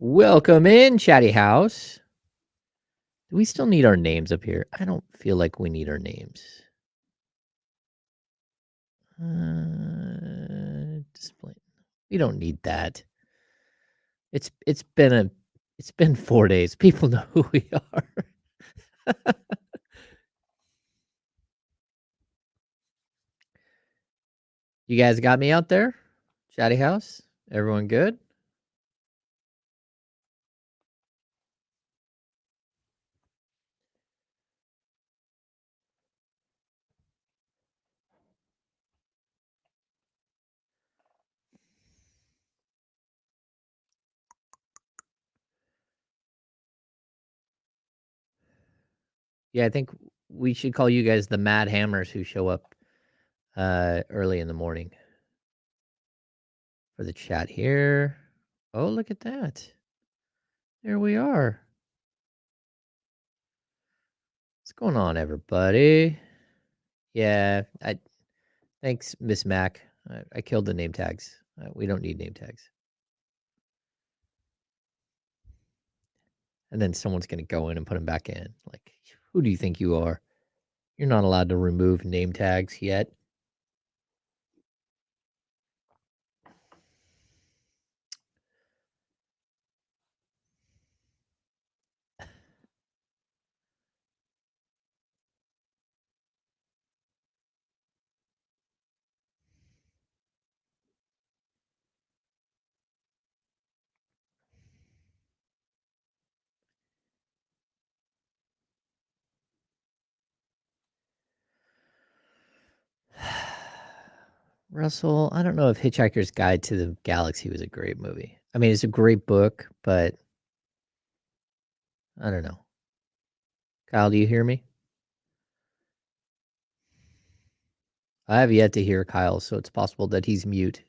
Welcome in, Chatty House. Do we still need our names up here? I don't feel like we need our names. Display. We don't need that. It's been 4 days. People know who we are. You guys got me out there? Chatty House? Everyone good? Yeah, I think we should call you guys the Mad Hammers who show up early in the morning for the chat here. Oh, look at that. There we are. What's going on, everybody? Yeah, thanks, Miss Mac. I killed the name tags. We don't need name tags. And then someone's going to go in and put them back in. Like, who do you think you are? You're not allowed to remove name tags yet. Russell, I don't know if Hitchhiker's Guide to the Galaxy was a great movie. I mean, it's a great book, but I don't know. Kyle, do you hear me? I have yet to hear Kyle, so it's possible that he's mute.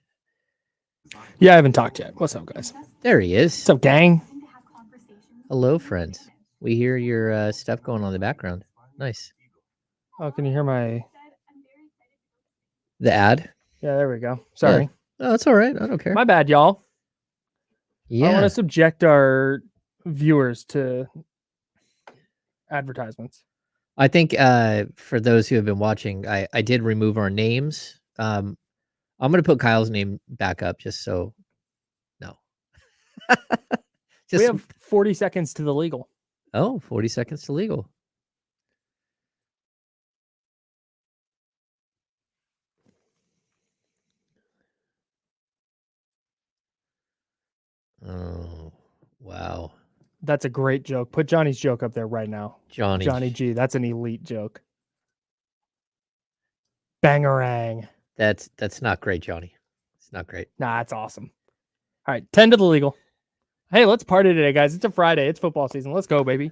Yeah, I haven't talked yet. What's up, guys? There he is. What's up, gang? Hello, friends. We hear your stuff going on in the background. Nice. Oh, can you hear my... The ad? Yeah, there we go. Sorry. Yeah. Oh, that's all right. I don't care. My bad, y'all. Yeah. I want to subject our viewers to advertisements. I think for those who have been watching, I did remove our names. I'm going to put Kyle's name back up just so... No. We have 40 seconds to the legal. Oh, 40 seconds to legal. Oh, wow. That's a great joke. Put Johnny's joke up there right now. Johnny G. That's an elite joke. Bangarang. That's not great, Johnny. It's not great. Nah, that's awesome. All right, 10 to the legal. Hey, let's party today, guys. It's a Friday. It's football season. Let's go, baby.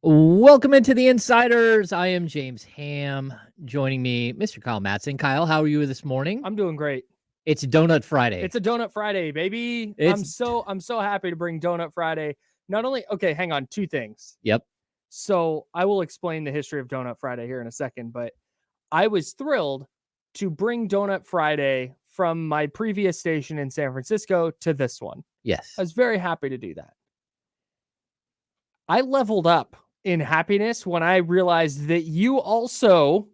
Welcome into the Insiders. I am James Ham. Joining me, Mr. Kyle Madson. Kyle, how are you this morning? I'm doing great. It's Donut Friday. It's a Donut Friday, baby. I'm so happy to bring Donut Friday. Not only, okay, hang on, two things. Yep. So I will explain the history of Donut Friday here in a second, but I was thrilled to bring Donut Friday from my previous station in San Francisco to this one. Yes. I was very happy to do that. I leveled up in happiness when I realized that you also,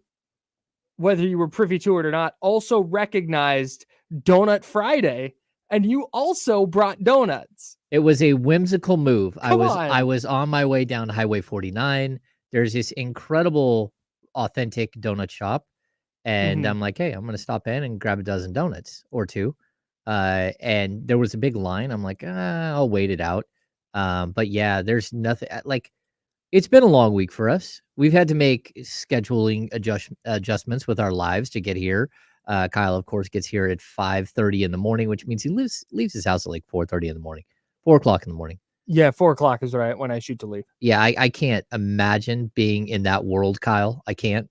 whether you were privy to it or not, also recognized Donut Friday, and you also brought donuts. It was a whimsical move. Come I was on my way down Highway 49. There's this incredible, authentic donut shop, and I'm like, hey, I'm gonna stop in and grab a dozen donuts or two. And there was a big line. I'm like, I'll wait it out. But yeah, there's nothing like It's been a long week for us. We've had to make scheduling adjustments with our lives to get here. Kyle, of course, gets here at 5:30 in the morning, which means he leaves his house at like 4:30 in the morning, 4 o'clock in the morning. Yeah, 4 o'clock is right when I shoot to leave. Yeah, I can't imagine being in that world, Kyle. I can't.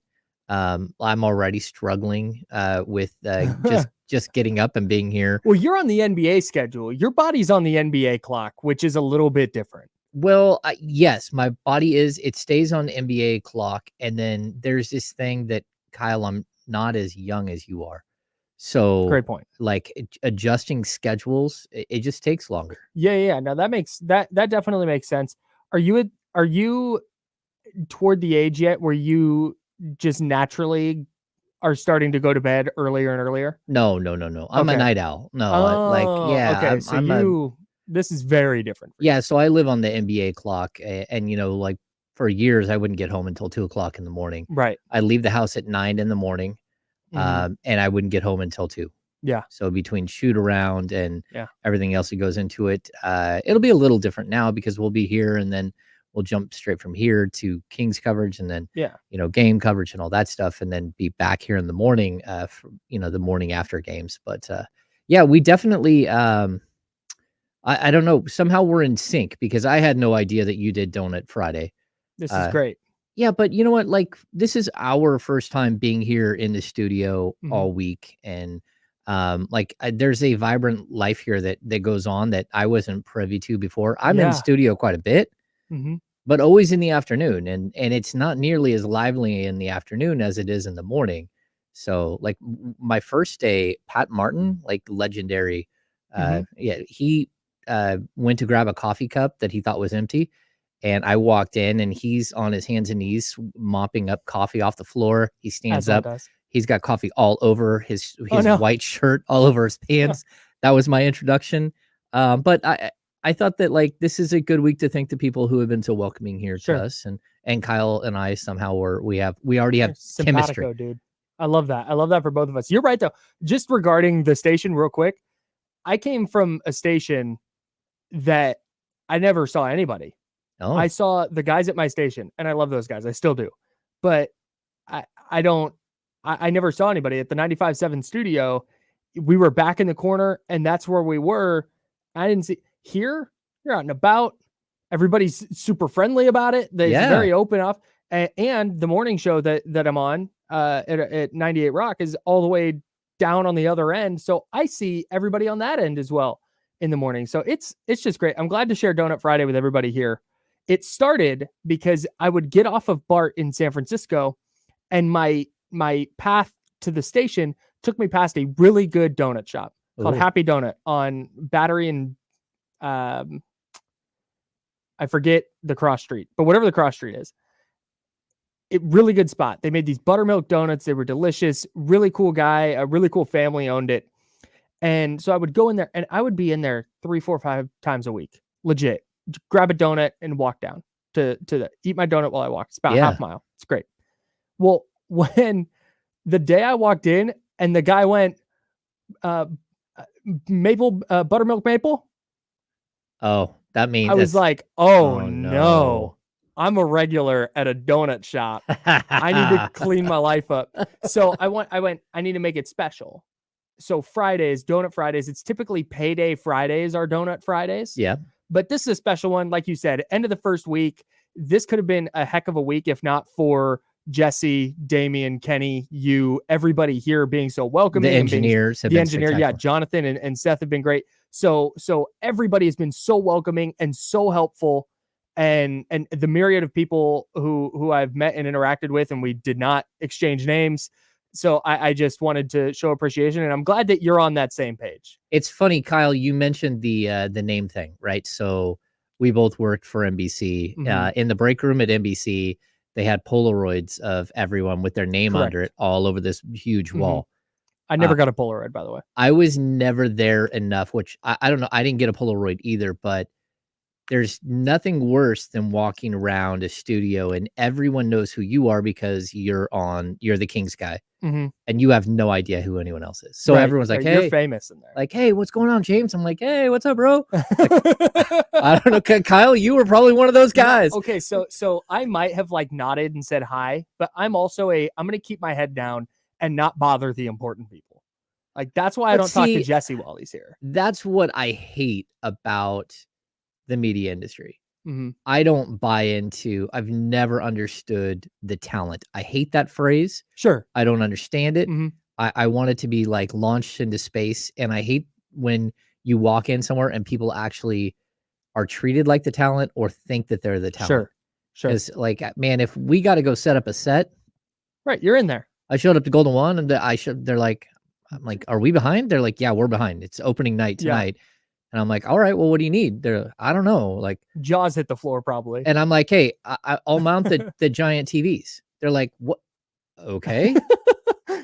I'm already struggling with just getting up and being here. Well, you're on the NBA schedule. Your body's on the NBA clock, which is a little bit different. Well, yes, my body it stays on the NBA clock. And then there's this thing that, Kyle, I'm not as young as you are. So Great point. Like adjusting schedules, it just takes longer. Yeah. No, that definitely makes sense. Are you toward the age yet where you just naturally are starting to go to bed earlier and earlier? No. I'm a night owl. No, okay. So this is very different. Yeah. So I live on the NBA clock, and like for years I wouldn't get home until 2 o'clock in the morning. Right. I leave the house at 9 in the morning, and I wouldn't get home until 2. Yeah. So between shoot around and everything else that goes into it, it'll be a little different now because we'll be here and then we'll jump straight from here to Kings coverage and then, game coverage and all that stuff. And then be back here in the morning, for, the morning after games. But we definitely, I don't know, somehow we're in sync because I had no idea that you did Donut Friday. This is great. Yeah, but you know what? Like, this is our first time being here in the studio all week. And there's a vibrant life here that goes on that I wasn't privy to before. I'm in the studio quite a bit, but always in the afternoon. And it's not nearly as lively in the afternoon as it is in the morning. So like my first day, Pat Martin, like legendary, he went to grab a coffee cup that he thought was empty. And I walked in and he's on his hands and knees mopping up coffee off the floor. He stands up. He's got coffee all over his white shirt, all over his pants. That was my introduction. But I thought that like this is a good week to thank the people who have been so welcoming here to us. And Kyle and I somehow we already have chemistry. Dude. I love that. I love that for both of us. You're right though. Just regarding the station real quick. I came from a station that I never saw anybody. Oh. I saw the guys at my station and I love those guys. I still do. But I never saw anybody at the 95.7 studio. We were back in the corner and that's where we were. I didn't see here. You're out and about. Everybody's super friendly about it. They're very open up. And the morning show that I'm on at 98 Rock is all the way down on the other end. So I see everybody on that end as well in the morning. So it's just great. I'm glad to share Donut Friday with everybody here. It started because I would get off of BART in San Francisco and my path to the station took me past a really good donut shop called Happy Donut on Battery and I forget the cross street, but whatever the cross street is, really good spot. They made these buttermilk donuts. They were delicious. Really cool guy. A really cool family owned it. And so I would go in there and I would be in there 3, 4, 5 times a week. Legit. Grab a donut and walk down to eat my donut while I walk. It's about half mile. It's great. Well, when the day I walked in and the guy went, buttermilk maple. Oh, that means I was like, oh no, I'm a regular at a donut shop. I need to clean my life up. So I went, I need to make it special. So Fridays, Donut Fridays, it's typically payday Fridays are Donut Fridays. Yeah. But this is a special one. Like you said, end of the first week. This could have been a heck of a week if not for Jesse, Damian, Kenny, you, everybody here being so welcoming. The engineers have been spectacular. Jonathan and Seth have been great. So everybody has been so welcoming and so helpful. And the myriad of people who I've met and interacted with, and we did not exchange names. So I just wanted to show appreciation, and I'm glad that you're on that same page. It's funny, Kyle, you mentioned the name thing, right? So we both worked for NBC. In the break room at NBC, they had Polaroids of everyone with their name under it all over this huge wall. I never got a Polaroid, by the way. I was never there enough, which I don't know. I didn't get a Polaroid either, but there's nothing worse than walking around a studio and everyone knows who you are because you're the Kings guy. And you have no idea who anyone else is. So everyone's like, hey, you're famous in there. Like, hey, what's going on, James? I'm like, hey, what's up, bro? Like, I don't know, Kyle, you were probably one of those guys. Okay, so I might have like nodded and said hi, but I'm also I'm going to keep my head down and not bother the important people. Like, that's why I don't talk to Jesse while he's here. That's what I hate about the media industry. I don't buy into, I've never understood the talent. I hate that phrase. Sure. I don't understand it. I want it to be like launched into space. And I hate when you walk in somewhere and people actually are treated like the talent or think that they're the talent. Sure. Because like, man, if we got to go set up a set. Right. You're in there. I showed up to Golden One and they're like, I'm like, are we behind? They're like, yeah, we're behind. It's opening night tonight. Yeah. And I'm like, all right, well, what do you need? They're, I don't know. Like, jaws hit the floor probably. And I'm like, hey, I'll mount the giant TVs. They're like, what? Okay.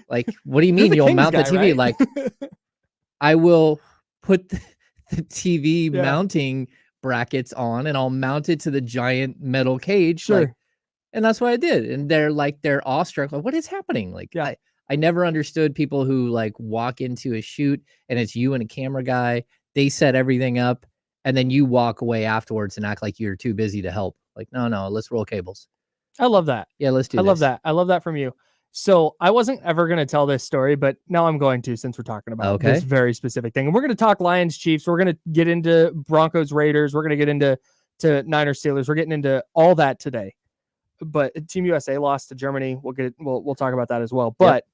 Like, what do you mean you'll mount the TV? Right? Like, I will put the TV mounting brackets on and I'll mount it to the giant metal cage. Sure. Like, and that's what I did. And they're awestruck. Like, what is happening? Like, I never understood people who like walk into a shoot and it's you and a camera guy. They set everything up and then you walk away afterwards and act like you're too busy to help. Like, no, let's roll cables. I love that. Yeah, let's do this. I love that. I love that from you. So I wasn't ever going to tell this story, but now I'm going to, since we're talking about this very specific thing. And we're going to talk Lions Chiefs. We're going to get into Broncos Raiders. We're going to get into Niners Steelers. We're getting into all that today. But Team USA lost to Germany. We'll talk about that as well. But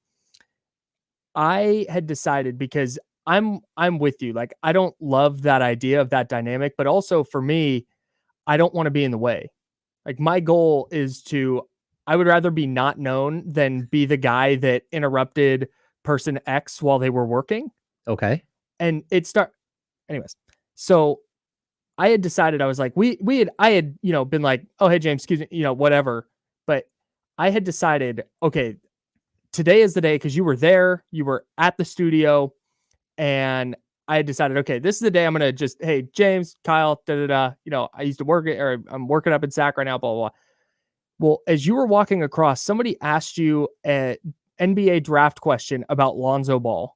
I had decided, because I'm with you. Like, I don't love that idea of that dynamic, but also for me, I don't want to be in the way. Like, my goal is I would rather be not known than be the guy that interrupted person X while they were working. Okay. And anyways. So I had decided, I was like, I had, been like, oh, hey, James, excuse me, whatever. But I had decided, okay, today is the day, because you were there, you were at the studio, and I had decided, okay, this is the day I'm going to just, hey, James, Kyle, I used to work it, or I'm working up in Sac right now, blah, blah, blah. Well, as you were walking across, somebody asked you an NBA draft question about Lonzo Ball.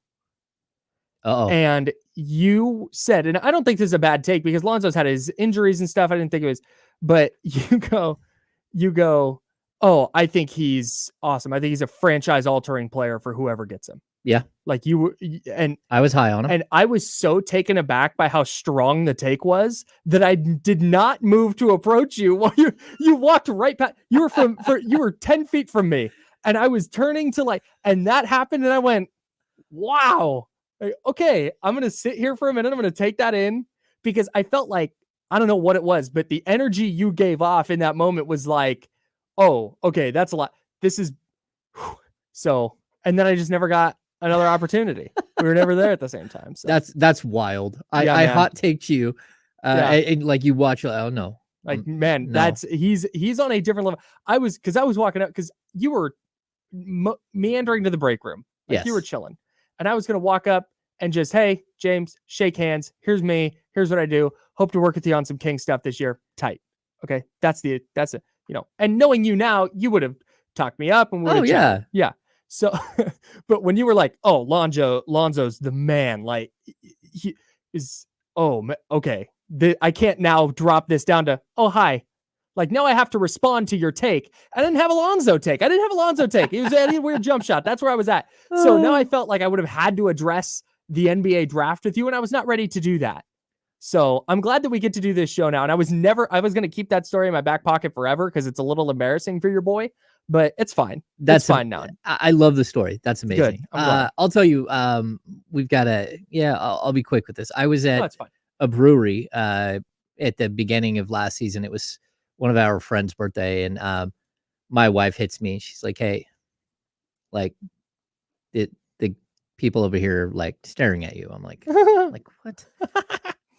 And you said, and I don't think this is a bad take because Lonzo's had his injuries and stuff. I didn't think it was, but you go, oh, I think he's awesome. I think he's a franchise altering player for whoever gets him. Yeah. Like and I was high on him. And I was so taken aback by how strong the take was that I did not move to approach you while you walked right past. You were you were 10 feet from me, and I was turning to and that happened, and I went, wow. Like, okay, I'm going to sit here for a minute. I'm going to take that in, because I felt like, I don't know what it was, but the energy you gave off in that moment was like, oh, okay, that's a lot. This is so, and then I just never got another opportunity. We were never there at the same time. So that's wild. I hot taked you, and like you watch. Oh no, like man, no. He's on a different level. I was walking up because you were meandering to the break room. Like, you were chilling, and I was gonna walk up and just, hey, James, shake hands. Here's me. Here's what I do. Hope to work with you on some King stuff this year. Tight. Okay, that's it. And knowing you now, you would have talked me up and would have yeah. So, but when you were like, oh, Lonzo's the man, like, he is, okay. I can't now drop this down to, oh, hi. Like, now I have to respond to your take. I didn't have a Lonzo take. It was a weird jump shot. That's where I was at. So now I felt like I would have had to address the NBA draft with you, and I was not ready to do that. So I'm glad that we get to do this show now. And I was going to keep that story in my back pocket forever because it's a little embarrassing for your boy, but it's fine. That's fine now. I love the story. That's amazing. I'll tell you, we've got I'll be quick with this. I was at a brewery at the beginning of last season. It was one of our friends' birthday, and my wife hits me. She's like, hey, like the people over here are like staring at you. I'm like, like what?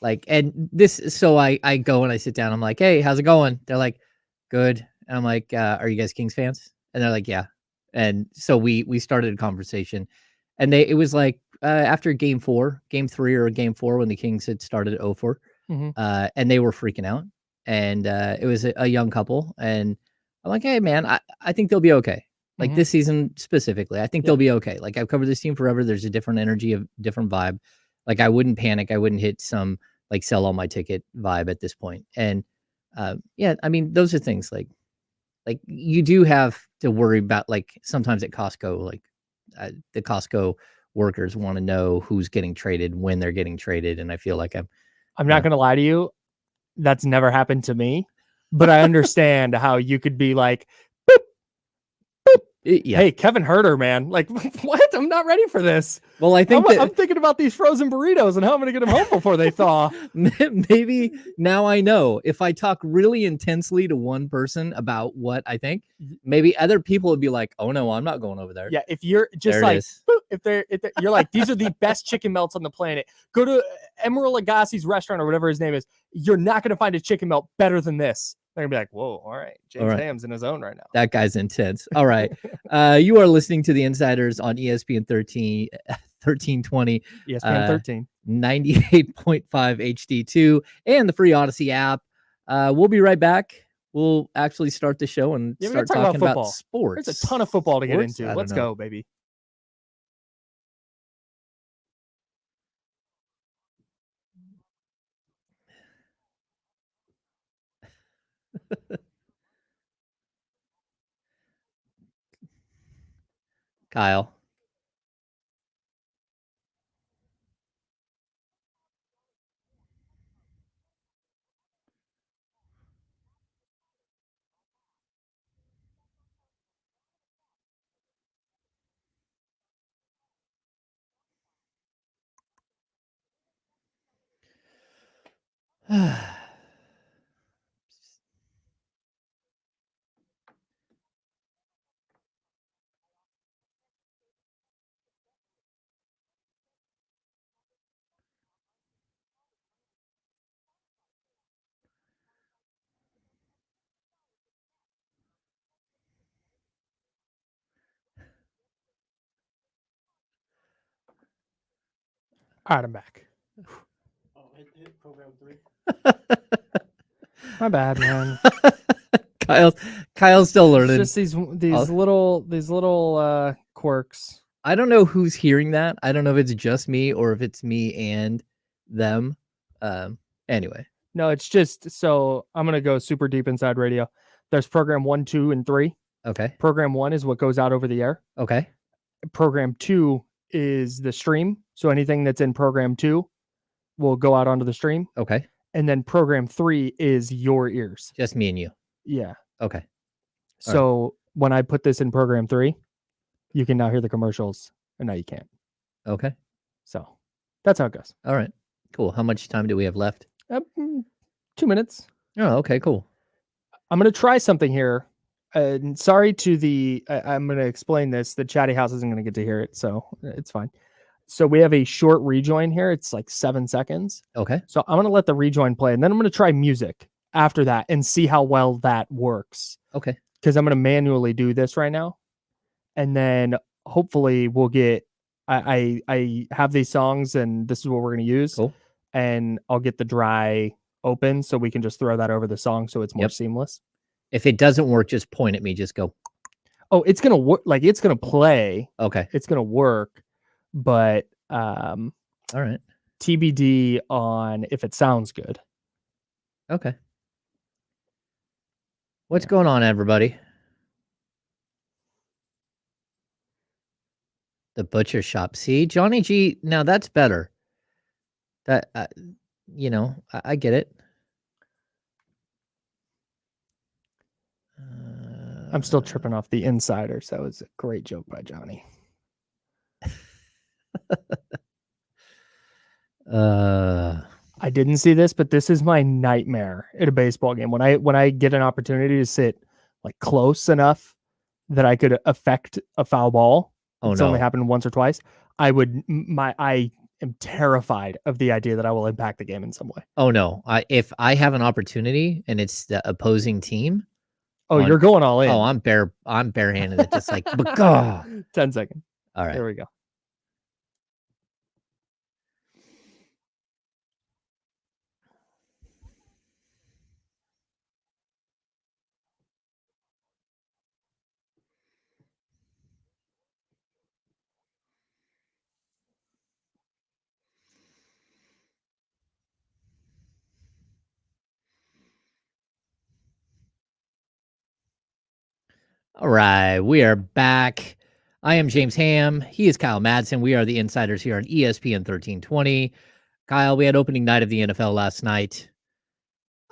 Like, and this, so I go and I sit down. I'm like, hey, how's it going? They're like, good. And I'm like, are you guys Kings fans? And they're like, yeah. And so we started a conversation, and it was like after game 3 or game 4 when the Kings had started at 0-4. and they were freaking out. And it was a young couple, and I'm like, hey man, I think they'll be okay. Like this season specifically, I think they'll be okay. Like I've covered this team forever. There's a different energy, a different vibe. Like I wouldn't panic. I wouldn't hit some like sell all my ticket vibe at this point. And yeah, I mean, those are things like you do have to worry about, like sometimes at Costco, like the Costco workers want to know who's getting traded, when they're getting traded. And I feel like I'm not going to lie to you. That's never happened to me, but I understand how you could be like, boop, boop. Yeah. Hey, Kevin Herter, man. Like, what? I'm not ready for this. Well, I think I'm thinking about these frozen burritos and how I'm going to get them home before they thaw. Maybe now I know if I talk really intensely to one person about what I think, maybe other people would be like, oh no, I'm not going over there. Yeah. If you're just there like, if they're, you're like, these are the best chicken melts on the planet. Go to Emeril Lagasse's restaurant or whatever his name is. You're not going to find a chicken melt better than this. They're gonna be like, whoa, all right. James Ham's in his own right now. That guy's intense. All right. You are listening to the Insiders on ESPN 1320. ESPN 13. 98.5 HD2 and the free Odyssey app. We'll be right back. We'll actually start the show and start talking about sports. There's a ton of football to get into. Let's go, baby. Kyle. All right, I'm back. Hit program 3. My bad, man. Kyle's still learning. It's just these little quirks. I don't know who's hearing that. I don't know if it's just me or if it's me and them. Anyway. No, it's just, so I'm going to go super deep inside radio. There's program 1, 2, and 3. Okay. Program 1 is what goes out over the air. Okay. Program 2 is the stream. So anything that's in program 2 will go out onto the stream. Okay. And then program 3 is your ears. Just me and you. Yeah. Okay. So when I put this in program 3, you can now hear the commercials, and now you can't. Okay. So that's how it goes. All right. Cool. How much time do we have left? 2 minutes. Oh, okay, cool. I'm going to try something here. Sorry to the, I'm going to explain this. The chatty house isn't going to get to hear it, so it's fine. So we have a short rejoin here. It's like 7 seconds. Okay. So I'm going to let the rejoin play, and then I'm going to try music after that and see how well that works. Okay. Because I'm going to manually do this right now. And then hopefully we'll get, I have these songs, and this is what we're going to use. Cool. And I'll get the dry open so we can just throw that over the song so it's more seamless. If it doesn't work, just point at me. Just go. Oh, it's going to work. Like, it's going to play. Okay. It's going to work. But all right. TBD on if it sounds good. Okay. What's going on, everybody? The butcher shop. See, Johnny G. Now that's better. That you know, I get it. I'm still tripping off the Insiders. That was a great joke by Johnny. I didn't see this, but this is my nightmare at a baseball game. When I get an opportunity to sit like close enough that I could affect a foul ball. Oh, it's no. only happened once or twice. I am terrified of the idea that I will impact the game in some way. Oh no. If I have an opportunity and it's the opposing team. Oh, you're going all in. Oh, I'm barehanded. It's just like 10 seconds. All right. There we go. All right, we are back. I am James Ham. He is Kyle Madson. We are the insiders here on ESPN 1320. Kyle, we had opening night of the NFL last night.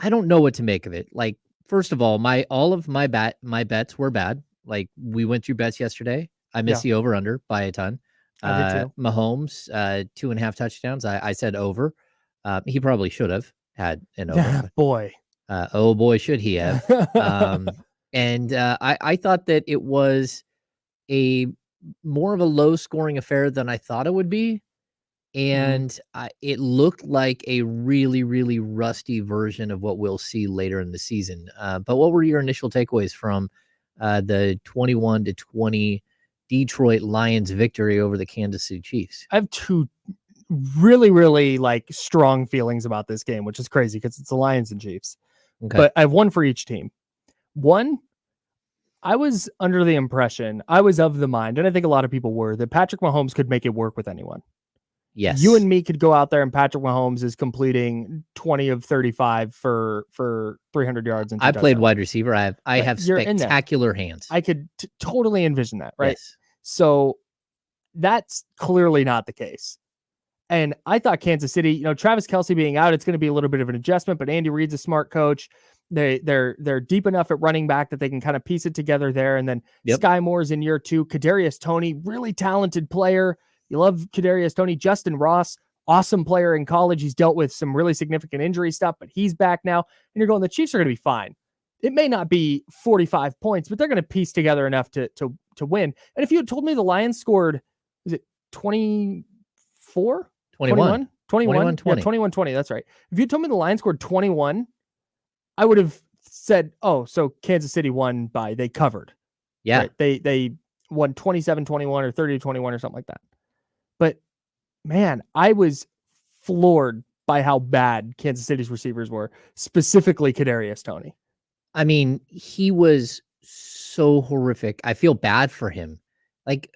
I don't know what to make of it. Like, first of all, all of my bets were bad. Like, we went through bets yesterday. I missed the over under by a ton. I did too. Mahomes, 2.5 touchdowns. I said over. He probably should have had an over. Boy. Oh boy, should he have. And I thought that it was a more of a low scoring affair than I thought it would be. And it looked like a really, really rusty version of what we'll see later in the season. But what were your initial takeaways from the 21-20 Detroit Lions victory over the Kansas City Chiefs? I have two really, really like strong feelings about this game, which is crazy because it's the Lions and Chiefs. Okay. But I have one for each team. One, I was under the impression, I was of the mind, and I think a lot of people were, that Patrick Mahomes could make it work with anyone. Yes. You and me could go out there and Patrick Mahomes is completing 20 of 35 for 300 yards. And I played wide receiver. I have spectacular hands. I could totally envision that, right? Yes. So that's clearly not the case. And I thought Kansas City, Travis Kelce being out, it's going to be a little bit of an adjustment, but Andy Reid's a smart coach. They're deep enough at running back that they can kind of piece it together there. And then Sky Moore's in year 2. Kadarius Toney, really talented player. You love Kadarius Toney. Justin Ross, awesome player in college. He's dealt with some really significant injury stuff, but he's back now. And you're going, the Chiefs are going to be fine. It may not be 45 points, but they're going to piece together enough to win. And if you had told me the Lions scored, is it 24? 21. 20. That's right. If you told me the Lions scored 21, I would have said, oh, so Kansas City won they covered. Yeah. Right? They won 27-21 or 30-21 or something like that. But man, I was floored by how bad Kansas City's receivers were, specifically Kadarius Toney. I mean, he was so horrific. I feel bad for him. Like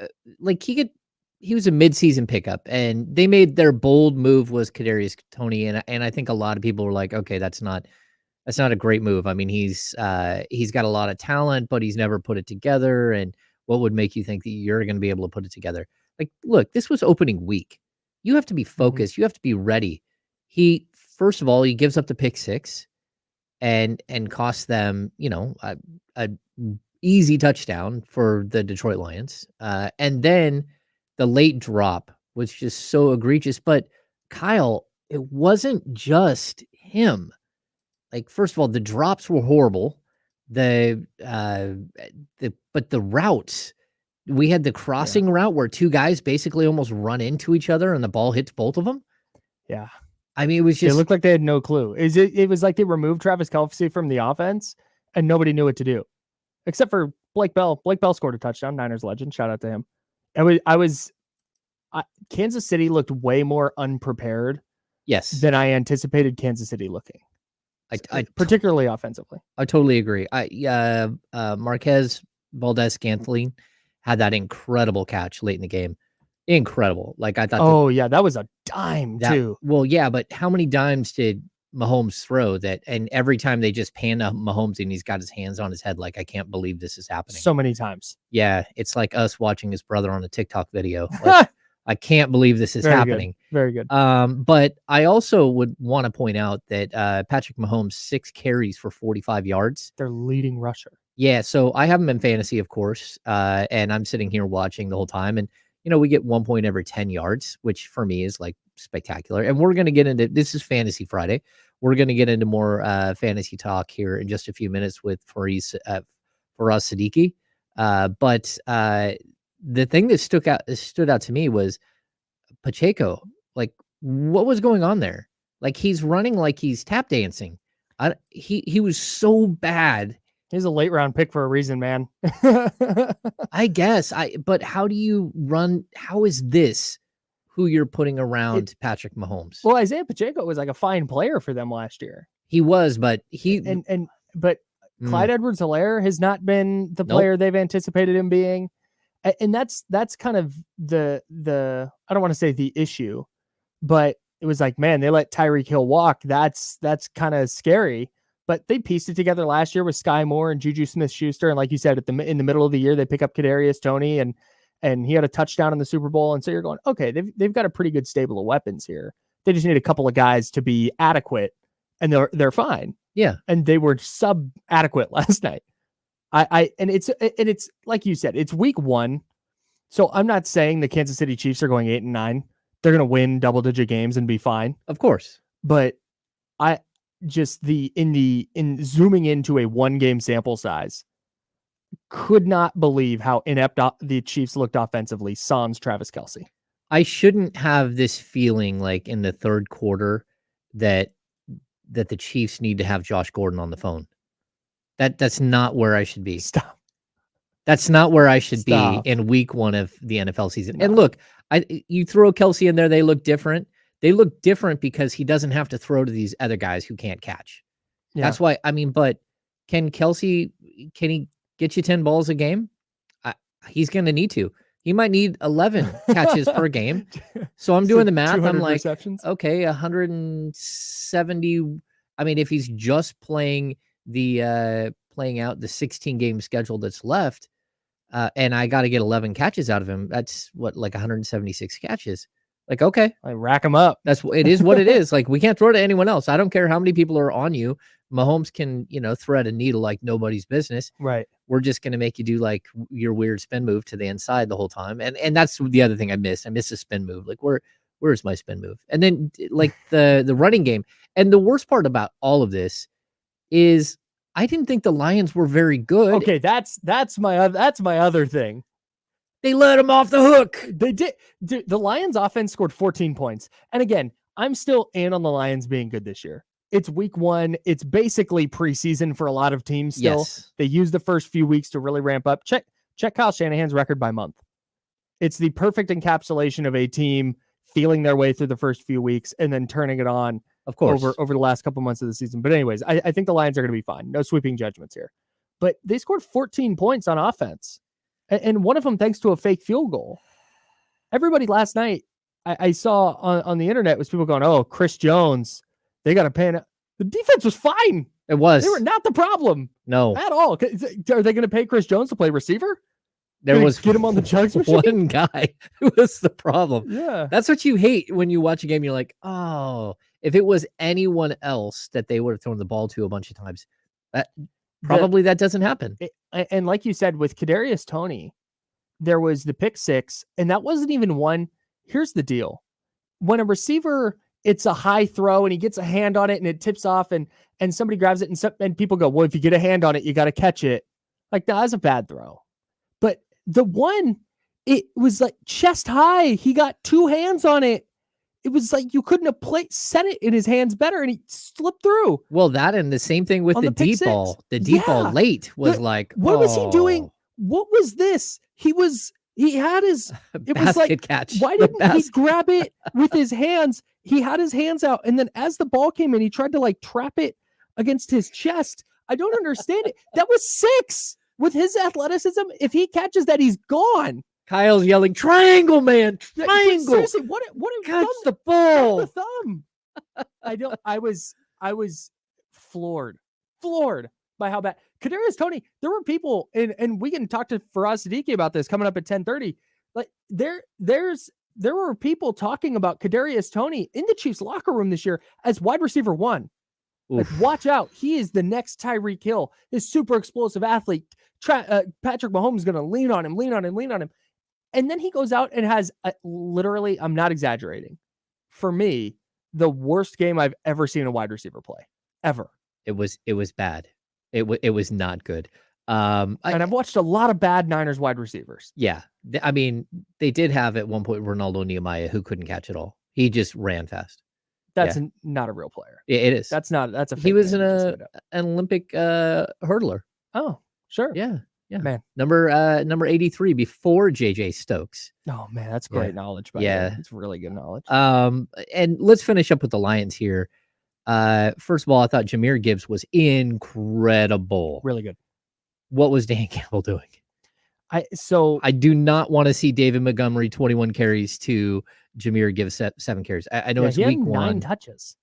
he was a midseason pickup, and they made their bold move was Kadarius Toney, and I think a lot of people were like, okay, that's not a great move. I mean, he's got a lot of talent, but he's never put it together. And what would make you think that you're going to be able to put it together? Like, look, this was opening week. You have to be focused. You have to be ready. First of all, he gives up the pick 6 and costs them, a easy touchdown for the Detroit Lions. And then the late drop was just so egregious. But Kyle, it wasn't just him. Like, first of all, the drops were horrible. But the routes, we had the crossing route where 2 guys basically almost run into each other and the ball hits both of them. Yeah. I mean, it was just, it looked like they had no clue. It was like they removed Travis Kelce from the offense and nobody knew what to do except for Blake Bell. Blake Bell scored a touchdown, Niners legend. Shout out to him. Kansas City looked way more unprepared. Yes. Than I anticipated Kansas City looking. Particularly offensively. I totally agree. Marquez Valdez-Scantling had that incredible catch late in the game. Incredible. Like, I thought. Oh, yeah. That was a dime too. Well, yeah, but how many dimes did Mahomes throw that? And every time they just pan to Mahomes and he's got his hands on his head. Like, I can't believe this is happening. So many times. Yeah. It's like us watching his brother on a TikTok video. Like, I can't believe this is happening. Very good. But I also would want to point out that Patrick Mahomes, 6 carries for 45 yards. Their leading rusher. Yeah, so I have him in fantasy, of course, and I'm sitting here watching the whole time. And, we get 1 point every 10 yards, which for me is like spectacular. And we're going to get into, this is Fantasy Friday. We're going to get into more fantasy talk here in just a few minutes with Faraz saddiqi. But the thing that stood out to me was Pacheco. Like, what was going on there? Like, he's running like he's tap dancing. He was so bad. He's a late round pick for a reason, man. I guess. But how do you run? How is this who you're putting around Patrick Mahomes? Well, Isaiah Pacheco was like a fine player for them last year. He was, but Clyde Edwards-Helaire has not been the player they've anticipated him being. And that's kind of the I don't want to say the issue, but it was like, man, they let Tyreek Hill walk. That's kind of scary but they pieced it together last year with Sky Moore and Juju Smith-Schuster. And like you said, in the middle of the year, they pick up Kadarius Toney and he had a touchdown in the Super Bowl. And so you're going, okay, they've got a pretty good stable of weapons here. They just need a couple of guys to be adequate, and they're fine. Yeah. And they were sub-adequate last night. And it's like you said, it's week 1. So I'm not saying the Kansas City Chiefs are going 8-9. They're going to win double-digit games and be fine. Of course. But I just in zooming into a 1-game sample size, could not believe how inept the Chiefs looked offensively, sans Travis Kelce. I shouldn't have this feeling like in the third quarter that the Chiefs need to have Josh Gordon on the phone. That's not where I should be. Stop. That's not where I should be in week 1 of the NFL season. No. And look, you throw Kelce in there, they look different. They look different because he doesn't have to throw to these other guys who can't catch. Yeah. That's why, but can he get you 10 balls a game? He's going to need to. He might need 11 catches per game. So I'm doing the math. I'm like, okay, 170. I mean, if he's just playing out the 16 game schedule that's left, and I got to get 11 catches out of him, that's like 176 catches. Like, okay, I rack them up. It is what it is. Like, we can't throw to anyone else. I don't care how many people are on you. Mahomes can, thread a needle like nobody's business. Right. We're just going to make you do like your weird spin move to the inside the whole time. And that's the other thing I missed. I missed a spin move. Like, where's my spin move? And then like the running game. And the worst part about all of this is I didn't think the Lions were very good. Okay. That's my other thing. They let him off the hook. They did. The Lions offense scored 14 points. And again, I'm still in on the Lions being good this year. It's week 1. It's basically preseason for a lot of teams still. Yes. They use the first few weeks to really ramp up. Check Kyle Shanahan's record by month. It's the perfect encapsulation of a team feeling their way through the first few weeks and then turning it on, of course, over the last couple months of the season. But anyways, I think the Lions are going to be fine. No sweeping judgments here. But they scored 14 points on offense. And one of them thanks to a fake field goal. Everybody last night, I saw on the internet was people going, oh, Chris Jones, they got to pay. The defense was fine. It was. They were not the problem. No. At all. Are they going to pay Chris Jones to play receiver? There was get him on the jugs machine? One guy who was the problem. Yeah. That's what you hate when you watch a game. You're like, oh, if it was anyone else that they would have thrown the ball to a bunch of times, that doesn't happen. And like you said, with Kadarius Toney, there was the pick 6, and that wasn't even one. Here's the deal. When a receiver, it's a high throw and he gets a hand on it and it tips off and somebody grabs it and people go, well, if you get a hand on it, you got to catch it. Like, no, that's a bad throw. But the one, it was like chest high. He got 2 hands on it. It was like you couldn't have set it in his hands better, and he slipped through. Well, that and the same thing with the deep ball. The deep ball late was what was he doing? What was this? He had his it was like catch. Why didn't he grab it with his hands? He had his hands out, and then as the ball came in, he tried to like trap it against his chest. I don't understand it. That was 6 with his athleticism. If he catches that, he's gone. Kyle's yelling, triangle, man, triangle. Seriously, what catch the ball. The thumb. I was floored by how bad Kadarius Toney. There were people, and we can talk to Faraz saddiqi about this coming up at 10:30. Like there were people talking about Kadarius Toney in the Chiefs locker room this year as wide receiver 1. Like, watch out. He is the next Tyreek Hill, this super explosive athlete. Patrick Mahomes is going to lean on him. And then he goes out and has literally, I'm not exaggerating, for me, the worst game I've ever seen a wide receiver play, ever. It was bad. It was not good. And I've watched a lot of bad Niners wide receivers. Yeah. I mean, they did have at one point Ronaldo Nehemiah who couldn't catch it all. He just ran fast. That's not a real player. It is. That's a he was an Olympic hurdler. Oh, sure. Yeah. Yeah. Man. Number 83 before JJ Stokes. Oh man, that's great knowledge. It's really good knowledge. And let's finish up with the Lions here. First of all, I thought Jahmyr Gibbs was incredible. Really good. What was Dan Campbell doing? I do not want to see David Montgomery 21 carries to Jahmyr Gibbs 7 carries. I know it's week 1. 9 touches.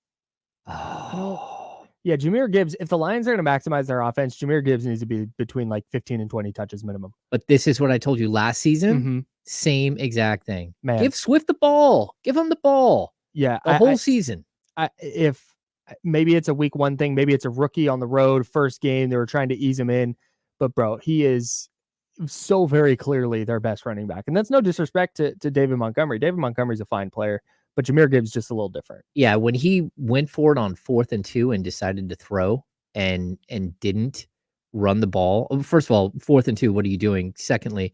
Oh, Yeah, Jahmyr Gibbs, if the Lions are going to maximize their offense, Jahmyr Gibbs needs to be between like 15 and 20 touches minimum. But this is what I told you last season. Mm-hmm. Same exact thing. Man. Give Swift the ball. Give him the ball. Yeah. The whole season. If maybe it's a week one thing, maybe it's a rookie on the road, first game, they were trying to ease him in. But bro, he is so very clearly their best running back. And that's no disrespect to David Montgomery. David Montgomery's a fine player, but Jahmyr Gibbs just a little different. Yeah, when he went for it on 4th and 2 and decided to throw and didn't run the ball. First of all, 4th and 2, what are you doing? Secondly,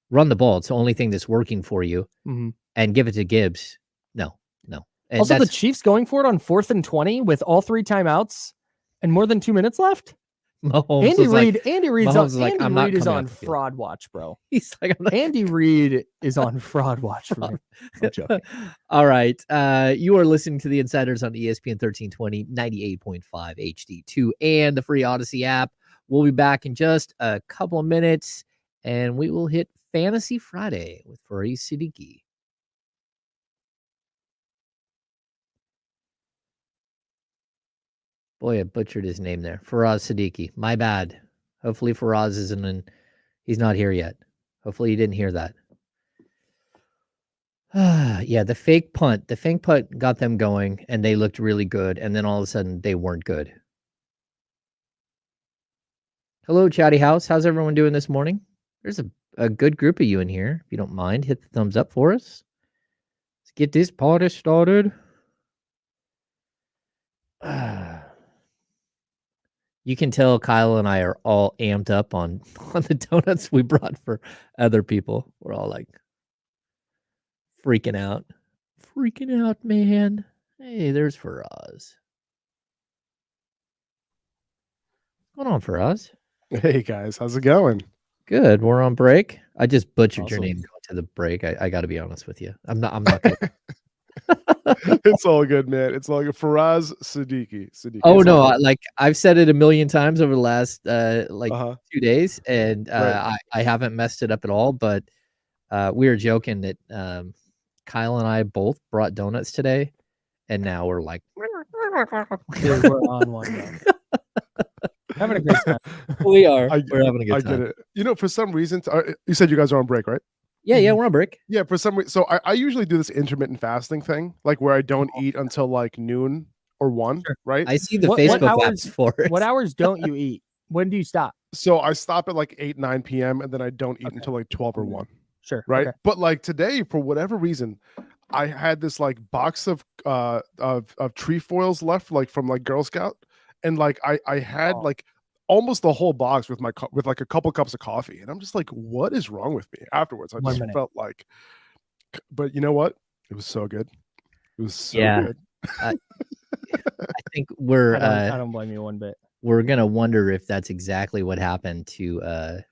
run the ball. It's the only thing that's working for you. Mm-hmm. And give it to Gibbs. No. And also, the Chiefs going for it on 4th and 20 with all 3 timeouts and more than 2 minutes left. Andy Reid is on fraud watch, bro. He's like, Andy Reid is on fraud watch for me. I'm joking. All right. You are listening to the Insiders on ESPN 1320, 98.5 HD2, and the free Odyssey app. We'll be back in just a couple of minutes, and we will hit Fantasy Friday with Faraz Saddiqi. Boy, I butchered his name there. Faraz Saddiqi. My bad. Hopefully Faraz he's not here yet. Hopefully you didn't hear that. Yeah, the fake punt got them going, and they looked really good, and then all of a sudden they weren't good. Hello, Chatty House. How's everyone doing this morning? There's a good group of you in here. If you don't mind, hit the thumbs up for us. Let's get this party started. You can tell Kyle and I are all amped up on the donuts we brought for other people. We're all like freaking out. Freaking out, man. Hey, there's Faraz. What's going on, Faraz? Hey, guys. How's it going? Good. We're on break. I just butchered your name going to the break. I got to be honest with you. I'm not good. It's all good, man. It's all good. Faraz Saddiqi. Oh no, I've said it a million times over the last 2 days, and right. I haven't messed it up at all. But we were joking that Kyle and I both brought donuts today, and now we're like, dude, we're on one now. Having a great time. We are. We're having a good time. I get it. You know, for some reason, you said you guys are on break, right? Yeah, we're on break. Yeah, for some reason. So I usually do this intermittent fasting thing, like where I don't eat until like noon or 1, sure. Right? I see the Facebook apps for it. What hours don't you eat? When do you stop? So I stop at like 8, 9 p.m. and then I don't eat until like 12 or 1. Sure. Right. Okay. But like today, for whatever reason, I had this like box of trefoils left, like from like Girl Scout, and like I had like almost the whole box with like a couple cups of coffee, and I'm just like, what is wrong with me? Afterwards, I just felt like, but you know what? It was so good. It was so good. I think we're. I don't blame you one bit. We're gonna wonder if that's exactly what happened to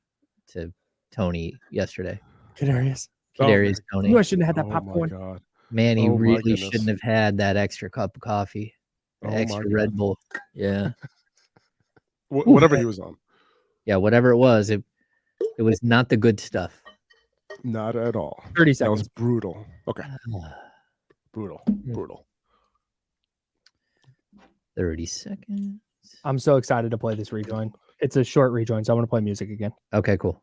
Tony yesterday. Kadarius Tony. You shouldn't have had that popcorn. My God. Man, he really shouldn't have had that extra cup of coffee, extra Red Bull. Yeah. Whatever he was on. Yeah, whatever it was, it was not the good stuff. Not at all. 30 seconds. That was brutal. Okay. Brutal. 30 seconds. I'm so excited to play this rejoin. It's a short rejoin, so I want to play music again. Okay, cool.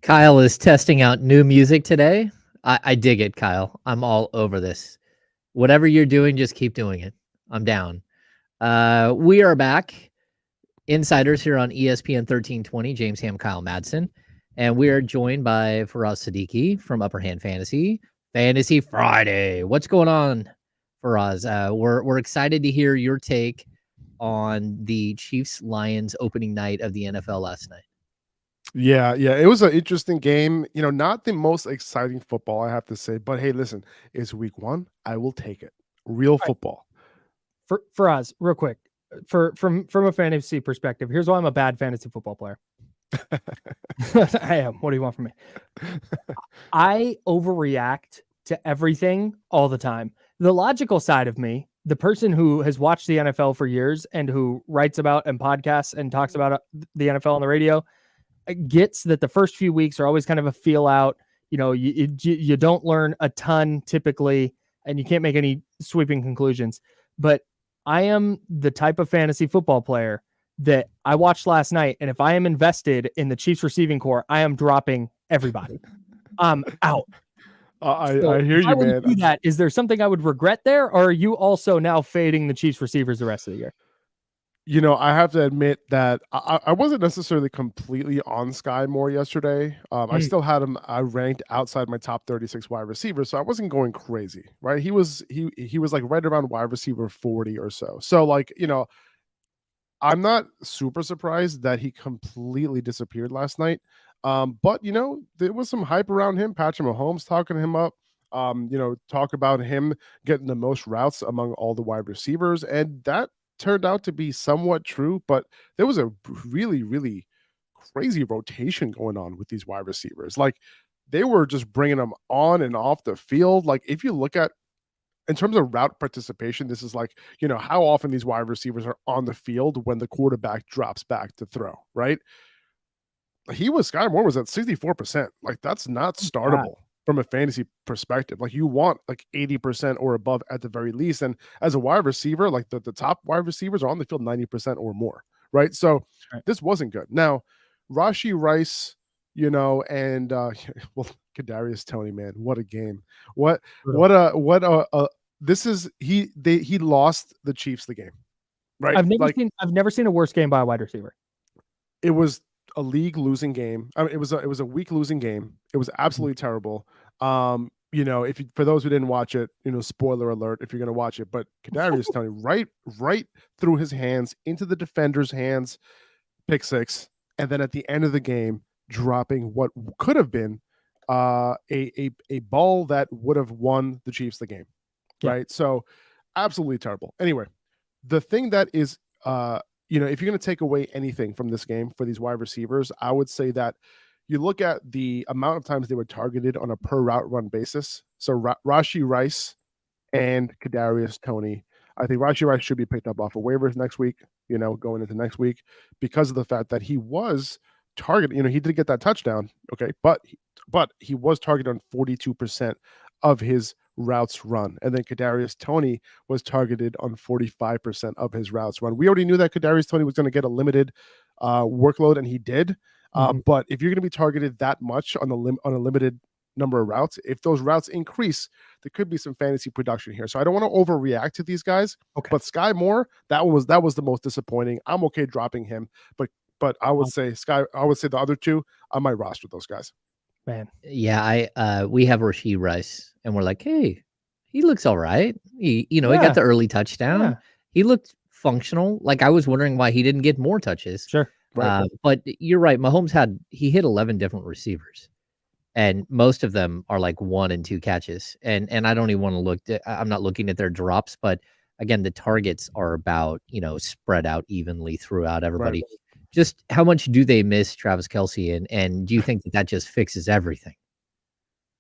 Kyle is testing out new music today. I dig it, Kyle. I'm all over this. Whatever you're doing, just keep doing it. I'm down. We are back. Insiders here on ESPN 1320, James Ham, Kyle Madson. And we are joined by Faraz Saddiqi from Upper Hand Fantasy. Fantasy Friday. What's going on, Faraz? We're excited to hear your take on the Chiefs-Lions opening night of the NFL last night. Yeah. It was an interesting game. You know, not the most exciting football, I have to say. But hey, listen, it's week 1. I will take it. Real football. For us, real quick, from a fantasy perspective, here's why I'm a bad fantasy football player. I am. What do you want from me? I overreact to everything all the time. The logical side of me, the person who has watched the NFL for years and who writes about and podcasts and talks about the NFL on the radio, gets that the first few weeks are always kind of a feel out. You know, you don't learn a ton typically, and you can't make any sweeping conclusions. But I am the type of fantasy football player that I watched last night, and if I am invested in the Chiefs receiving core, I am dropping everybody. I'm out. I hear you, man. Do that. Is there something I would regret there, or are you also now fading the Chiefs receivers the rest of the year? You know, I have to admit that I wasn't necessarily completely on Sky Moore yesterday. I still had him. I ranked outside my top 36 wide receivers, so I wasn't going crazy, right? He was like right around wide receiver 40 or so. So like, you know, I'm not super surprised that he completely disappeared last night. But you know, there was some hype around him. Patrick Mahomes talking him up. You know, talk about him getting the most routes among all the wide receivers, and that turned out to be somewhat true. But there was a really, really crazy rotation going on with these wide receivers. Like they were just bringing them on and off the field. Like if you look at in terms of route participation, this is like, you know, how often these wide receivers are on the field when the quarterback drops back to throw, right? Sky Moore was at 64%. Like that's not startable from a fantasy perspective. Like you want like 80% or above at the very least. And as a wide receiver, like the top wide receivers are on the field 90% or more, right? So this wasn't good. Now, Rashee Rice, you know, and well, Kadarius Toney, man, what a game! He lost the Chiefs the game, right? I've never seen a worse game by a wide receiver. It was a league losing game. I mean, it was a week losing game. It was absolutely terrible. You know, for those who didn't watch it, you know, spoiler alert if you're going to watch it, but Kadarius Toney right through his hands into the defender's hands, pick six, and then at the end of the game, dropping what could have been a ball that would have won the Chiefs the game, right? So absolutely terrible. Anyway, the thing that is you know, if you're going to take away anything from this game for these wide receivers, I would say that you look at the amount of times they were targeted on a per route run basis. So Rashee Rice and Kadarius Toney, I think Rashee Rice should be picked up off of waivers next week, you know, going into next week, because of the fact that he was targeted. You know, he did get that touchdown, okay, but he was targeted on 42% of his routes run, and then Kadarius Toney was targeted on 45% of his routes run. We already knew that Kadarius Toney was going to get a limited workload, and he did. But if you're going to be targeted that much on a limited number of routes, if those routes increase, there could be some fantasy production here. So I don't want to overreact to these guys. Okay. But Sky Moore, that was the most disappointing. I'm okay dropping him, but I would say the other two, I might roster those guys. Man. Yeah, we have Rashee Rice, and we're like, hey, he looks all right. He got the early touchdown. Yeah. He looked functional. Like I was wondering why he didn't get more touches. Sure. Right. But you're right. Mahomes hit 11 different receivers, and most of them are like 1 and 2 catches. And I don't even want to look. I'm not looking at their drops, but again, the targets are about, you know, spread out evenly throughout everybody. Right. Just how much do they miss Travis Kelce, and do you think that just fixes everything?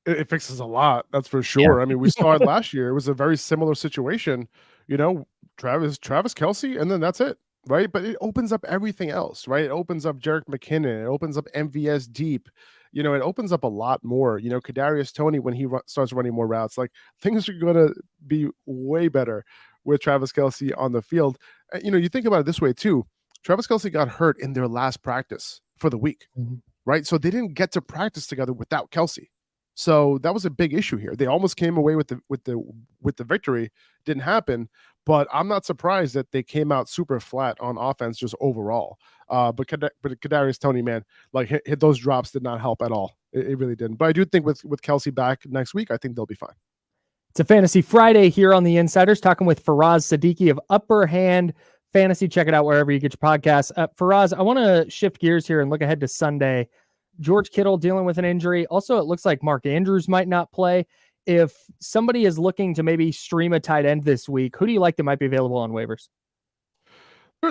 It fixes a lot, that's for sure. Yeah. I mean, we saw it last year. It was a very similar situation. You know, Travis Kelce, and then that's it, right? But it opens up everything else, right? It opens up Jerick McKinnon. It opens up MVS Deep. You know, it opens up a lot more. You know, Kadarius Toney, when he starts running more routes, like things are going to be way better with Travis Kelce on the field. You know, you think about it this way too. Travis Kelce got hurt in their last practice for the week, right? So they didn't get to practice together without Kelce. So that was a big issue here. They almost came away with the victory. Didn't happen, but I'm not surprised that they came out super flat on offense just overall. But Kadarius Toney, man, like hit those drops did not help at all. It really didn't. But I do think with Kelce back next week, I think they'll be fine. It's a Fantasy Friday here on the Insiders, talking with Faraz Saddiqi of Upper Hand Fantasy. Check it out wherever you get your podcasts. Faraz, I want to shift gears here and look ahead to Sunday. George Kittle dealing with an injury. Also, it looks like Mark Andrews might not play. if somebody is looking to maybe stream a tight end this week, who do you like that might be available on waivers?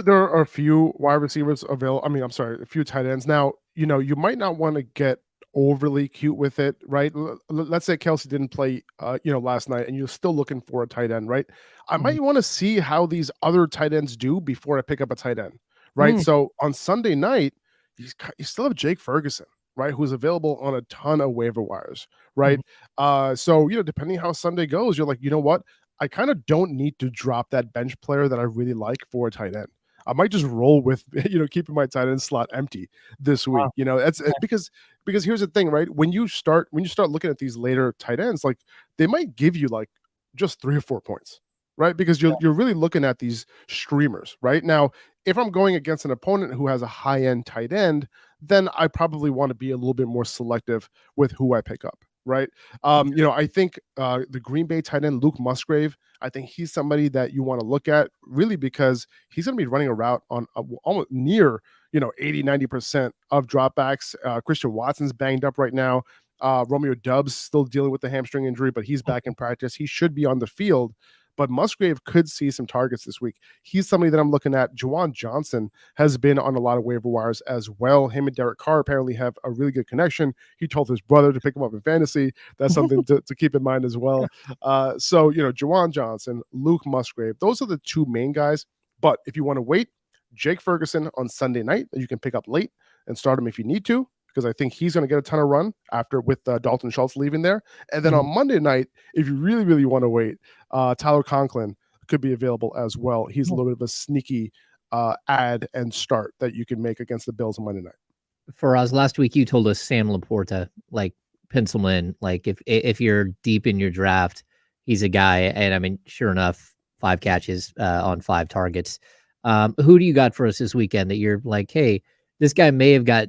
There are a few wide receivers available. I mean, I'm sorry, a few tight ends. Now, you might not want to get overly cute with it, right? Let's say Kelsey didn't play, last night, and you're still looking for a tight end, right? I might want to see how these other tight ends do before I pick up a tight end, right? So on Sunday night, you still have Jake Ferguson, right, who's available on a ton of waiver wires, right? So depending how Sunday goes, you're like, you know what? I kind of don't need to drop that bench player that I really like for a tight end. I might just roll with keeping my tight end slot empty this week. That's because here's the thing, right? When you start looking at these later tight ends, like they might give you like just 3 or 4 points, right? Because you're really looking at these streamers, right? Now, if I'm going against an opponent who has a high-end tight end, then I probably want to be a little bit more selective with who I pick up, right? I think the Green Bay tight end, Luke Musgrave, I think he's somebody that you want to look at really because he's going to be running a route on almost near, 80-90% of dropbacks. Christian Watson's banged up right now. Romeo Doubs still dealing with the hamstring injury, but he's back in practice. He should be on the field. But Musgrave could see some targets this week. He's somebody that I'm looking at. Juwan Johnson has been on a lot of waiver wires as well. Him and Derek Carr apparently have a really good connection. He told his brother to pick him up in fantasy. That's something to keep in mind as well. So Juwan Johnson, Luke Musgrave, those are the 2 main guys. But if you want to wait, Jake Ferguson on Sunday night that you can pick up late and start him if you need to, because I think he's going to get a ton of run with Dalton Schultz leaving there. And then on Monday night, if you really, really want to wait, Tyler Conklin could be available as well. He's a little bit of a sneaky add and start that you can make against the Bills on Monday night. Faraz, last week you told us Sam Laporta, like pencil in, like if you're deep in your draft, he's a guy. And I mean, sure enough, 5 catches on 5 targets. Who do you got for us this weekend that you're like, hey, this guy may have got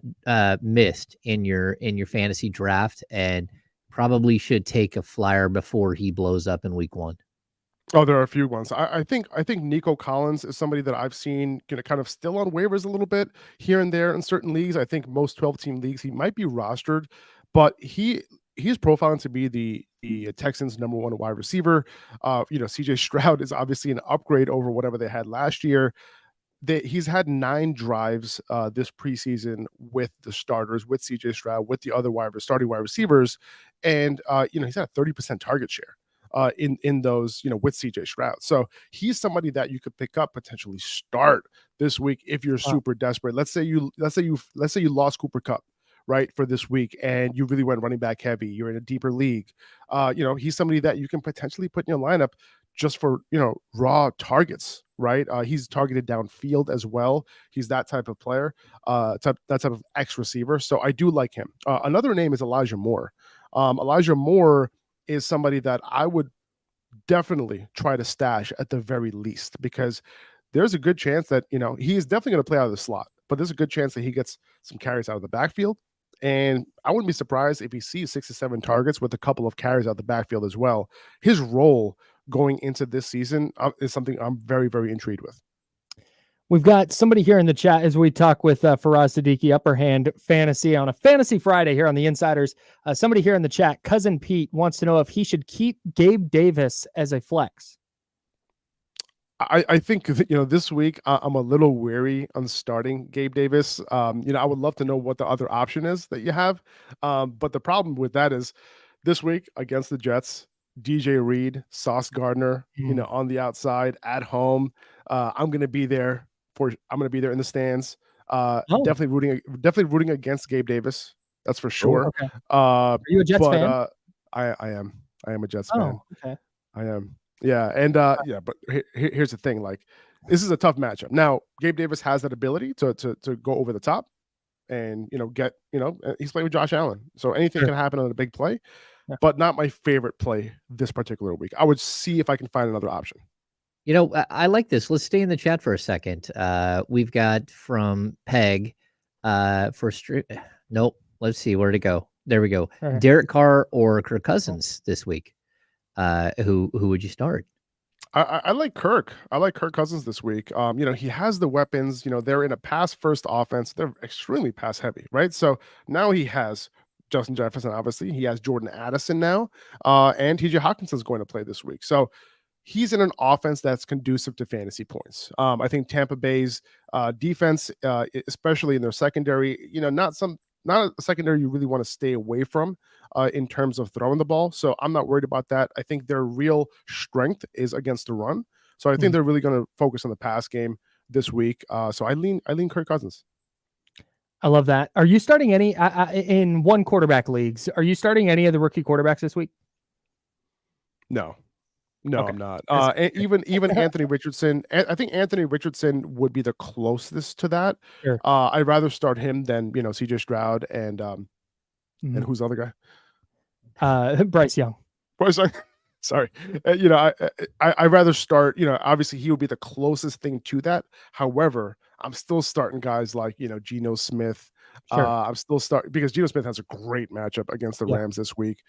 missed in your fantasy draft and probably should take a flyer before he blows up in week 1? Oh, there are a few ones. I think Nico Collins is somebody that I've seen kind of still on waivers a little bit here and there in certain leagues. I think most 12-team leagues he might be rostered, but he's profiling to be the Texans' number 1 wide receiver. CJ Stroud is obviously an upgrade over whatever they had last year. He's had 9 drives this preseason with the starters, with CJ Stroud, with the other starting wide receivers, and he's had a 30% target share in those, with CJ Stroud. So he's somebody that you could pick up, potentially start this week if you're super desperate. Let's say you lost Cooper Kupp, right, for this week, and you really went running back heavy. You're in a deeper league. He's somebody that you can potentially put in your lineup just for raw targets, right? He's targeted downfield as well. He's that type of player, that type of X receiver. So I do like him. Another name is Elijah Moore. Elijah Moore is somebody that I would definitely try to stash at the very least, because there's a good chance that he is definitely going to play out of the slot, but there's a good chance that he gets some carries out of the backfield. And I wouldn't be surprised if he sees 6 to 7 targets with a couple of carries out the backfield as well. His role going into this season is something I'm very, very intrigued with. We've got somebody here in the chat as we talk with Faraz Saddiqi, Upper Hand Fantasy on a Fantasy Friday here on the Insiders. Somebody here in the chat, Cousin Pete, wants to know if he should keep Gabe Davis as a flex. I think this week I'm a little wary on starting Gabe Davis. I would love to know what the other option is that you have. But the problem with that is this week against the Jets, DJ Reed, Sauce Gardner, on the outside at home. I'm going to be there in the stands. Definitely rooting against Gabe Davis. That's for sure. Okay. Are you a Jets fan? I am a Jets fan. Okay. I am. Yeah. And but here's the thing, like, this is a tough matchup. Now, Gabe Davis has that ability to go over the top and, he's playing with Josh Allen. So anything can happen on a big play, but not my favorite play this particular week. I would see if I can find another option. I like this. Let's stay in the chat for a second. We've got from Peg Nope. Let's see. Where'd it go? There we go. Right. Derek Carr or Kirk Cousins this week. Who would you start? I like Kirk. I like Kirk Cousins this week. He has the weapons. They're in a pass first offense. They're extremely pass heavy, right? So now he has Justin Jefferson, obviously. He has Jordan Addison now, and TJ Hawkinson is going to play this week. So he's in an offense that's conducive to fantasy points. I think Tampa Bay's defense, especially in their secondary, not a secondary you really want to stay away from in terms of throwing the ball. So I'm not worried about that. I think their real strength is against the run. So I think they're really going to focus on the pass game this week. So I lean Kirk Cousins. I love that. Are you starting any in one quarterback leagues? Are you starting any of the rookie quarterbacks this week? No, Okay. I'm not. Even Anthony Richardson. I think Anthony Richardson would be the closest to that. Sure. I'd rather start him than CJ Stroud and who's the other guy? Bryce Young. Bryce Young. Sorry. I'd rather start. Obviously he would be the closest thing to that. However, I'm still starting guys like Geno Smith. Sure. I'm still starting because Geno Smith has a great matchup against the Rams this week.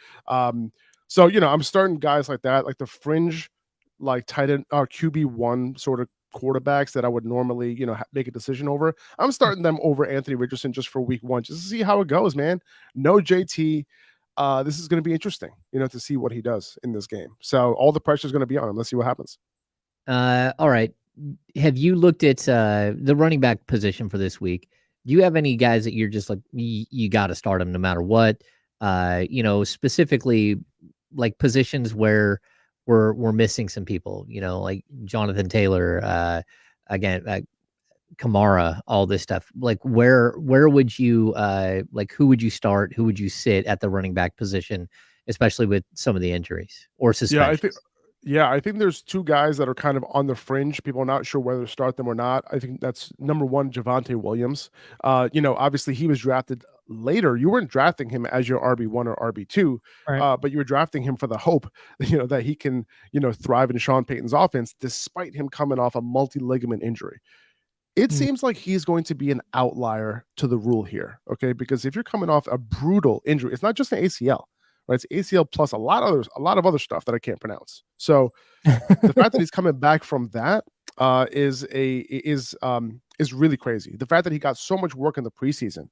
So, I'm starting guys like that, like the fringe, like tight end, QB1 sort of quarterbacks that I would normally, make a decision over. I'm starting them over Anthony Richardson just for week 1, just to see how it goes, man. No JT. This is going to be interesting, to see what he does in this game. So all the pressure is going to be on him. Let's see what happens. All right. Have you looked at the running back position for this week? Do you have any guys that you're just like, you got to start them no matter what? Specifically like positions where we're missing some people, like Jonathan Taylor, Kamara, all this stuff. Like where would you who would you start? Who would you sit at the running back position, especially with some of the injuries or suspensions? I think there's 2 guys that are kind of on the fringe. People are not sure whether to start them or not. I think that's number 1, Javonte Williams. Obviously he was drafted later. You weren't drafting him as your RB1 or RB2, right. But you were drafting him for the hope, that he can, thrive in Sean Payton's offense, despite him coming off a multi-ligament injury. It seems like he's going to be an outlier to the rule here, okay? Because if you're coming off a brutal injury, it's not just an ACL. Right, it's ACL plus a lot of other stuff that I can't pronounce. So the fact that he's coming back from that is really crazy. The fact that he got so much work in the preseason,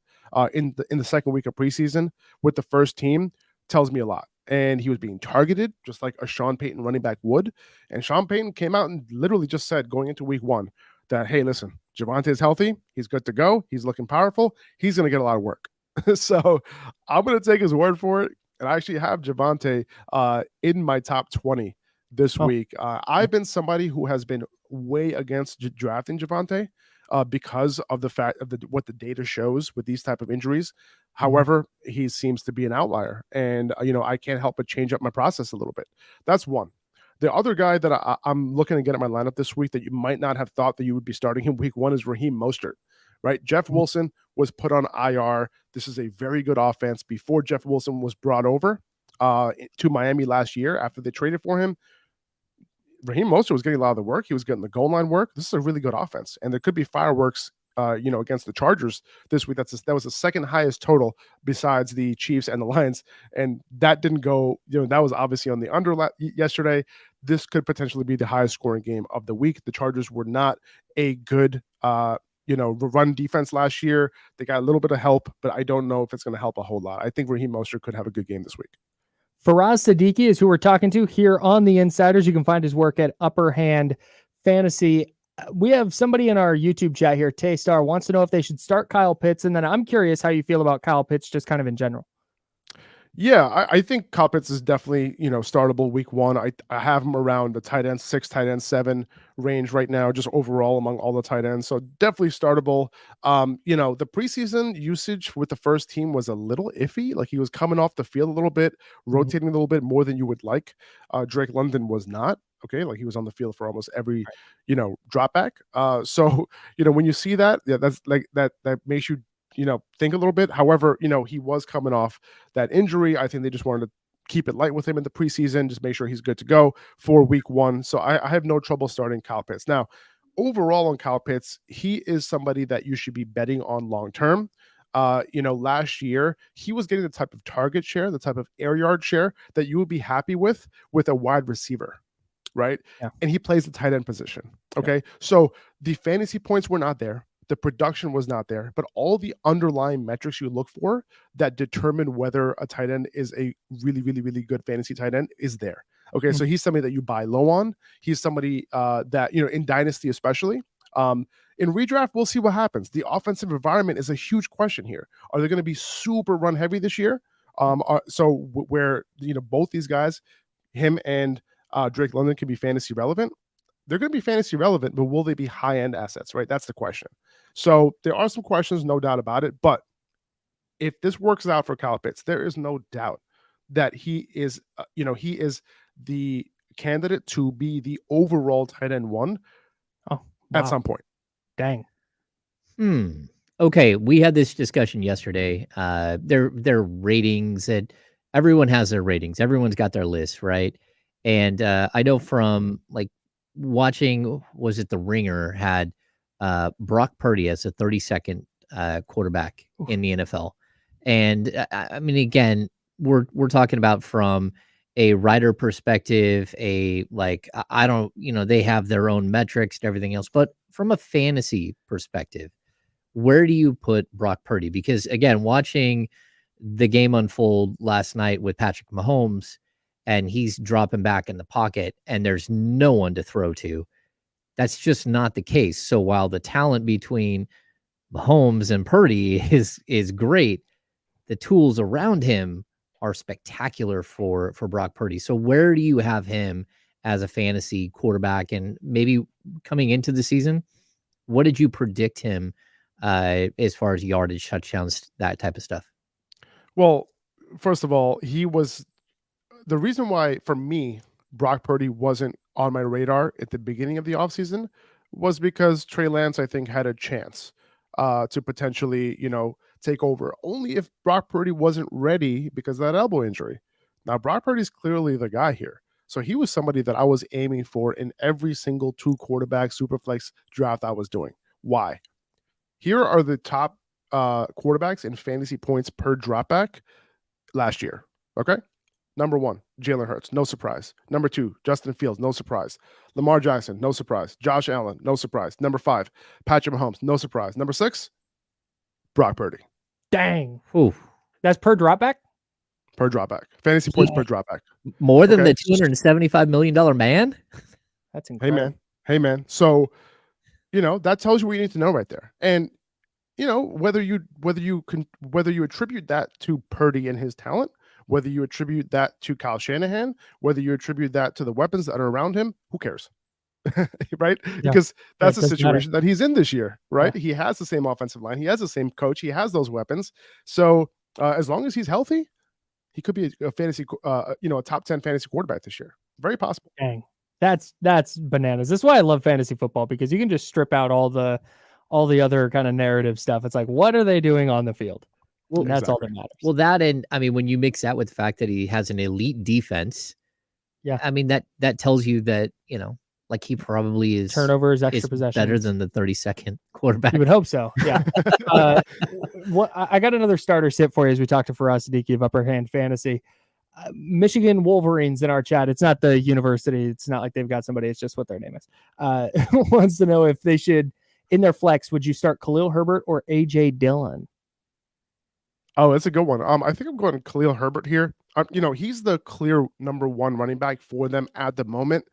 in the second week of preseason with the first team, tells me a lot. And he was being targeted just like a Sean Payton running back would. And Sean Payton came out and literally just said going into week 1 that, hey, listen, Javonte is healthy. He's good to go. He's looking powerful. He's going to get a lot of work. So I'm going to take his word for it. And I actually have Javonte in my top 20 this week. I've been somebody who has been way against drafting Javonte because of the fact of what the data shows with these type of injuries. However, he seems to be an outlier, and I can't help but change up my process a little bit. That's one. The other guy that I'm looking to get at my lineup this week that you might not have thought that you would be starting in week 1 is Raheem Mostert. Right, Jeff Wilson was put on IR. This is a very good offense. Before Jeff Wilson was brought over to Miami last year after they traded for him, Raheem Mostert was getting a lot of the work. He was getting the goal line work. This is a really good offense, and there could be fireworks, against the Chargers this week. That was the second highest total besides the Chiefs and the Lions, and that didn't go. That was obviously on the under yesterday. This could potentially be the highest scoring game of the week. The Chargers were not a good run defense last year. They got a little bit of help, but I don't know if it's going to help a whole lot. I think Raheem Mostert could have a good game this week. Faraz Saddiqi is who we're talking to here on the Insiders. You can find his work at Upper Hand Fantasy. We have somebody in our YouTube chat here, Taystar, wants to know if they should start Kyle Pitts, and then I'm curious how you feel about Kyle Pitts just kind of in general. Yeah, I think Kyle Pitts is definitely, startable week 1. I have him around the tight end 6, tight end 7 range right now, just overall among all the tight ends. So definitely startable. The preseason usage with the first team was a little iffy. Like he was coming off the field a little bit, rotating a little bit more than you would like. Drake London was not. Okay, like he was on the field for almost every, drop back. So, when you see that, that's like that makes you think a little bit. However, he was coming off that injury. I think they just wanted to keep it light with him in the preseason, just make sure he's good to go for week 1. So I have no trouble starting Kyle Pitts. Now, overall on Kyle Pitts, he is somebody that you should be betting on long-term. Last year, he was getting the type of target share, the type of air yard share that you would be happy with a wide receiver. Right. Yeah. And he plays the tight end position. Okay. Yeah. So the fantasy points were not there. The production was not there, but all the underlying metrics you look for that determine whether a tight end is a really, really, really good fantasy tight end is there. Okay, so he's somebody that you buy low on. He's somebody that, in Dynasty especially. In redraft, we'll see what happens. The offensive environment is a huge question here. Are they going to be super run heavy this year? Where both these guys, him and Drake London, can be fantasy relevant. They're going to be fantasy relevant, but will they be high end assets? Right, that's the question. So there are some questions, no doubt about it. But if this works out for Kyle Pitts, there is no doubt that he is the candidate to be the overall tight end one at some point. Dang. Okay, we had this discussion yesterday. Their ratings, that everyone has their ratings. Everyone's got their list, right? And I know from like watching, was it The Ringer had Brock Purdy as a 32nd quarterback in the NFL. And I mean, again, we're talking about from a writer perspective, I don't, they have their own metrics and everything else, but from a fantasy perspective, where do you put Brock Purdy? Because again, watching the game unfold last night with Patrick Mahomes, and he's dropping back in the pocket and there's no one to throw to, that's just not the case. So while the talent between Mahomes and Purdy is great, the tools around him are spectacular for Brock Purdy. So where do you have him as a fantasy quarterback? And maybe coming into the season, what did you predict him as far as yardage, touchdowns, that type of stuff? Well, first of all, he was the reason why, for me, Brock Purdy wasn't on my radar at the beginning of the offseason was because Trey Lance, I think, had a chance to potentially, take over, only if Brock Purdy wasn't ready because of that elbow injury. Now, Brock Purdy's clearly the guy here. So he was somebody that I was aiming for in every single 2-quarterback superflex draft I was doing. Why? Here are the top quarterbacks in fantasy points per dropback last year. Okay. Number 1, Jalen Hurts, no surprise. Number 2, Justin Fields, no surprise. Lamar Jackson, no surprise. Josh Allen, no surprise. Number 5, Patrick Mahomes, no surprise. Number 6, Brock Purdy. Dang. Ooh. That's per dropback? Per dropback. Fantasy points per dropback. More than the $275 million man? That's incredible. Hey, man. So, that tells you what you need to know right there. And, whether you attribute that to Purdy and his talent, whether you attribute that to Kyle Shanahan, whether you attribute that to the weapons that are around him, who cares? Right? Yeah. Because that's the situation that he's in this year, right? Yeah. He has the same offensive line. He has the same coach. He has those weapons. So as long as he's healthy, he could be a fantasy, a top 10 fantasy quarterback this year. Very possible. Dang. That's bananas. That's why I love fantasy football, because you can just strip out all the other kind of narrative stuff. It's like, what are they doing on the field? Well, that's all that matters. Well, that, and I mean, when you mix that with the fact that he has an elite defense, yeah, I mean, that tells you that, like he probably is turnovers, extra possessions, better than the 32nd quarterback. You would hope so. Yeah. I got another starter sit for you as we talk to Faraz, saddiqi of Upper Hand Fantasy. Michigan Wolverines in our chat. It's not the university. It's not like they've got somebody. It's just what their name is. Wants to know if they should, in their flex, would you start Khalil Herbert or AJ Dillon? Oh, that's a good one. I think I'm going Khalil Herbert here. He's the clear number 1 running back for them at the moment.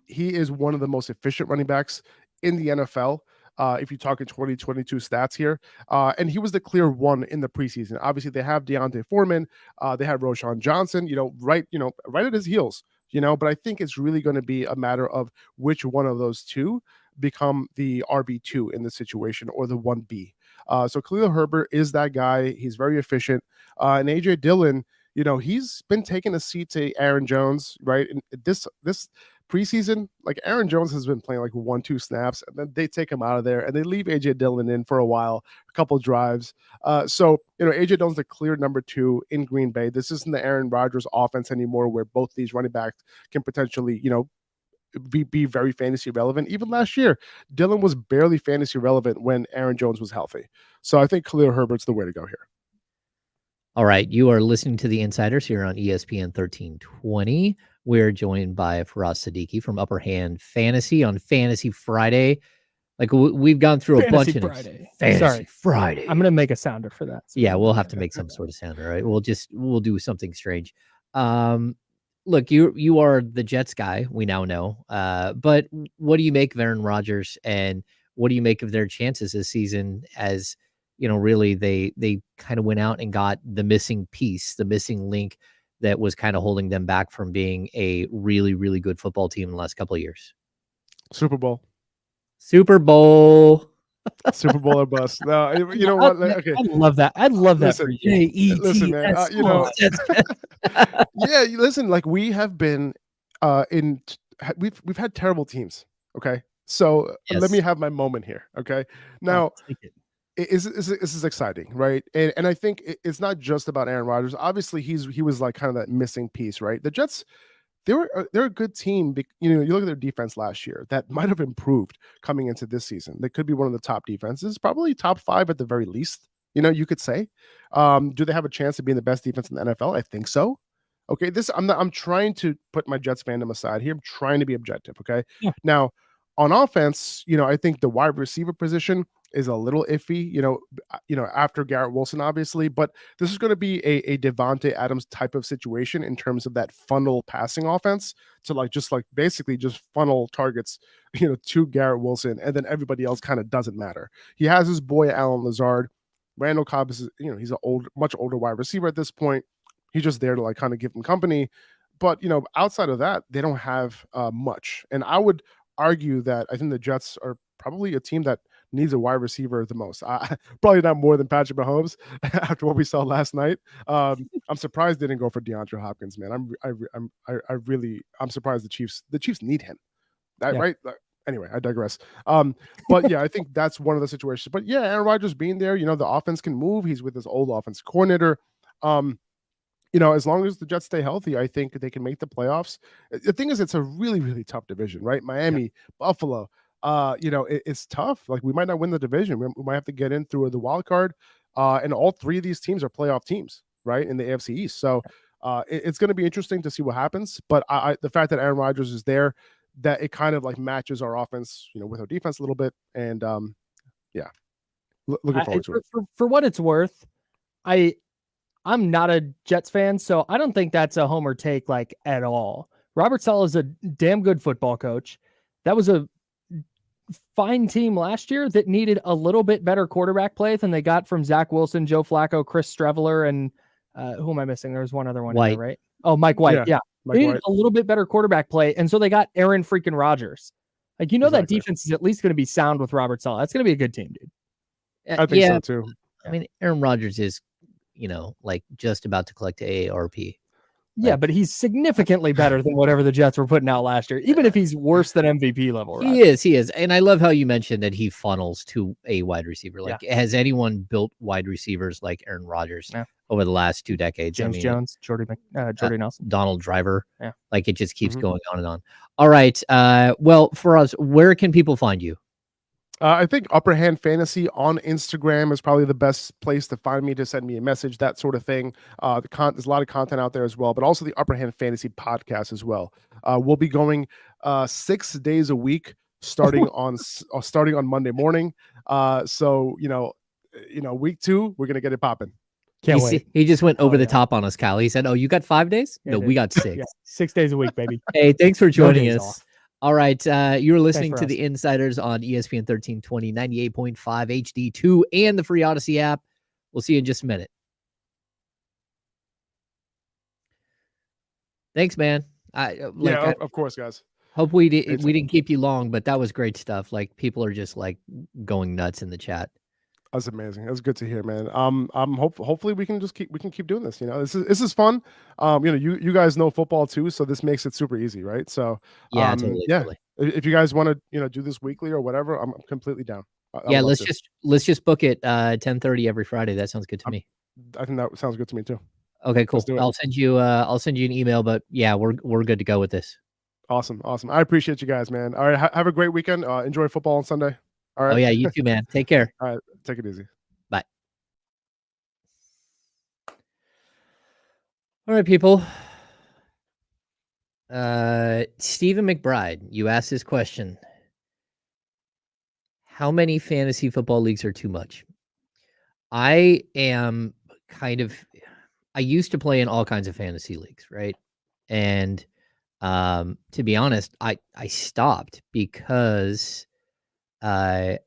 He is one of the most efficient running backs in the NFL. If you talk in 2022 stats here, and he was the clear one in the preseason. Obviously, they have Deontay Foreman, they have Roshan Johnson, right at his heels. But I think it's really going to be a matter of which one of those two become the RB2 in the situation, or the 1B. So Khalil Herbert is that guy. He's very efficient. And AJ Dillon, he's been taking a seat to Aaron Jones, right? And this preseason, like Aaron Jones has been playing like 1-2 snaps, and then they take him out of there and they leave AJ Dillon in for a while, a couple drives. So AJ Dillon's the clear number 2 in Green Bay. This isn't the Aaron Rodgers offense anymore, where both these running backs can potentially, be very fantasy relevant. Even last year, Dillon was barely fantasy relevant when Aaron Jones was healthy. So I think Khalil Herbert's the way to go here. All right. You are listening to the Insiders here on ESPN 1320. We're joined by Faraz, saddiqi from Upper Hand Fantasy on Fantasy Friday. Like we've gone through a Fantasy bunch of Friday. Fantasy Sorry. Friday. I'm gonna make a sounder for that. So Yeah, we'll have to make some sort of sound. All right, we'll do something strange. Look, you are the Jets guy. We now know. But what do you make of Aaron Rodgers, and what do you make of their chances this season? As you know, really, they kind of went out and got the missing piece, the missing link that was kind of holding them back from being a really, really good football team in the last couple of years. Super Bowl. Super Bowl. Super Bowl or bust. No, you know what? Okay, I love that. I love that for you. Listen, man. You know, yeah. Listen, like we have been we've had terrible teams. Okay, so let me have my moment here. Okay, now this is exciting, right? And I think it's not just about Aaron Rodgers. Obviously, he was like kind of that missing piece, right? The Jets. They're a good team. You know, you look at their defense last year that might have improved coming into this season. They could be one of the top defenses, probably top 5 at the very least. You know, you could say. Do they have a chance to be in the best defense in the NFL? I think so. Okay, I'm trying to put my Jets fandom aside here. I'm trying to be objective. Okay, now on offense, you know, I think the wide receiver position is a little iffy, you know, after Garrett Wilson, obviously, but this is going to be a Devontae Adams type of situation in terms of that funnel passing offense to just basically just funnel targets, you know, to Garrett Wilson, and then everybody else kind of doesn't matter. He has his boy Allen Lazard. Randall Cobb is, you know, he's much older wide receiver at this point. He's just there to like kind of give him company, but you know, outside of that, they don't have much. And I would argue that I think the Jets are probably a team that needs a wide receiver the most. Probably not more than Patrick Mahomes after what we saw last night. I'm surprised they didn't go for DeAndre Hopkins, man. I'm surprised the Chiefs need him. Right? Anyway, I digress. But yeah, I think that's one of the situations. But yeah, Aaron Rodgers being there, you know, the offense can move. He's with his old offense coordinator. You know, as long as the Jets stay healthy, I think they can make the playoffs. The thing is, it's a really, really tough division, right? Miami, Buffalo. You know, it's tough. Like we might not win the division. We might have to get in through the wild card. And all 3 of these teams are playoff teams, right? In the AFC East. So it's going to be interesting to see what happens. But the fact that Aaron Rodgers is there, that it kind of like matches our offense, you know, with our defense a little bit. And yeah, looking forward to it. For what it's worth, I'm not a Jets fan, so I don't think that's a homer take like at all. Robert Saleh is a damn good football coach. That was a fine team last year that needed a little bit better quarterback play than they got from Zach Wilson, Joe Flacco, Chris Streveler, and who am I missing? There was one other one, there, right? Oh, Mike White. Yeah. They needed a little bit better quarterback play, and so they got Aaron freaking Rodgers. Like, you know, that defense is at least going to be sound with Robert Saleh. That's going to be a good team, dude. I think so too. I mean, Aaron Rodgers is, you know, like just about to collect AARP. Yeah, but he's significantly better than whatever the Jets were putting out last year, even if he's worse than MVP level. He is. And I love how you mentioned that he funnels to a wide receiver. Like, has anyone built wide receivers like Aaron Rodgers over the last 2 decades? James Jones, Jordy Nelson, Donald Driver. Yeah. Like, it just keeps going on and on. All right. Well, for us, where can people find you? I think Upper Hand Fantasy on Instagram is probably the best place to find me, to send me a message, that sort of thing. There's a lot of content out there as well, but also the Upper Hand Fantasy podcast as well. We'll be going 6 days a week, starting on Monday morning. So you know, week 2 we're gonna get it popping. Can't wait. He just went over the top on us, Cal. He said, "Oh, you got 5 days? No, we got 6. 6 days a week, baby." Hey, thanks for joining us. All right. You're listening to us. The Insiders on ESPN 1320, 98.5 HD2, and the free Odyssey app. We'll see you in just a minute. Thanks, man. Of course, guys. Hope we didn't keep you long, but that was great stuff. Like, people are just like going nuts in the chat. That's amazing. That's good to hear, man. Hopefully we can keep doing this. You know, this is fun. You know, you guys know football too, so this makes it super easy, right? So totally. If you guys want to, you know, do this weekly or whatever, I'm completely down. Let's just book it 10:30 every Friday. That sounds good to me. I think that sounds good to me too. Okay, cool. I'll send you an email, but yeah, we're good to go with this. Awesome. I appreciate you guys, man. All right, have a great weekend. Enjoy football on Sunday. All right. Oh yeah, you too, man. Take care. All right, take it easy. Bye. All right, people. Stephen McBride, you asked this question. how many fantasy football leagues are too much? I am I used to play in all kinds of fantasy leagues, right? And to be honest, I stopped because it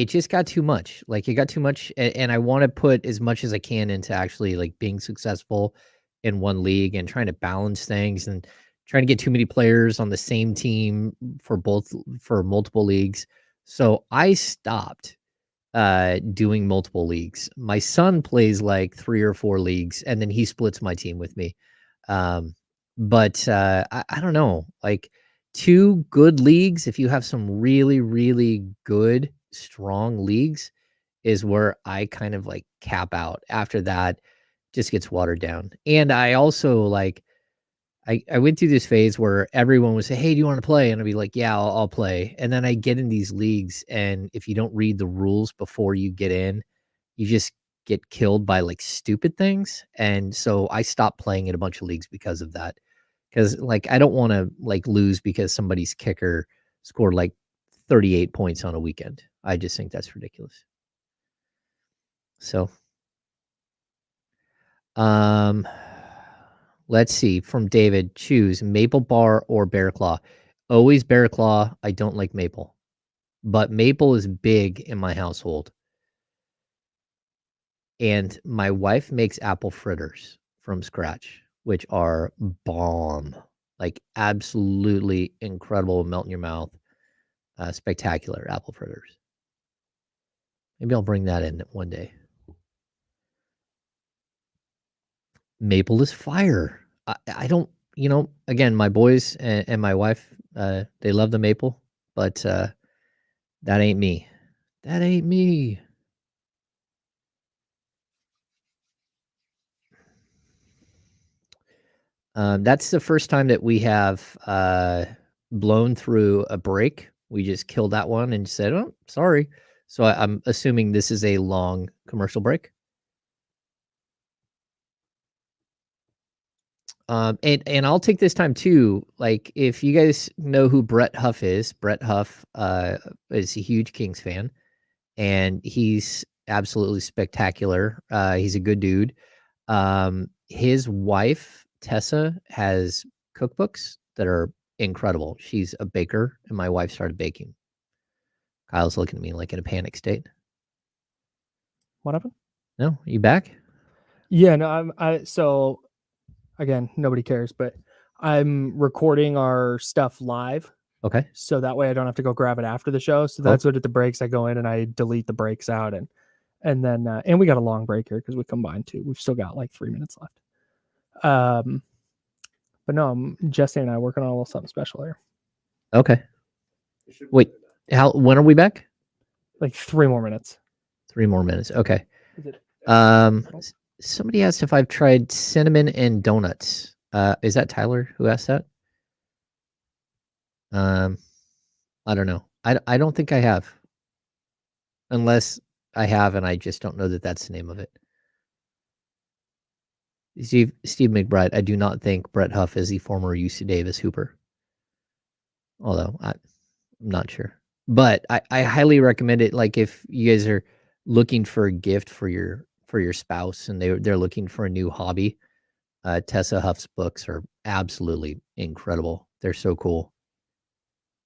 just got too much. Like it got too much, and I want to put as much as I can into actually like being successful in one league and trying to balance things and trying to get too many players on the same team for multiple leagues. So I stopped doing multiple leagues. My son plays like 3 or 4 leagues and then he splits my team with me. But I don't know, like 2 good leagues, if you have some really, really good, strong leagues, is where I kind of like cap out. After that, just gets watered down. And I also like, I went through this phase where everyone would say, "Hey, do you want to play?" And I'd be like, "Yeah, I'll play." And then I get in these leagues, and if you don't read the rules before you get in, you just get killed by like stupid things. And so I stopped playing in a bunch of leagues because of that. Because like I don't want to like lose because somebody's kicker scored like 38 points on a weekend. I just think that's ridiculous. So, let's see. From David, choose Maple Bar or Bear Claw. Always Bear Claw. I don't like maple, but maple is big in my household. And my wife makes apple fritters from scratch, which are bomb. Like absolutely incredible, melt in your mouth. Spectacular apple fritters. Maybe I'll bring that in one day. Maple is fire. I don't, again, my boys and my wife, they love the maple, but that ain't me. That ain't me. That's the first time that we have blown through a break. We just killed that one and said, "Oh, sorry." So I'm assuming this is a long commercial break. And I'll take this time too. Like, if you guys know who Brett Huff is, Brett Huff is a huge Kings fan, and he's absolutely spectacular. He's a good dude. His wife Tessa has cookbooks that are incredible. She's a baker, and my wife started baking. Kyle's looking at me like in a panic state. What happened? No, you back? Yeah, no, so again, nobody cares, but I'm recording our stuff live. Okay. So that way I don't have to go grab it after the show. So that's what at the breaks I go in and I delete the breaks out and then and we got a long break here because we combined 2. We've still got like 3 minutes left. But no, Jesse and I are working on a little something special here. Okay. Wait, when are we back? Like 3 more minutes. 3 more minutes. Okay. Is it? Somebody asked if I've tried cinnamon and donuts. Is that Tyler who asked that? I don't know. I don't think I have. Unless I have and I just don't know that that's the name of it. Steve McBride, I do not think Brett Huff is the former UC Davis Hooper. Although I'm not sure. But I highly recommend it. Like if you guys are looking for a gift for your spouse and they're looking for a new hobby, Tessa Huff's books are absolutely incredible. They're so cool.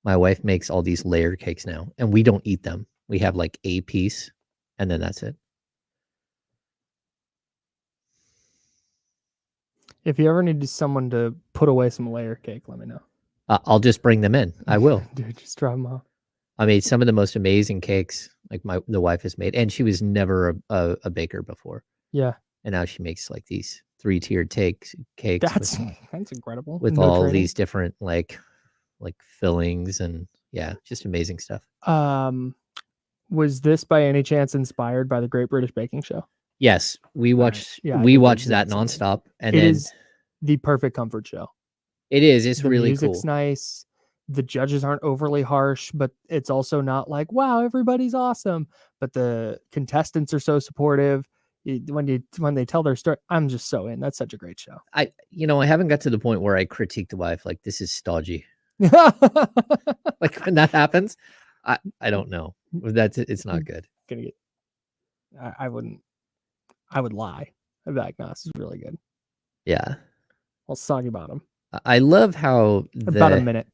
My wife makes all these layer cakes now, and we don't eat them. We have like a piece, and then that's it. If you ever need someone to put away some layer cake, let me know. I'll just bring them in. I will. Dude, just drop them off. I made some of the most amazing cakes like the wife has made, and she was never a baker before. Yeah. And now she makes like these 3-tiered cakes. That's incredible. With all these different like fillings and just amazing stuff. Was this by any chance inspired by the Great British Baking Show? Yes, we watched that nonstop, and it is the perfect comfort show. It is. It's the really music's cool. Nice. The judges aren't overly harsh, but it's also not like, wow, everybody's awesome. But the contestants are so supportive. When they tell their story, I'm just so in. That's such a great show. I haven't got to the point where I critique the wife like this is stodgy. Like when that happens, I don't know. It's not good. Gonna get. I wouldn't. I would lie. I'd be like, no, this is really good. Yeah. I'll soggy bottom. I love how About a minute.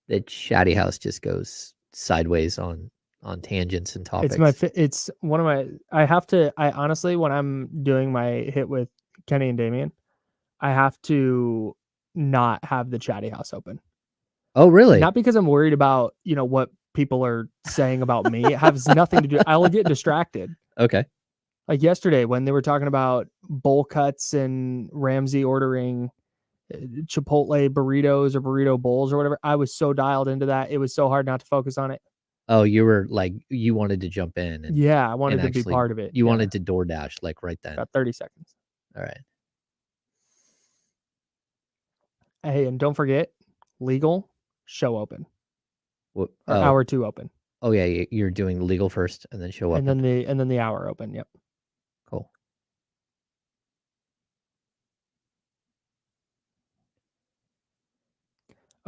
the chatty house just goes sideways on tangents and topics. It's one of my. I honestly, when I'm doing my hit with Kenny and Damien, I have to not have the chatty house open. Oh, really? Not because I'm worried about, what people are saying about me. It has nothing to do. I'll get distracted. Okay. Like yesterday when they were talking about bowl cuts and Ramsey ordering Chipotle burritos or burrito bowls or whatever, I was so dialed into that. It was so hard not to focus on it. Oh, you were like, you wanted to jump in. And, yeah, I wanted to actually, be part of it. You wanted to DoorDash like right then. About 30 seconds. All right. Hey, and don't forget, legal show open. What, hour 2 open. Oh yeah, you're doing legal first and then show up. And then the hour open. Yep. Cool.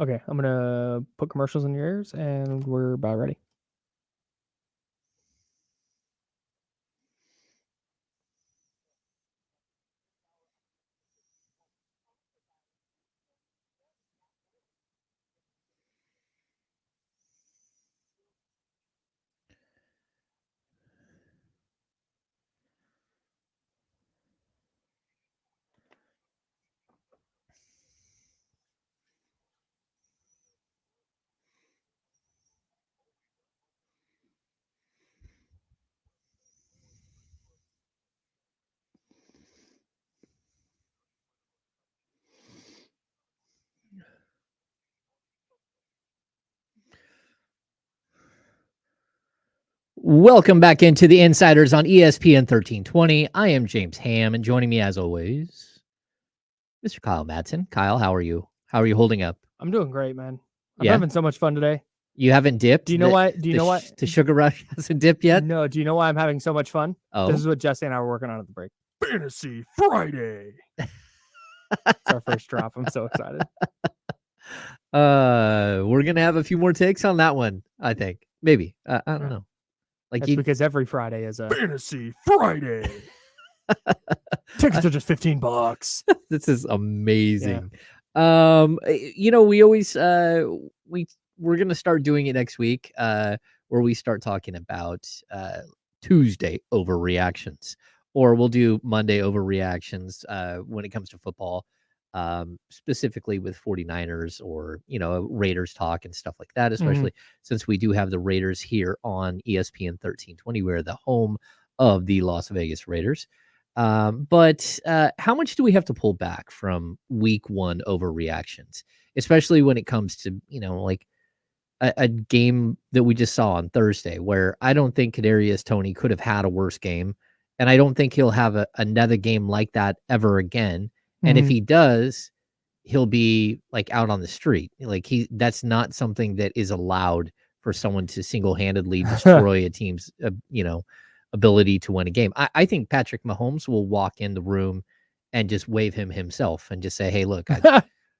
Okay, I'm gonna put commercials in your ears and we're about ready. Welcome back into the Insiders on ESPN 1320. I am James Ham, and joining me as always, Mr. Kyle Madson. Kyle, how are you? How are you holding up? I'm doing great, man. I'm having so much fun today. You haven't dipped? Do you know why? The Sugar Rush hasn't dipped yet? No. Do you know why I'm having so much fun? Oh. This is what Jesse and I were working on at the break. Fantasy Friday. It's our first drop. I'm so excited. We're gonna have a few more takes on that one, I think. Maybe. I don't know. That's because every Friday is a Fantasy Friday. Tickets are just $15. This is amazing. Yeah. We always we're gonna start doing it next week, where we start talking about Tuesday overreactions, or we'll do Monday overreactions when it comes to football, specifically with 49ers or Raiders talk and stuff like that, especially since we do have the Raiders here on ESPN 1320. We're the home of the Las Vegas Raiders. But how much do we have to pull back from week 1 overreactions, especially when it comes to like a game that we just saw on Thursday, where I don't think Kadarius Toney could have had a worse game, and I don't think he'll have another game like that ever again. And if he does, he'll be like out on the street. Like that's not something that is allowed for someone to single-handedly destroy a team's, ability to win a game. I think Patrick Mahomes will walk in the room and just wave him himself and just say, "Hey, look,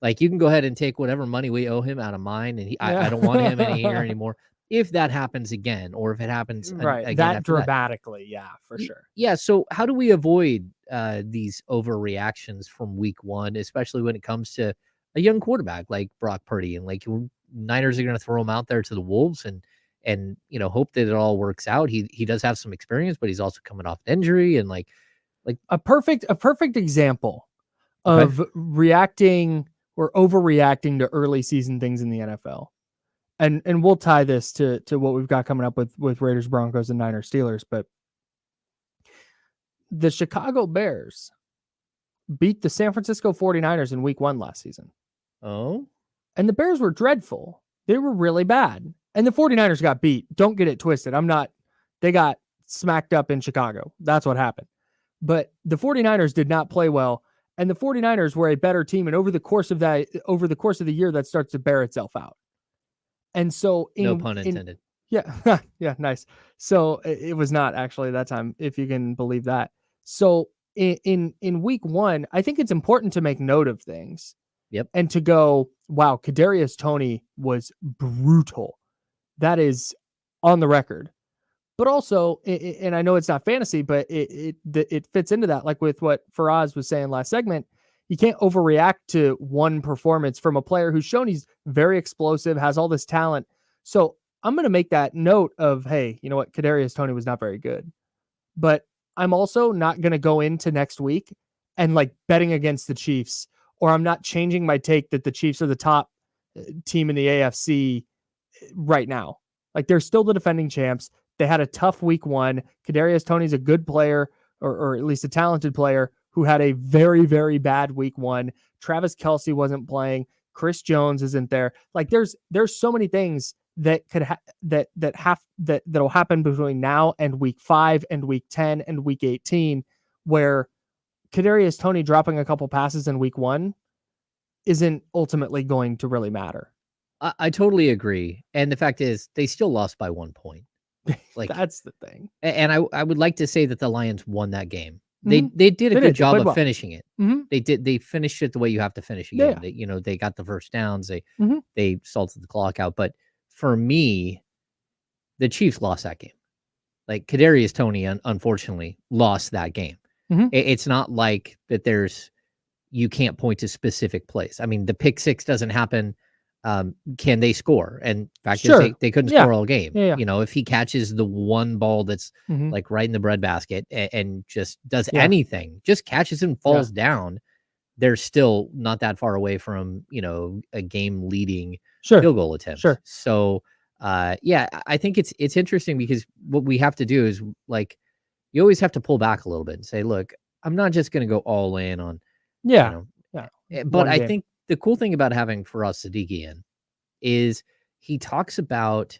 like you can go ahead and take whatever money we owe him out of mine, and I don't want him in here anymore." If that happens again, or if it happens again that dramatically, yeah, for sure. Yeah. So how do we avoid these overreactions from week 1, especially when it comes to a young quarterback like Brock Purdy, and like Niners are going to throw him out there to the Wolves and hope that it all works out. He does have some experience, but he's also coming off an injury, and like a perfect example of reacting or overreacting to early season things in the NFL. And we'll tie this to what we've got coming up with Raiders, Broncos, and Niners, Steelers. But the Chicago Bears beat the San Francisco 49ers in week 1 last season. Oh. And the Bears were dreadful. They were really bad. And the 49ers got beat. Don't get it twisted. They got smacked up in Chicago. That's what happened. But the 49ers did not play well. And the 49ers were a better team. And over the course of the year, that starts to bear itself out. And so, no pun intended. Yeah. Yeah. Nice. So it was not actually that time, if you can believe that. So in week 1, I think it's important to make note of things. Yep. And to go, wow, Kadarius Toney was brutal. That is on the record. But also, and I know it's not fantasy, but it fits into that. Like with what Faraz was saying last segment, you can't overreact to one performance from a player who's shown he's very explosive, has all this talent. So I'm going to make that note of, hey, you know what? Kadarius Toney was not very good, but I'm also not going to go into next week and like betting against the Chiefs, or I'm not changing my take that the Chiefs are the top team in the AFC right now. Like they're still the defending champs. They had a tough week 1. Kadarius Toney's a good player, or at least a talented player who had a very, very bad week 1. Travis Kelce wasn't playing. Chris Jones isn't there. Like there's so many things that could that'll happen between now and week 5 and week 10 and week 18, where Kadarius Toney dropping a couple passes in week 1 isn't ultimately going to really matter. I totally agree. And the fact is they still lost by 1 point. Like that's the thing. And I would like to say that the Lions won that game. They did a good job of finishing it. They finished it the way you have to finish a game. Yeah. They got the first downs. They salted the clock out. But for me, the Chiefs lost that game. Like Kadarius Toney, unfortunately, lost that game. It's not like that you can't point to specific plays. I mean, the pick 6 doesn't happen. Can they score? And in fact is they couldn't score all game. Yeah. If he catches the one ball that's like right in the breadbasket and just does anything, just catches and falls down, they're still not that far away from, a game leading field goal attempt. So I think it's interesting because what we have to do is like, you always have to pull back a little bit and say, look, I'm not just going to go all in on, but I think the cool thing about having Faraz Saddiqi in is he talks about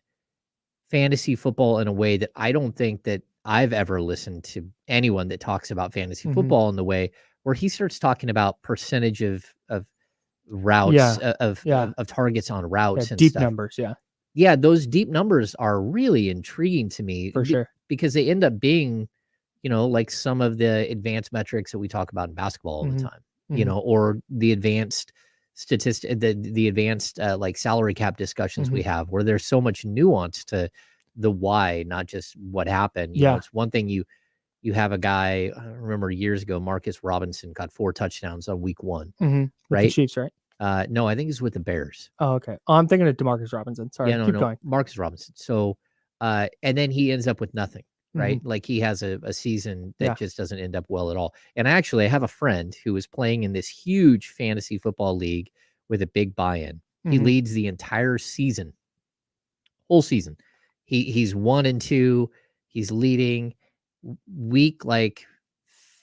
fantasy football in a way that I don't think that I've ever listened to anyone that talks about fantasy football in the way where he starts talking about percentage of routes, of targets on routes and deep stuff. Numbers. Yeah. Those deep numbers are really intriguing to me for sure, because they end up being, like some of the advanced metrics that we talk about in basketball all the time, or the advanced statistic, the advanced like salary cap discussions we have where there's so much nuance to the why, not just what happened. You know, it's one thing you have a guy, I remember years ago, Marcus Robinson got 4 touchdowns on week 1, right? With the Chiefs, right? No, I think it's with the Bears. Oh, okay. Oh, I'm thinking of DeMarcus Robinson. Sorry, keep going. Marcus Robinson. So, and then he ends up with nothing. Right. Like he has a season that just doesn't end up well at all. And I have a friend who is playing in this huge fantasy football league with a big buy-in. He leads the entire season, whole season. He's 1-2. He's leading. Week like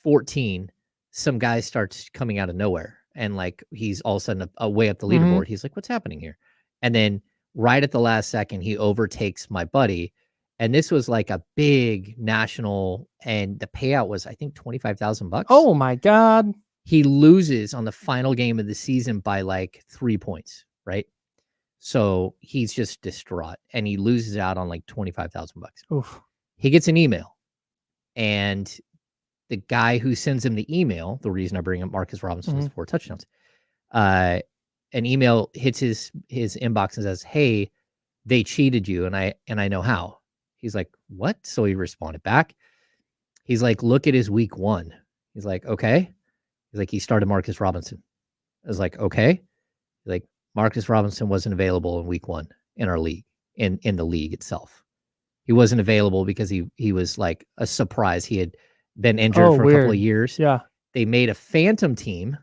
14, some guy starts coming out of nowhere. And like, he's all of a sudden way up the leaderboard. He's like, what's happening here? And then right at the last second, he overtakes my buddy. And this was like a big national, and the payout was, I think, $25,000. Oh my God. He loses on the final game of the season by like 3 points, right? So he's just distraught and he loses out on like $25,000. He gets an email, and the guy who sends him the email, the reason I bring up Marcus Robinson's 4 touchdowns, an email hits his inbox and says, "Hey, they cheated you, and I know how." He's like, "What?" So he responded back. He's like, "Look at his week 1." He's like, "Okay." He's like, "He started Marcus Robinson." I was like, "Okay." He's like, "Marcus Robinson wasn't available in week 1 in our league, in the league itself. He wasn't available because he was like a surprise. He had been injured for a couple of years. Yeah. They made a phantom team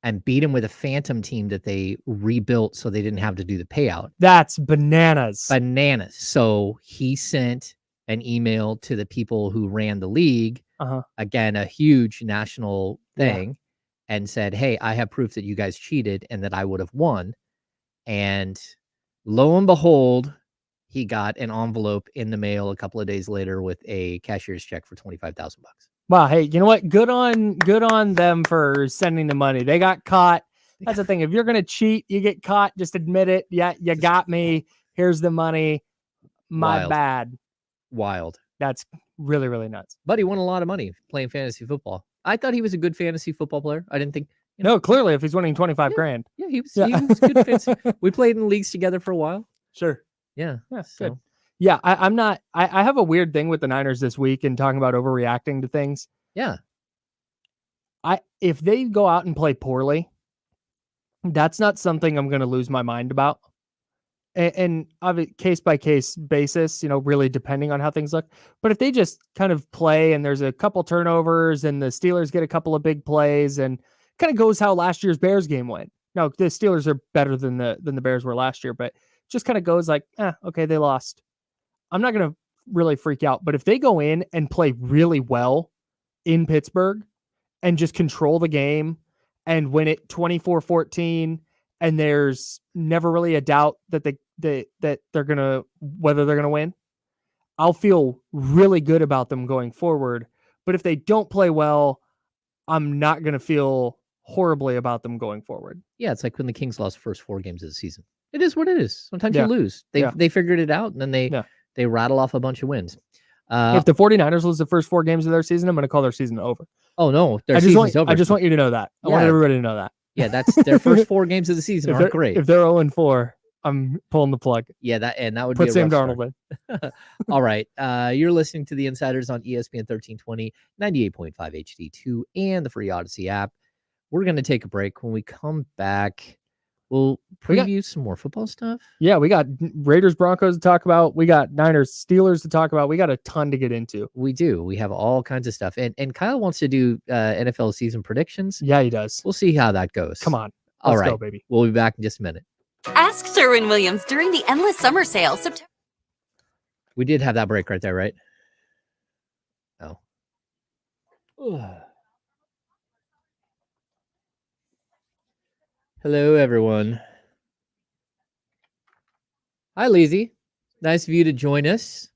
and beat him with a phantom team that they rebuilt so they didn't have to do the payout." That's bananas. So he sent an email to the people who ran the league, again, a huge national thing, and said, "Hey, I have proof that you guys cheated and that I would have won." And lo and behold, he got an envelope in the mail a couple of days later with a cashier's check for $25,000. Wow. Hey, you know what? Good on them for sending the money. They got caught. That's the thing. If you're going to cheat, you get caught. Just admit it. Yeah, you got me. Here's the money. My bad. Wild. That's really, really nuts. But he won a lot of money playing fantasy football. I thought he was a good fantasy football player. I didn't think. No, clearly, if he's winning 25 grand. Yeah, he was good fantasy. We played in leagues together for a while. Sure. Yeah. Good. Yeah, I'm not. I have a weird thing with the Niners this week and talking about overreacting to things. Yeah. If they go out and play poorly, that's not something I'm going to lose my mind about. And of a case by case basis, really depending on how things look. But if they just kind of play and there's a couple turnovers and the Steelers get a couple of big plays and kind of goes how last year's Bears game went. No, the Steelers are better than the Bears were last year, but just kind of goes like, okay, they lost. I'm not going to really freak out. But if they go in and play really well in Pittsburgh and just control the game and win it 24-14, and there's never really a doubt that they're gonna whether they're gonna win, I'll feel really good about them going forward. But if they don't play well, I'm not gonna feel horribly about them going forward. Yeah, it's like when the Kings lost the first 4 games of the season. It is what it is. Sometimes you lose. They figured it out, and then they rattle off a bunch of wins. If the 49ers lose the first 4 games of their season, I'm going to call their season over. Oh, no. Their season's over. I just want you to know that. I want everybody to know that. Yeah, that's their first 4 games of the season aren't great. If they're 0-4, I'm pulling the plug. Yeah, that would put be a Sam rough Darnold in. All right. You're listening to The Insiders on ESPN 1320, 98.5 HD2, and the free Odyssey app. We're going to take a break. When we come back, we'll preview some more football stuff. Yeah, we got Raiders Broncos to talk about. We got Niners Steelers to talk about. We got a ton to get into. We do. We have all kinds of stuff. And Kyle wants to do NFL season predictions. Yeah, he does. We'll see how that goes. Come on. Let's go, baby. We'll be back in just a minute. Ask Sherwin-Williams during the Endless Summer Sale. We did have that break right there, right? Oh. Hello, everyone. Hi, Lizzie. Nice of you to join us.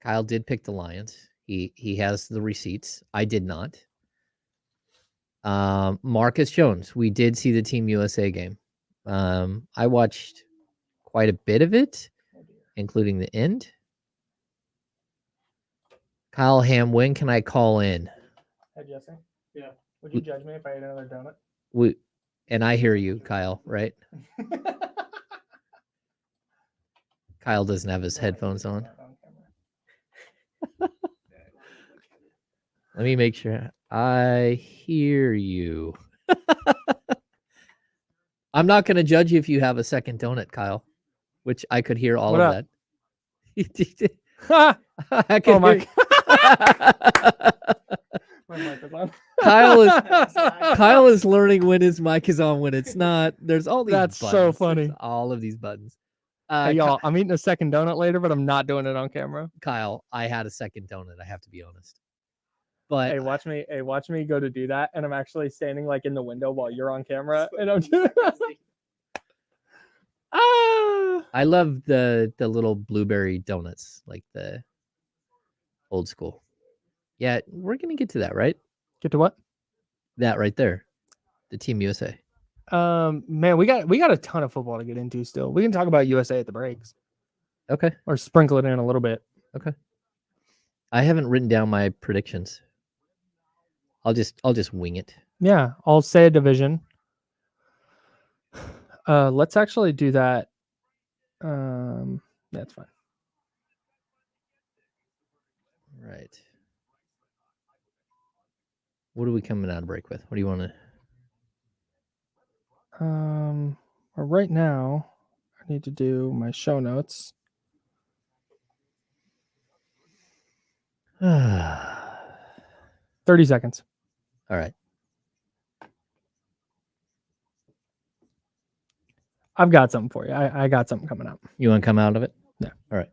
Kyle did pick the Lions. He has the receipts. I did not. Marcus Jones. We did see the Team USA game. I watched quite a bit of it, including the end. Kyle Ham, when can I call in? Hey, Jesse. Yeah. Would you judge me if I ate another donut? And I hear you, Kyle, right? Kyle doesn't have his headphones on. Let me make sure. I hear you. I'm not going to judge you if you have a second donut, Kyle, which I could hear all of that. I can hear My mic is on. Kyle is learning when his mic is on, when it's not. There's all these buttons. So funny. There's all of these buttons. Hey, y'all, I'm eating a second donut later, but I'm not doing it on camera. Kyle, I had a second donut. I have to be honest. But hey, watch me go to do that, and I'm actually standing like in the window while you're on camera, and I'm doing. I love the little blueberry donuts, like the old school. Yeah, we're gonna get to that, right? Get to what? That right there, the Team USA. Man, we got a ton of football to get into still. We can talk about USA at the breaks. Okay. Or sprinkle it in a little bit. Okay. I haven't written down my predictions. I'll just wing it. Yeah, I'll say a division. Let's actually do that. That's fine. Right. What are we coming out of break with? What do you want to? Right now, I need to do my show notes. 30 seconds. All right. I've got something for you. I got something coming up. You want to come out of it? Yeah. All right.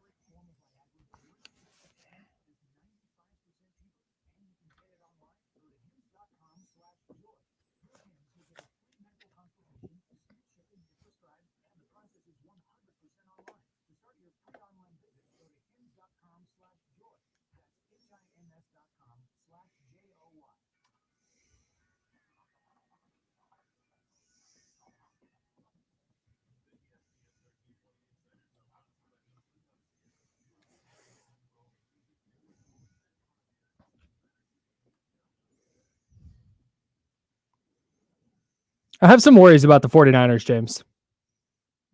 I have some worries about the 49ers, James.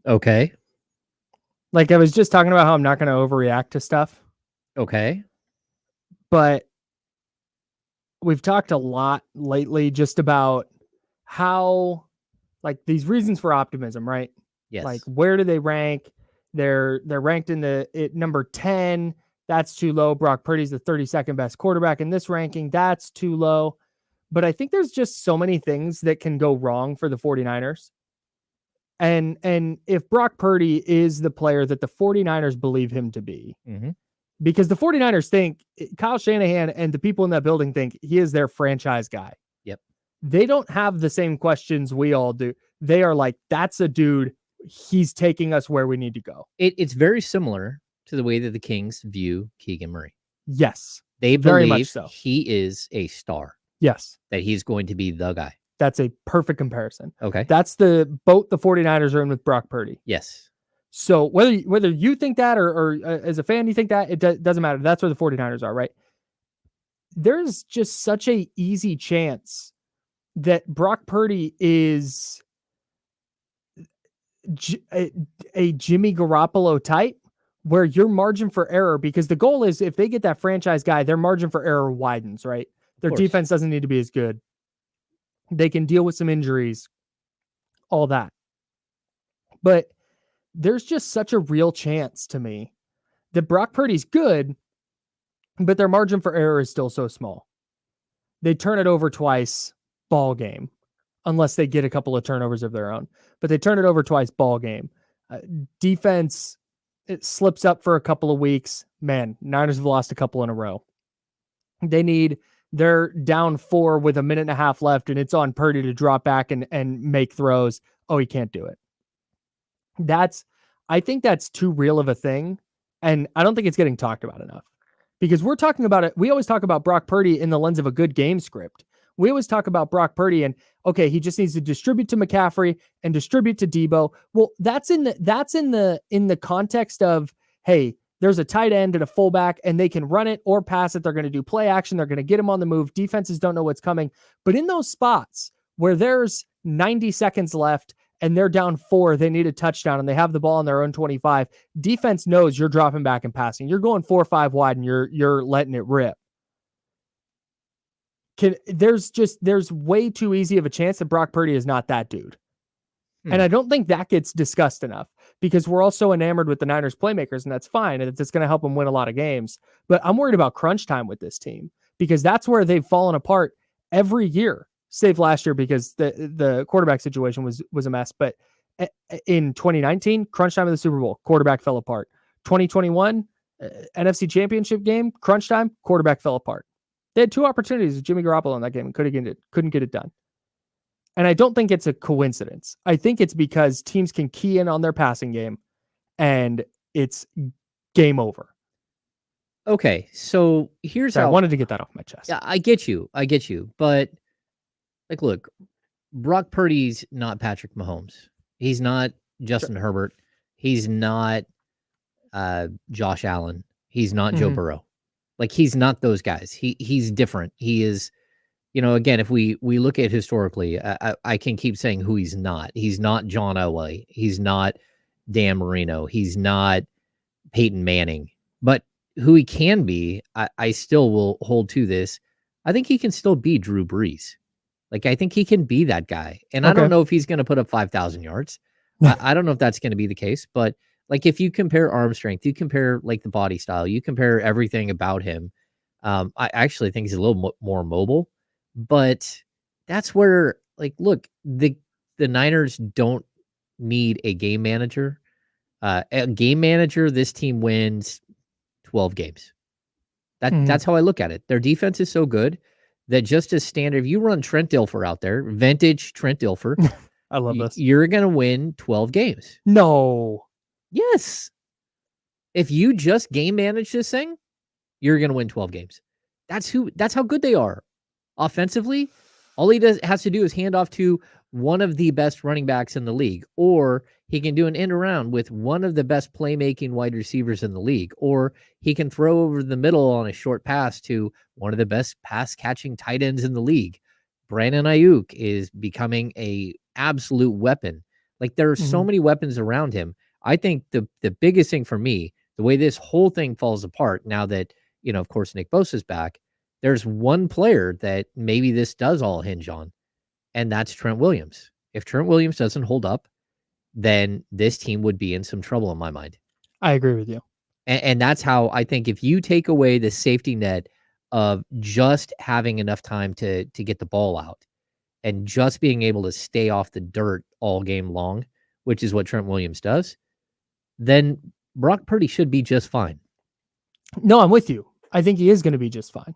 Okay. Like I was just talking about how I'm not going to overreact to stuff, Okay. but we've talked a lot lately just about how, like, these reasons for optimism, right? Yes. Like, where do they rank? They're ranked at number 10. That's too low. Brock Purdy's the 32nd best quarterback in this ranking. That's too low. But I think there's just so many things that can go wrong for the 49ers. And if Brock Purdy is the player that the 49ers believe him to be, because the 49ers think, Kyle Shanahan and the people in that building think he is their franchise guy. Yep. They don't have the same questions we all do. They are like, that's a dude. He's taking us where we need to go. It's very similar to the way that the Kings view Keegan Murray. Yes. They Very believe much so. he is a star, Yes. that he's going to be the guy. That's a perfect comparison. Okay. That's the boat the 49ers are in with Brock Purdy. Yes. So whether you think that or as a fan you think that, it doesn't matter. That's where the 49ers are, right? There's just such a easy chance that Brock Purdy is a Jimmy Garoppolo type, where your margin for error, because the goal is if they get that franchise guy, their margin for error widens, right? Their defense doesn't need to be as good. They can deal with some injuries, all that. But there's just such a real chance to me that Brock Purdy's good, but their margin for error is still so small. They turn it over twice, ball game, unless they get a couple of turnovers of their own. But they turn it over twice, ball game. Defense, it slips up for a couple of weeks. Man, Niners have lost a couple in a row. They're down 4 with a minute and a half left, and it's on Purdy to drop back and make throws. Oh, he can't do it. I think that's too real of a thing. And I don't think it's getting talked about enough, because we're talking about it. We always talk about Brock Purdy in the lens of a good game script. We always talk about Brock Purdy and, okay, he just needs to distribute to McCaffrey and distribute to Debo. Well, that's in the context of, hey, there's a tight end and a fullback and they can run it or pass it. They're going to do play action. They're going to get him on the move. Defenses don't know what's coming. But in those spots where there's 90 seconds left and they're down 4, they need a touchdown and they have the ball on their own 25. Defense knows you're dropping back and passing. You're going 4 or 5 wide and you're letting it rip. There's way too easy of a chance that Brock Purdy is not that dude. And I don't think that gets discussed enough, because we're all so enamored with the Niners playmakers, and that's fine. And it's going to help them win a lot of games. But I'm worried about crunch time with this team, because that's where they've fallen apart every year, save last year because the quarterback situation was a mess. But in 2019, crunch time of the Super Bowl, quarterback fell apart. 2021, NFC Championship game, crunch time, quarterback fell apart. They had 2 opportunities with Jimmy Garoppolo in that game and couldn't get it done. And I don't think it's a coincidence. I think it's because teams can key in on their passing game and it's game over. Okay, so here's how I wanted to get that off my chest. Yeah, I get you. But, like, look, Brock Purdy's not Patrick Mahomes. He's not Justin Herbert. He's not Josh Allen. He's not Joe Burrow. Like, he's not those guys. He's different. He is, again, if we look at historically, I can keep saying who he's not. He's not John Elway. He's not Dan Marino. He's not Peyton Manning. But who he can be, I still will hold to this. I think he can still be Drew Brees. Like, I think he can be that guy. And I don't know if he's going to put up 5,000 yards. I don't know if that's going to be the case. But, like, if you compare arm strength, you compare, like, the body style, you compare everything about him, I actually think he's a little more mobile. But that's where, like, look, the Niners don't need a game manager. A game manager, this team wins 12 games. That's how I look at it. Their defense is so good that just as standard, if you run Trent Dilfer out there, vintage Trent Dilfer, I love this. You're going to win 12 games. No. Yes. If you just game manage this thing, you're going to win 12 games. That's how good they are. Offensively, all he has to do is hand off to one of the best running backs in the league, or he can do an end around with one of the best playmaking wide receivers in the league, or he can throw over the middle on a short pass to one of the best pass catching tight ends in the league. Brandon Ayuk is becoming a absolute weapon. Like, there are so many weapons around him. I think the biggest thing for me, the way this whole thing falls apart now that, of course, Nick Bosa's back, there's one player that maybe this does all hinge on, and that's Trent Williams. If Trent Williams doesn't hold up, then this team would be in some trouble in my mind. I agree with you. And that's how I think if you take away the safety net of just having enough time to get the ball out and just being able to stay off the dirt all game long, which is what Trent Williams does, then Brock Purdy should be just fine. No, I'm with you. I think he is going to be just fine.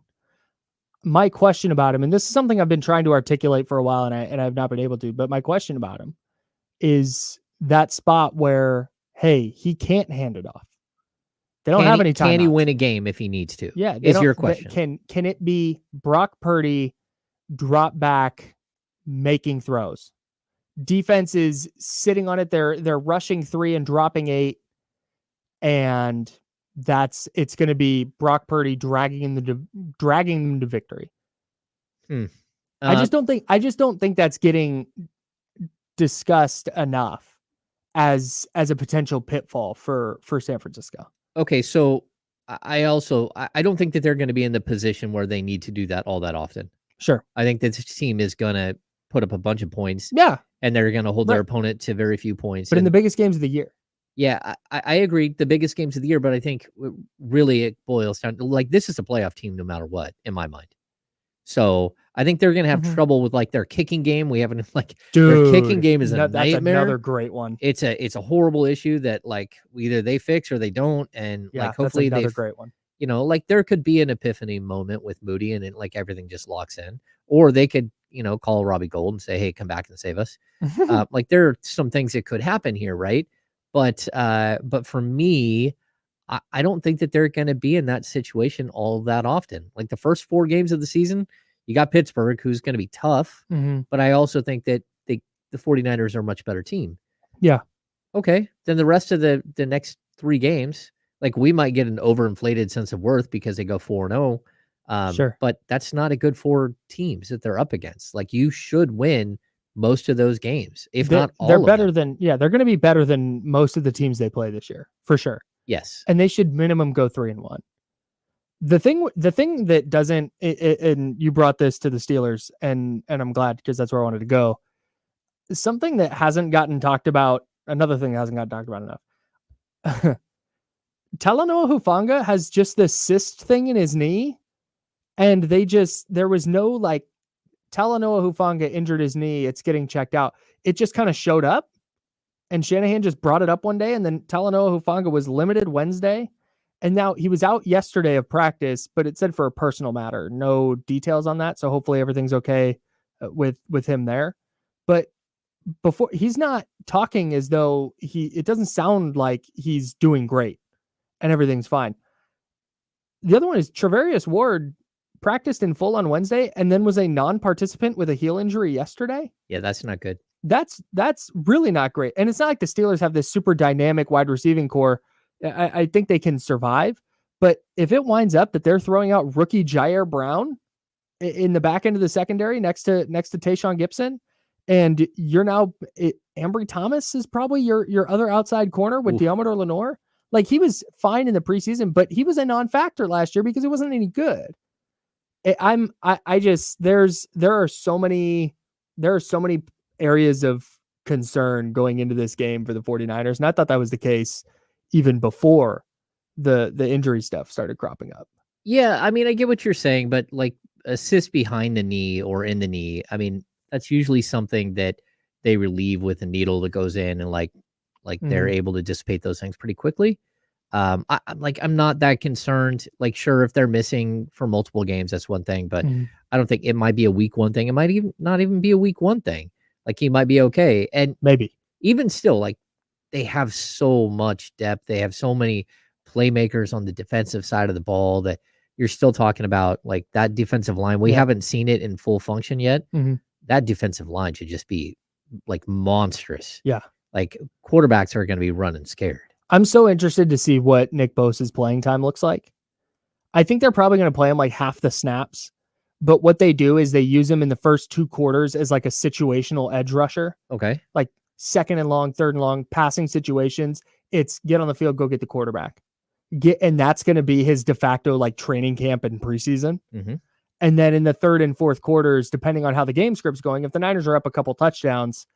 My question about him, and this is something I've been trying to articulate for a while, and I've not been able to, but my question about him is that spot where, hey, he can't hand it off. They don't have any time. Can he win a game if he needs to? Yeah. Is your question. Can it be Brock Purdy drop back making throws? Defense is sitting on it. They're rushing 3 and dropping 8. And it's going to be Brock Purdy dragging them to victory. I just don't think that's getting discussed enough as a potential pitfall for San Francisco. Okay, so I don't think that they're going to be in the position where they need to do that all that often. Sure. I think that this team is going to put up a bunch of points. Yeah. And they're going to hold their opponent to very few points. But in the biggest games of the year. Yeah, I agree. The biggest games of the year, but I think really it boils down to, like, this is a playoff team no matter what, in my mind. So I think they're going to have trouble with, like, their kicking game. We haven't, like, their kicking game is a nightmare. That's another great one. It's a horrible issue that, like, either they fix or they don't. And like, hopefully that's another great one. Like, there could be an epiphany moment with Moody and like everything just locks in, or they could, call Robbie Gould and say, hey, come back and save us. Like, there are some things that could happen here. Right. But for me, I don't think that they're going to be in that situation all that often. Like, the first 4 games of the season, you got Pittsburgh, who's going to be tough. But I also think that the 49ers are a much better team. Yeah. Okay. Then the rest of the next 3 games, like, we might get an overinflated sense of worth because they go 4-0. Sure. But that's not a good 4 teams that they're up against. Like, you should win most of those games, if not all. They're better than, they're going to be better than most of the teams they play this year, for sure. Yes. And they should minimum go 3-1. The thing that doesn't, and you brought this to the Steelers, and I'm glad, because that's where I wanted to go. Something that hasn't gotten talked about, another thing that hasn't gotten talked about enough. Talanoa Hufanga has just this cyst thing in his knee, and there was no, like, Talanoa Hufanga injured his knee, it's getting checked out. It just kind of showed up, and Shanahan just brought it up one day, and then Talanoa Hufanga was limited Wednesday, and now he was out yesterday of practice, but it said for a personal matter. No details on that, so hopefully everything's okay with him there. But before, he's not talking as though it doesn't sound like he's doing great and everything's fine. The other one is Travarius Ward practiced in full on Wednesday and then was a non-participant with a heel injury yesterday. Yeah, that's not good. That's really not great. And it's not like the Steelers have this super dynamic wide receiving core. I think they can survive, but if it winds up that they're throwing out rookie Jair Brown in the back end of the secondary next to Tayshaun Gibson, and you're now Ambry Thomas is probably your other outside corner with Deommodore Lenoir. Like, he was fine in the preseason, but he was a non-factor last year because it wasn't any good. There are so many areas of concern going into this game for the 49ers. And I thought that was the case even before the injury stuff started cropping up. Yeah. I mean, I get what you're saying, but, like, assist behind the knee or in the knee, I mean, that's usually something that they relieve with a needle that goes in, and like they're able to dissipate those things pretty quickly. I'm not that concerned. Like, sure, if they're missing for multiple games, that's one thing, but I don't think it might be a week 1 thing. It might even not even be a week 1 thing. Like, he might be okay. And maybe even still, like, they have so much depth. They have so many playmakers on the defensive side of the ball that you're still talking about, like, that defensive line. We haven't seen it in full function yet. That defensive line should just be, like, monstrous. Yeah. Like, quarterbacks are going to be running scared. I'm so interested to see what Nick Bosa's playing time looks like. I think they're probably going to play him like half the snaps, but what they do is they use him in the first 2 quarters as like a situational edge rusher. Okay. Like 2nd and long, 3rd and long passing situations. It's get on the field, go get the quarterback. And that's going to be his de facto like training camp and preseason. Mm-hmm. And then in the third and fourth quarters, depending on how the game script's going, if the Niners are up a couple touchdowns,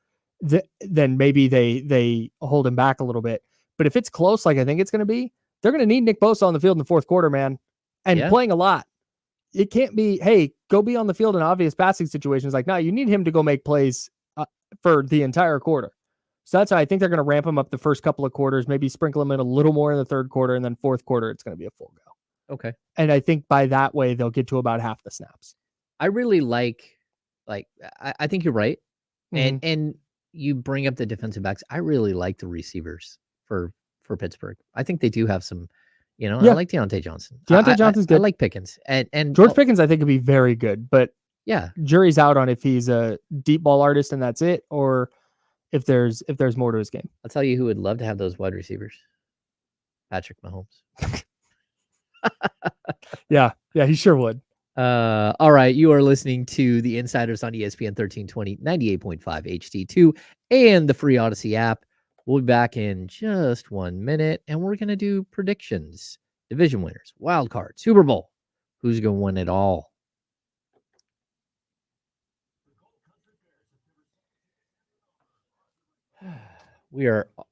then maybe they hold him back a little bit. But if it's close, like I think it's going to be, they're going to need Nick Bosa on the field in the fourth quarter, man, and playing a lot. It can't be, hey, go be on the field in obvious passing situations. Like, no, you need him to go make plays for the entire quarter. So that's how I think they're going to ramp him up the first couple of quarters, maybe sprinkle him in a little more in the third quarter, and then fourth quarter, it's going to be a full go. Okay. And I think by that way, they'll get to about half the snaps. I really like I think you're right. And you bring up the defensive backs. I really like the receivers for Pittsburgh. I think they do have some, I like Deontay Johnson. Deontay Johnson's good. I like Pickens. And George Pickens, I think, could be very good, but yeah, jury's out on if he's a deep ball artist and that's it, or if there's more to his game. I'll tell you who would love to have those wide receivers. Patrick Mahomes. Yeah, he sure would. All right, you are listening to the Insiders on ESPN 1320, 98.5 HD2, and the free Odyssey app. We'll be back in just 1 minute, and we're going to do predictions, division winners, wild card, Super Bowl. Who's going to win it all?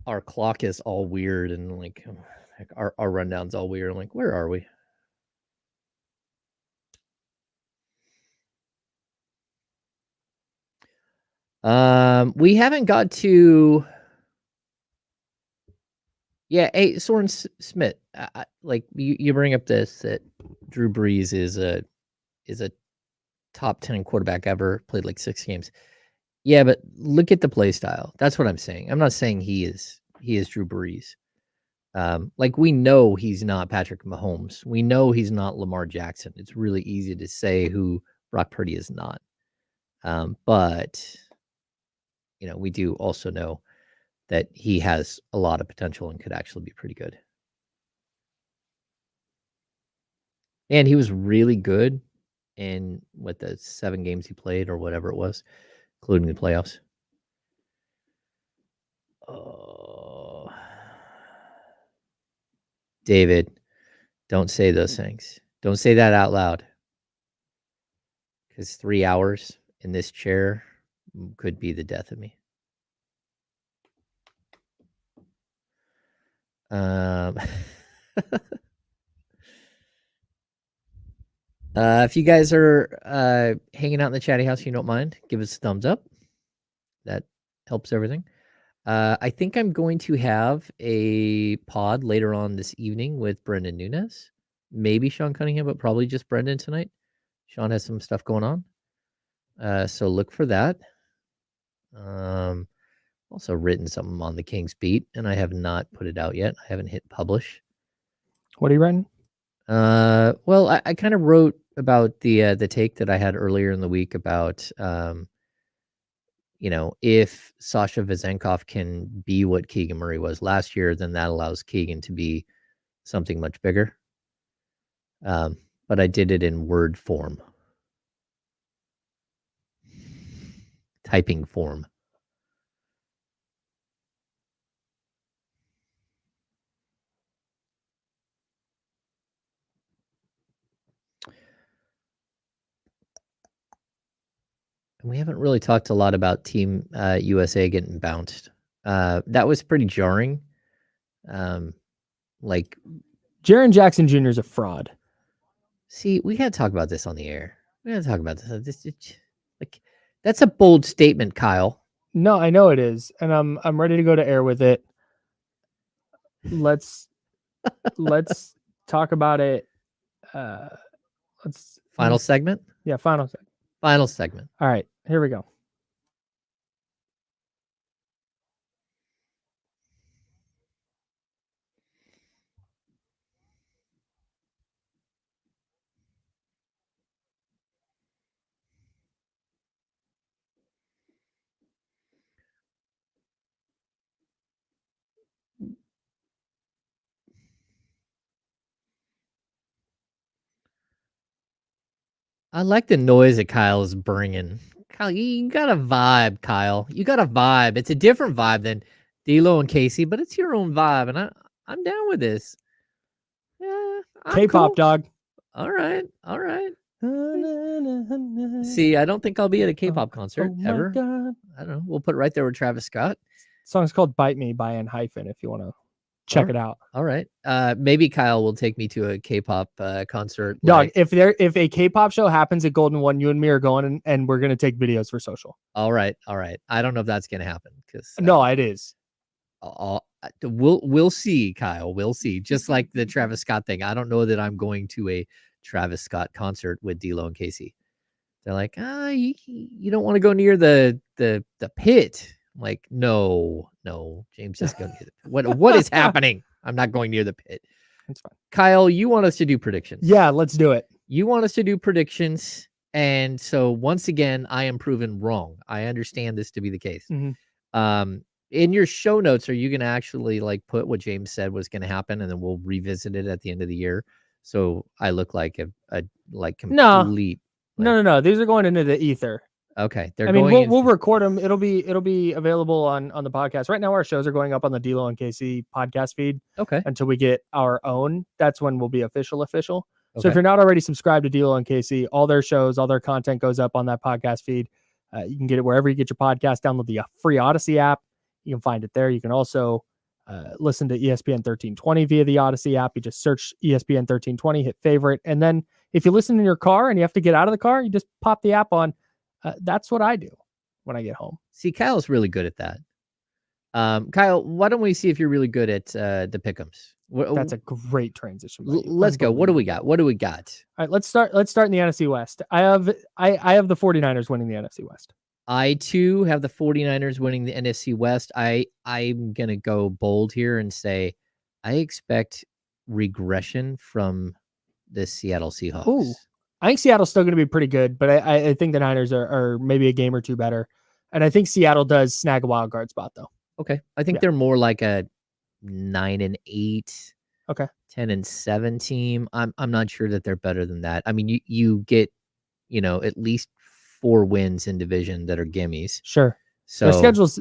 Our clock is all weird, and like our rundown's all weird. I'm like, where are we? We haven't got to. Yeah, hey, Soren Smith. Like you bring up this that Drew Brees is a top 10 quarterback ever, played like 6 games. Yeah, but look at the play style. That's what I'm saying. I'm not saying he is Drew Brees. Like we know he's not Patrick Mahomes. We know he's not Lamar Jackson. It's really easy to say who Brock Purdy is not. But we do also know that he has a lot of potential and could actually be pretty good. And he was really good in the 7 games he played or whatever it was, including the playoffs. Oh, David, don't say those things. Don't say that out loud. Because 3 hours in this chair could be the death of me. If you guys are hanging out in the chatty house, you don't mind, give us a thumbs up. That helps everything. I think I'm going to have a pod later on this evening with Brendan Nunes. Maybe Sean Cunningham, but probably just Brendan tonight. Sean has some stuff going on. So look for that. Also written something on the Kings beat, and I have not put it out yet. I haven't hit publish. What are you writing? Well, I kind of wrote about the take that I had earlier in the week about if Sasha Vezenkov can be what Keegan Murray was last year, then that allows Keegan to be something much bigger. But I did it in word form. Typing form. And we haven't really talked a lot about Team USA getting bounced. That was pretty jarring. Like Jaren Jackson Jr. is a fraud. See, we got to talk about this on the air. We got to talk about this. That's a bold statement, Kyle. No, I know it is, and I'm ready to go to air with it. Let's talk about it. Final segment? Yeah, final segment. Final segment. All right, here we go. I like the noise that Kyle is bringing. Kyle, you got a vibe, Kyle. You got a vibe. It's a different vibe than D'Lo and Casey, but it's your own vibe, and I'm down with this. Yeah, I'm K-pop cool. dog. All right. See, I don't think I'll be at a K-pop concert ever. God. I don't know. We'll put it right there with Travis Scott. Song's called "Bite Me" by N-Hyphen. If you want to check it out. All right. Maybe Kyle will take me to a K-pop concert. Dog, if a K-pop show happens at Golden One, you and me are going, and we're gonna take videos for social. All right. I don't know if that's gonna happen because no, it is. We'll see, Kyle. We'll see. Just like the Travis Scott thing. I don't know that I'm going to a Travis Scott concert with D'Lo and Casey. They're like, you don't want to go near the pit. I'm like, no, James, just go near the pit. What is happening? I'm not going near the pit. That's fine. Kyle, you want us to do predictions? Yeah, let's do it. You want us to do predictions, and so once again, I am proven wrong. I understand this to be the case. Mm-hmm. In your show notes, are you going to actually like put what James said was going to happen, and then we'll revisit it at the end of the year? So I look like a complete. No. These are going into the ether. Okay, we'll record them. It'll be available on the podcast. Right now, our shows are going up on the D'Lo and Casey podcast feed. Okay. Until we get our own, that's when we'll be official. Okay. So if you're not already subscribed to D'Lo and Casey, all their shows, all their content goes up on that podcast feed. You can get it wherever you get your podcast. Download the free Odyssey app. You can find it there. You can also listen to ESPN 1320 via the Odyssey app. You just search ESPN 1320, hit favorite. And then if you listen in your car and you have to get out of the car, you just pop the app on. That's what I do when I get home. See, Kyle's really good at that. Kyle, why don't we see if you're really good at the pick'ems? That's a great transition. Let's go. What do we got? All right, let's start in the NFC West. I have the 49ers winning the NFC West. I too have the 49ers winning the NFC West. I'm gonna go bold here and say I expect regression from the Seattle Seahawks. Ooh. I think Seattle's still going to be pretty good, but I think the Niners are maybe a game or two better. And I think Seattle does snag a wild card spot, though. Okay. I think they're more like a 9-8, 10-7 team. I'm not sure that they're better than that. I mean, you get, at least 4 wins in division that are gimmies. Sure. So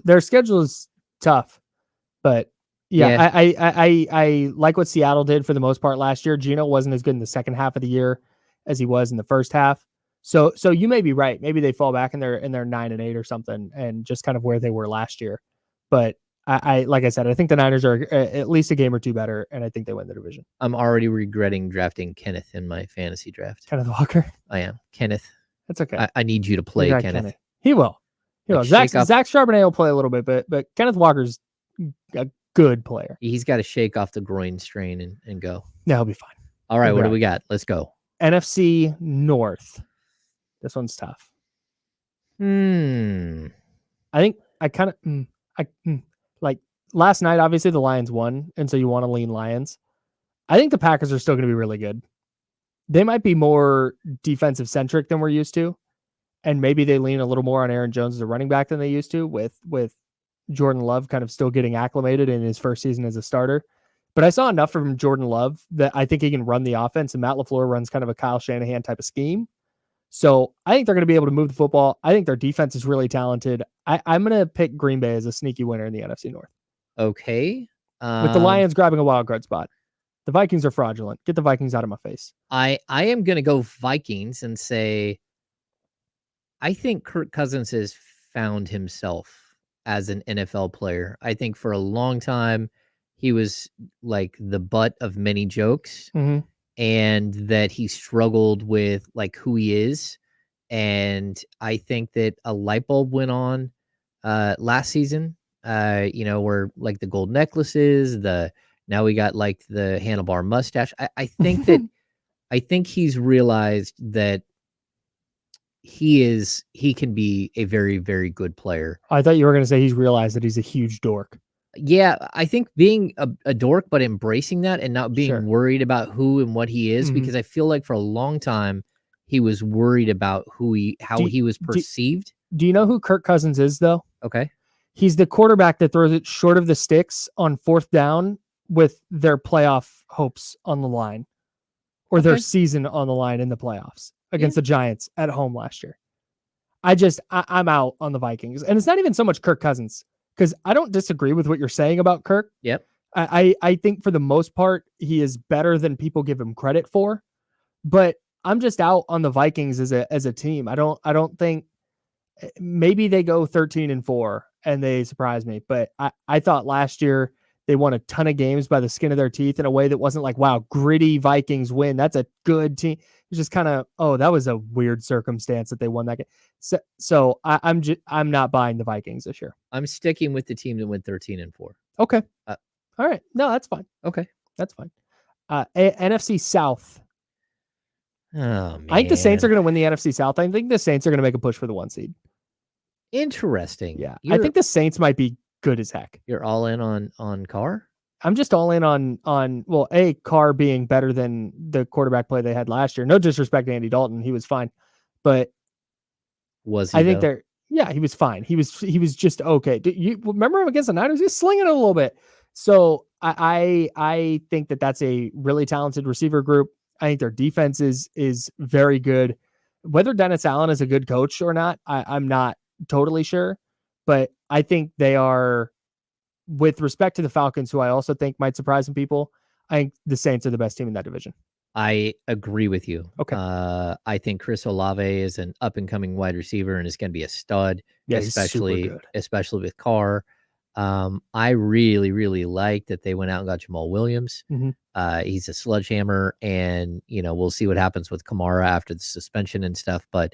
their schedule is tough, but yeah. I like what Seattle did for the most part last year. Geno wasn't as good in the second half of the year as he was in the first half. So you may be right. Maybe they fall back and they're 9-8 or something, and just kind of where they were last year. But I like I said, I think the Niners are at least a game or two better, and I think they win the division. I'm already regretting drafting Kenneth in my fantasy draft. Kenneth Walker? I am. Kenneth. That's okay. I need you to play Kenneth. He will. Zach Charbonnet will play a little bit, but Kenneth Walker's a good player. He's got to shake off the groin strain and go. No, he'll be fine. All right, what do we got? Let's go. NFC North. This one's tough. I think like last night, obviously the Lions won, and so you want to lean Lions. I think the Packers are still going to be really good. They might be more defensive centric than we're used to, and maybe they lean a little more on Aaron Jones as a running back than they used to, with Jordan Love kind of still getting acclimated in his first season as a starter. But I saw enough from Jordan Love that I think he can run the offense, and Matt LaFleur runs kind of a Kyle Shanahan type of scheme. So I think they're going to be able to move the football. I think their defense is really talented. I'm going to pick Green Bay as a sneaky winner in the NFC North. Okay. With the Lions grabbing a wild card spot. The Vikings are fraudulent. Get the Vikings out of my face. I am going to go Vikings and say I think Kirk Cousins has found himself as an NFL player. I think for a long time he was like the butt of many jokes, and that he struggled with like who he is. And I think that a light bulb went on last season, where like the gold necklaces, now we got like the handlebar mustache. I think that I think he's realized that he can be a very, very good player. I thought you were going to say he's realized that he's a huge dork. Yeah, I think being a dork, but embracing that and not being worried about who and what he is, because I feel like for a long time he was worried about how he was perceived. Do you know who Kirk Cousins is, though? Okay. He's the quarterback that throws it short of the sticks on 4th down with their playoff hopes on the line, or their season on the line in the playoffs against the Giants at home last year. I'm out on the Vikings. And it's not even so much Kirk Cousins. because I don't disagree with what you're saying about Kirk. Yep. I think for the most part, he is better than people give him credit for, but I'm just out on the Vikings as a team. I don't think maybe they go 13-4 and they surprise me, but I thought last year they won a ton of games by the skin of their teeth in a way that wasn't like, wow, gritty Vikings win. That's a good team. It's just kind of, oh, that was a weird circumstance that they won that game. So I'm not buying the Vikings this year. I'm sticking with the team that went 13-4. Okay. All right. No, that's fine. Okay. That's fine. NFC South. Oh, man. I think the Saints are going to win the NFC South. I think the Saints are going to make a push for the 1 seed. Interesting. Yeah. I think the Saints might be good as heck. You're all in on Carr? I'm just all in on well, Carr being better than the quarterback play they had last year. No disrespect to Andy Dalton. He was fine. But was he, I think he was fine. He was just okay. Do you remember him against the Niners? He was slinging it a little bit. So I think that's a really talented receiver group. I think their defense is very good. Whether Dennis Allen is a good coach or not, I'm not totally sure. But I think they are, with respect to the Falcons, who I also think might surprise some people, I think the Saints are the best team in that division. I agree with you. Okay. I think Chris Olave is an up-and-coming wide receiver and is going to be a stud, Yeah, especially with Carr. I really, really like that they went out and got Jamal Williams. Mm-hmm. He's a sledgehammer, and we'll see what happens with Kamara after the suspension and stuff. But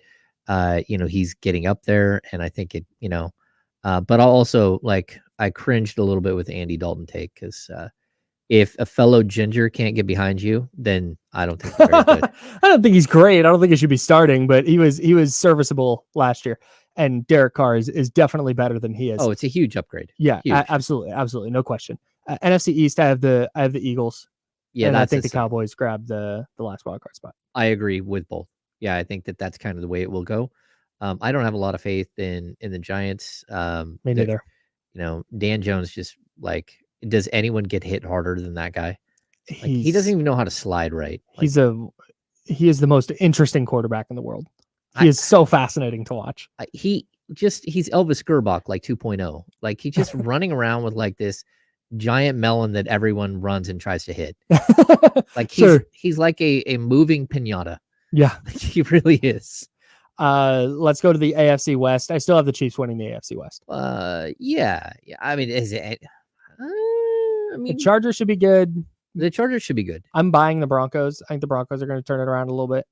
he's getting up there, and I think it. But I'll also I cringed a little bit with the Andy Dalton take because if a fellow ginger can't get behind you, then I don't think he's very good. I don't think he's great. I don't think he should be starting, but he was serviceable last year. And Derek Carr is definitely better than he is. Oh, it's a huge upgrade. Yeah, huge. Absolutely, no question. NFC East, I have the Eagles. Yeah, and I think the Cowboys grabbed the last wild card spot. I agree with both. Yeah, I think that's kind of the way it will go. I don't have a lot of faith in the Giants. Me neither. Dan Jones just does anyone get hit harder than that guy? He doesn't even know how to slide right. He is the most interesting quarterback in the world. He is so fascinating to watch. He's Elvis Gerbach 2.0. He's just running around with this giant melon that everyone runs and tries to hit. He's like a moving piñata. Yeah, he really is. Let's go to the AFC West. I still have the Chiefs winning the AFC West. Yeah. I mean, is it? The Chargers should be good. The Chargers should be good. I'm buying the Broncos. I think the Broncos are going to turn it around a little bit.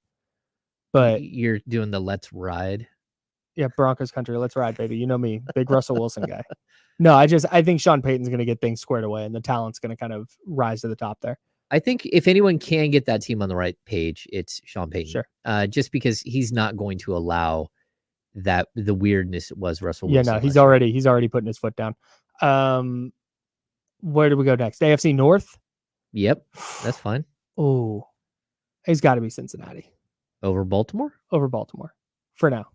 But you're doing the let's ride. Yeah, Broncos country. Let's ride, baby. You know me, big Russell Wilson guy. No, I think Sean Payton's going to get things squared away and the talent's going to kind of rise to the top there. I think if anyone can get that team on the right page, it's Sean Payton. Sure. Just because he's not going to allow the weirdness it was Russell Wilson. Yeah, no, he's already putting his foot down. Where do we go next? AFC North? Yep, that's fine. Oh, he's got to be Cincinnati. Over Baltimore? Over Baltimore for now.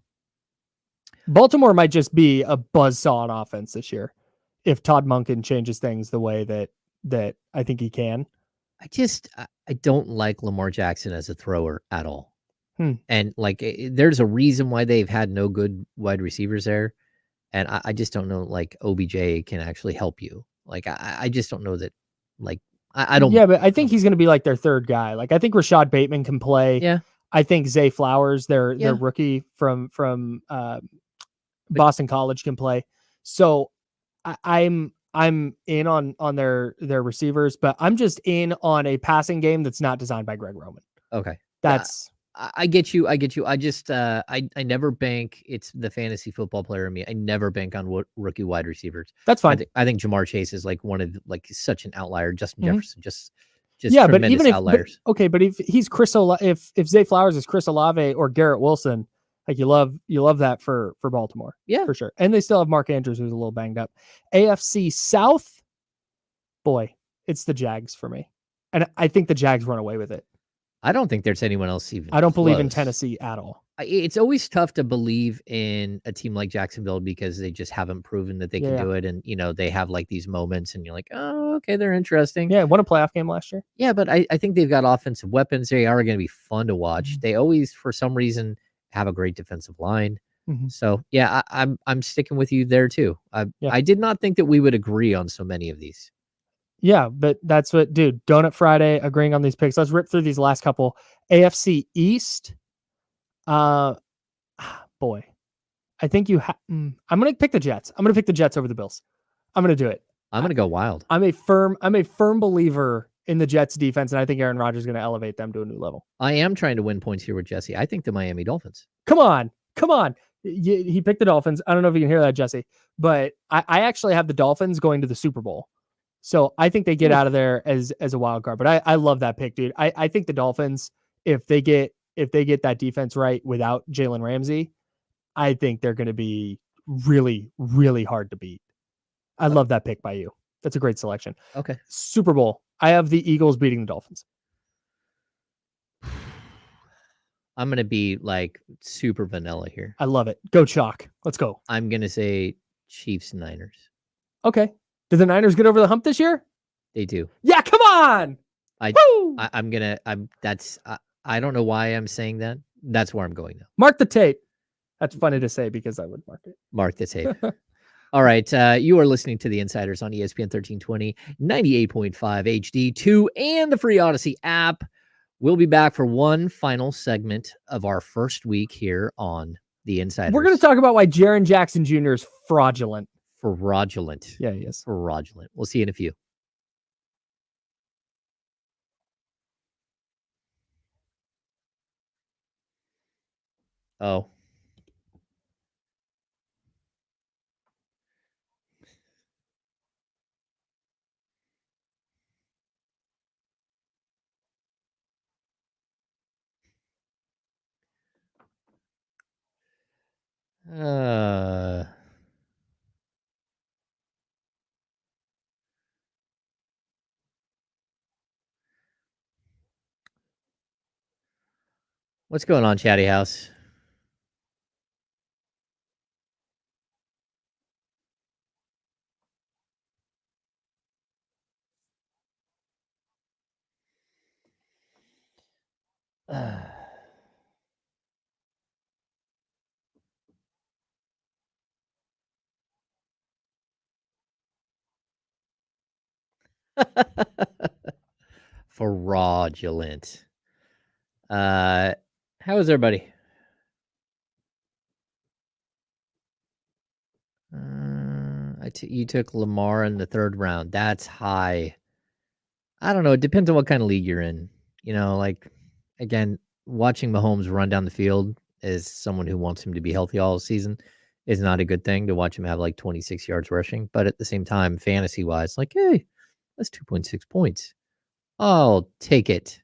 Baltimore might just be a buzzsaw on offense this year if Todd Monken changes things the way that I think he can. I don't like Lamar Jackson as a thrower at all. And there's a reason why they've had no good wide receivers there. And I just don't know, OBJ can actually help you. I just don't know that, I don't. Yeah, but I think he's going to be their third guy. I think Rashad Bateman can play. Yeah. I think Zay Flowers, their rookie from Boston College, can play. So I'm in on their receivers, but I'm just in on a passing game that's not designed by Greg Roman. Okay. That's I get you. I just I never bank. It's the fantasy football player in me. I never bank on rookie wide receivers. That's fine. I think Jamar Chase is one of such an outlier. Justin Jefferson just yeah, but even if outliers. But if he's if Zay Flowers is Chris Olave or Garrett Wilson, you love that for Baltimore. Yeah, for sure. And they still have Mark Andrews, who's a little banged up. AFC South, boy, it's the Jags for me, and I think the Jags run away with it. I don't think there's anyone else even. I don't believe in Tennessee at all. It's always tough to believe in a team like Jacksonville because they just haven't proven that they can do it. And, they have these moments and you're like, oh, okay, they're interesting. Yeah, won a playoff game last year. Yeah, but I think they've got offensive weapons. They are going to be fun to watch. They always, for some reason, have a great defensive line. So yeah, I'm sticking with you there too. Yeah. I did not think that we would agree on so many of these. Yeah, but that's what, dude. Donut Friday, agreeing on these picks. Let's rip through these last couple. AFC East. Boy, I think you have. I'm gonna pick the Jets. I'm gonna pick the Jets over the Bills. I'm gonna do it. I'm gonna go wild. I'm a firm believer in the Jets defense, and I think Aaron Rodgers is gonna elevate them to a new level. I am trying to win points here with Jesse. I think the Miami Dolphins. Come on. He picked the Dolphins. I don't know if you can hear that, Jesse, but I actually have the Dolphins going to the Super Bowl. So I think they get out of there as a wild card. But I love that pick, dude. I think the Dolphins, if they get that defense right without Jalen Ramsey, I think they're going to be really, really hard to beat. I love that pick by you. That's a great selection. Okay. Super Bowl. I have the Eagles beating the Dolphins. I'm gonna be like super vanilla here. I love it. Go Chalk. Let's go. I'm gonna say Chiefs and Niners. Okay. Did the Niners get over the hump this year? They do. Yeah, come on. I don't know why I'm saying that. That's where I'm going now. Mark the tape. That's funny to say because I would mark it. Mark the tape. All right. You are listening to The Insiders on ESPN 1320, 98.5 HD2, and the free Odyssey app. We'll be back for one final segment of our first week here on The Insiders. We're going to talk about why Jaren Jackson Jr. is fraudulent. Fraudulent. Yeah, he is. Fraudulent. We'll see you in a few. Oh. What's going on, Chatty House? Fraudulent. How is everybody? You took Lamar in the third round. That's high. I don't know. It depends on what kind of league you're in. You know, like, again, watching Mahomes run down the field as someone who wants him to be healthy all season is not a good thing to watch him have like 26 yards rushing. But at the same time, fantasy wise, like, hey, that's 2.6 points. I'll take it.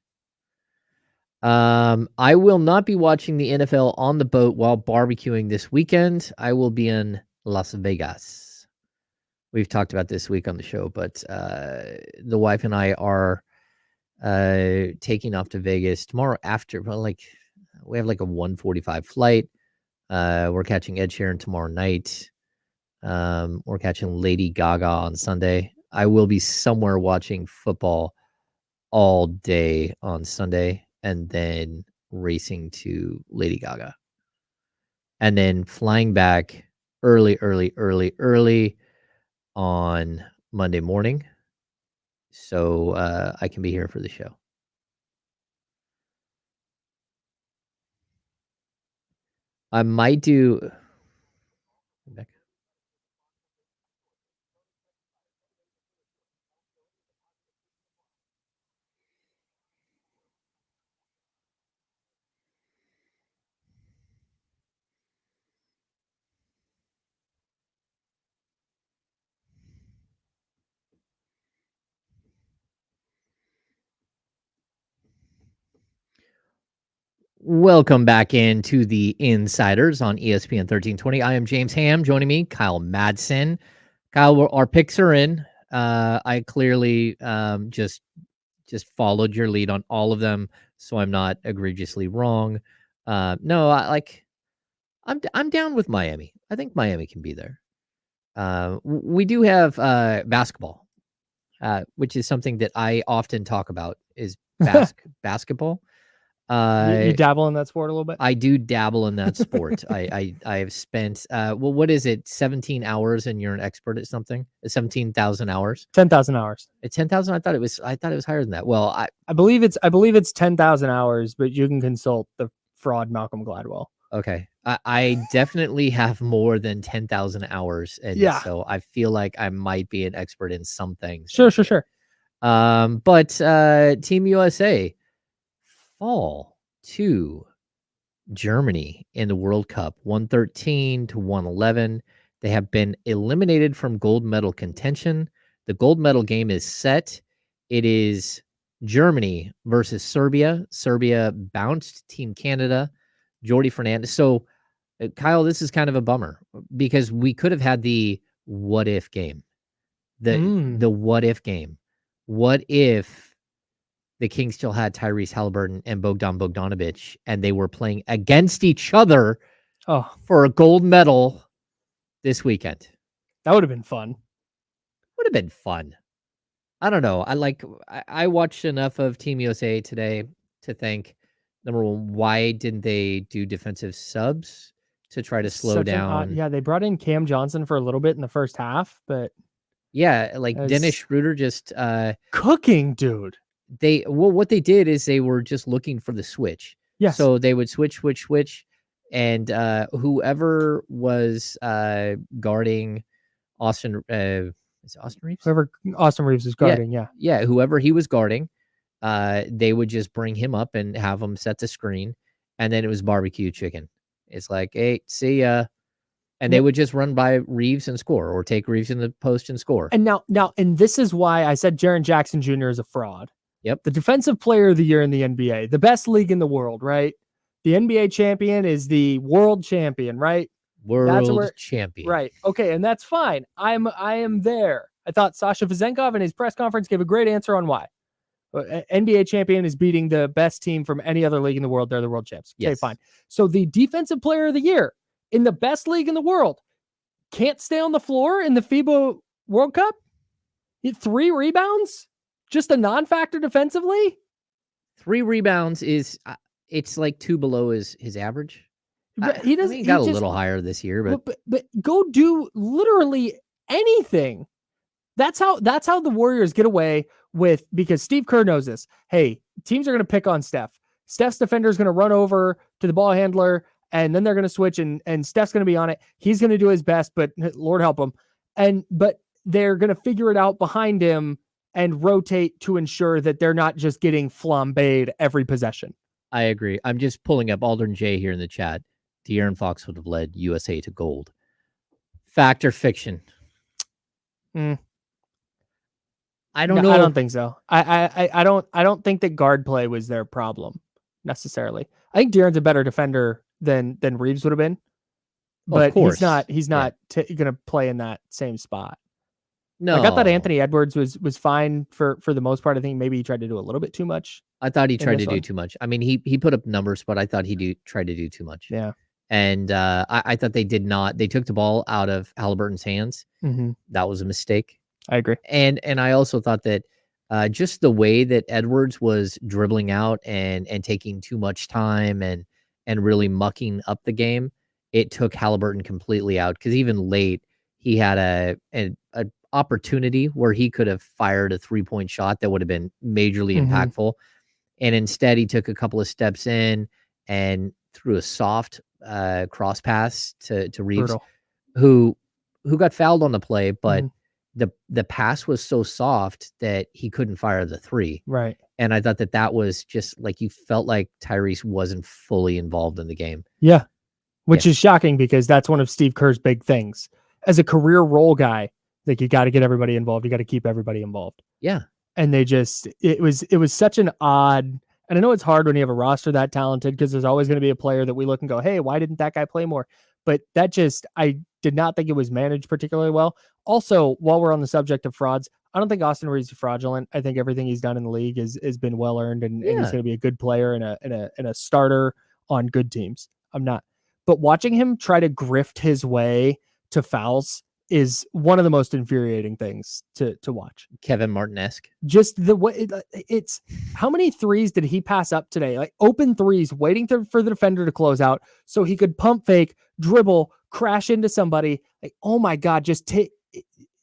I will not be watching the NFL on the boat while barbecuing this weekend. I will be in Las Vegas. We've talked about this week on the show, but the wife and I are taking off to Vegas tomorrow after. Well, like we have like a 1:45 flight. We're catching Ed Sheeran tomorrow night. We're catching Lady Gaga on Sunday. I will be somewhere watching football all day on Sunday and then racing to Lady Gaga. And then flying back early on Monday morning. So I can be here for the show. I might do... Welcome back into the Insiders on ESPN 1320. I am James Ham. Joining me, Kyle Madson. Kyle, our picks are in. I clearly just followed your lead on all of them, so I'm not egregiously wrong. No, I'm down with Miami. I think Miami can be there. We do have basketball, which is something that I often talk about is basketball. You dabble in that sport a little bit? I do dabble in that sport. I have spent well, what is it? 17 hours, and you're an expert at something. 17,000 hours. 10,000 hours. At 10,000, I thought it was higher than that. Well, I believe it's 10,000 hours, but you can consult the fraud Malcolm Gladwell. Okay. I definitely have more than 10,000 hours. And Yeah. so I feel like I might be an expert in some things. Sure. But Team USA fall to Germany in the World Cup, 113 to 111. They have been eliminated from gold medal contention. The gold medal game is set. It is Germany versus Serbia. Serbia bounced Team Canada. Jordi Fernandez. So, Kyle, this is kind of a bummer because we could have had the what if game. The what if game. What if the Kings still had Tyrese Halliburton and Bogdan Bogdanovic and they were playing against each other for a gold medal this weekend? That would have been fun. Would have been fun. I don't know. I watched enough of Team USA today to think, number one, why didn't they do defensive subs to try to slow down? They brought in Cam Johnson for a little bit in the first half, but Dennis Schroeder just cooking, dude. What they did is they were just looking for the switch. Yes. So they would switch, and whoever was guarding Austin, is it Austin Reeves? Whoever Austin Reeves is guarding, yeah, whoever he was guarding. They would just bring him up and have him set the screen, and then it was barbecue chicken. It's like, hey, see ya. And they would just run by Reeves and score, or take Reeves in the post and score. And now, and this is why I said Jaren Jackson Jr. is a fraud. Yep. The defensive player of the year in the NBA, the best league in the world, right? The NBA champion is the world champion, right? World champion. Right. Okay. And that's fine. I am there. I thought Sasha Vezenkov in his press conference gave a great answer on why. NBA champion is beating the best team from any other league in the world. They're the world champs. Okay, yes. Fine. So the defensive player of the year in the best league in the world can't stay on the floor in the FIBA World Cup? 3 rebounds? Just a non-factor defensively? 3 rebounds is it's like 2 below his average. He doesn't. He got a little higher this year, but go do literally anything. That's how the Warriors get away with, because Steve Kerr knows this. Hey, teams are going to pick on Steph. Steph's defender is going to run over to the ball handler, and then they're going to switch, and Steph's going to be on it. He's going to do his best, but Lord help him. But they're going to figure it out behind him and rotate to ensure that they're not just getting flambéed every possession. I agree. I'm just pulling up Aldrin J here in the chat. De'Aaron Fox would have led USA to gold. Fact or fiction? I don't know. I don't think so. I don't think that guard play was their problem necessarily. I think De'Aaron's a better defender than Reeves would have been, but he's not going to play in that same spot. No, I thought Anthony Edwards was fine for the most part. I think maybe he tried to do a little bit too much. I thought he tried to do too much. I mean, he put up numbers, but I thought he tried to do too much. Yeah. And I thought they did not. They took the ball out of Halliburton's hands. Mm-hmm. That was a mistake. I agree. And I also thought that just the way that Edwards was dribbling out and taking too much time and really mucking up the game, it took Halliburton completely out. Because even late, he had an opportunity where he could have fired a 3-point shot that would have been majorly impactful. And instead, he took a couple of steps in and threw a soft cross pass to Reeves, who got fouled on the play, but the pass was so soft that he couldn't fire the 3. Right. And I thought that was just like, you felt like Tyrese wasn't fully involved in the game. Yeah. Which is shocking, because that's one of Steve Kerr's big things. As a career role guy, like, you got to get everybody involved. You got to keep everybody involved. Yeah. And it was such an odd, and I know it's hard when you have a roster that talented, because there's always going to be a player that we look and go, hey, why didn't that guy play more? But I did not think it was managed particularly well. Also, while we're on the subject of frauds, I don't think Austin Reeves is fraudulent. I think everything he's done in the league has been well earned, and he's going to be a good player and a starter on good teams. I'm not. But watching him try to grift his way to fouls is one of the most infuriating things to watch. Kevin Martin-esque. Just the way it's how many threes did he pass up today? Like open threes, waiting for the defender to close out so he could pump fake, dribble, crash into somebody. Like, oh my God, just take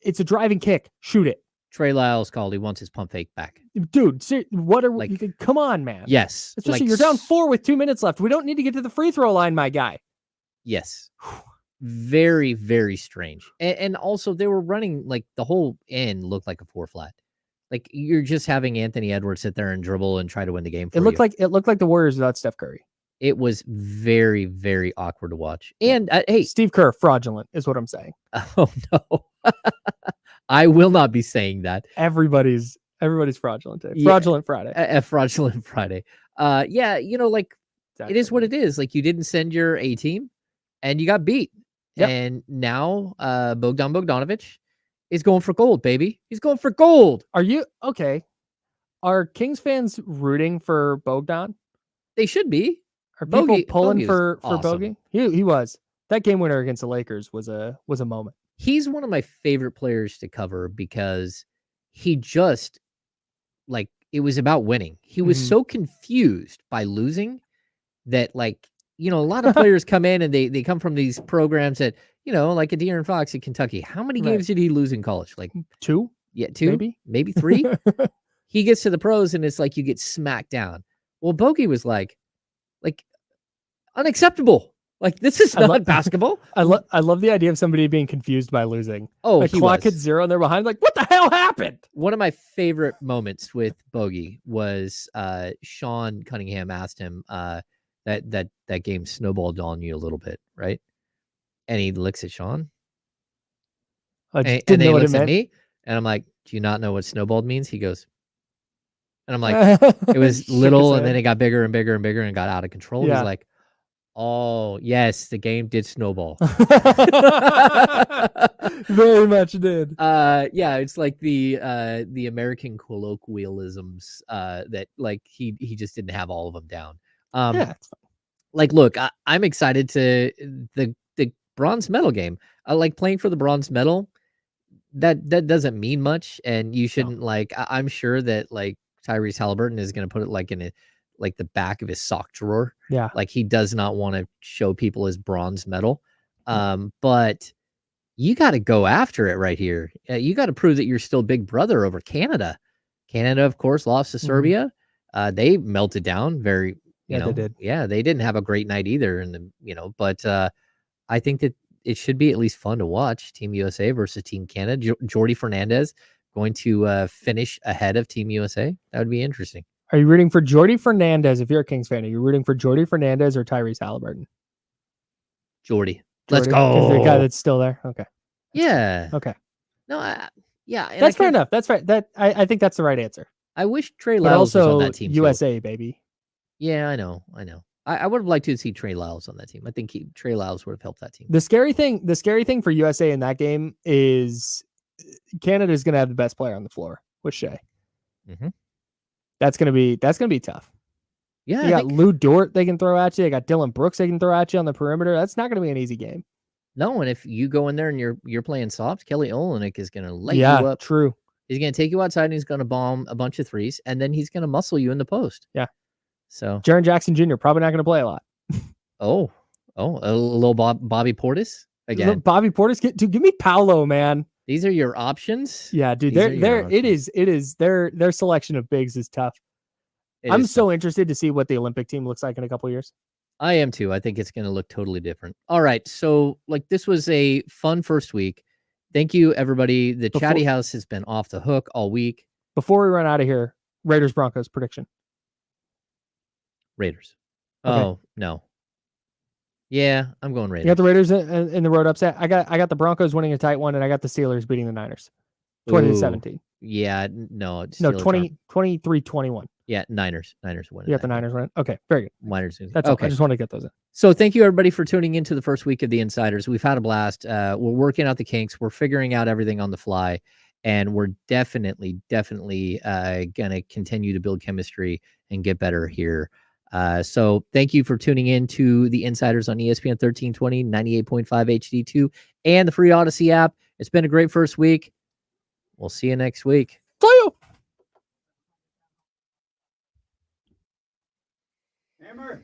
it's a driving kick. Shoot it. Trey Lyles called. He wants his pump fake back. Dude, what are Like, come on, man. Yes. Especially like, you're down 4 with 2 minutes left. We don't need to get to the free throw line, my guy. Yes. Very, very strange. And also they were running like the whole end looked like a 4 flat. Like you're just having Anthony Edwards sit there and dribble and try to win the game. It looked like the Warriors without Steph Curry. It was very, very awkward to watch. And hey, Steve Kerr, fraudulent is what I'm saying. Oh no. I will not be saying that. Everybody's fraudulent today. Yeah. Fraudulent Friday. A fraudulent Friday. Yeah, like Exactly. it is what it is. Like you didn't send your A team and you got beat. Yep. And now Bogdan Bogdanović is going for gold, baby. He's going for gold. Are you okay? Are Kings fans rooting for Bogdan? They should be. Are people Bogey pulling was for awesome. Bogey? He was. That game winner against the Lakers was a moment. He's one of my favorite players to cover because he just like it was about winning. He was so confused by losing that like, a lot of players come in and they come from these programs that, like a De'Aaron Fox at Kentucky. How many games did he lose in college? Like 2? Yeah, 2, maybe 3. He gets to the pros and it's like you get smacked down. Well, Bogey was like unacceptable. Like this is not basketball. I love the idea of somebody being confused by losing. Oh, like clock hit 0 and they're behind. Like, what the hell happened? One of my favorite moments with Bogey was Sean Cunningham asked him that game snowballed on you a little bit, right? And he looks at Sean. And then he looks at me, and I'm like, "Do you not know what snowballed means?" He goes, and I'm like, "It was little, and then it got bigger and bigger and bigger, and got out of control." Yeah. He's like, "Oh, yes, the game did snowball." Very much did. Yeah, it's like the American colloquialisms that like he just didn't have all of them down. Yeah, it's fine. Like, look, I'm excited to the bronze medal game. I like playing for the bronze medal. That doesn't mean much, and you shouldn't like. I'm sure that like Tyrese Halliburton is going to put it like in the back of his sock drawer. Yeah, like he does not want to show people his bronze medal. But you got to go after it right here. You got to prove that you're still big brother over Canada. Canada, of course, lost to Serbia. They melted down very. They did. Yeah, they didn't have a great night either, but I think that it should be at least fun to watch Team USA versus Team Canada. Jordy Fernandez going to finish ahead of Team USA. That would be interesting. Are you rooting for Jordy Fernandez? If you're a Kings fan, are you rooting for Jordy Fernandez or Tyrese Halliburton? Jordy. Let's go. Is the guy that's still there? Okay. Yeah. Okay. No, yeah. That's fair enough. That's right. I think that's the right answer. I wish Trey But Lyles was also on that team. USA, baby. Yeah, I know. I would have liked to see Trey Lyles on that team. I think Trey Lyles would have helped that team. The scary thing for USA in that game is Canada's going to have the best player on the floor with Shea. That's going to be tough. Yeah, you got Lou Dort they can throw at you. They got Dylan Brooks they can throw at you on the perimeter. That's not going to be an easy game. No, and if you go in there and you're playing soft, Kelly Olynyk is going to light you up. True. He's going to take you outside and he's going to bomb a bunch of threes, and then he's going to muscle you in the post. Yeah. So Jaren Jackson Jr. probably not going to play a lot. Oh, a little Bobby Portis again. Bobby Portis, give me Paolo, man. These are your options. Yeah, dude. It is their selection of bigs is tough. I'm so interested to see what the Olympic team looks like in a couple of years. I am too. I think it's going to look totally different. All right, so like this was a fun first week. Thank you, everybody. The Chatty House has been off the hook all week. Before we run out of here, Raiders Broncos prediction. Raiders. Okay. Oh no. Yeah, I'm going Raiders. You got the Raiders in the road upset. I got the Broncos winning a tight one, and I got the Steelers beating the Niners, 20-17. Yeah, no, 23-21. Yeah, Niners winning. You got the Niners winning. Okay, very good. Niners. That's okay. I just want to get those in. So thank you everybody for tuning into the first week of the Insiders. We've had a blast. We're working out the kinks. We're figuring out everything on the fly, and we're definitely gonna continue to build chemistry and get better here. So thank you for tuning in to the Insiders on ESPN 1320, 98.5 HD2, and the free Odyssey app. It's been a great first week. We'll see you next week. See you. Hammer.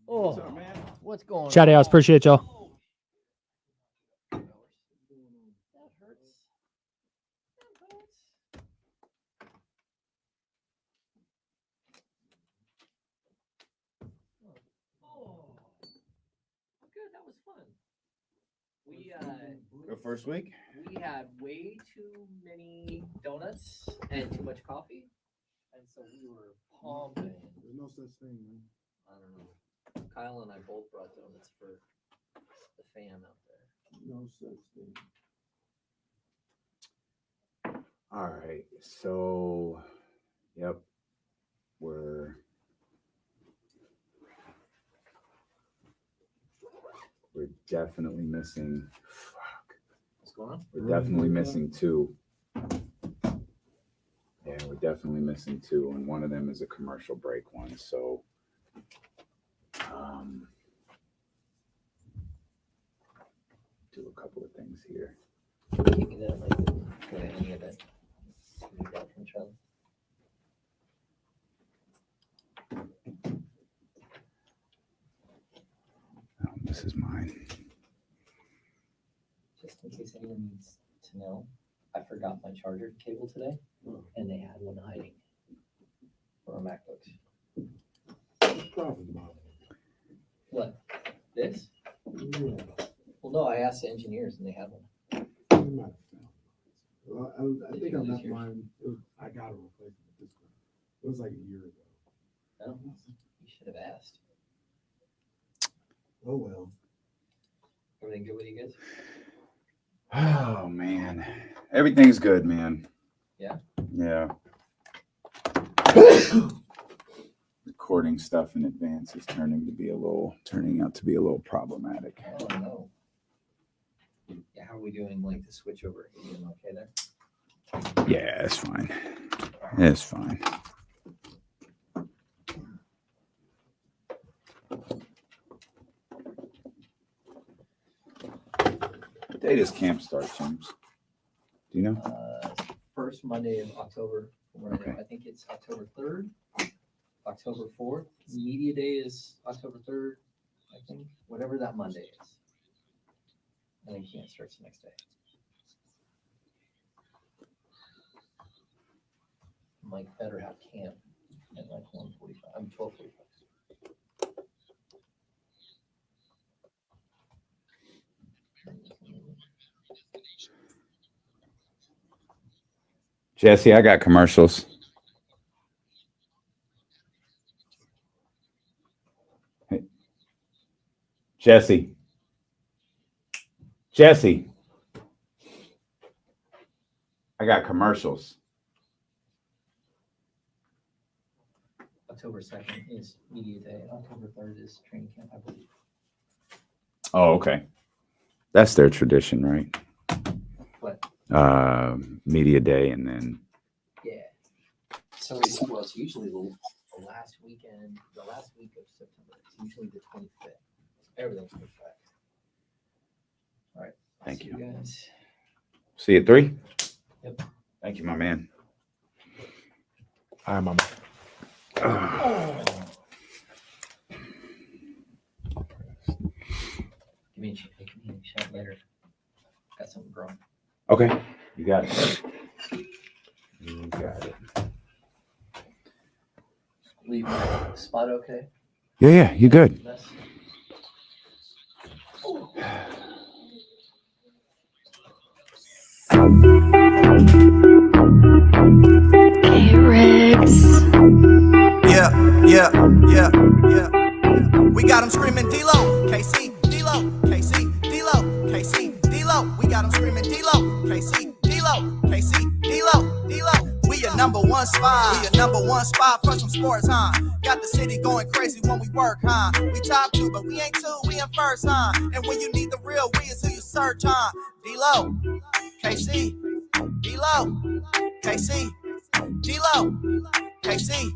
Oh, What's up, man? what's going on? Shout outs. Appreciate y'all. Good, that was fun. Go first week. We had way too many donuts and too much coffee, and so we were pumping. There's no such thing, man. I don't know. Kyle and I both brought donuts for the fam out there. No such thing. All right. So, yep, we're definitely missing. Fuck. What's going on? We're definitely missing two. Yeah, we're definitely missing two, and one of them is a commercial break one. So, do a couple of things here. Give me that, like, any of that. You got from Charlie. Oh, this is mine. Just in case anyone needs to know, I forgot my charger cable today, and they had one hiding for our MacBooks. Problem about What? This? it. Yeah. Well, no, I asked the engineers, and they had one. You might have found it. Well, I think I left mine. I got a replacement at this point. It was like a year ago. No, you should have asked. Oh well. Everything good with you guys? Oh man, everything's good, man. Yeah? Yeah. Recording stuff in advance is turning out to be a little problematic. Oh no. Yeah, how are we doing? Like the switch over? You doing okay there? Yeah, it's fine. It's fine. What day does camp start, James? Do you know? First Monday of October. From what I know. Okay. I think it's October 3rd, October 4th. Media Day is October 3rd, I think. Whatever that Monday is. I think camp starts the next day. Mike better have camp at like 1:45. I'm 12:45. Jesse, I got commercials. Hey. Jesse. I got commercials. October 2nd is media day. October 3rd is training camp, I believe. Oh, okay. That's their tradition, right? What? Media day and then. Yeah. So it's usually the last week of September. It's usually the 25th. Everything's pushed back. All right. Thank See you. guys. See you at 3? Yep. Thank you, my man. Hi, Mama. Give me a shout later. Got something growing. Okay. You got it. You got it. Leave my spot okay? Yeah, you good. Mess? Hey, Riggs. Yeah. We got them screaming D-Lo, KC, D-Lo, KC, D-Lo, KC, D-Lo. We got them screaming D-Lo, KC, D-Lo, KC, D-Lo, D-Lo. We your number one spot for some sports, huh? Got the city going crazy when we work, huh? We top 2, but we ain't 2, we in first, huh? And when you need the real, we is who you search, huh? D-Lo, KC, D-Lo, KC, D-Lo, KC,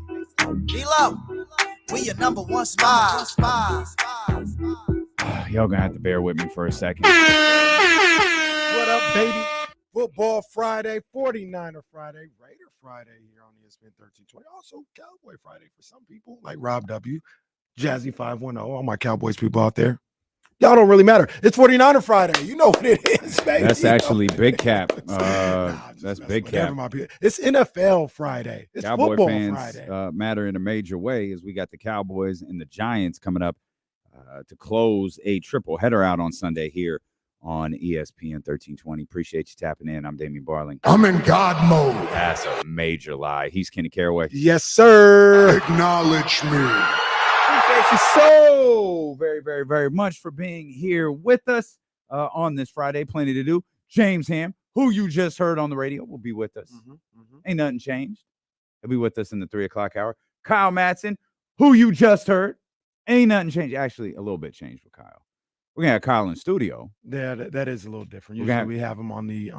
D-Lo. We your number one spot. Y'all gonna have to bear with me for a second. What up, baby? Football Friday, 49er Friday, Raider Friday here on ESPN 1320. Also, Cowboy Friday for some people, like Rob W., Jazzy 510, all my Cowboys people out there. Y'all don't really matter. It's 49er Friday. You know what it is, baby. That's actually Big Cap. Just That's messing Big with Cap. everybody. It's NFL Friday. It's Cowboy football fans Friday. matter in a major way as we got the Cowboys and the Giants coming up to close a triple header out on Sunday here on ESPN 1320. Appreciate you tapping in. I'm Damian Barling. I'm in God mode. That's a major lie. He's Kenny Caraway. Yes, sir. Acknowledge me. Appreciate you so very, very, very much for being here with us on this Friday. Plenty to do. James Ham, who you just heard on the radio, will be with us. Ain't nothing changed. He'll be with us in the 3 o'clock hour. Kyle Madson, who you just heard, ain't nothing changed. Actually, a little bit changed with Kyle. We're gonna have Kyle in studio. Yeah, that is a little different. Usually we have him on the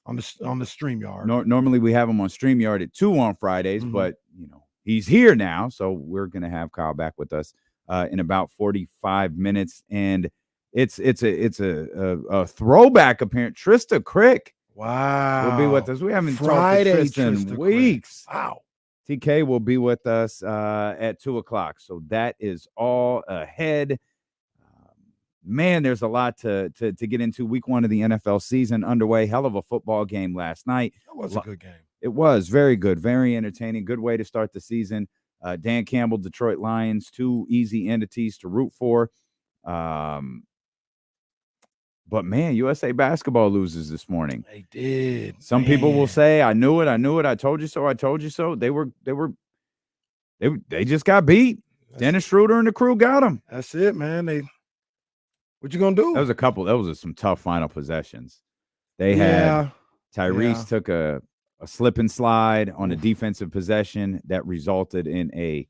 StreamYard. Normally we have him on StreamYard at 2 on Fridays, but you know he's here now, so we're gonna have Kyle back with us in about 45 minutes, and it's a throwback appearance. Trysta Krick, wow, will be with us. We haven't Friday, talked to Trysta in weeks. Wow. TK will be with us at 2 o'clock, so that is all ahead. Man, there's a lot to get into. Week 1 of the NFL season underway. Hell of a football game last night. That was a good game. It was very good, very entertaining. Good way to start the season. Dan Campbell, Detroit Lions, 2 easy entities to root for. But man, USA basketball loses this morning. They did. Some people will say, "I knew it. I knew it. I told you so. I told you so." They just got beat. Dennis Schroeder and the crew got them. That's it, man. What you gonna do? That was some tough final possessions. They had Tyrese took a slip and slide on a defensive possession that resulted in a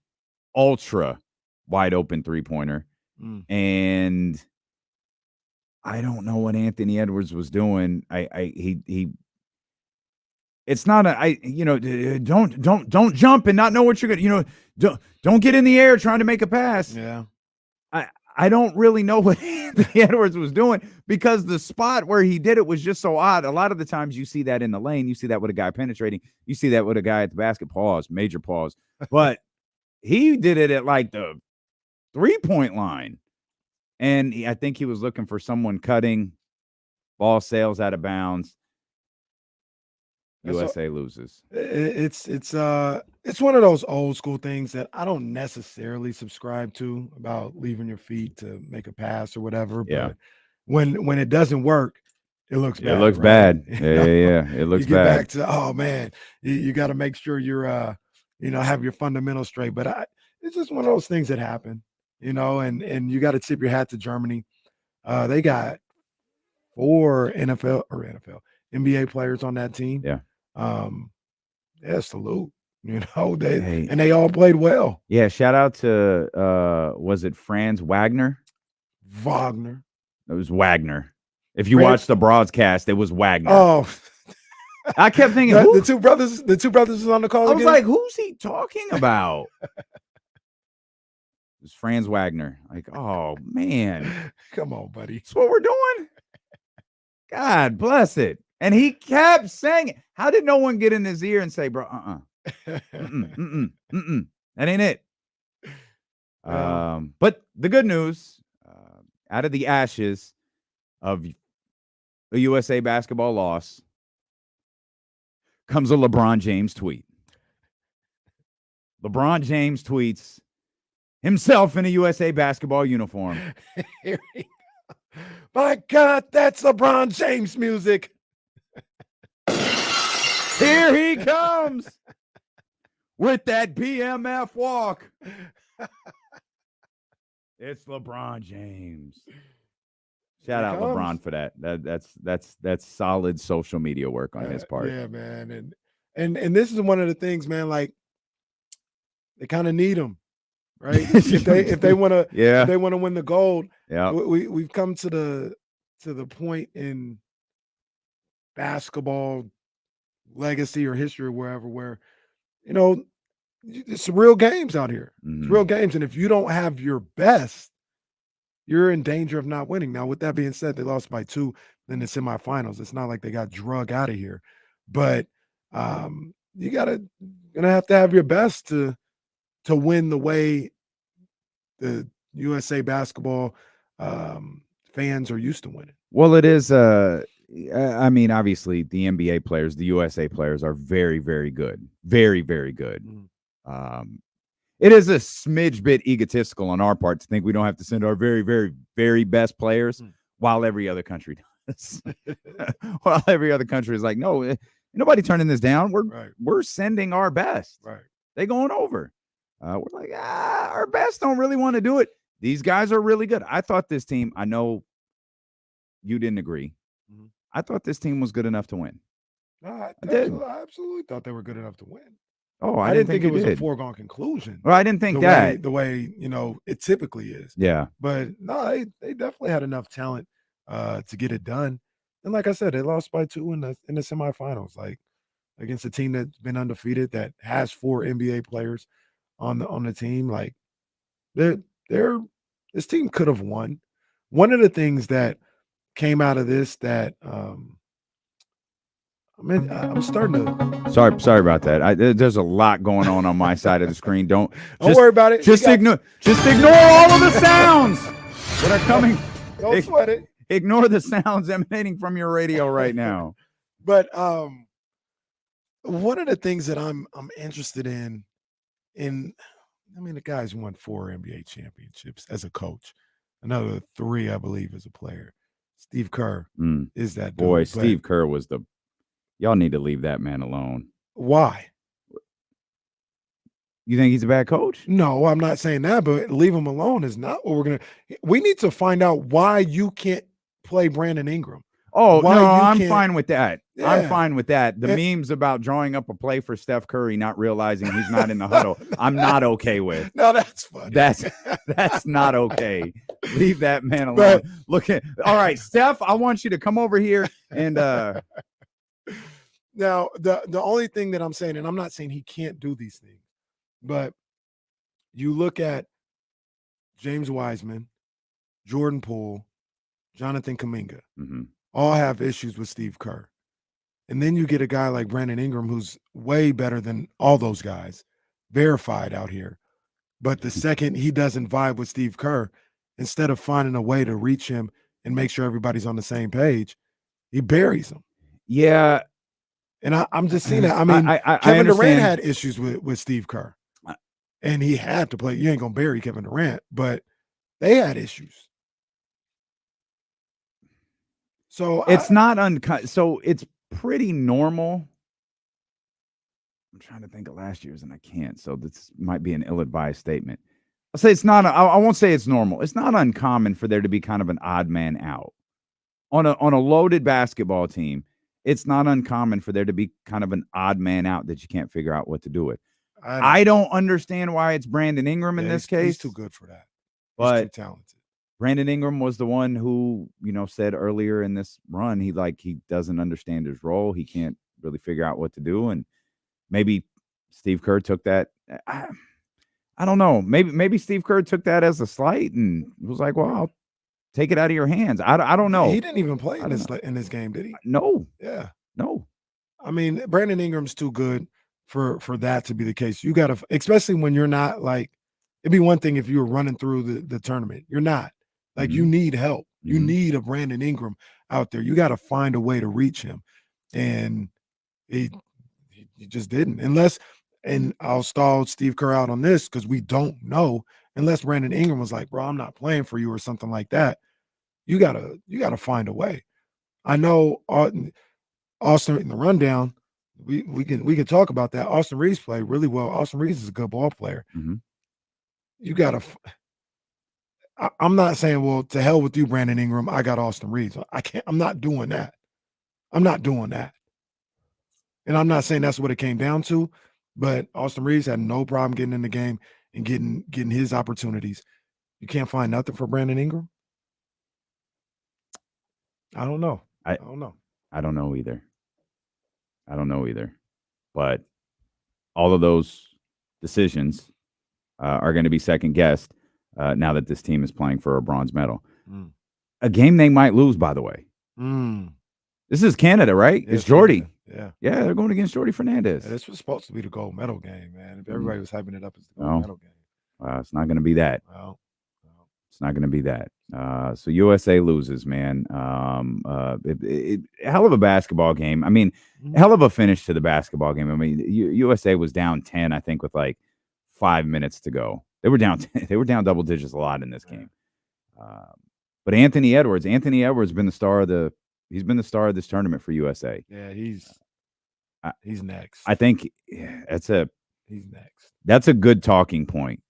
ultra wide open 3-pointer. And I don't know what Anthony Edwards was doing. It's not don't jump and not know what you're gonna, don't get in the air trying to make a pass. Yeah. I don't really know what Anthony Edwards was doing because the spot where he did it was just so odd. A lot of the times you see that in the lane. You see that with a guy penetrating. You see that with a guy at the basket. Pause, major pause. But he did it at like the 3-point line. And I think he was looking for someone cutting. Ball sails out of bounds. USA loses. It's one of those old school things that I don't necessarily subscribe to about leaving your feet to make a pass or whatever. Yeah. But when it doesn't work, it looks bad. It looks bad. Yeah. It looks you get bad. Back to, oh man, you got to make sure you're have your fundamentals straight. But it's just one of those things that happen, and you got to tip your hat to Germany. They got 4 NBA players on that team. Yeah. Salute. They all played well. Yeah, shout out to was it Franz Wagner? Wagner. It was Wagner. If you watch the broadcast, it was Wagner. Oh, I kept thinking the two brothers was on the call. I was like, who's he talking about? It was Franz Wagner. Like, oh man. Come on, buddy. That's what we're doing. God bless it. And he kept saying it. How did no one get in his ear and say, bro, that ain't it. But the good news, out of the ashes of a USA basketball loss comes a LeBron James tweet. LeBron James tweets himself in a USA basketball uniform. My God, that's LeBron James music. Here he comes with that BMF walk. It's LeBron James. Shout out LeBron for that. That's solid social media work on his part. Yeah, man. And this is one of the things, man, like they kind of need him, right? if they want to win the gold. Yeah. We've come to the point in basketball legacy or history or wherever where it's real games out here. It's real games, and if you don't have your best, you're in danger of not winning. Now, with that being said, they lost by 2 in the semifinals. It's not like they got drug out of here, but you gonna have to have your best to win the way the USA basketball fans are used to winning. Well, it is. I mean, obviously, the NBA players, the USA players, are very, very good, very, very good. It is a smidge bit egotistical on our part to think we don't have to send our very, very, very best players while every other country does. While every other country is like, no, nobody turning this down. We're sending our best. Right. They going over. We're like, our best don't really want to do it. These guys are really good. I thought this team, I know you didn't agree. I thought this team was good enough to win. No, I did. I absolutely thought they were good enough to win. Oh, I didn't think it was a a foregone conclusion. Well, I didn't think that. The way, it typically is. Yeah. But no, they definitely had enough talent to get it done. And like I said, they lost by 2 in the semifinals, like against a team that's been undefeated, that has 4 NBA players on the team. Like this team could have won. One of the things that came out of this that I'm starting to. Sorry about that. There's a lot going on my side of the screen. Don't worry about it. Just ignore all of the sounds that are coming. Don't sweat it. Ignore the sounds emanating from your radio right now. But one of the things that I'm interested in, the guy's won 4 NBA championships as a coach. Another 3, I believe, as a player. Steve Kerr is that dude. Boy, Steve Kerr was y'all need to leave that man alone. Why? You think he's a bad coach? No, I'm not saying that, but leave him alone is not what we're going to. We need to find out why you can't play Brandon Ingram. Oh, no, I'm fine with that. Yeah. I'm fine with that. The memes about drawing up a play for Steph Curry, not realizing he's not in the huddle, I'm not okay with. No, that's funny. That's not okay. Leave that man alone. All right, Steph, I want you to come over here and Now, the only thing that I'm saying, and I'm not saying he can't do these things, but you look at James Wiseman, Jordan Poole, Jonathan Kuminga, all have issues with Steve Kerr. And then you get a guy like Brandon Ingram, who's way better than all those guys, verified out here. But the second he doesn't vibe with Steve Kerr, instead of finding a way to reach him and make sure everybody's on the same page, he buries him. Yeah. And I'm just seeing that. I mean, Kevin Durant had issues with Steve Kerr. And he had to play. You ain't going to bury Kevin Durant, but they had issues. So it's so it's pretty normal. I'm trying to think of last year's and I can't. So this might be an ill-advised statement. I'll say it's not. I won't say it's normal. It's not uncommon for there to be kind of an odd man out on a loaded basketball team. It's not uncommon for there to be kind of an odd man out that you can't figure out what to do with. I don't understand why it's Brandon Ingram in this case. He's too good for that. But he's too talented. Brandon Ingram was the one who, said earlier in this run, he doesn't understand his role. He can't really figure out what to do. And maybe Steve Kerr took that. I don't know. Maybe Steve Kerr took that as a slight and was like, well, I'll take it out of your hands. I don't know. He didn't even play in this game, did he? No. Yeah. No. I mean, Brandon Ingram's too good for that to be the case. You got to, especially when you're not it'd be one thing if you were running through the tournament. You're not. You need help. You need a Brandon Ingram out there. You got to find a way to reach him. And he just didn't. And I'll stall Steve Kerr out on this because we don't know, unless Brandon Ingram was like, bro, I'm not playing for you or something like that. You gotta find a way. I know Austin in the rundown, we can talk about that. Austin Reeves played really well. Austin Reeves is a good ball player. You gotta I'm not saying, well, to hell with you, Brandon Ingram. I got Austin Reeves. I'm not doing that. I'm not doing that. And I'm not saying that's what it came down to, but Austin Reeves had no problem getting in the game and getting his opportunities. You can't find nothing for Brandon Ingram? I don't know. I don't know. I don't know either. But all of those decisions are going to be second guessed. now that this team is playing for a bronze medal. Mm. A game they might lose, by the way. Mm. This is Canada, right? Yeah, it's Jordy. Canada. Yeah. Yeah, they're going against Jordy Fernandez. Yeah, this was supposed to be the gold medal game, man. If everybody was hyping it up as the gold No. medal game. It's not going to be that. Well, It's not going to be that. So USA loses, man. Hell of a basketball game. I mean, hell of a finish to the basketball game. I mean, USA was down 10, I think, with like 5 minutes to go. They were down. They were down double digits a lot in this game. But Anthony Edwards been the star of the. He's been the star of this tournament for USA. Yeah, he's next. I think he's next. That's a good talking point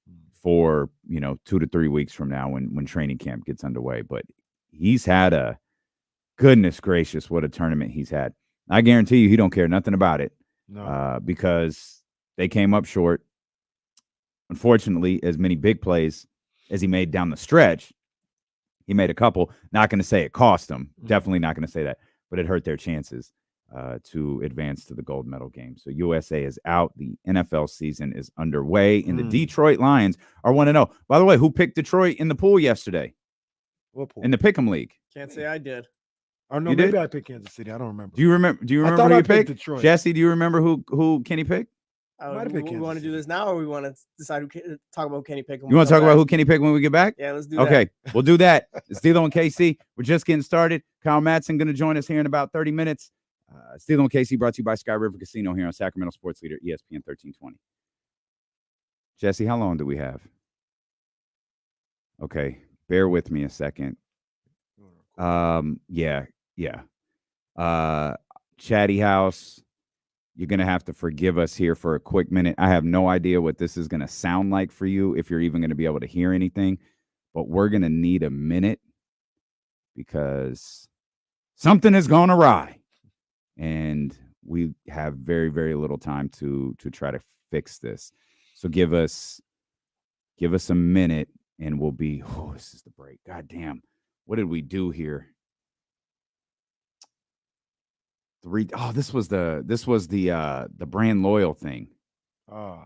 for 2 to 3 weeks from now when training camp gets underway. But he's had a goodness gracious, what a tournament he's had. I guarantee you he don't care nothing about it. No. Because they came up short. Unfortunately, as many big plays as he made down the stretch, he made a couple. Not going to say it cost them. Definitely not going to say that. But it hurt their chances to advance to the gold medal game. So USA is out. The NFL season is underway. And the Detroit Lions are 1-0. By the way, who picked Detroit in the pool yesterday? What pool? In the Pick'em League. Can't say I did. Oh, no, You maybe did? I picked Kansas City. I don't remember. Do you remember I who thought I you picked picked? Detroit. Jesse, do you remember who Kenny picked? Might have picked We want to Kansas do this now, or we want to decide talk about Kenny Pickett? You want to talk about who Kenny picked when we get back? Yeah, let's do that. Okay, we'll do that. It's Steelo and KC. We're just getting started. Kyle Madson going to join us here in about 30 minutes. Steelo and KC brought to you by Sky River Casino here on Sacramento Sports Leader, ESPN 1320. Jesse, how long do we have? Okay, bear with me a second. Yeah. Chatty House, you're going to have to forgive us here for a quick minute. I have no idea what this is going to sound like for you, if you're even going to be able to hear anything, but we're going to need a minute because something has gone awry and we have very, very little time to try to fix this. So give us a minute and we'll be, this is the break. God damn. What did we do here? This was the brand loyal thing. Oh.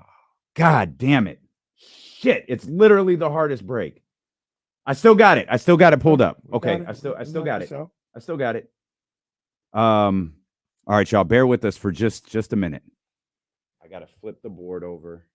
God damn it. Shit. It's literally the hardest break. I still got it. Pulled up. Okay. I still got it. I still got it. All right, y'all. Bear with us for just a minute. I gotta flip the board over.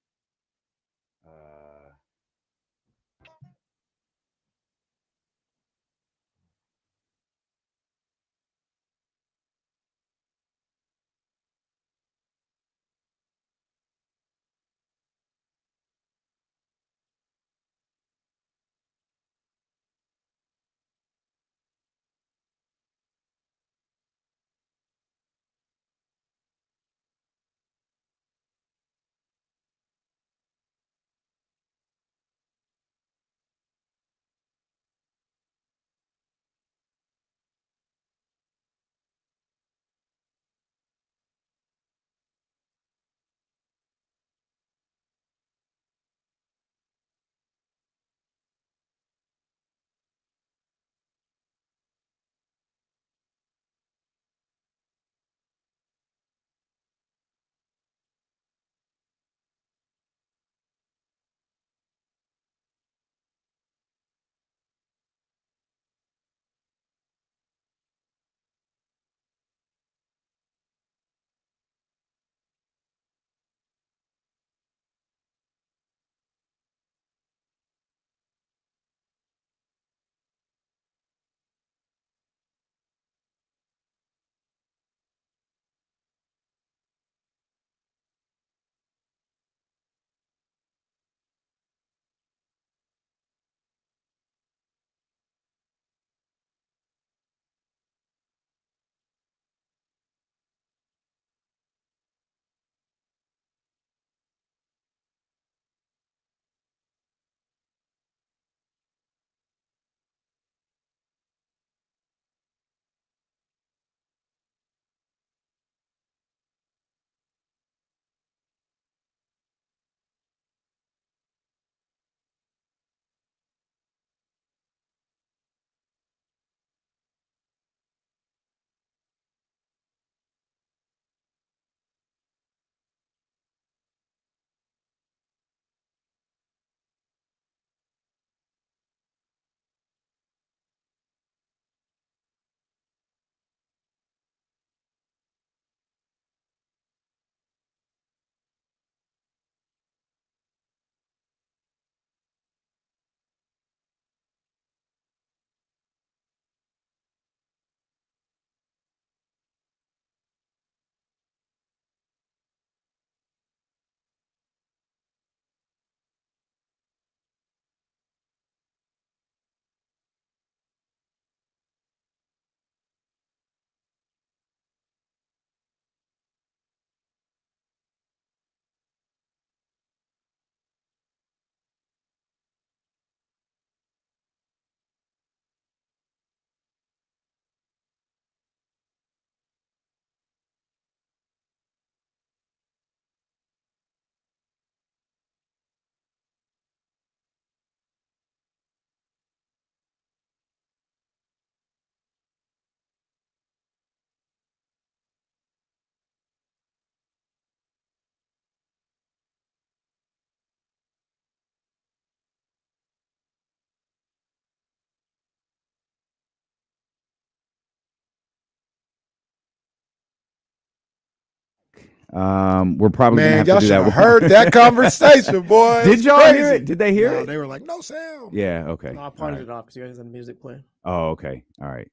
We're probably gonna Man, have y'all to do should that. have heard that conversation, boy. Did It's y'all crazy. hear it? Did they hear No, it? They were like, no sound. Yeah. Okay. No, I All parted right. it off because you guys had music playing. Oh, okay. All right.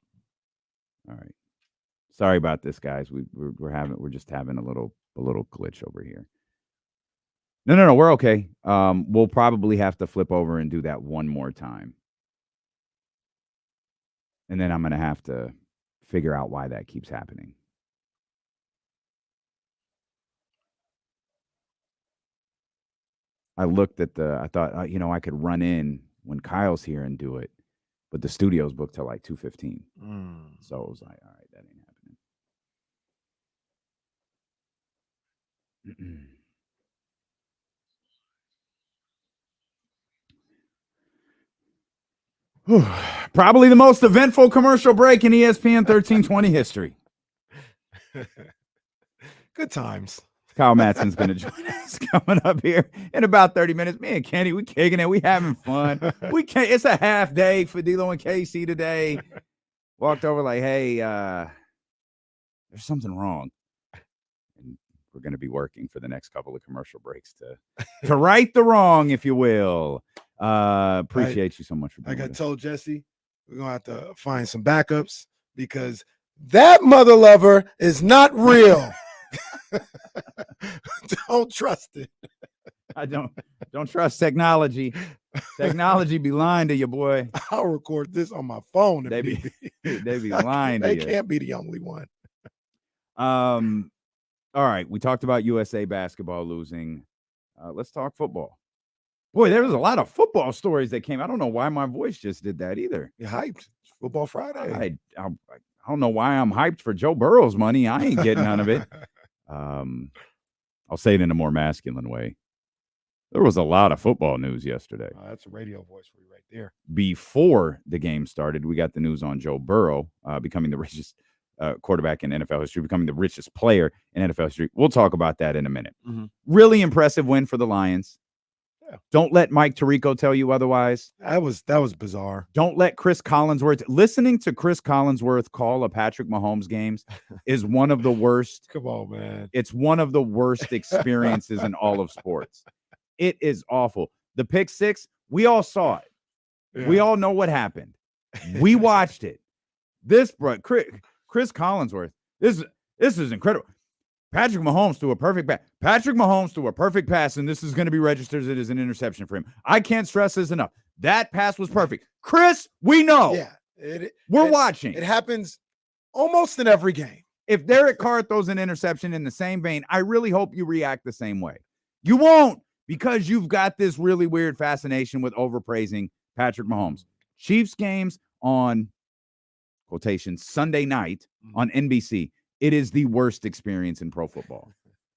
Sorry about this, guys. We're just having a little glitch over here. No. We're okay. We'll probably have to flip over and do that one more time, and then I'm gonna have to figure out why that keeps happening. I looked at I thought, I could run in when Kyle's here and do it, but the studio's booked till like 2:15. So it was like, all right, that ain't happening. Probably the most eventful commercial break in ESPN 1320 history. Good times. Kyle Madson's going to join us coming up here in about 30 minutes. Me and Kenny, we kicking it. We having fun. It's a half day for D'Lo and KC today. Walked over like, hey, there's something wrong. And we're going to be working for the next couple of commercial breaks to right the wrong, if you will. Appreciate you so much for being Like I with us. told Jesse, we're going to have to find some backups because that mother lover is not real. Don't trust it. I don't trust technology. Technology be lying to you, boy. I'll record this on my phone. They be lying to They you. can't be the only one. All right, we talked about USA basketball losing. Let's talk football. Boy, there was a lot of football stories that came. I don't know why my voice just did that either. You're hyped. It's Football Friday. I don't know why I'm hyped for Joe Burrow's money. I ain't getting none of it. I'll say it in a more masculine way. There was a lot of football news yesterday. That's a radio voice for you right there. Before the game started, we got the news on Joe Burrow becoming the richest quarterback in NFL history, becoming the richest player in NFL history. We'll talk about that in a minute. Mm-hmm. Really impressive win for the Lions. Yeah. Don't let Mike Tirico tell you otherwise. That was bizarre. Don't let Chris Collinsworth. Listening to Chris Collinsworth call a Patrick Mahomes games is one of the worst. Come on, man. It's one of the worst experiences in all of sports. It is awful. The pick six, we all saw it. Yeah. We all know what happened. We watched it. This, bro, Chris Collinsworth. This is incredible. Patrick Mahomes threw a perfect pass. Patrick Mahomes threw a perfect pass, and this is going to be registered as an interception for him. I can't stress this enough. That pass was perfect. Chris, we know. Yeah. We're watching. It happens almost in every game. If Derek Carr throws an interception in the same vein, I really hope you react the same way. You won't, because you've got this really weird fascination with overpraising Patrick Mahomes. Chiefs games on, quotation, Sunday night on NBC. It is the worst experience in pro football.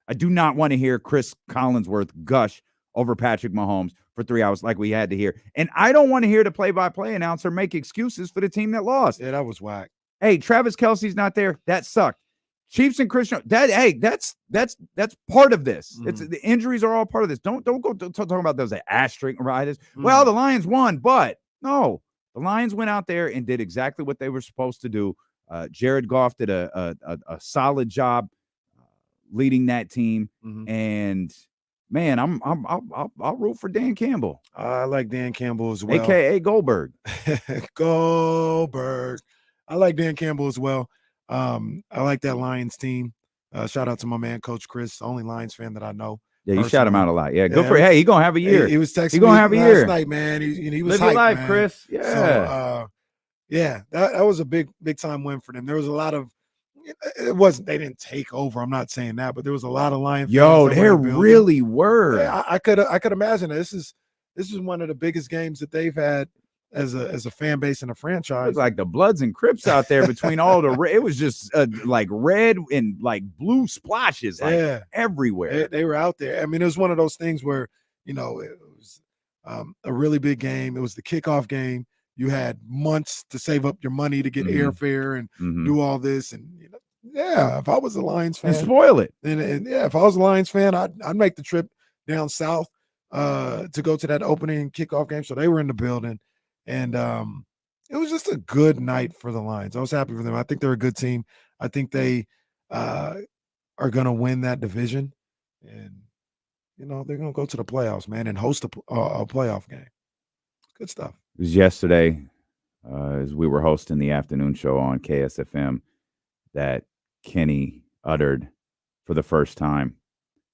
I do not want to hear Chris Collinsworth gush over Patrick Mahomes for 3 hours like we had to hear. And I don't want to hear the play-by-play announcer make excuses for the team that lost. Yeah, that was whack. Hey, Travis Kelce's not there. That sucked. Chiefs and Christian. That's part of this. Mm-hmm. It's the injuries are all part of this. Don't go talking about those asterisk riders. Well, the Lions won, but no, the Lions went out there and did exactly what they were supposed to do. Jared Goff did a solid job leading that team, and man, I'll root for Dan Campbell. I like Dan Campbell as well, aka Goldberg. Goldberg. I like Dan Campbell as well. I like that Lions team. Shout out to my man, Coach Chris, the only Lions fan that I know. Yeah, you shout him out a lot. Yeah, good for him. Hey, he gonna have a year. He was texting he gonna me have a last year. night, man. He was live your hyped, life, man. Chris. Yeah. So, yeah, that was a big time win for them. There was a lot of they didn't take over. I'm not saying that, but there was a lot of Lions. Yo, there really were. Yeah, I could imagine that. This is one of the biggest games that they've had as a fan base and a franchise. It's like the Bloods and Crips out there between all the it was just like red and like blue splashes everywhere. They were out there. I mean, it was one of those things where, it was a really big game. It was the kickoff game. You had months to save up your money to get airfare and do all this. And, if I was a Lions fan. And spoil it. And if I was a Lions fan, I'd make the trip down south to go to that opening kickoff game. So they were in the building. And it was just a good night for the Lions. I was happy for them. I think they're a good team. I think they are going to win that division. And, they're going to go to the playoffs, man, and host a playoff game. Good stuff. It was yesterday, as we were hosting the afternoon show on KSFM, that Kenny uttered for the first time,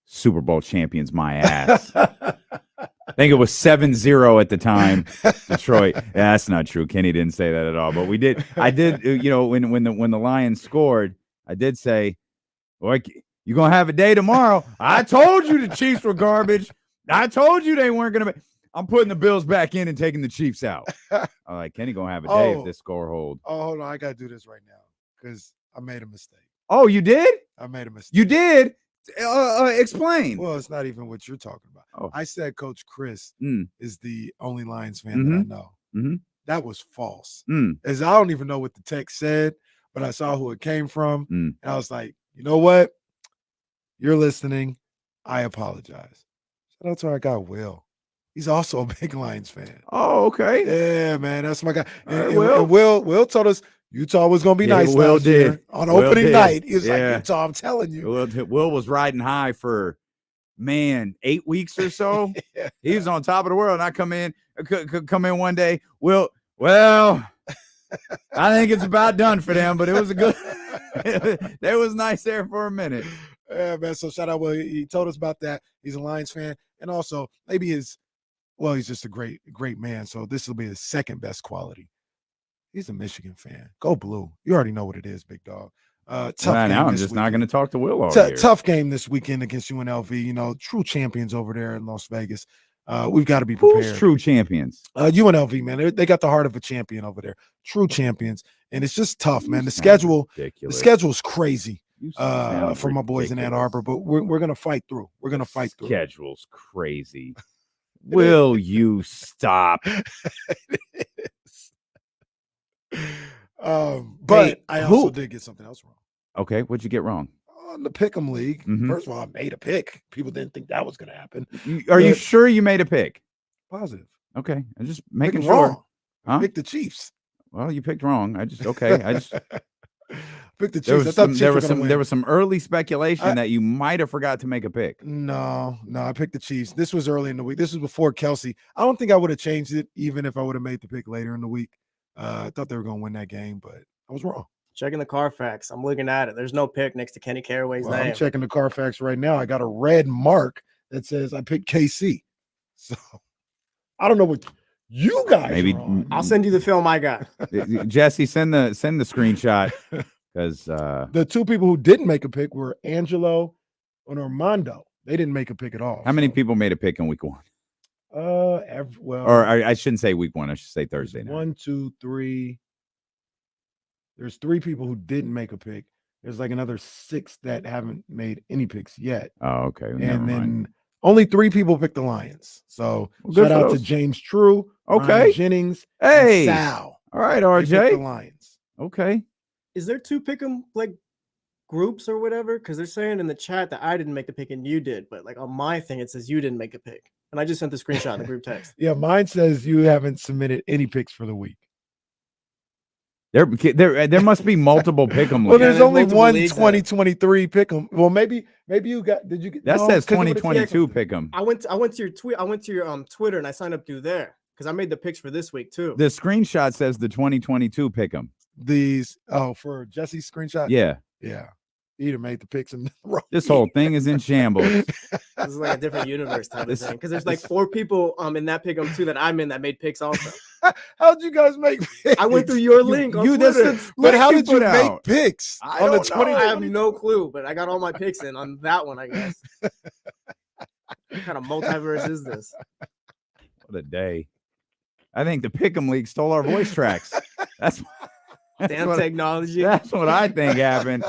Super Bowl champions my ass. I think it was 7-0 at the time, Detroit. Yeah, that's not true. Kenny didn't say that at all. But we did. I did, when the Lions scored, I did say, boy, you're going to have a day tomorrow. I told you the Chiefs were garbage. I told you they weren't going to be. I'm putting the Bills back in and taking the Chiefs out. I'm like, Kenny going to have a day if this score holds. Oh, hold on. I got to do this right now because I made a mistake. Oh, you did? I made a mistake. You did? Explain. Well, it's not even what you're talking about. Oh. I said Coach Chris is the only Lions fan that I know. Mm-hmm. That was false. As I don't even know what the text said, but I saw who it came from. And I was like, you know what? You're listening. I apologize. Shout out to our guy, Will. He's also a big Lions fan. Oh, okay. Yeah, man. That's my guy. And Will. Will told us Utah was going to be nice Will last year. On opening night. He was like, Utah, I'm telling you. Will was riding high for, 8 weeks or so. Yeah. He was on top of the world. And I come in one day. Well, I think it's about done for them, but it was a good, it was nice there for a minute. Yeah, man. So shout out Will. He told us about that. He's a Lions fan. And also maybe he's just a great man. So this will be his second best quality. He's a Michigan fan. Go Blue. You already know what it is, big dog. Tough game now I'm this just weekend. not going to talk to Will all year. Tough game this weekend against UNLV. True champions over there in Las Vegas. We've got to be prepared. Who's true champions? UNLV, man. They got the heart of a champion over there. True champions. And it's just tough, man. The schedule's crazy for my boys in Ann Arbor, but we're going to fight through. We're going to fight through. Schedule's crazy. Will you stop? But I also did get something else wrong. Okay, what'd you get wrong? On the Pick'em League, first of all, I made a pick. People didn't think that was going to happen. Are you sure you made a pick? Positive. Okay, I'm just making sure. Wrong. Huh? Picked the Chiefs. Well, you picked wrong. I just picked the Chiefs. There was some early speculation that you might have forgot to make a pick. No, I picked the Chiefs. This was early in the week. This was before Kelsey. I don't think I would have changed it even if I would have made the pick later in the week. I thought they were going to win that game, but I was wrong. Checking the Carfax. I'm looking at it. There's no pick next to Kenny Caraway's name. I'm checking the Carfax right now. I got a red mark that says I picked KC. So I don't know what you guys maybe. I'll send you the film I got. Jesse, send the screenshot because the two people who didn't make a pick were Angelo and Armando. They didn't make a pick at all. How many people made a pick in week 1? Or I shouldn't say week 1. I should say Thursday night. 1, 2, 3. There's 3 people who didn't make a pick. There's like another 6 that haven't made any picks yet. Oh, okay. And then only 3 people picked the Lions. So shout out to James True, Ryan Jennings, and Sal. All right, RJ. The Lions. Okay. Is there 2 pick'em groups or whatever? Because they're saying in the chat that I didn't make the pick and you did, but on my thing it says you didn't make a pick. And I just sent the screenshot in the group text. Yeah, mine says you haven't submitted any picks for the week. There must be multiple pick'em. Well, there's only one 2023 pick'em. Well, maybe you got. Did you get that? Says 2022 pick'em. I went to your tweet. I went to your Twitter and I signed up through there because I made the picks for this week too. The screenshot says the 2022 pick'em. These for Jesse's screenshot. Yeah. He either made the picks and wrong. This whole thing is in shambles. This is like a different universe type of thing because there's 4 people in that pick'em too that I'm in that made picks also. How'd you guys make picks? I went through your link on Twitter. But how did you make picks on the 20? I have no clue, but I got all my picks in on that one, I guess. What kind of multiverse is this? What a day. I think the Pick'em League stole our voice tracks. That's technology. That's what I think happened.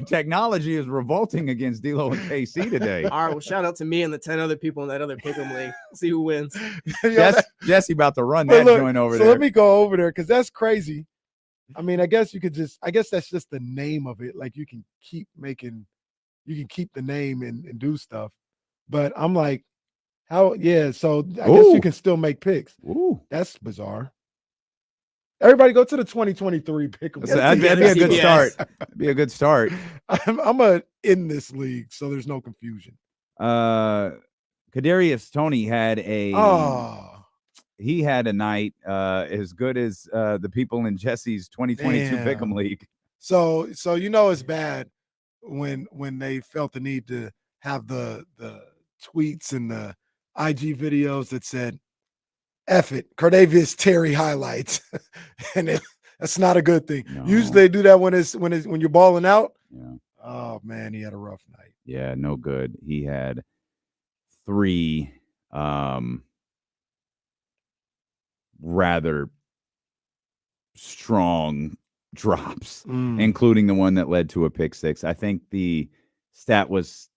Technology is revolting against D-Lo and KC today. All right, well, shout out to me and the 10 other people in that other Pick'em League. See who wins. Jesse about to run that joint over there. So let me go over there because that's crazy. I mean, I guess that's just the name of it. Like you can keep the name and do stuff. But I'm like, how? Yeah, so I guess you can still make picks. Ooh. That's bizarre. Everybody go to the 2023 pick 'em. That'd be a good start. That'd be a good start. I'm in this league, so there's no confusion. Kadarius Toney had he had a night as good as the people in Jesse's 2022 Pick'em League. So it's bad when they felt the need to have the tweets and the IG videos that said, F it, Cardavius Terry highlights. And that's not a good thing. No. Usually they do that when you're balling out. Yeah. Oh man, he had a rough night. Yeah, no good. He had 3 rather strong drops, including the one that led to a pick 6. I think the stat was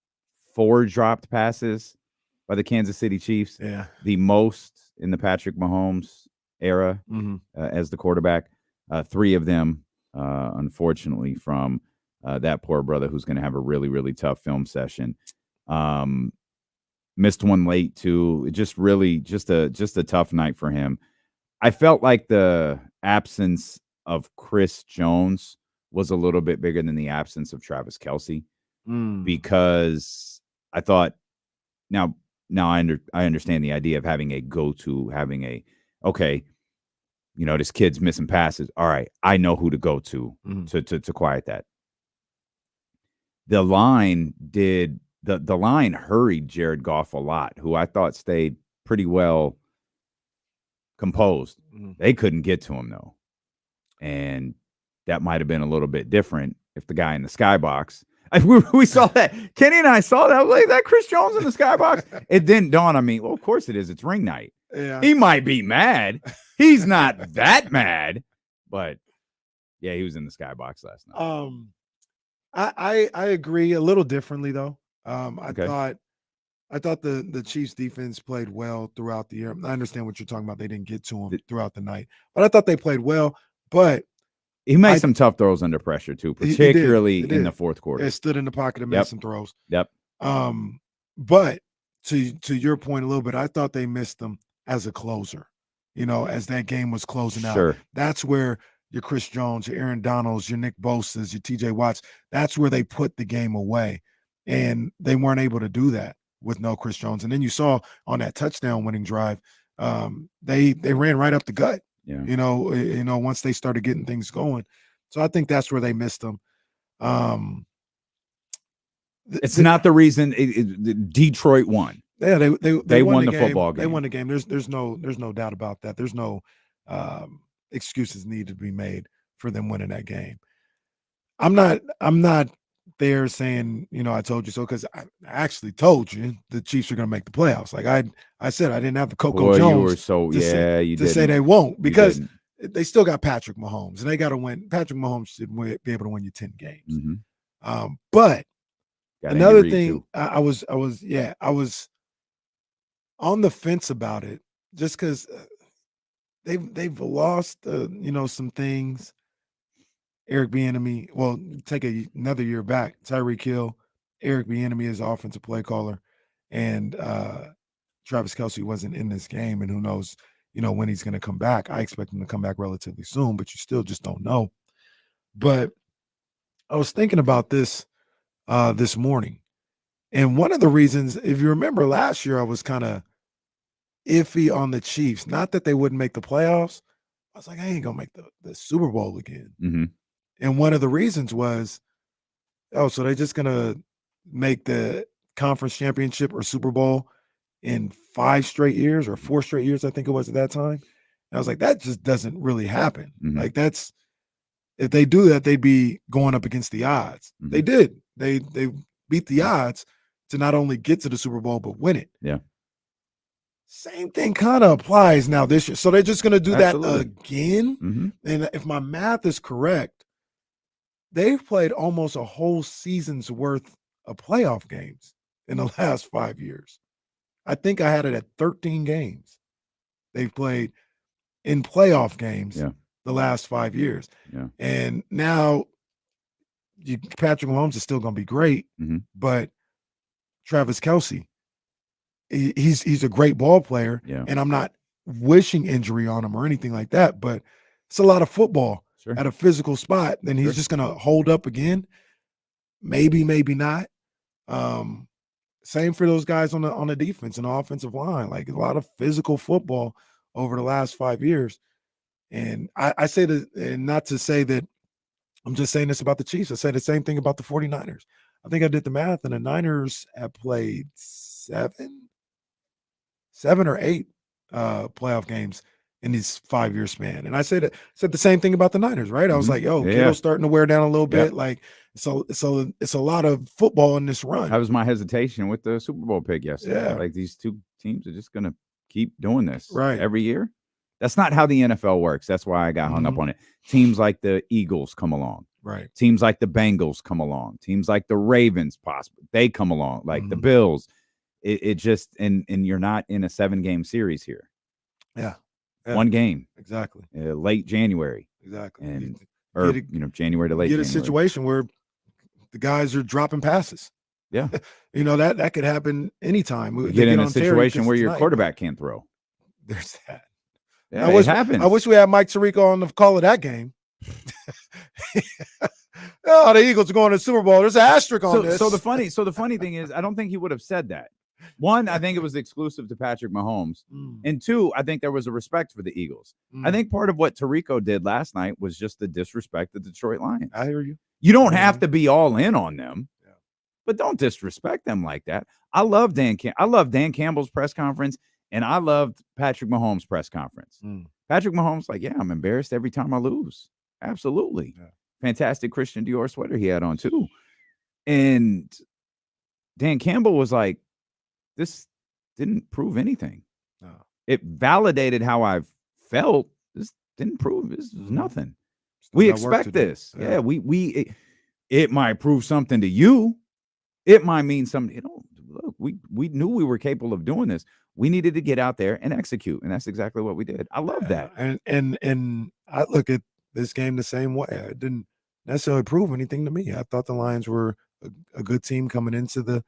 4 dropped passes by the Kansas City Chiefs. Yeah. The most in the Patrick Mahomes era as the quarterback. 3 of them, unfortunately, from that poor brother who's going to have a really, really tough film session. Missed one late too. Just a tough night for him. I felt like the absence of Chris Jones was a little bit bigger than the absence of Travis Kelce, because I thought now I understand the idea of having a go-to, okay, this kid's missing passes. All right, I know who to go to to quiet that. The line the line hurried Jared Goff a lot, who I thought stayed pretty well composed. They couldn't get to him though. And that might have been a little bit different if the guy in the skybox. We saw that. Kenny and I saw that. I was like, that Chris Jones in the skybox? It didn't dawn on me. Well, of course it is. It's ring night. Yeah. He might be mad. He's not that mad, but yeah, he was in the skybox last night. I agree a little differently though. Okay. I thought the Chiefs defense played well throughout the year. I understand what you're talking about. They didn't get to him throughout the night, but I thought they played well. But he made some tough throws under pressure too, particularly in the fourth quarter. It stood in the pocket and made some throws. Yep. But to your point a little bit, I thought they missed them as a closer. As that game was closing out. That's where your Chris Jones, your Aaron Donalds, your Nick Bosa's, your TJ Watts, that's where they put the game away. And they weren't able to do that with no Chris Jones. And then you saw on that touchdown winning drive, they ran right up the gut. Yeah. Once they started getting things going. So I think that's where they missed them. It's not the reason Detroit won. Yeah, they won the football game. They won the game. There's no doubt about that. There's no excuses need to be made for them winning that game. I'm not there saying, I told you so, because I actually told you the Chiefs are going to make the playoffs. Like I said, I didn't have the Coco Jones. You were so to say they won't, because they still got Patrick Mahomes and they got to win. Patrick Mahomes should be able to win you 10 games. But another thing, I was on the fence about it, just because they've lost some things. Eric Bieniemy, well, take another year back. Tyreek Hill, Eric Bieniemy is offensive play caller, and Travis Kelce wasn't in this game, and who knows, when he's going to come back. I expect him to come back relatively soon, but you still just don't know. But I was thinking about this this morning, and one of the reasons, if you remember last year, I was kind of iffy on the Chiefs. Not that they wouldn't make the playoffs. I was like, I ain't gonna make the Super Bowl again. And one of the reasons was, so they're just going to make the conference championship or Super Bowl in 5 straight years or 4 straight years, I think it was at that time. And I was like, that just doesn't really happen. Like if they do that, they'd be going up against the odds. They did. They beat the odds to not only get to the Super Bowl, but win it. Yeah. Same thing kind of applies now this year. So they're just going to do that again. And if my math is correct, they've played almost a whole season's worth of playoff games in the last 5 years. I think I had it at 13 games they've played in playoff games the last 5 years. Yeah. And now Patrick Mahomes is still going to be great, but Travis Kelce, he's a great ball player, and I'm not wishing injury on him or anything like that, but It's a lot of football Sure. at a physical spot. Then he's Sure. just gonna hold up again. Maybe, maybe not. Same for those guys on the defense and the offensive line. Like a lot of physical football over the last 5 years. And I say that, and not to say that I'm just saying this about the Chiefs. I say the same thing about the 49ers. I think I did the math, and the Niners have played seven or eight playoff games in this 5-year span. And I said the same thing about the Niners, right? I was like, yo, Kittle's starting to wear down a little bit. Like, so it's a lot of football in this run. That was my hesitation with the Super Bowl pick yesterday. Yeah. Like, these two teams are just going to keep doing this Right. every year. That's not how the NFL works. That's why I got hung up on it. Teams like the Eagles come along. Right. Teams like the Bengals come along. Teams like the Ravens, possibly, they come along. Like the Bills. It just, and you're not in a 7-game series here. Yeah. One game. Exactly. Late January. Exactly. And You January to late get January. a situation where the guys are dropping passes. Yeah. that could happen anytime. You get in a situation where your quarterback can't throw. There's that. Yeah, it happens. I wish we had Mike Tirico on the call of that game. Oh, the Eagles are going to the Super Bowl. There's an asterisk on this. So the funny thing is, I don't think he would have said that. One, I think it was exclusive to Patrick Mahomes. And two, I think there was a respect for the Eagles. I think part of what Tirico did last night was just the disrespect the Detroit Lions. I hear you. You don't have to be all in on them, but don't disrespect them like that. I love Dan Campbell's press conference, and I loved Patrick Mahomes' press conference. Patrick Mahomes, like, I'm embarrassed every time I lose. Absolutely. Yeah. Fantastic Christian Dior sweater he had on too. And Dan Campbell was like, this didn't prove anything. No. It validated how I've felt. This didn't prove this is nothing. We expect this. Yeah, it might prove something to you. It might mean something. Look, we knew we were capable of doing this. We needed to get out there and execute, and that's exactly what we did. I love that. And I look at this game the same way. It didn't necessarily prove anything to me. I thought the Lions were a good team coming into that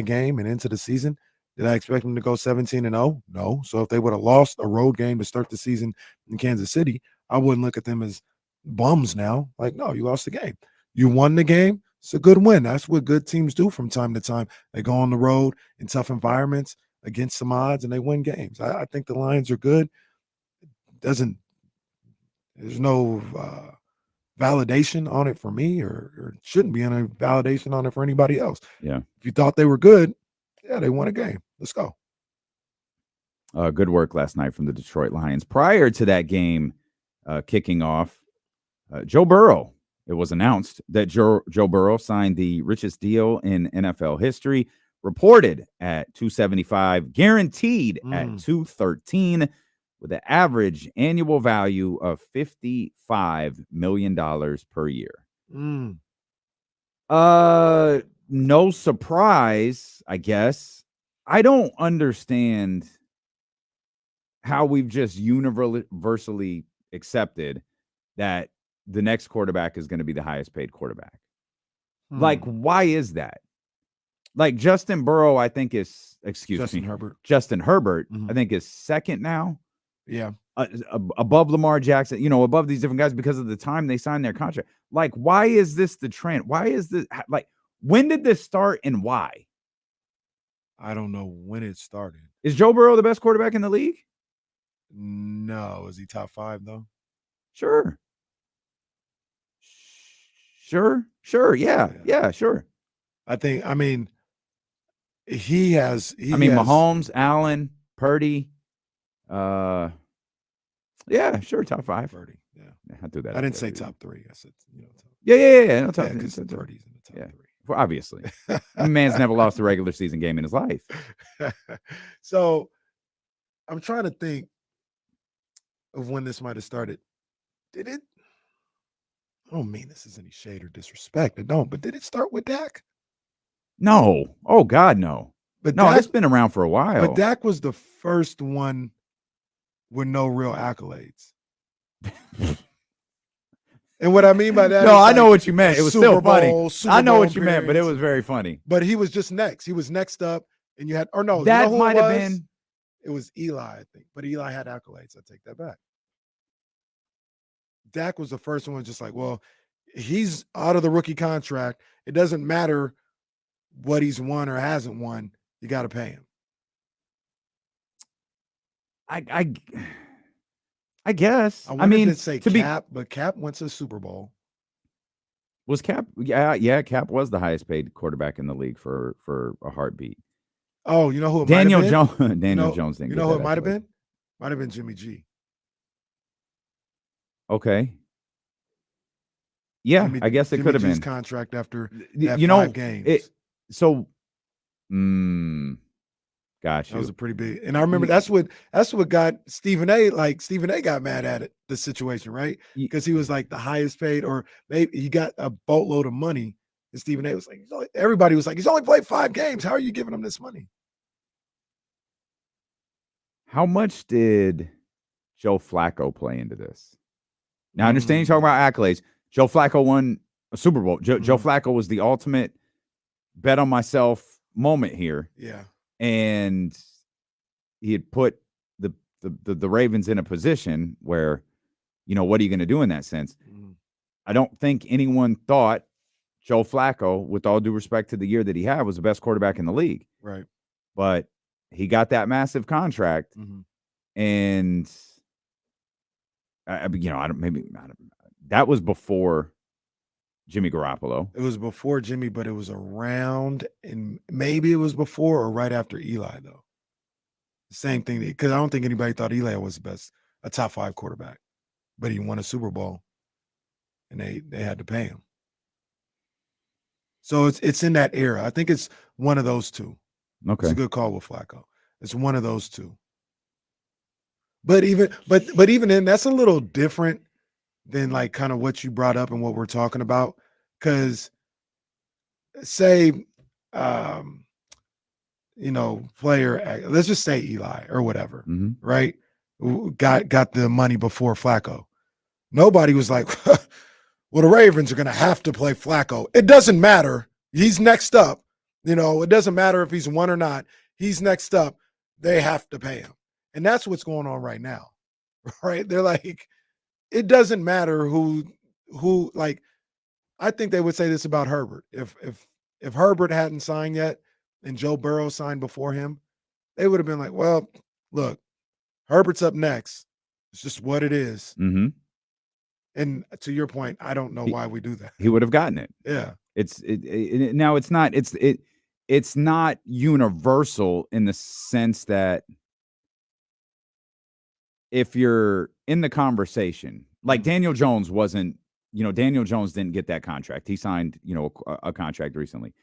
game and into the season. Did I expect them to go 17-0? No. So if they would have lost a road game to start the season in Kansas City, I wouldn't look at them as bums now. Like, no, you lost the game. You won the game. It's a good win. That's what good teams do from time to time. They go on the road in tough environments against some odds, and they win games. I think the Lions are good. There's no validation on it for me, or shouldn't be any validation on it for anybody else. Yeah. If you thought they were good, they won a game. Let's go. Good work last night from the Detroit Lions. Prior to that game kicking off, Joe Burrow. It was announced that Joe Burrow signed the richest deal in NFL history, reported at $275, guaranteed at $213, with an average annual value of $55 million per year. No surprise, I guess. I don't understand how we've just universally accepted that the next quarterback is going to be the highest paid quarterback. Like, why is that? Like, Justin Burrow, I think is, Justin Herbert, I think is second now. Yeah. Above Lamar Jackson, above these different guys because of the time they signed their contract. Like, why is this the trend? Why is this, like, when did this start and why? I don't know when it started. Is Joe Burrow the best quarterback in the league? No. Is he top 5 though? Sure. Yeah, sure. He has Mahomes, Allen, Purdy. Yeah, sure, top 5. Purdy. Yeah. I do that. I didn't say top 3. I said, Yeah. No, top 3. Because Purdy's in the top 3. Well, obviously. The man's never lost a regular season game in his life. So I'm trying to think of when this might have started. Did it? I don't mean this is any shade or disrespect. I don't. But did it start with Dak? No. Oh, God, no. But no, it's been around for a while. But Dak was the first one with no real accolades. And what I mean by that, no, I know what you meant. It was still funny. I know what you meant, but it was very funny. But he was just next. He was next up, and you had, or no, that might have been. It was Eli, I think. But Eli had accolades. I take that back. Dak was the first one just like, well, he's out of the rookie contract. It doesn't matter what he's won or hasn't won. You got to pay him. I guess. I mean, to say Cap, but Cap went to the Super Bowl. Was Cap? Yeah. Cap was the highest paid quarterback in the league for a heartbeat. Oh, you know who? Daniel Jones. Daniel Jones didn't. You know who it might have been? Might have been Jimmy G. Okay. Yeah, I guess it could have been contract after you know 5 games. Gotcha. That was a pretty big, and I remember that's what got Stephen A. Like Stephen A. got mad at it, the situation, right? Because he was like the highest paid, or maybe he got a boatload of money, and Stephen A. was like, everybody was like, he's only played 5 games. How are you giving him this money? How much did Joe Flacco play into this? Now, I understand you're talking about accolades. Joe Flacco won a Super Bowl. Joe Flacco was the ultimate bet on myself moment here. Yeah. And he had put the Ravens in a position where, what are you going to do in that sense? I don't think anyone thought Joe Flacco, with all due respect to the year that he had, was the best quarterback in the league. Right. But he got that massive contract, and that was before Jimmy Garoppolo. It was before Jimmy, but it was around, and maybe it was before or right after Eli, though. Same thing, because I don't think anybody thought Eli was the best, a top 5 quarterback, but he won a Super Bowl, and they had to pay him. So it's in that era. I think it's one of those two. Okay, it's a good call with Flacco. It's one of those two. But even then, that's a little different than like kind of what you brought up and what we're talking about. Because say, player, let's just say Eli or whatever, right? Got the money before Flacco. Nobody was like, well, the Ravens are going to have to play Flacco. It doesn't matter. He's next up. It doesn't matter if he's won or not. He's next up. They have to pay him. And that's what's going on right now, right? They're like, it doesn't matter who like, I think they would say this about Herbert. If Herbert hadn't signed yet and Joe Burrow signed before him, they would have been like, well, look, Herbert's up next. It's just what it is. And to your point, I don't know why we do that. He would have gotten it. Yeah. Now it's not universal in the sense that if you're in the conversation, like Daniel Jones wasn't, Daniel Jones didn't get that contract. He signed, a contract recently.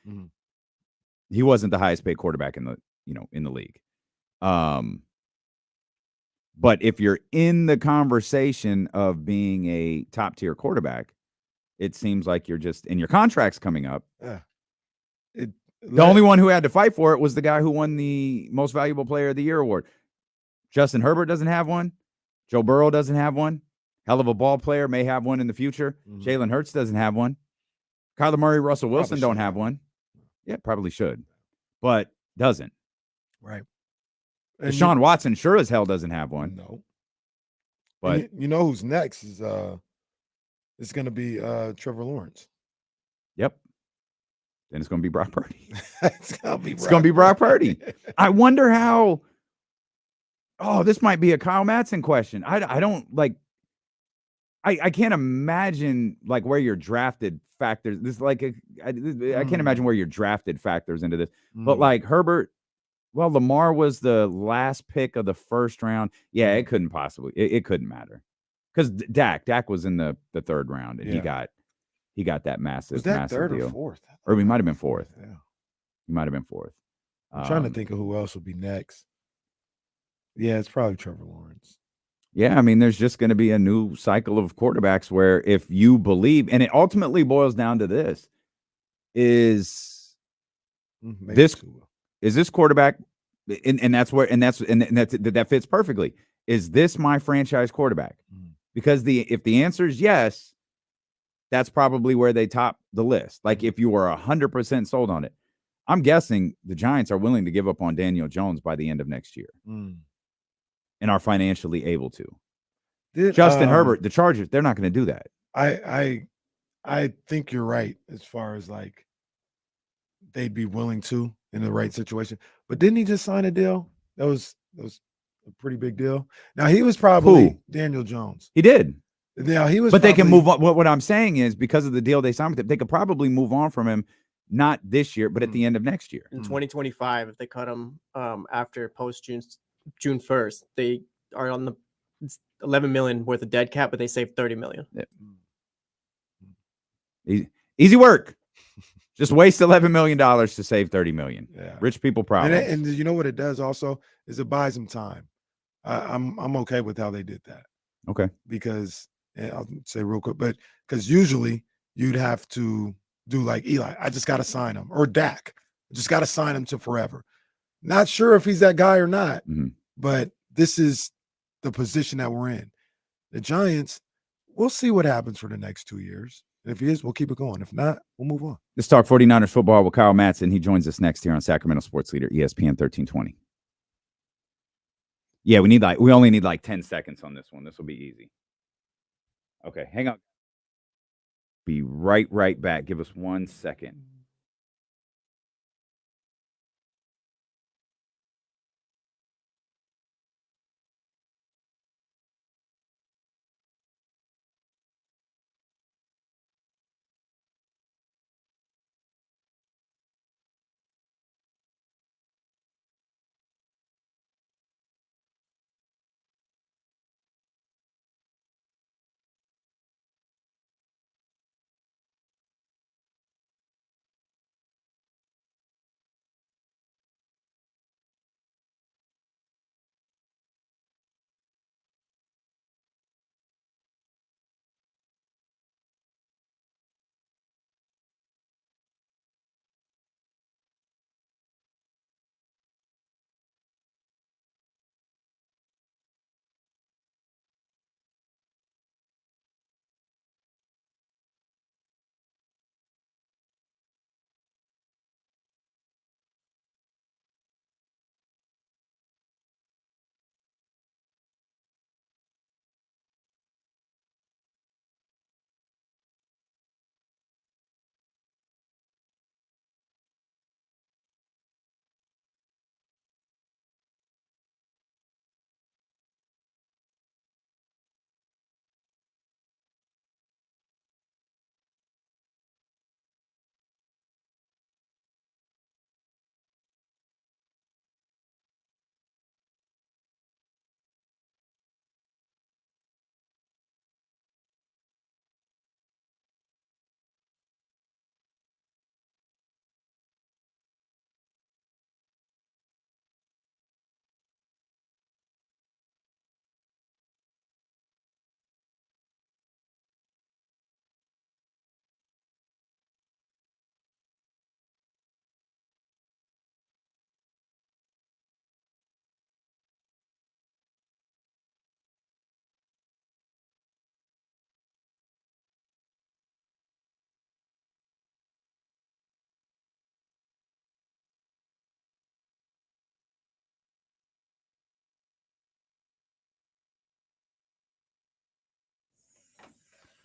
He wasn't the highest paid quarterback in the league. But if you're in the conversation of being a top tier quarterback, it seems like you're just, and your contract's coming up. Yeah. The only one who had to fight for it was the guy who won the Most Valuable Player of the Year award. Justin Herbert doesn't have one. Joe Burrow doesn't have one. Hell of a ball player, may have one in the future. Jalen Hurts doesn't have one. Kyler Murray, Russell Wilson don't have one. Yeah, probably should, but doesn't. Right. Deshaun Watson sure as hell doesn't have one. No. But you know who's next is it's going to be Trevor Lawrence. Yep. Then it's going to be Brock Purdy. It's going to be Brock Purdy. I wonder how. Oh, this might be a Kyle Madson question. I don't like. I can't imagine like where your drafted factors. This like I can't imagine where your drafted factors into this. But like Herbert, well, Lamar was the last pick of the first round. Yeah, it couldn't possibly. It couldn't matter because Dak was in the 3rd round and he got that massive. Was that massive 3rd deal. or 4th? Or he might have been 4th. Yeah, he might have been 4th. I'm trying to think of who else would be next. Yeah, it's probably Trevor Lawrence. Yeah, I mean, there's just going to be a new cycle of quarterbacks where if you believe, and it ultimately boils down to this, is this quarterback, and that fits perfectly. Is this my franchise quarterback? Because if the answer is yes, that's probably where they top the list. Like if you were 100% sold on it, I'm guessing the Giants are willing to give up on Daniel Jones by the end of next year. And are financially able to. Justin Herbert, the Chargers, they're not going to do that. I think you're right as far as like they'd be willing to in the right situation. But didn't he just sign a deal? That was a pretty big deal. Now he was probably Daniel Jones. He did. Yeah, he was. But they can move on. What I'm saying is because of the deal they signed with him, they could probably move on from him, not this year, but at the end of next year. In 2025, if they cut him after post June 1st, they are on the 11 million worth of dead cap, but they save 30 million. Yeah. Easy work. Just waste $11 million to save $30 million. Yeah. Rich people problems. And you know what it does also is it buys them time. I'm okay with how they did that. Okay. Because I'll say real quick, but because usually you'd have to do like Eli. I just got to sign him, or Dak. I just got to sign him to forever. Not sure if he's that guy or not, but this is the position that we're in. The Giants, we'll see what happens for the next 2 years. If he is, we'll keep it going. If not, we'll move on. Let's talk 49ers football with Kyle Madson. He joins us next here on Sacramento Sports Leader, ESPN 1320. Yeah, we only need like 10 seconds on this one. This will be easy. Okay, hang on. Be right back. Give us 1 second.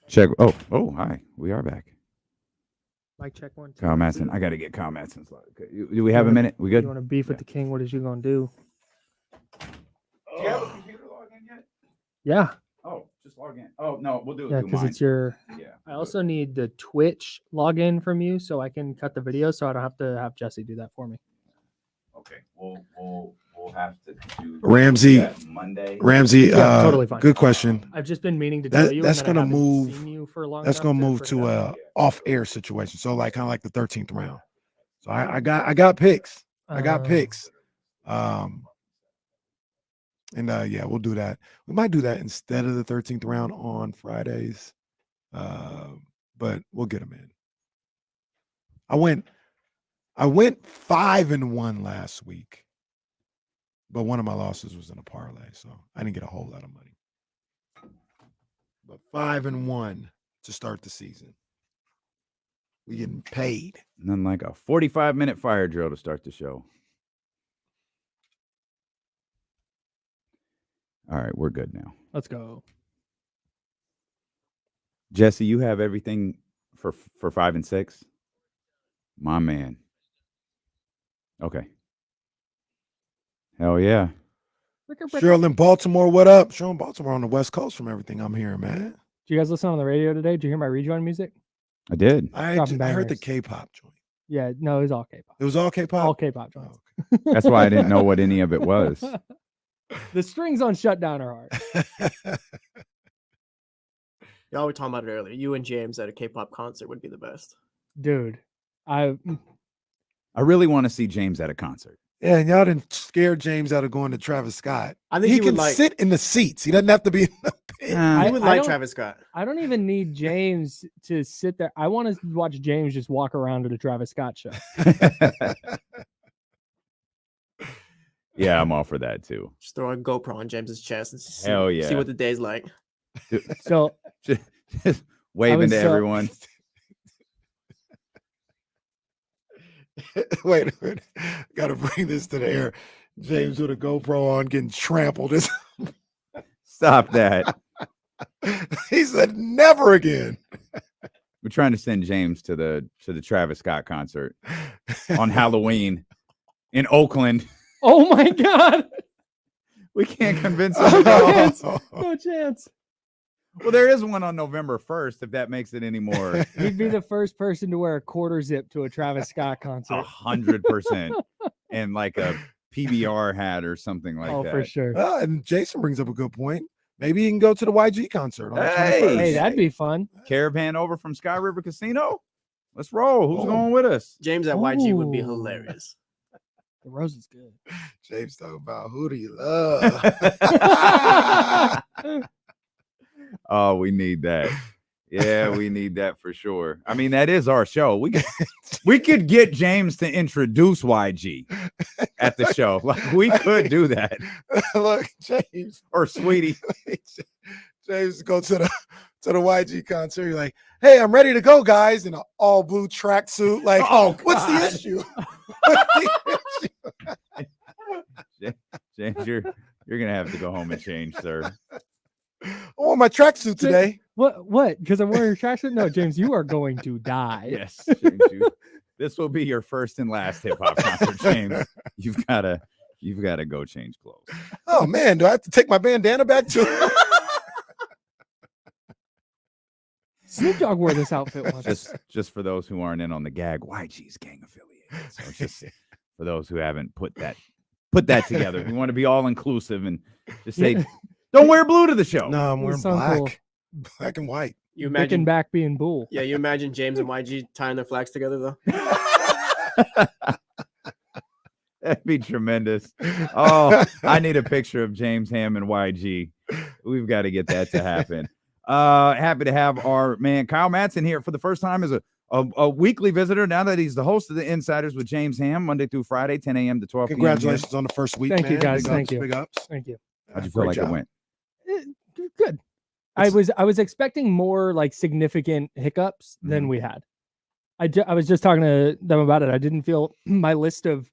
Check. Oh, hi. We are back. Mic check 1, 2. Kyle Madson. I got to get Kyle Madson. Do we have a minute? We good? You want to beef with the king? What is you gonna do? Do you have a computer login yet? Yeah. Oh, just log in. Oh no, we'll do it. Yeah, because it's your. Yeah. I also need the Twitch login from you so I can cut the video, so I don't have to have Jesse do that for me. Okay. We'll have to do Ramsey Monday. Yeah, totally fine. Good question. I've just been meaning to tell you. That's and then gonna I haven't move. seen you for long That's enough gonna to move bring to it a up. off-air situation. So like kind of like the 13th round. So I got picks. I got picks. And yeah, we'll do that. We might do that instead of the 13th round on Fridays. But we'll get them in. I went 5-1 last week, but one of my losses was in a parlay, so I didn't get a whole lot of money. But 5-1 to start the season. We getting paid. Nothing like a 45-minute fire drill to start the show. All right, we're good now. Let's go. Jesse, you have everything for 5 and 6? My man. Okay. Hell yeah. Cheryl in Baltimore, what up? Cheryl in Baltimore on the West Coast from everything I'm hearing, man. Do you guys listen on the radio today? Did you hear my rejoin music? I did. I heard the K-pop joint. Yeah, no, it was all K-pop. It was all K-pop? All K-pop joints. Oh, That's why I didn't know what any of it was. The strings on Shutdown are hard. Y'all were talking about it earlier. You and James at a K-pop concert would be the best. Dude, I really want to see James at a concert. Yeah, and y'all didn't scare James out of going to Travis Scott. I think he can sit in the seats. He doesn't have to be in the pit. I would like Travis Scott. I don't even need James to sit there. I want to watch James just walk around to the Travis Scott show. Yeah, I'm all for that too. Just throw a GoPro on James's chest and see what the day's like. So just waving to everyone. Wait a minute. Gotta bring this to the air. James with a GoPro on getting trampled. Stop that. He said never again. We're trying to send James to the Travis Scott concert on Halloween in Oakland. Oh my God. We can't convince him. No chance. Well, there is one on November 1st, if that makes it any more. He'd be the first person to wear a quarter zip to a Travis Scott concert. 100%. And like a PBR hat or something like that. Oh, for sure. And Jason brings up a good point. Maybe he can go to the YG concert. On the 21st. Hey, that'd be fun. Caravan over from Sky River Casino. Let's roll. Who's going with us? James at YG would be hilarious. The rose is good. James talking about who do you love? Oh, we need that. Yeah, we need that for sure. I mean, that is our show. We could get James to introduce YG at the show. Like, we could do that. Look, James or Sweetie. James go to the YG concert. You're like, hey, I'm ready to go, guys, in an all blue tracksuit. Like, oh, what's the issue? James, you're gonna have to go home and change, sir. I want my tracksuit today. What? Because I'm wearing a tracksuit? No, James, you are going to die. Yes, James, this will be your first and last hip hop concert, James. You've gotta go change clothes. Oh man, do I have to take my bandana back too? Snoop Dogg wore this outfit once. Just for those who aren't in on the gag, YG's gang affiliated. So just for those who haven't put that together, we want to be all inclusive and just say, don't wear blue to the show. No, I'm wearing black, cool. Black and white. You imagine back being bull. Yeah, you imagine James and YG tying their flags together though. That'd be tremendous. Oh, I need a picture of James Ham and YG. We've got to get that to happen. Happy to have our man Kyle Madson here for the first time as a weekly visitor. Now that he's the host of the Insiders with James Ham, Monday through Friday, 10 a.m. to 12 p.m. Congratulations on the first week. Thank man. you, guys. Big Thank ups, you. Big ups. Thank you. How'd you feel like it went? Good. I was expecting more like significant hiccups than we had. I was just talking to them about it. I didn't feel my list of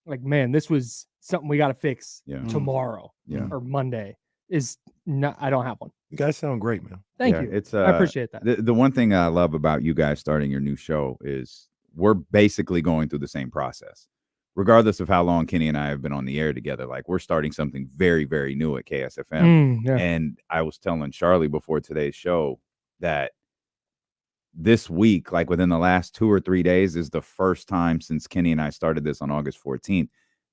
like, man, this was something we got to fix tomorrow or Monday is not. I don't have one. You guys sound great, man. Thank you. I appreciate that. The one thing I love about you guys starting your new show is we're basically going through the same process. Regardless of how long Kenny and I have been on the air together, like we're starting something very, very new at KSFM. And I was telling Charlie before today's show that this week, like within the last 2 or 3 days, is the first time since Kenny and I started this on August 14th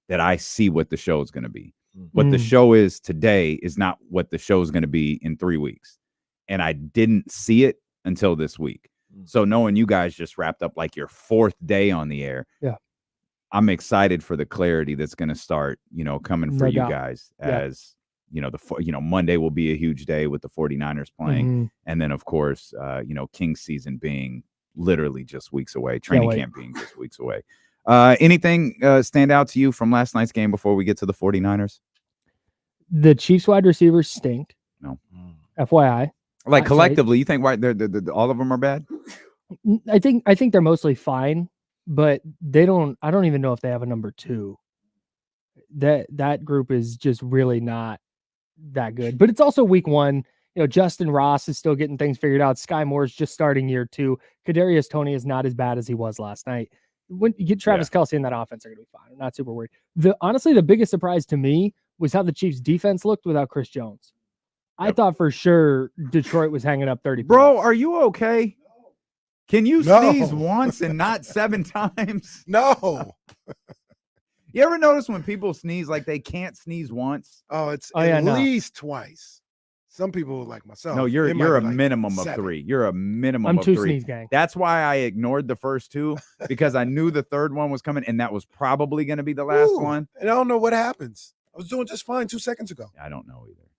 that I see what the show is going to be. What the show is today is not what the show is going to be in 3 weeks. And I didn't see it until this week. So knowing you guys just wrapped up like your 4th day on the air. Yeah. I'm excited for the clarity that's going to start, coming for you guys as, Monday will be a huge day with the 49ers playing. And then, of course, Kings season being literally just weeks away, training camp being just weeks away. Anything stand out to you from last night's game before we get to the 49ers? The Chiefs wide receivers stink. No. FYI. Like collectively, you think all of them are bad? I think they're mostly fine. But I don't even know if they have a number 2. That group is just really not that good. But it's also week 1. Justin Ross is still getting things figured out. Sky Moore's just starting year 2. Kadarius Toney is not as bad as he was last night. When you get Travis Kelce in that offense, they're going to be fine. I'm not super worried. Honestly, the biggest surprise to me was how the Chiefs defense looked without Chris Jones. I thought for sure Detroit was hanging up 30 Bro, points. are you okay? Can you sneeze once and not 7 times? No. You ever notice when people sneeze like they can't sneeze once? Oh, it's yeah, at no. least twice. Some people like myself. No, you're it might a be like minimum of 7. 3. You're a minimum I'm of 2 3. sneeze gang. That's why I ignored the first 2 because I knew the third one was coming, and that was probably going to be the last Ooh, one. And I don't know what happens. I was doing just fine 2 seconds ago. I don't know either.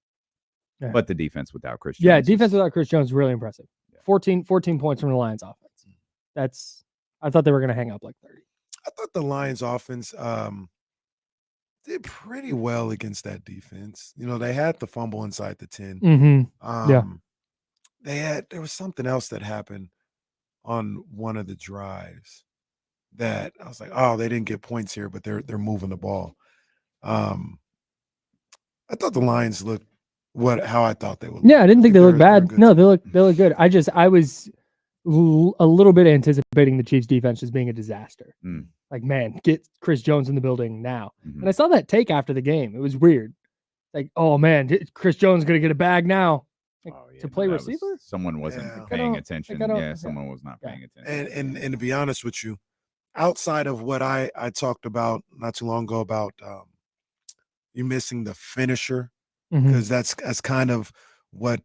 Yeah. But the defense without Chris Jones. Yeah, defense without Chris Jones is really impressive. 14 points from the Lions offense. I thought they were going to hang up like 30. I thought the Lions offense did pretty well against that defense. They had the fumble inside the 10. Mm-hmm. There was something else that happened on one of the drives that I was like, oh, they didn't get points here, but they're moving the ball. I thought the Lions looked how I thought they would look. Yeah, I didn't think they looked bad. good No, team. they look good. I was a little bit anticipating the Chiefs defense just being a disaster. Like, man, get Chris Jones in the building now. And I saw that take after the game. It was weird. Like, oh man, Chris Jones going to get a bag now to play receiver? Someone wasn't Yeah. paying attention. I don't- Yeah, someone was not paying attention. And to be honest with you, outside of what I talked about not too long ago about you missing the finisher, because that's kind of what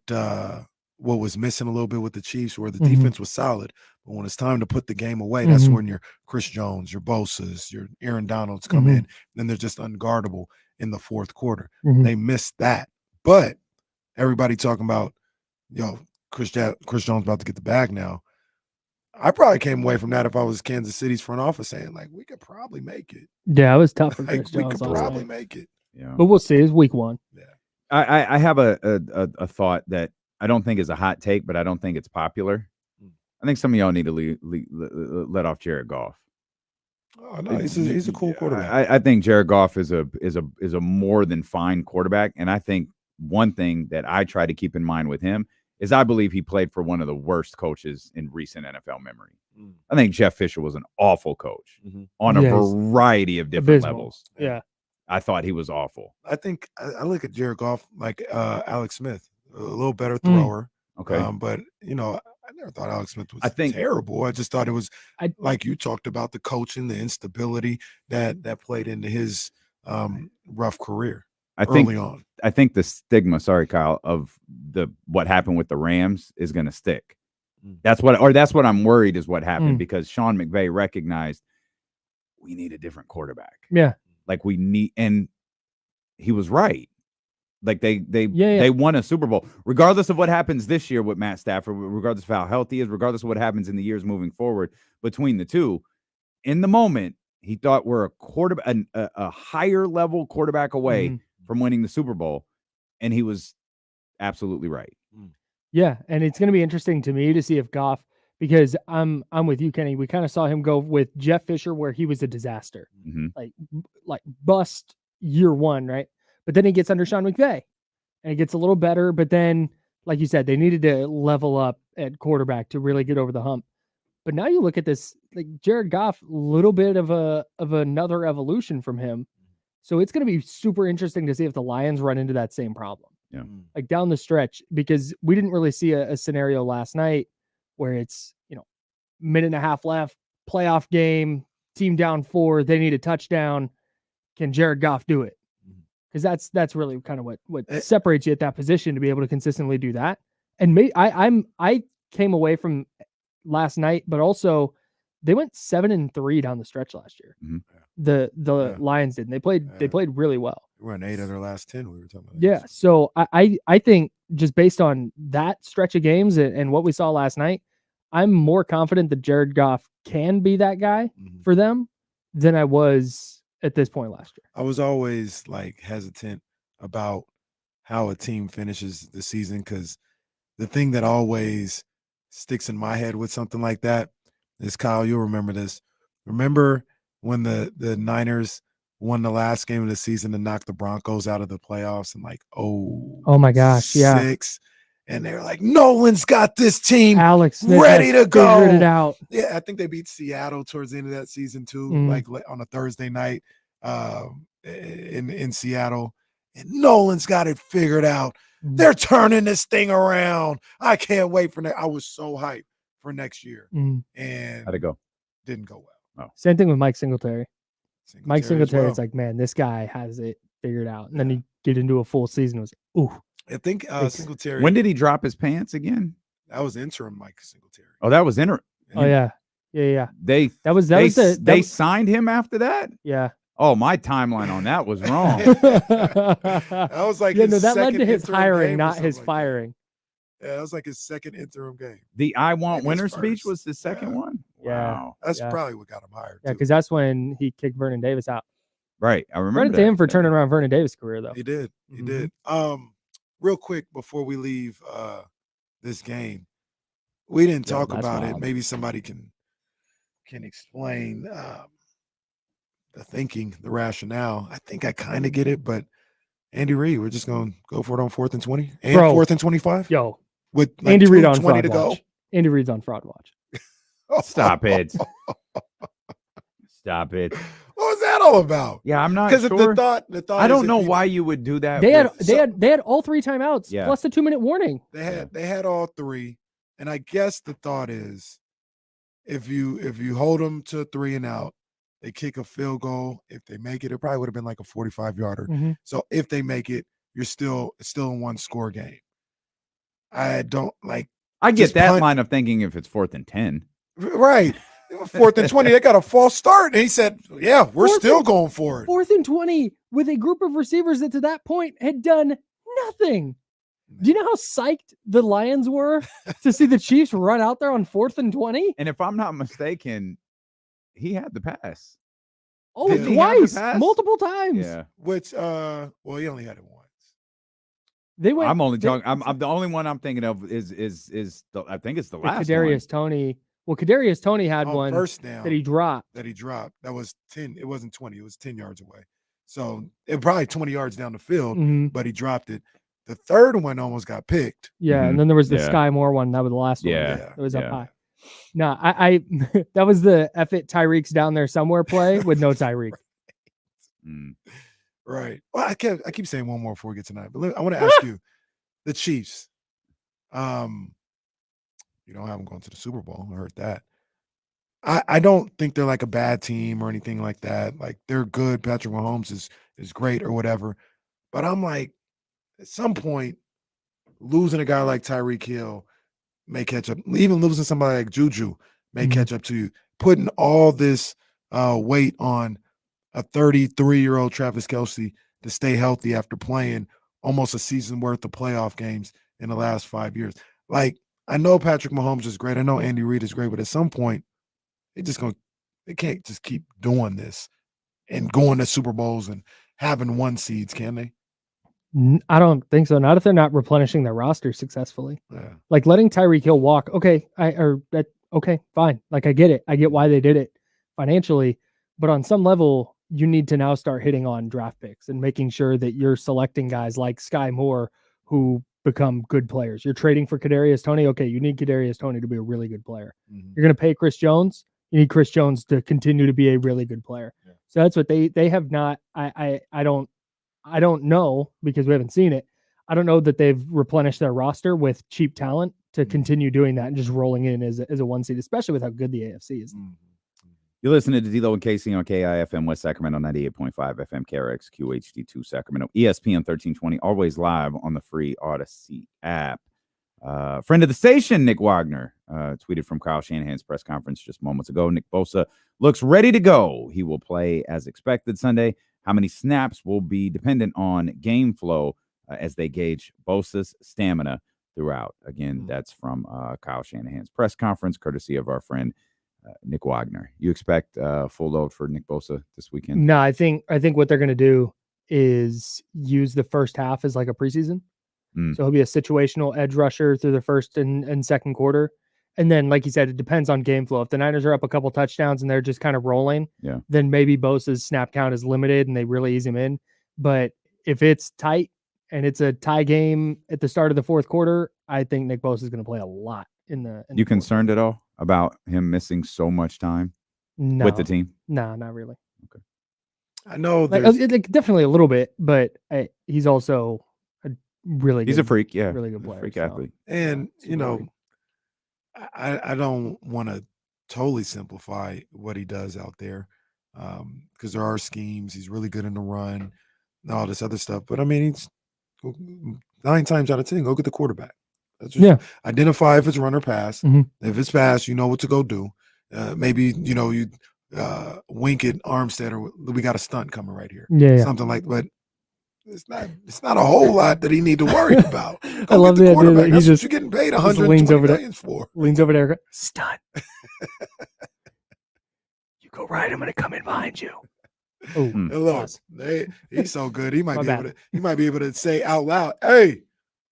was missing a little bit with the Chiefs, where the defense was solid, but when it's time to put the game away, that's when your Chris Jones, your Bosa's, your Aaron Donalds come in, then they're just unguardable in the fourth quarter. They missed that, but everybody talking about Chris Jones about to get the bag now. I probably came away from that if I was Kansas City's front office saying like we could probably make it. Yeah, it was tough for Like Chris we Jones. could last probably night. make it. Yeah. But we'll see. It's week 1. I have a thought that I don't think is a hot take, but I don't think it's popular. I think some of y'all need to let off Jared Goff. Oh no, he's a cool quarterback. I think Jared Goff is a more than fine quarterback, and I think one thing that I try to keep in mind with him is I believe he played for one of the worst coaches in recent NFL memory. I think Jeff Fisher was an awful coach on a variety of different levels. Yeah. I thought he was awful. I think I look at Jared Goff like Alex Smith, a little better thrower. Okay. But I never thought Alex Smith was think terrible. I just thought it was like you talked about the coaching, the instability that played into his rough career early on. I think the stigma, sorry, Kyle, of what happened with the Rams is going to stick. That's what I'm worried is what happened because Sean McVay recognized we need a different quarterback. Yeah. Like we need, and he was right. Like they won a Super Bowl, regardless of what happens this year with Matt Stafford, regardless of how healthy he is, regardless of what happens in the years moving forward between the two. In the moment, he thought we're a higher level quarterback away from winning the Super Bowl, and he was absolutely right. Yeah, and it's going to be interesting to me to see if Goff, because I'm with you, Kenny. We kind of saw him go with Jeff Fisher, where he was a disaster, like bust year 1, right? But then he gets under Sean McVay, and it gets a little better. But then, like you said, they needed to level up at quarterback to really get over the hump. But now you look at this, like Jared Goff, a little bit of another evolution from him. So it's going to be super interesting to see if the Lions run into that same problem. Yeah. Like down the stretch, because we didn't really see a scenario last night where it's, minute and a half left, playoff game, team down 4, they need a touchdown. Can Jared Goff do it? Because that's really kind of what separates you at that position to be able to consistently do that. And I came away from last night, but also they went 7-3 down the stretch last year. The Lions did. And they played really well. We're on 8 of their last 10. We were talking about. Yeah. So I think just based on that stretch of games and what we saw last night, I'm more confident that Jared Goff can be that guy for them than I was at this point last year. I was always like hesitant about how a team finishes the season because the thing that always sticks in my head with something like that is, Kyle, you'll remember this. Remember when the Niners won the last game of the season to knock the Broncos out of the playoffs and oh my gosh, 6, and they were like, Nolan's got this team Alex Smith ready has to go. figured it out. Yeah, I think they beat Seattle towards the end of that season too, like on a Thursday night in Seattle. And Nolan's got it figured out. They're turning this thing around. I can't wait for I was so hyped for next year. And how'd it go? Didn't go well. Oh. Same thing with Mike Singletary. Mike Singletary, well. it's like, man, this guy has it figured out. And then you get into a full season. It was, ooh. I think Singletary. When did he drop his pants again? That was interim Mike Singletary. Oh, that was interim. Oh yeah. They signed him after that. Yeah. Oh, my timeline on that was wrong. That was like that led to his hiring, not his firing. Yeah, that was like his second interim game. The I Want Winner speech was his second one. Yeah. Wow. That's probably what got him hired. Yeah, because that's when he kicked Vernon Davis out. Right. I remember Credit to him for turning around Vernon Davis' career, though. He did. He did. Real quick before we leave this game, we didn't talk about it. Maybe somebody can explain the thinking, the rationale. I think I kind of get it, but Andy Reid, we're just going to go for it on 4th and 20 and 4th and 25. Yo, with like Andy Reid on fraud to go. watch. Andy Reid's on fraud watch. Stop it. Stop it. What was that all about? Yeah, I'm not because sure. the thought I don't know why you would do that. They had all 3 timeouts plus the 2-minute warning. They had all 3, and I guess the thought is if you hold them to 3 and out, they kick a field goal. If they make it, it probably would have been like a 45-yarder. So if they make it, it's still a 1-score game. I don't like. I get that line of thinking if it's 4th and 10. Right. 4th and 20, they got a false start. And he said, yeah, we're still going for it. 4th and 20 with a group of receivers that to that point had done nothing. Do you know how psyched the Lions were to see the Chiefs run out there on 4th and 20? And if I'm not mistaken, he had the pass. Oh, twice, multiple times. Yeah. Which, he only had it once. They went. I'm only talking. I'm the only one I'm thinking of is the, I think it's the last Kadarius one. Toney. Well, Kadarius Toney had one first down that he dropped. That was 10. It wasn't 20. It was 10 yards away. So it probably 20 yards down the field, but he dropped it. The third one almost got picked. Yeah, and then there was the Sky Moore one. That was the last one. Yeah, it was up high. No, I that was the F it Tyreek's down there somewhere play with no Tyreek. Right. Well, I keep saying one more before we get tonight, but I want to ask you, the Chiefs. You don't have them going to the Super Bowl. I heard that. I don't think they're like a bad team or anything like that. Like they're good. Patrick Mahomes is great or whatever. But I'm like, at some point, losing a guy like Tyreek Hill may catch up. Even losing somebody like Juju may catch up to you. Putting all this weight on a 33-year-old Travis Kelce to stay healthy after playing almost a season worth of playoff games in the last 5 years. Like, I know Patrick Mahomes is great. I know Andy Reid is great, but at some point, they can't just keep doing this and going to Super Bowls and having 1 seeds, can they? I don't think so. Not if they're not replenishing their roster successfully. Yeah. Like letting Tyreek Hill walk. Okay, fine. Like I get it. I get why they did it financially, but on some level, you need to now start hitting on draft picks and making sure that you're selecting guys like Sky Moore who become good players. You're trading for Kadarius Toney. Okay, you need Kadarius Toney to be a really good player. You're going to pay Chris Jones. You need Chris Jones to continue to be a really good player. Yeah. So that's what they have not. I don't know because we haven't seen it. I don't know that they've replenished their roster with cheap talent to continue doing that and just rolling in as a 1 seed, especially with how good the AFC is. You're listening to D-Lo and Casey on KIFM West Sacramento, 98.5 FM, KRX, QHD2 Sacramento, ESPN 1320, always live on the free Odyssey app. Friend of the station, Nick Wagner, tweeted from Kyle Shanahan's press conference just moments ago. Nick Bosa looks ready to go. He will play as expected Sunday. How many snaps will be dependent on game flow as they gauge Bosa's stamina throughout. Again, that's from Kyle Shanahan's press conference, courtesy of our friend Nick Wagner. You expect full load for Nick Bosa this weekend? No, I think what they're going to do is use the first half as like a preseason. So he'll be a situational edge rusher through the first and second quarter. And then, like you said, it depends on game flow. If the Niners are up a couple touchdowns and they're just kind of rolling, then maybe Bosa's snap count is limited and they really ease him in. But if it's tight and it's a tie game at the start of the fourth quarter, I think Nick Bosa is going to play a lot in the. You concerned at all about him missing so much time with the team? No, not really. Okay. I know Like, there's definitely a little bit, but he's also a really He's good, a freak, yeah. really good player, Freak so, athlete. and super worried. I don't want to totally simplify what he does out there, because there are schemes. He's really good in the run and all this other stuff. But I mean, he's 9 times out of 10, go get the quarterback. That's just identify if it's run or pass. If it's pass, you know what to go do. Maybe you wink at Armstead, or we got a stunt coming right here. Something like. But it's not a whole lot that he need to worry about. Go I love get the quarterback. idea that That's he what you're getting paid $120 million for. Leans over there, stunt. You go right. I'm going to come in behind you. Oh, Hey, look, he's so good. He might be able to say out loud, "Hey,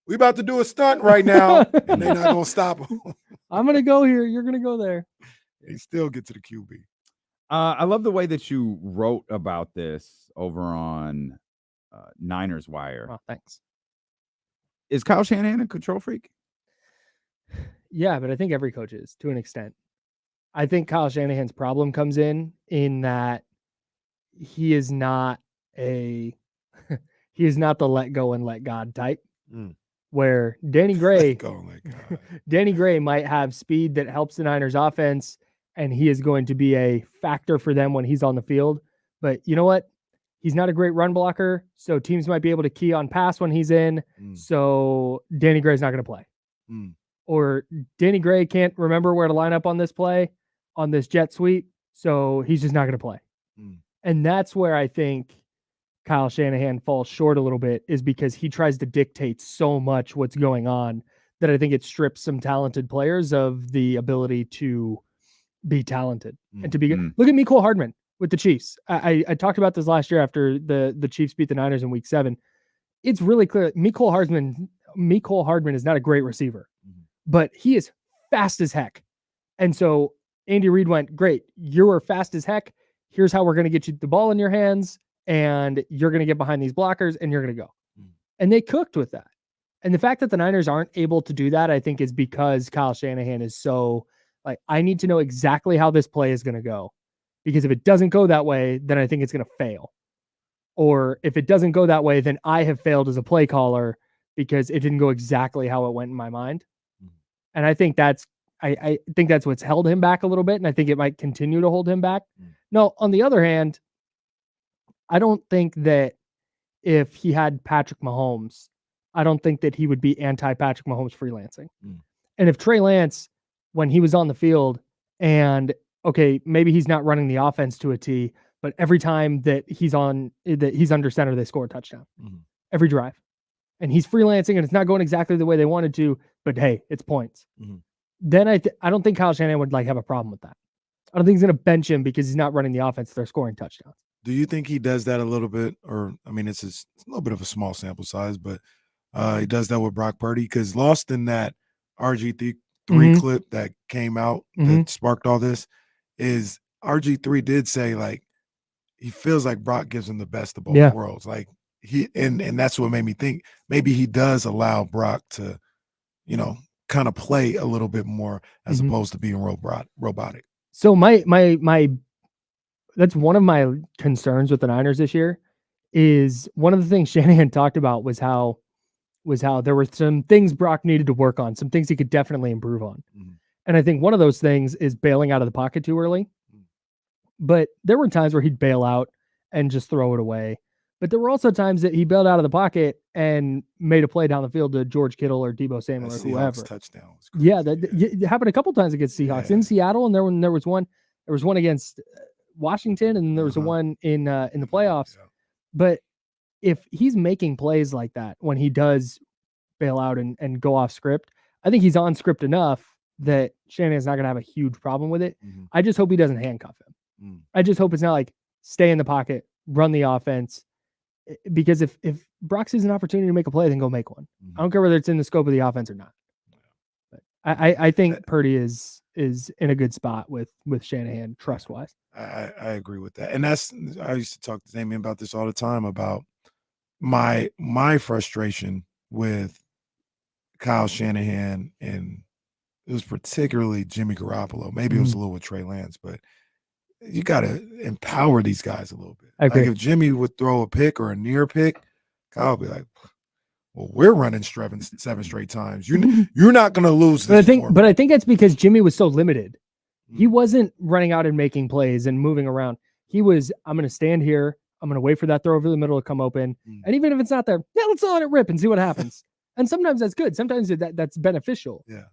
we about to do a stunt right now," and they're not gonna stop him. I'm gonna go here. You're gonna go there. He still get to the QB. I love the way that you wrote about this over on Niners Wire. Oh, thanks. Is Kyle Shanahan a control freak? Yeah, but I think every coach is, to an extent. I think Kyle Shanahan's problem comes in that he is not the let go and let God type. Where Danny Gray might have speed that helps the Niners offense, and he is going to be a factor for them when he's on the field. But you know what? He's not a great run blocker, so teams might be able to key on pass when he's in. So Danny Gray's not going to play. Or Danny Gray can't remember where to line up on this play, on this jet sweep, so he's just not going to play. And that's where I think Kyle Shanahan falls short a little bit, is because he tries to dictate so much what's going on that I think it strips some talented players of the ability to be talented and to be good. Look at Mecole Hardman with the Chiefs. I talked about this last year after the Chiefs beat the Niners in week 7. It's really clear Mecole Hardman is not a great receiver, but he is fast as heck. And so Andy Reid went, great, you're fast as heck. Here's how we're going to get you the ball in your hands, and you're going to get behind these blockers, and you're going to go. And they cooked with that. And the fact that the Niners aren't able to do that, I think, is because Kyle Shanahan is so like, I need to know exactly how this play is going to go. Because if it doesn't go that way, then I think it's going to fail. Or if it doesn't go that way, then I have failed as a play caller because it didn't go exactly how it went in my mind. And I think that's what's held him back a little bit, and I think it might continue to hold him back. No, on the other hand, I don't think that if he had Patrick Mahomes, I don't think that he would be anti-Patrick Mahomes freelancing. And if Trey Lance, when he was on the field, and okay, maybe he's not running the offense to a T, but every time that he's under center, they score a touchdown. Every drive. And he's freelancing, and it's not going exactly the way they wanted to, but hey, it's points. Then I don't think Kyle Shanahan would have a problem with that. I don't think he's going to bench him because he's not running the offense. They're scoring touchdowns. Do you think he does that a little bit? Or, I mean, it's a little bit of a small sample size, but he does that with Brock Purdy, because lost in that RG3 clip that came out that sparked all this is RG3 did say, like, he feels like Brock gives him the best of both worlds. Like, and that's what made me think maybe he does allow Brock to, kind of play a little bit more as opposed to being robotic. So that's one of my concerns with the Niners this year. Is one of the things Shanahan talked about was how there were some things Brock needed to work on, some things he could definitely improve on. And I think one of those things is bailing out of the pocket too early. But there were times where he'd bail out and just throw it away. But there were also times that he bailed out of the pocket and made a play down the field to George Kittle or Deebo Samuel or whoever. Touchdown. Yeah, it happened a couple times against Seahawks in Seattle, and there was one against Washington, and there was one in the playoffs. But if he's making plays like that when he does bail out and go off script, I think he's on script enough that Shanahan's not going to have a huge problem with it. I just hope he doesn't handcuff him. I just hope it's not like stay in the pocket, run the offense. Because if Brock sees an opportunity to make a play, then go make one. I don't care whether it's in the scope of the offense or not. But I think Purdy is in a good spot with Shanahan trust wise. I agree with that, and I used to talk to Damien about this all the time about my frustration with Kyle Shanahan, and it was particularly Jimmy Garoppolo. Maybe it was a little with Trey Lance, but you got to empower these guys a little bit. I agree. Like if Jimmy would throw a pick or a near pick, Kyle would be like, well, we're running seven straight times. You're not going to lose this. But I think that's because Jimmy was so limited. He wasn't running out and making plays and moving around. He was, I'm going to stand here. I'm going to wait for that throw over the middle to come open. And even if it's not there, let's let it rip and see what happens. And sometimes that's good. Sometimes that's beneficial. Yeah.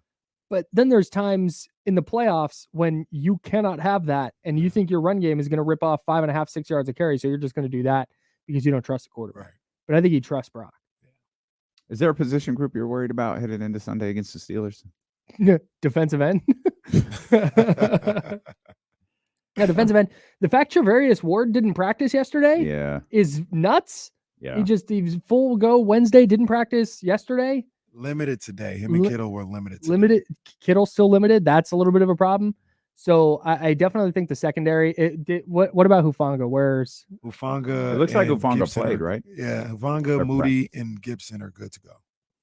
But then there's times in the playoffs when you cannot have that, and you think your run game is going to rip off 5.5, 6 yards of carry. So you're just going to do that because you don't trust the quarterback. Right. But I think he trusts Brock. Is there a position group you're worried about headed into Sunday against the Steelers? Defensive end. Yeah, defensive end. The fact Travarius Ward didn't practice yesterday is nuts. Yeah. He was full go Wednesday, didn't practice yesterday. Limited today. Him and Kittle were limited today. Limited. Kittle's still limited. That's a little bit of a problem. So I definitely think the secondary. What about Hufanga? Where's Hufanga? It looks like and Hufanga Gibson played, right? Yeah, Hufanga, Moody, and Gibson are good to go.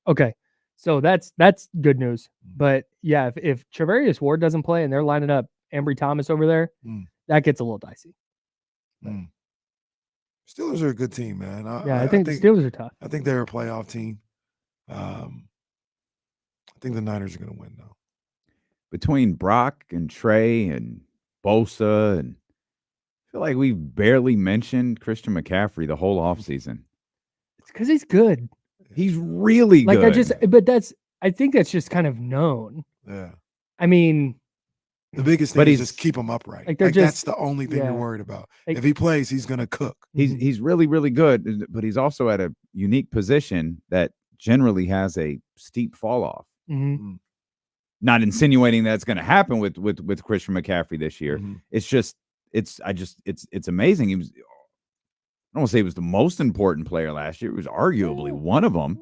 Okay, so that's good news. But yeah, if Travarius Ward doesn't play and they're lining up Ambry Thomas over there, that gets a little dicey. Steelers are a good team, man. I think the Steelers are tough. I think they're a playoff team. I think the Niners are going to win, though. Between Brock and Trey and Bosa, and I feel like we've barely mentioned Christian McCaffrey the whole offseason. It's because he's good. He's really good. I think that's just kind of known. Yeah. I mean, the biggest thing is just keep him upright. Like that's the only thing you're worried about. Like, if he plays, he's going to cook. He's really, really good, but he's also at a unique position that generally has a steep fall off. Not insinuating that's going to happen with Christian McCaffrey this year. It's just it's amazing. He was, I don't want to say he was the most important player last year. It was arguably one of them.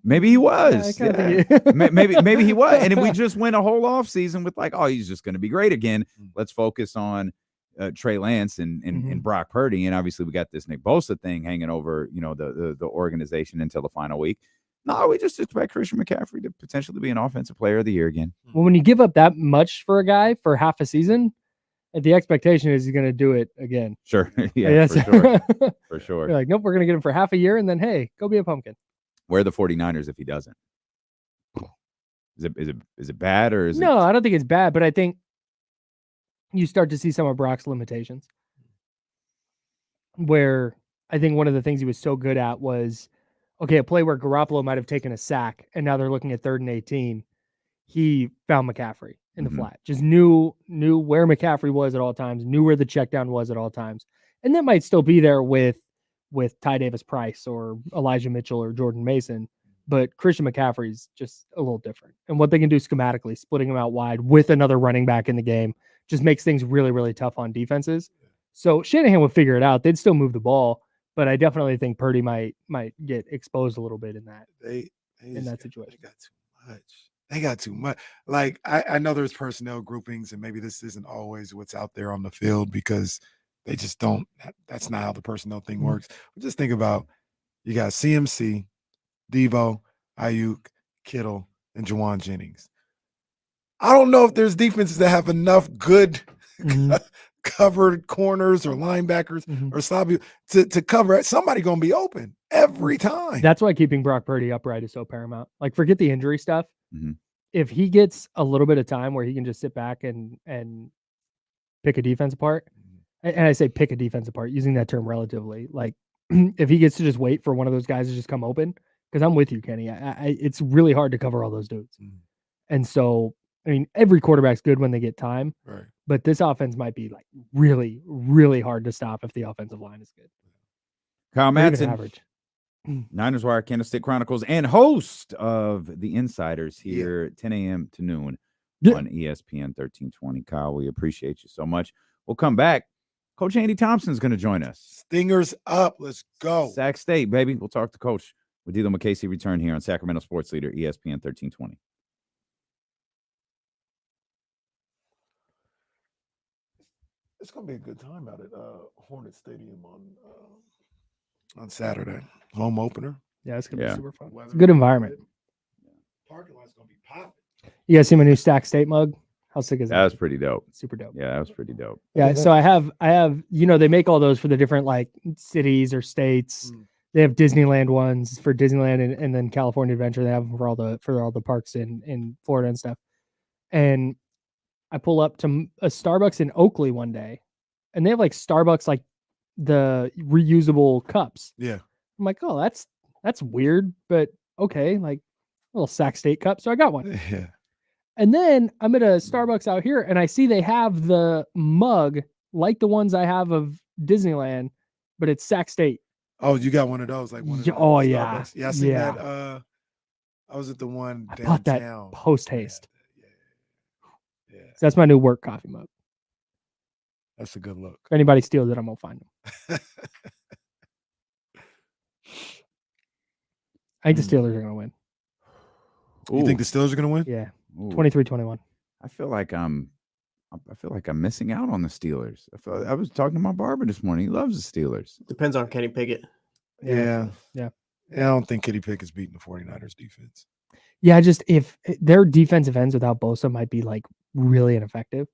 Maybe he was. Maybe he was. And if we just went a whole off season with like, oh, he's just going to be great again. Let's focus on Trey Lance and Brock Purdy. And obviously we got this Nick Bosa thing hanging over, the organization until the final week. No, we just expect Christian McCaffrey to potentially be an offensive player of the year again. Well, when you give up that much for a guy for half a season, the expectation is he's going to do it again. Sure. Yeah, for sure. For sure. You're like, nope, we're going to get him for half a year. And then, hey, go be a pumpkin. Where are the 49ers if he doesn't? Is it bad or is it? No, I don't think it's bad, but I think you start to see some of Brock's limitations. Where I think one of the things he was so good at was, okay, a play where Garoppolo might have taken a sack and now they're looking at 3rd and 18. He found McCaffrey in the flat. Just knew where McCaffrey was at all times, knew where the check down was at all times. And that might still be there with Ty Davis Price or Elijah Mitchell or Jordan Mason. But Christian McCaffrey is just a little different. And what they can do schematically, splitting him out wide with another running back in the game, just makes things really, really tough on defenses. So Shanahan would figure it out. They'd still move the ball. But I definitely think Purdy might get exposed a little bit in that situation. They got too much. Like I know there's personnel groupings, and maybe this isn't always what's out there on the field because they just don't. That's not how the personnel thing works. But just think about you got CMC, Devo, Ayuk, Kittle, and Juwan Jennings. I don't know if there's defenses that have enough good covered corners or linebackers or sloppy to cover it. Somebody gonna be open every time. That's why keeping Brock Purdy upright is so paramount. Like, forget the injury stuff. If he gets a little bit of time where he can just sit back and pick a defense apart, and I say pick a defense apart using that term relatively, like if he gets to just wait for one of those guys to just come open, because I'm with you, Kenny. It's really hard to cover all those dudes. And so, I mean, every quarterback's good when they get time. Right. But this offense might be like really, really hard to stop if the offensive line is good. Kyle Madson, average. Niners Wire, Candlestick Chronicles, and host of The Insiders here 10 a.m. to noon on ESPN 1320. Kyle, we appreciate you so much. We'll come back. Coach Andy Thompson's going to join us. Stingers up. Let's go. Sac State, baby. We'll talk to Coach. With D'Lo McCasey return here on Sacramento Sports Leader, ESPN 1320. It's gonna be a good time out at Hornet Stadium on Saturday. Home opener. Yeah, it's gonna be super fun. It's a good environment. parking lot's gonna be popping. You guys see my new Stack State mug? How sick is that? That was pretty dope. Super dope. Yeah, that was pretty dope. Yeah. So I have, they make all those for the different like cities or states. They have Disneyland ones for Disneyland and then California Adventure. They have them for all the parks in Florida and stuff. And I pull up to a Starbucks in Oakley one day, and they have like Starbucks, like the reusable cups. Yeah. I'm like, oh, that's weird, but okay, like a little Sac State cup. So I got one. Yeah. And then I'm at a Starbucks out here, and I see they have the mug like the ones I have of Disneyland, but it's Sac State. Oh, you got one of those, like one of those Oh yeah, Starbucks? Yeah, I seen yeah. that. I was at the one I downtown. bought that post haste. Yeah. So that's my new work coffee mug. That's a good look. If anybody steals it, I'm gonna find them. I think the Steelers are gonna win. You think the Steelers are gonna win? Yeah, Ooh. 23-21. I feel like I'm missing out on the Steelers. I was talking to my barber this morning. He loves the Steelers. Depends on Kenny Pickett. Yeah. Yeah. I don't think Kenny Pickett's beating the 49ers defense. Yeah, just if their defensive ends without Bosa might be like really ineffective.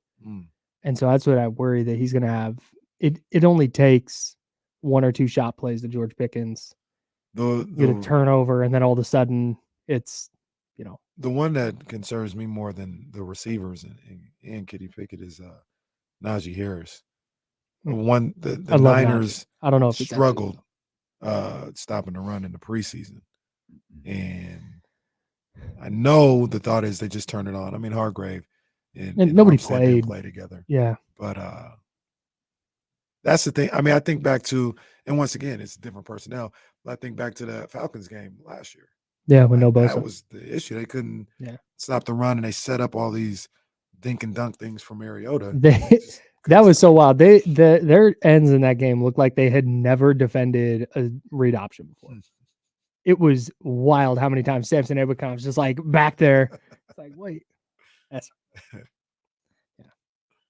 And so that's what I worry that he's gonna have. It only takes one or two shot plays to George Pickens, get a turnover, and then all of a sudden it's, the one that concerns me more than the receivers and Kenny Pickett is Najee Harris. The Niners I don't know if struggled stopping the run in the preseason. And I know the thought is they just turn it on. I mean, Hargrave and nobody Armstead didn't played. play together. Yeah. But that's the thing. I mean, I think back to, and once again, it's different personnel, but I think back to the Falcons game last year. Yeah, with no Bosa. That was the issue. They couldn't Yeah. stop the run, and they set up all these dink and dunk things for Mariota. That was so wild. Their ends in that game looked like they had never defended a read option before. It was wild how many times Samson Ebukam was just like back there. It's like, wait. That's yeah.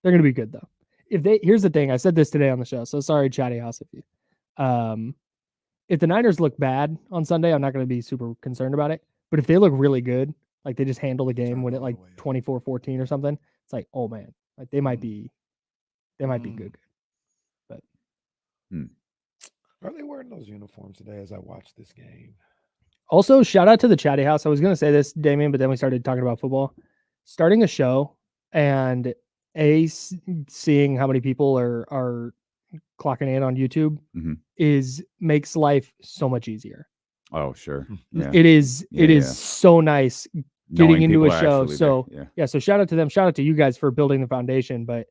They're gonna be good though. Here's the thing, I said this today on the show, so sorry, Chatty House, if the Niners look bad on Sunday, I'm not going to be super concerned about it. But if they look really good, like they just handle the game, win it like 24-14 or something, it's like, oh man, like they might be good. But are they wearing those uniforms today as I watch this game? Also, shout out to the Chatty House. I was going to say this, Damien, but then we started talking about football. Starting a show and seeing how many people are clocking in on YouTube makes life so much easier. Oh, sure. Yeah. It is so nice getting into a show. So so shout out to them. Shout out to you guys for building the foundation. But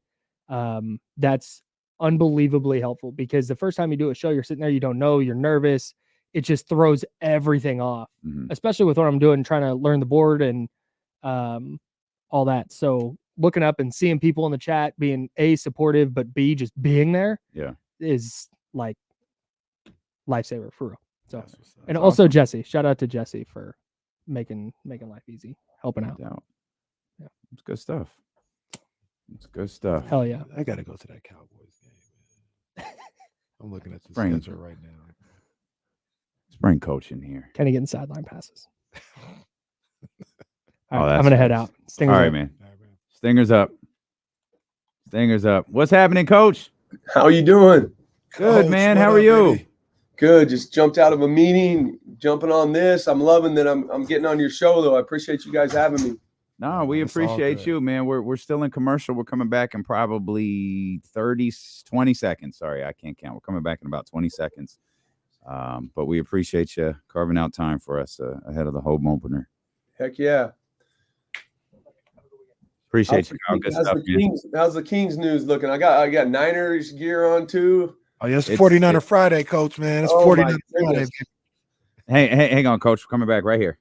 that's unbelievably helpful because the first time you do a show, you're sitting there, you don't know, you're nervous. It just throws everything off, especially with what I'm doing, trying to learn the board and all that. So looking up and seeing people in the chat being A, supportive, but B, just being there is like lifesaver for real. So, and also Jesse, shout out to Jesse for making life easy, helping out. Yeah. It's good stuff. It's good stuff. Hell yeah. I got to go to that Cowboys game. I'm looking at the schedule right now. Spring coaching here. Kind of getting sideline passes. All Oh, right, that's I'm going to head nice. out. Stingers All right, up. man. Stingers up. Stingers up. What's happening, Coach? How you doing? Good, Coach, man. what How are up, you? baby? Good. Just jumped out of a meeting, jumping on this. I'm loving that I'm getting on your show, though. I appreciate you guys having me. No, we It's all appreciate good. you, man. We're still in commercial. We're coming back in probably 20 seconds. Sorry, I can't count. We're coming back in about 20 seconds. But we appreciate you carving out time for us ahead of the home opener. Heck yeah. Appreciate you. Carl. Good How's stuff, man. how's the Kings news looking? I got Niners gear on too. Oh, yeah, it's It's- 49er Friday, Coach, man. It's Oh, 49er my Friday. goodness. Hey, hang on, Coach. We're coming back right here.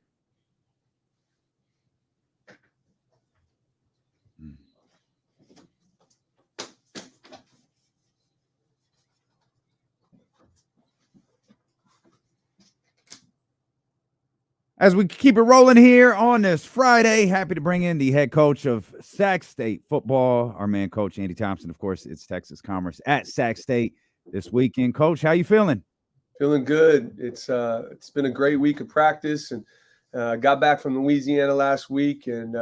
As we keep it rolling here on this Friday, happy to bring in the head coach of Sac State football, our man, Coach Andy Thompson. Of course, it's Texas Commerce at Sac State this weekend. Coach, how you feeling? Feeling good. It's been a great week of practice, and Got back from Louisiana last week and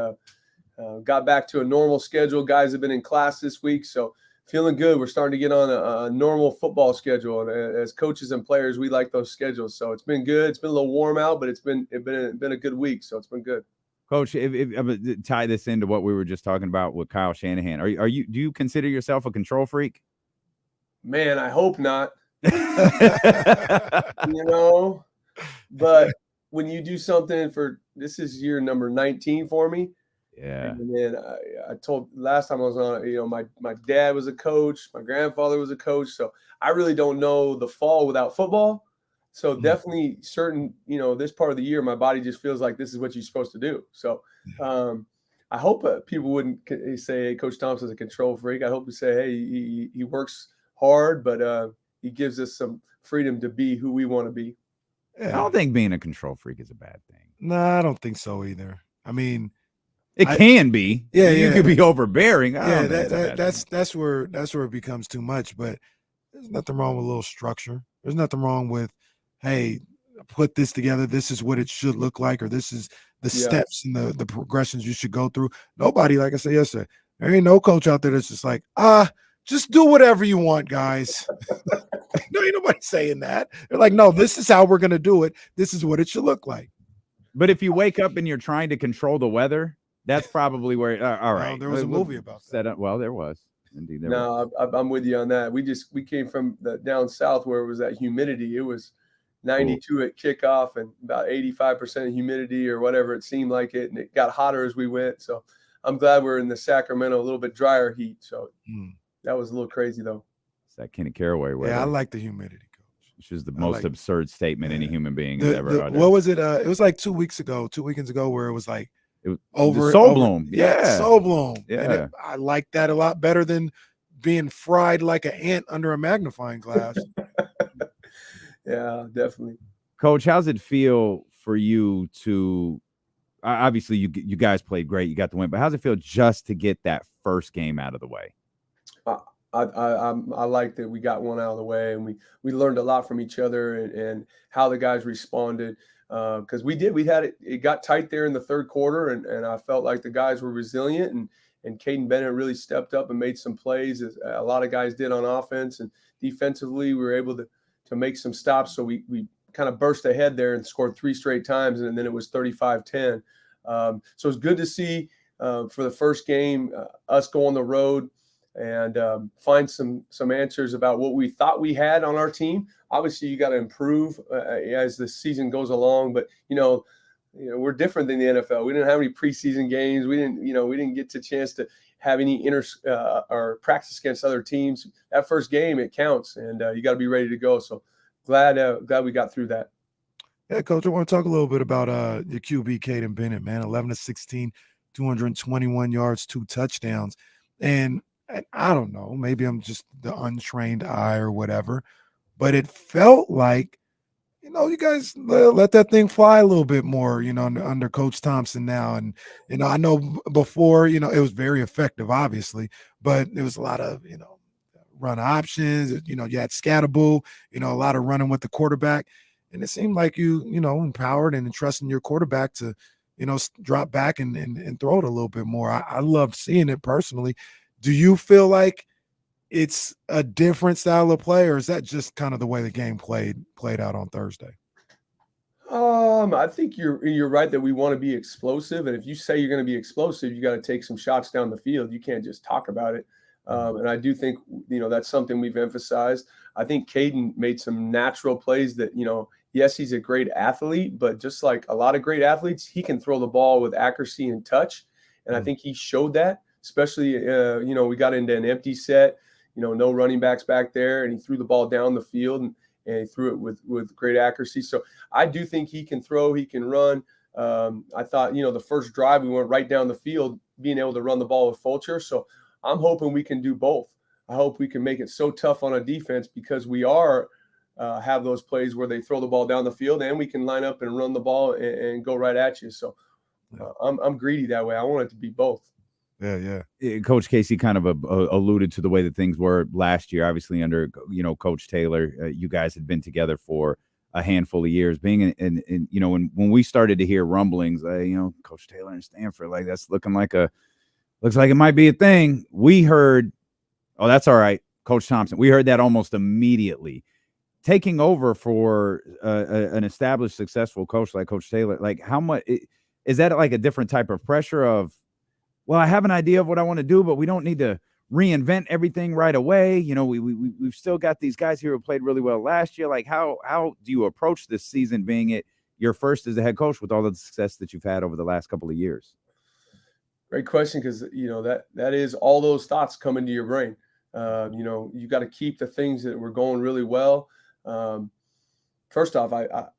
got back to a normal schedule. Guys have been in class this week, so feeling good. We're starting to get on a normal football schedule, and as coaches and players, we like those schedules. So it's been good. It's been a little warm out, but it's been a good week, so it's been good. Coach, if I'm gonna tie this into what we were just talking about with Kyle Shanahan, do you consider yourself a control freak? Man, I hope not. But when you do something this is year number 19 for me. Yeah. And then I told last time I was on, my dad was a coach, my grandfather was a coach, so I really don't know the fall without football. So definitely certain, this part of the year, my body just feels like this is what you're supposed to do. So I hope people wouldn't say, hey, Coach Thompson's a control freak. I hope to say, hey, he works hard, but he gives us some freedom to be who we want to be. Yeah. I don't think being a control freak is a bad thing. No, I don't think so either. I mean, it can be. Yeah, you could be overbearing. That's where it becomes too much. But there's nothing wrong with a little structure. There's nothing wrong with, hey, put this together. This is what it should look like, or this is the steps and the progressions you should go through. Nobody, like I said yesterday, there ain't no coach out there that's just like, just do whatever you want, guys. No, ain't nobody saying that. They're like, no, this is how we're gonna do it. This is what it should look like. But if you wake up and you're trying to control the weather, that's probably where. All right, there was a movie about that. Well, there was indeed. I'm with you on that. We came from down south where it was that humidity. It was 92 at kickoff and about 85% humidity or whatever it seemed like it, and it got hotter as we went. So I'm glad we're in the Sacramento, a little bit drier heat. So that was a little crazy though. It's that Kenny Caraway weather. Yeah, I like the humidity, Coach. Which is the most absurd statement any human being has ever uttered. What was it? It was like 2 weekends ago, where it was like over soul bloom. Yeah, soul bloom. Yeah, and I like that a lot better than being fried like an ant under a magnifying glass. Yeah, definitely. Coach, how's it feel for you to? Obviously, you guys played great. You got the win, but how's it feel just to get that first game out of the way? I like that we got one out of the way, and we learned a lot from each other and how the guys responded. Because it got tight there in the third quarter, and I felt like the guys were resilient, and Caden Bennett really stepped up and made some plays, as a lot of guys did on offense, and defensively we were able to make some stops. So we kind of burst ahead there and scored 3 straight times, and then it was 35-10. So it's good to see for the first game us go on the road and find some answers about what we thought we had on our team. Obviously, you got to improve as the season goes along, but we're different than the NFL. We didn't have any preseason games. We didn't get a chance to have any or practice against other teams. That first game, it counts, and you got to be ready to go. So glad we got through that. Yeah, Coach, I want to talk a little bit about your QB, Caden Bennett, man. 11-16, 221 yards, 2 touchdowns. And I don't know, maybe I'm just the untrained eye or whatever, but it felt like, you guys let that thing fly a little bit more, under Coach Thompson now. And, I know before, it was very effective, obviously, but it was a lot of, run options. You had Scatterboo, a lot of running with the quarterback. And it seemed like you empowered and entrusting your quarterback to, drop back and throw it a little bit more. I love seeing it personally. Do you feel like it's a different style of play, or is that just kind of the way the game played out on Thursday? I think you're right that we want to be explosive, and if you say you're going to be explosive, you got to take some shots down the field. You can't just talk about it. And I do think that's something we've emphasized. I think Caden made some natural plays that yes, he's a great athlete, but just like a lot of great athletes, he can throw the ball with accuracy and touch, and I think he showed that. Especially, we got into an empty set, no running backs back there, and he threw the ball down the field and he threw it with great accuracy. So I do think he can throw, he can run. I thought, the first drive, we went right down the field, being able to run the ball with Fulcher. So I'm hoping we can do both. I hope we can make it so tough on a defense because we have those plays where they throw the ball down the field and we can line up and run the ball and go right at you. So I'm greedy that way. I want it to be both. Yeah. Coach Casey kind of alluded to the way that things were last year, obviously under, Coach Taylor. You guys had been together for a handful of years. Being in you know, when we started to hear rumblings, you know, Coach Taylor and Stanford, like that's looks like it might be a thing. We heard, oh, that's all right, Coach Thompson. We heard that almost immediately. Taking over for an established, successful coach like Coach Taylor, like how much is that like a different type of pressure of, well, I have an idea of what I want to do, but we don't need to reinvent everything right away. You know, we've still got these guys here who played really well last year. Like how do you approach this season being your first as a head coach with all of the success that you've had over the last couple of years? Great question, because you know that is all those thoughts come into your brain. You know, you got to keep the things that were going really well. First off,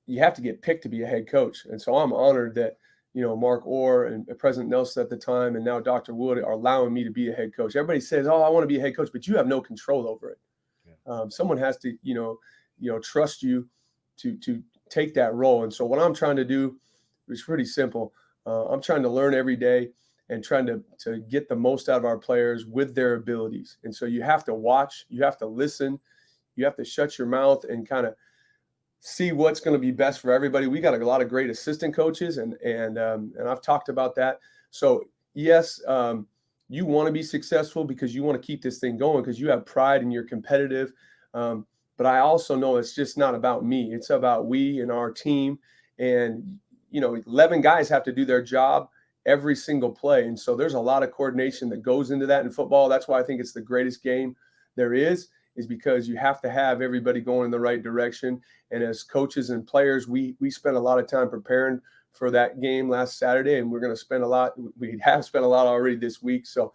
you have to get picked to be a head coach, and so I'm honored that you know Mark Orr and President Nelson at the time, and now Dr. Wood are allowing me to be a head coach. Everybody says, "Oh, I want to be a head coach," but you have no control over it. Yeah. Someone has to, you know, trust you to take that role. And so what I'm trying to do is pretty simple. I'm trying to learn every day and trying to get the most out of our players with their abilities. And so you have to watch, you have to listen, you have to shut your mouth and kind of see what's going to be best for everybody. We got a lot of great assistant coaches, and I've talked about that. So yes, you want to be successful because you want to keep this thing going because you have pride and you're competitive. But I also know it's just not about me. It's about we and our team. And, you know, 11 guys have to do their job every single play. And so there's a lot of coordination that goes into that in football. That's why I think it's the greatest game there is because you have to have everybody going in the right direction. And as coaches and players, we spent a lot of time preparing for that game last Saturday, and we're going to spend a lot. We have spent a lot already this week. So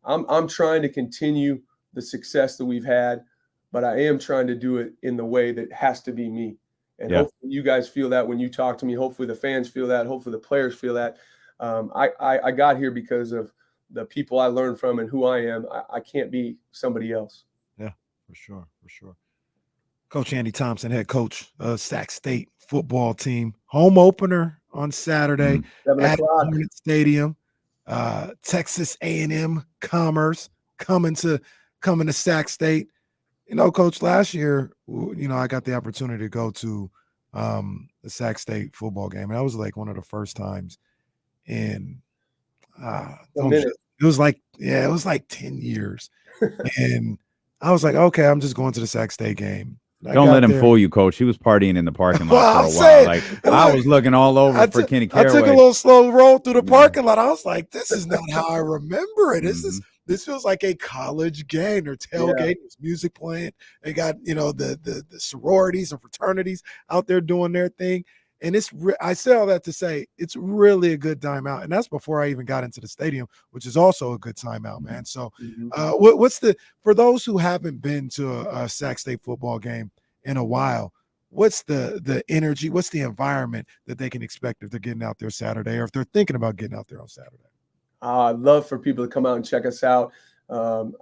I'm trying to continue the success that we've had, but I am trying to do it in the way that has to be me. And hopefully you guys feel that when you talk to me. Hopefully the fans feel that. Hopefully the players feel that. I got here because of the people I learned from and who I am. I can't be somebody else. Yeah, for sure. For sure. Coach Andy Thompson, head coach of Sac State football team. Home opener on Saturday at Hornet Stadium. Texas A&M Commerce coming to Sac State. You know, Coach, last year, you know, I got the opportunity to go to the Sac State football game. And that was like one of the first times in it was like 10 years. And I was like, okay, I'm just going to the Sac State game. Don't let him fool you, Coach. He was partying in the parking lot for a while. Like I was looking all over for Kenny Caraway. I took a little slow roll through the parking lot. I was like, this is not how I remember it. This feels like a college game. They're tailgating, there's music playing. They got, you know, the sororities and fraternities out there doing their thing. And I say all that to say it's really a good time out. And that's before I even got into the stadium, which is also a good time out, man. So for those who haven't been to a Sac State football game in a while, what's the energy, what's the environment that they can expect if they're getting out there Saturday or if they're thinking about getting out there on Saturday? I'd love for people to come out and check us out.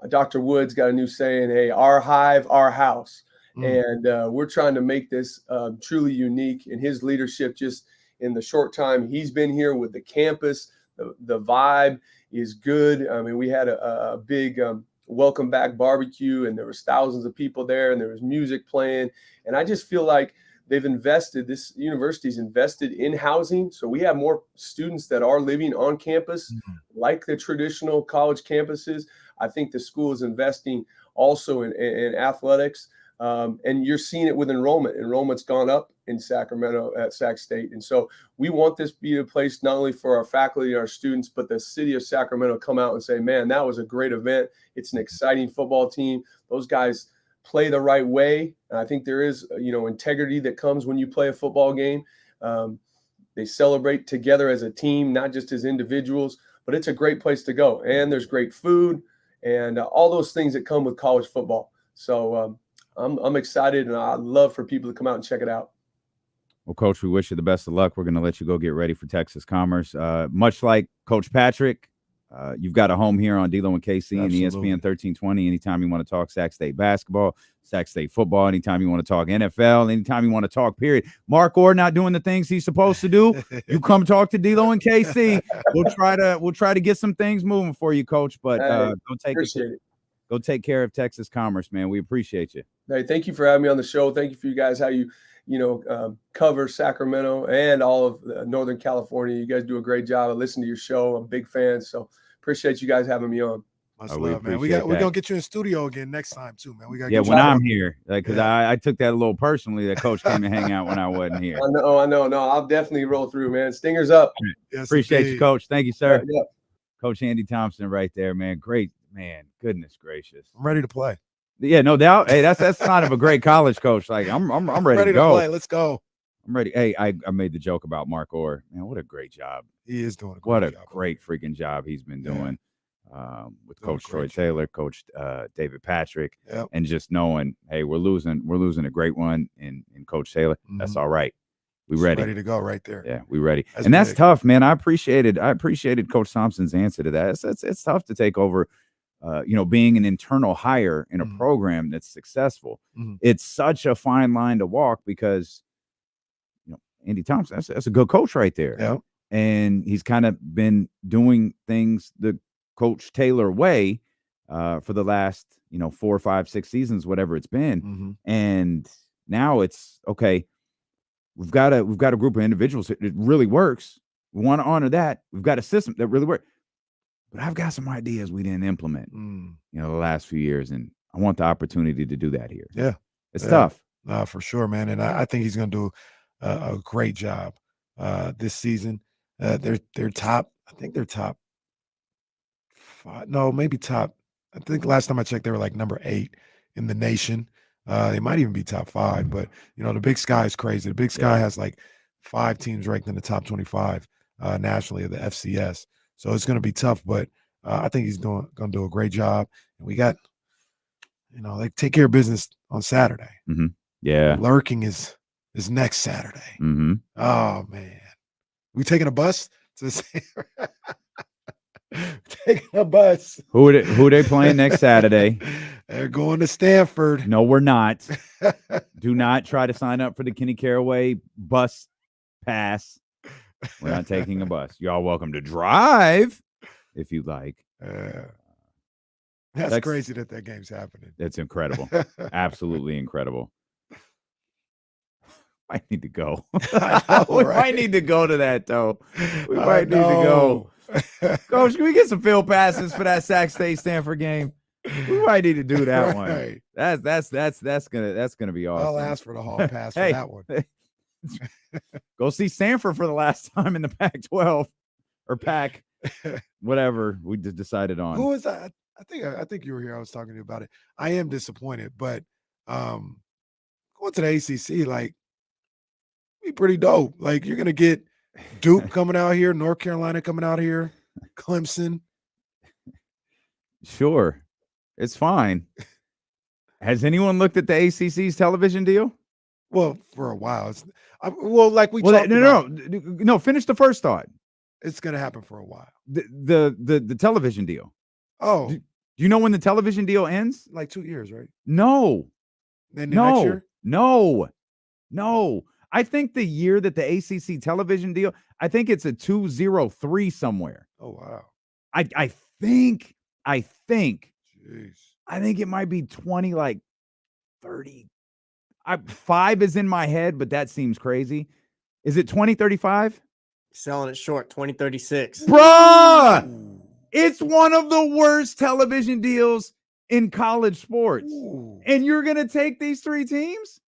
Dr. Wood's got a new saying, hey, our hive, our house. And we're trying to make this truly unique. And his leadership, just in the short time he's been here with the campus, the vibe is good. I mean, we had a big welcome back barbecue, and there was thousands of people there, and there was music playing. And I just feel like this university's invested in housing. So we have more students that are living on campus, like the traditional college campuses. I think the school is investing also in athletics. And you're seeing it with enrollment. Enrollment's gone up in Sacramento at Sac State. And so we want this to be a place not only for our faculty and our students, but the city of Sacramento come out and say, man, that was a great event. It's an exciting football team. Those guys play the right way. And I think there is, you know, integrity that comes when you play a football game. They celebrate together as a team, not just as individuals, but it's a great place to go. And there's great food and all those things that come with college football. So I'm excited, and I'd love for people to come out and check it out. Well, Coach, we wish you the best of luck. We're going to let you go get ready for Texas Commerce. Much like Coach Patrick, you've got a home here on D-Lo and KC and ESPN 1320. Anytime you want to talk Sac State basketball, Sac State football, anytime you want to talk NFL, anytime you want to talk, period. Mark Orr not doing the things he's supposed to do, you come talk to D-Lo and KC. We'll try to get some things moving for you, Coach, but go take care of Texas Commerce, man. We appreciate you. Hey, thank you for having me on the show. Thank you for you guys, how you cover Sacramento and all of Northern California. You guys do a great job. I listen to your show. I'm a big fan. So appreciate you guys having me on. Much we love, man. appreciate We're that. gonna get you in studio again next time too, man. We got when I'm here, because I took that a little personally that Coach came and hang out when I wasn't here. I know. No, I'll definitely roll through, man. Stingers up. Yes, Appreciate indeed. you, Coach. Thank you, sir. Yeah. Coach Andy Thompson right there, man. Great, man. Goodness gracious. I'm ready to play. Yeah, no doubt. Hey, that's sign of a great college coach. Like I'm ready to go. Play. Let's go. I'm ready. Hey, I made the joke about Mark Orr. Man, what a great job. He is doing a great What a job. great freaking job he's been doing. With Doing a Coach Troy great job. Taylor, Coach David Patrick, Yep. and just knowing, hey, we're losing a great one in Coach Taylor. That's all right. We ready. Ready to go right there. Yeah, we ready. That's and that's big. tough, man. I appreciated Coach Thompson's answer to that. It's tough to take over, being an internal hire in a program that's successful. It's such a fine line to walk because, Andy Thompson, that's a good coach right there. Yeah. And he's kind of been doing things the Coach Taylor way for the last, 4, 5, 6 seasons, whatever it's been. And now it's okay. We've got a group of individuals that it really works. We want to honor that. We've got a system that really works. But I've got some ideas we didn't implement, the last few years, and I want the opportunity to do that here. Yeah, it's tough. For sure, man. And I think he's going to do a great job this season. They're top. I think they're top 5. No, maybe top. I think last time I checked, they were like number 8 in the nation. They might even be top 5. But the Big Sky is crazy. The Big Sky has like 5 teams ranked in the top 25 nationally of the FCS. So it's going to be tough. But I think he's going to do a great job. And we got, they take care of business on Saturday. Yeah, Lurking is next Saturday. Oh man, we taking a bus to taking a bus. Who they playing next Saturday? They're going to Stanford. No, we're not. Do not try to sign up for the Kenny Caraway bus pass. We're not taking a bus. Y'all welcome to drive if you like. That's crazy that game's happening. That's incredible. Absolutely incredible. I need to go. We might need to go to that, though. We might need to go. Coach, can we get some field passes for that Sac State Stanford game? We might need to do that one. Right. That's gonna be awesome. I'll ask for the hall pass for that one. Go see Stanford for the last time in the Pac-12 or Pac, whatever we decided on. Who was that? I think you were here. I was talking to you about it. I am disappointed, but going to the ACC, like, be pretty dope. Like, you're gonna get Duke coming out here, North Carolina coming out here, Clemson. Sure, it's fine. Has anyone looked at the ACC's television deal? Well, for a while, like we talked about. No. Finish the first thought. It's gonna happen for a while. The television deal. Oh, do you know when the television deal ends? Like 2 years, right? No. Then next year? No. I think the year that the ACC television deal, I think it's a 203 somewhere. Oh wow. I think. Jeez. I think it might be 20, like 30. 5 is in my head, but that seems crazy. Is it 2035? Selling it short, 2036. Bruh! It's one of the worst television deals in college sports. Ooh. And you're going to take these 3 teams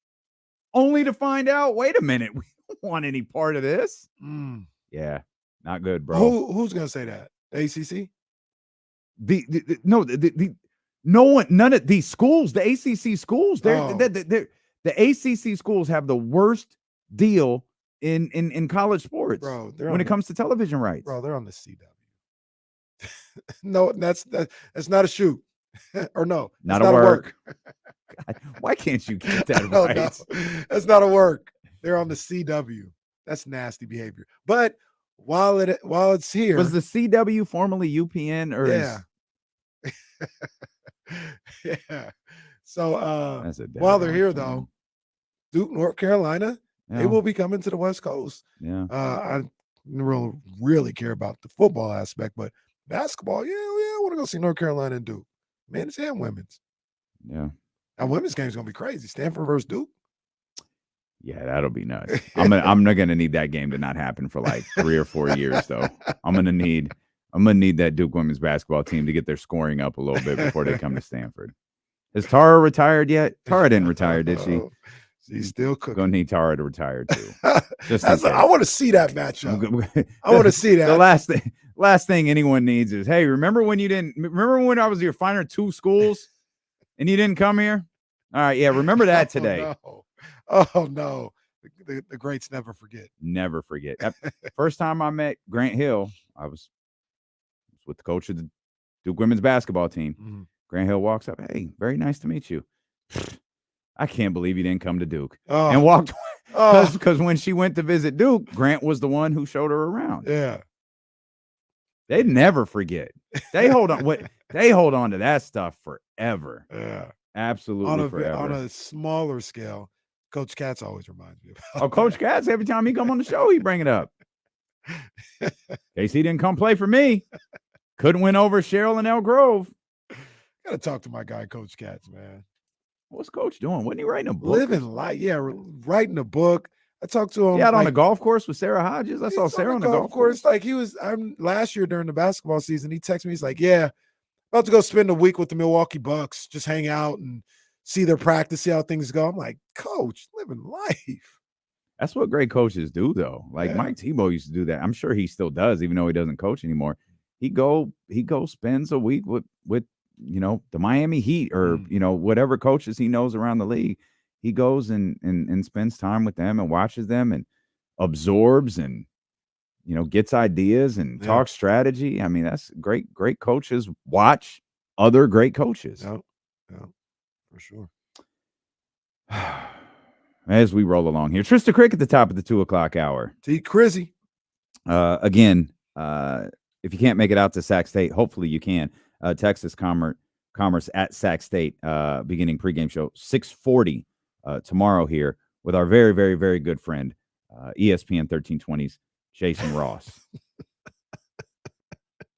only to find out, wait a minute, we don't want any part of this. Yeah, not good, bro. Who's going to say that? The ACC? No one, none of these schools, the ACC schools, the ACC schools have the worst deal in college sports, bro, when it comes to television rights. Bro, they're on the CW. No, that's not a shoot. Or no, not a work. God, why can't you get that right? No, that's not a work. They're on the CW. That's nasty behavior. But while it's here, was the CW formerly UPN or yeah. So while they're here though, Duke, North Carolina, they will be coming to the West Coast. Yeah. I don't really care about the football aspect, but basketball, I want to go see North Carolina and Duke. Men's and women's. Yeah. That women's game is gonna be crazy. Stanford versus Duke. Yeah, that'll be nuts. I'm not gonna need that game to not happen for like 3 or 4 years though. I'm gonna need that Duke women's basketball team to get their scoring up a little bit before they come to Stanford. Has Tara retired yet? Tara didn't retire, did she? She's still cooking. Gonna need Tara to retire too. I want to see that matchup. I want to see that. The last thing anyone needs is, hey, remember when I was your final 2 schools and you didn't come here? All right, yeah, remember that today. Oh no. The greats never forget. Never forget. First time I met Grant Hill, I was with the coach of the Duke women's basketball team. Mm-hmm. Grant Hill walks up, hey, very nice to meet you. I can't believe you didn't come to Duke. And walked away. Because when she went to visit Duke, Grant was the one who showed her around. Yeah. They never forget. They hold on. They hold on to that stuff forever. Yeah. Absolutely forever. On a smaller scale, Coach Katz always reminds me about Coach Katz, every time he come on the show, he bring it up. KC didn't come play for me. Couldn't win over Cheryl and El Grove. Gotta talk to my guy, Coach Katz, man. What's Coach doing? Wasn't he writing a book? Living life, yeah, writing a book. I talked to him. Yeah, on the golf course with Sarah Hodges. I saw Sarah on the golf course. Like last year during the basketball season, he texted me. He's like, yeah, about to go spend a week with the Milwaukee Bucks, just hang out and see their practice, see how things go. I'm like, Coach, living life. That's what great coaches do, though. Like Mike Tebow used to do that. I'm sure he still does, even though he doesn't coach anymore. He spends a week with the Miami Heat or whatever coaches he knows around the league. He goes and spends time with them and watches them and absorbs and gets ideas and talks strategy. I mean, that's great. Great coaches watch other great coaches. Yeah, for sure. As we roll along here, Trysta Krick at the top of the 2:00 hour. T. Crizzy. Again, if you can't make it out to Sac State, hopefully you can. Texas Commerce at Sac State, beginning pregame show 6:40 tomorrow here with our very, very, very good friend, ESPN 1320's Jason Ross.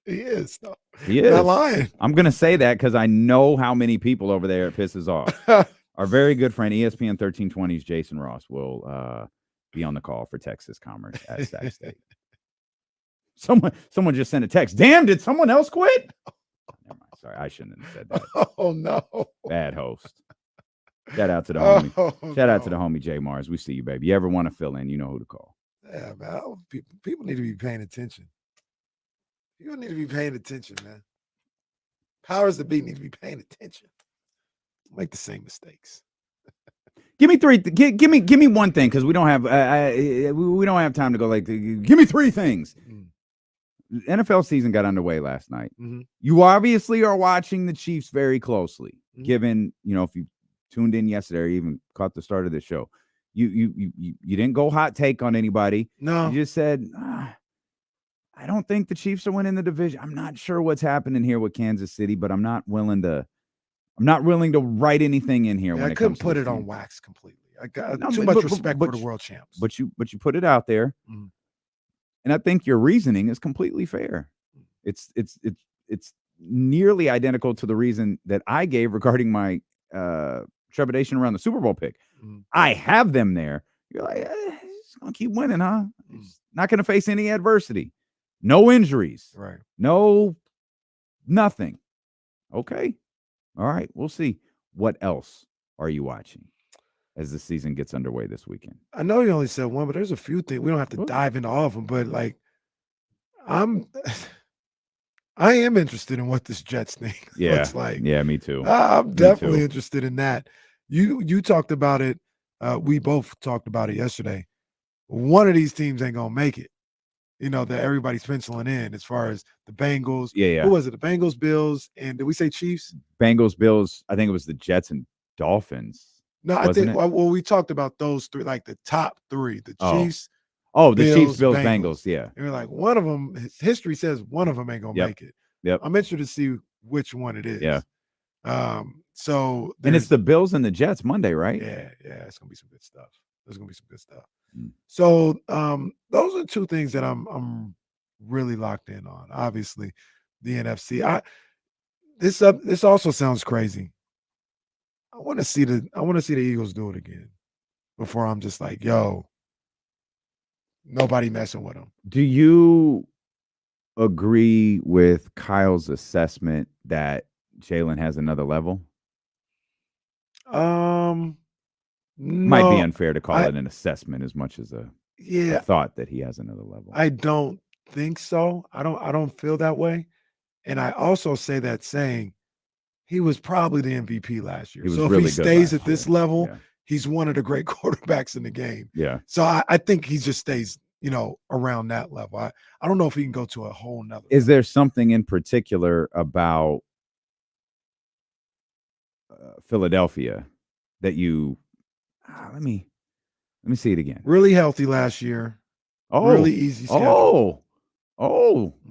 He is. He is. Not lying. I'm going to say that because I know how many people over there it pisses off. Our very good friend, ESPN 1320's Jason Ross, will be on the call for Texas Commerce at Sac State. Someone just sent a text. Damn, did someone else quit? Never mind. Sorry, I shouldn't have said that. Oh, no. Bad host. Shout out to the homie. Shout out to the homie Jay Mars. We see you, baby. You ever want to fill in, you know who to call. Yeah, man. People need to be paying attention. People need to be paying attention, man. Powers that be need to be paying attention. Make the same mistakes. Give me 3. Give me one thing because we don't have time to go. Like, give me 3 things. NFL season got underway last night. Mm-hmm. You obviously are watching the Chiefs very closely. Mm-hmm. Given if you tuned in yesterday or even caught the start of the show, you didn't go hot take on anybody. No, you just said I don't think the Chiefs are winning the division. I'm not sure what's happening here with Kansas City, but I'm not willing to write anything in here. I couldn't put it on wax completely. I got too much respect for the world champs. But you put it out there, and I think your reasoning is completely fair. It's nearly identical to the reason that I gave regarding my trepidation around the Super Bowl pick. I have them there. You're like, he's gonna keep winning, huh? He's not gonna face any adversity, no injuries, right? No, nothing. Okay. All right, we'll see. What else are you watching as the season gets underway this weekend? I know you only said one, but there's a few things. We don't have to dive into all of them, but like I am interested in what this Jets thing looks like. Yeah, me too. I'm definitely interested in that. You talked about it. We both talked about it yesterday. One of these teams ain't gonna make it. That everybody's penciling in as far as the Bengals. Yeah. Who was it? The Bengals, Bills, and did we say Chiefs? Bengals, Bills. I think it was the Jets and Dolphins. No, I think we talked about those 3, like the top 3, the Chiefs. Oh, the Chiefs, Bills, Bengals. Yeah. And we're like, one of them, history says one of them ain't gonna make it. Yep. I'm interested to see which one it is. Yeah. So and it's the Bills and the Jets Monday, right? Yeah. It's gonna be some good stuff. There's gonna be some good stuff. So those are 2 things that I'm really locked in on. Obviously, the NFC. This also sounds crazy. I want to see the Eagles do it again. before I'm just like, yo, nobody messing with him. Do you agree with Kyle's assessment that Jalen has another level? No, Might be unfair to call it an assessment as much as a thought that he has another level. I don't think so. I don't feel that way. And I also say that saying he was probably the MVP last year. So if he stays at this level, he's one of the great quarterbacks in the game. Yeah. So I think he just stays, around that level. I don't know if he can go to a whole nother. Is there something in particular about Philadelphia that you let me see it again. Really healthy last year. Oh, really easy schedule.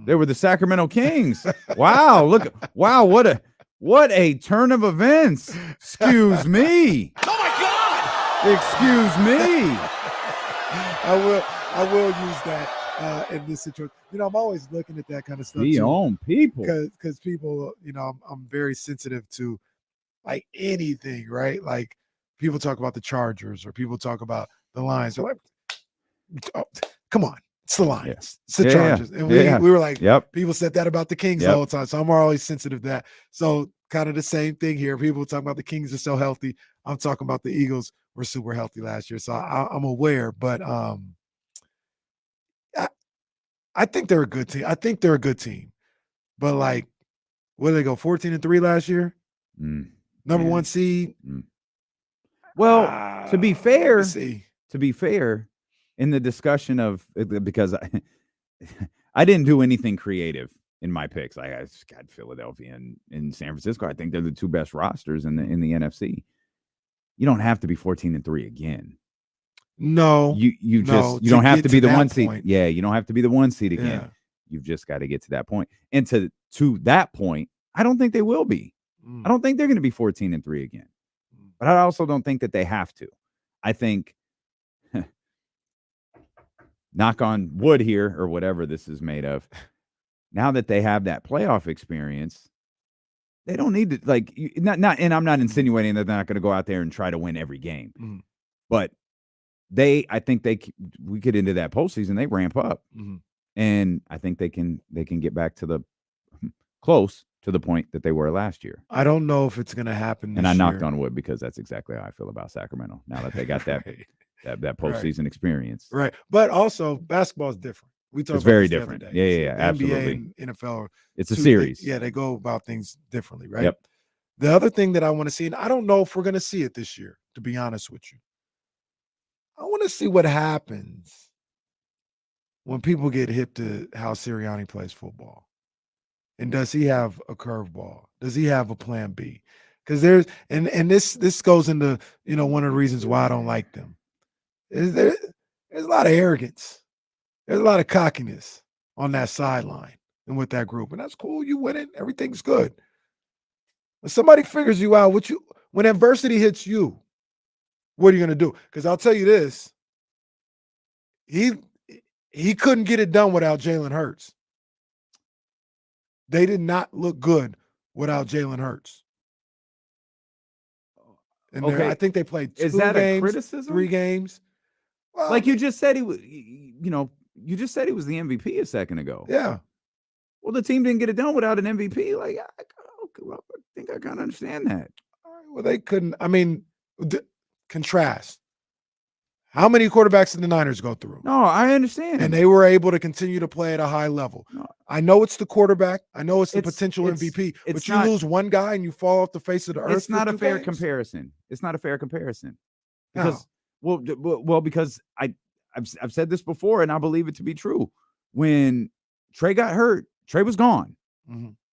They were the Sacramento Kings. Wow, what a turn of events. Excuse me. Oh my God! Excuse me. I will use that in this situation. I'm always looking at that kind of stuff. Be on people. Because people, I'm very sensitive to like anything, right? Like people talk about the Chargers or people talk about the Lions. They're like, oh, come on, it's the Lions. It's the Chargers. And we were like, people said that about the Kings all the time. So I'm always sensitive to that. So kind of the same thing here. People talk about the Kings are so healthy. I'm talking about the Eagles were super healthy last year. So I'm aware, but I think they're a good team. But like, where did they go? 14-3 last year? Number one seed. Well, to be fair, in the discussion of, because I didn't do anything creative in my picks. I got Philadelphia and San Francisco. I think they're the two best rosters in the NFC. You don't have to be 14-3 again. No, you don't have to be the one seed. Yeah, you don't have to be the one seed again. Yeah. You've just got to get to that point. And to that point, I don't think they will be. I don't think they're going to be 14-3 again. But I also don't think that they have to. I think, knock on wood here, or whatever this is made of, now that they have that playoff experience, they don't need to, and I'm not insinuating that they're not going to go out there and try to win every game. But I think we get into that postseason, they ramp up. And I think they can get back to close to the point that they were last year. I don't know if it's going to happen this And I year. knocked on wood because that's exactly how I feel about Sacramento now that they got that that postseason experience. Right. But also basketball is different. It's very different. Yeah, absolutely. NBA and NFL. It's a series. They go about things differently, right? Yep. The other thing that I want to see, and I don't know if we're going to see it this year, to be honest with you. I want to see what happens when people get hip to how Sirianni plays football. And does he have a curveball? Does he have a plan B? Because there's this goes into one of the reasons why I don't like them. There's a lot of arrogance. There's a lot of cockiness on that sideline and with that group. And that's cool. You win it. Everything's good. When somebody figures you out, when adversity hits you, what are you going to do? Because I'll tell you this. He couldn't get it done without Jalen Hurts. They did not look good without Jalen Hurts. And I think they played 2 games. Is that a criticism? 3 games. Well, like you just said, he was the MVP a second ago. Yeah. Well, the team didn't get it done without an MVP. Like, I think I kind of understand that. All right, well, they couldn't. I mean, contrast. How many quarterbacks did the Niners go through? No, I understand. And they were able to continue to play at a high level. No. I know it's the quarterback. I know it's the potential MVP. But you lose one guy and you fall off the face of the earth. It's not a fair comparison. It's not a fair comparison. Because, because I've said this before, and I believe it to be true. When Trey got hurt, Trey was gone.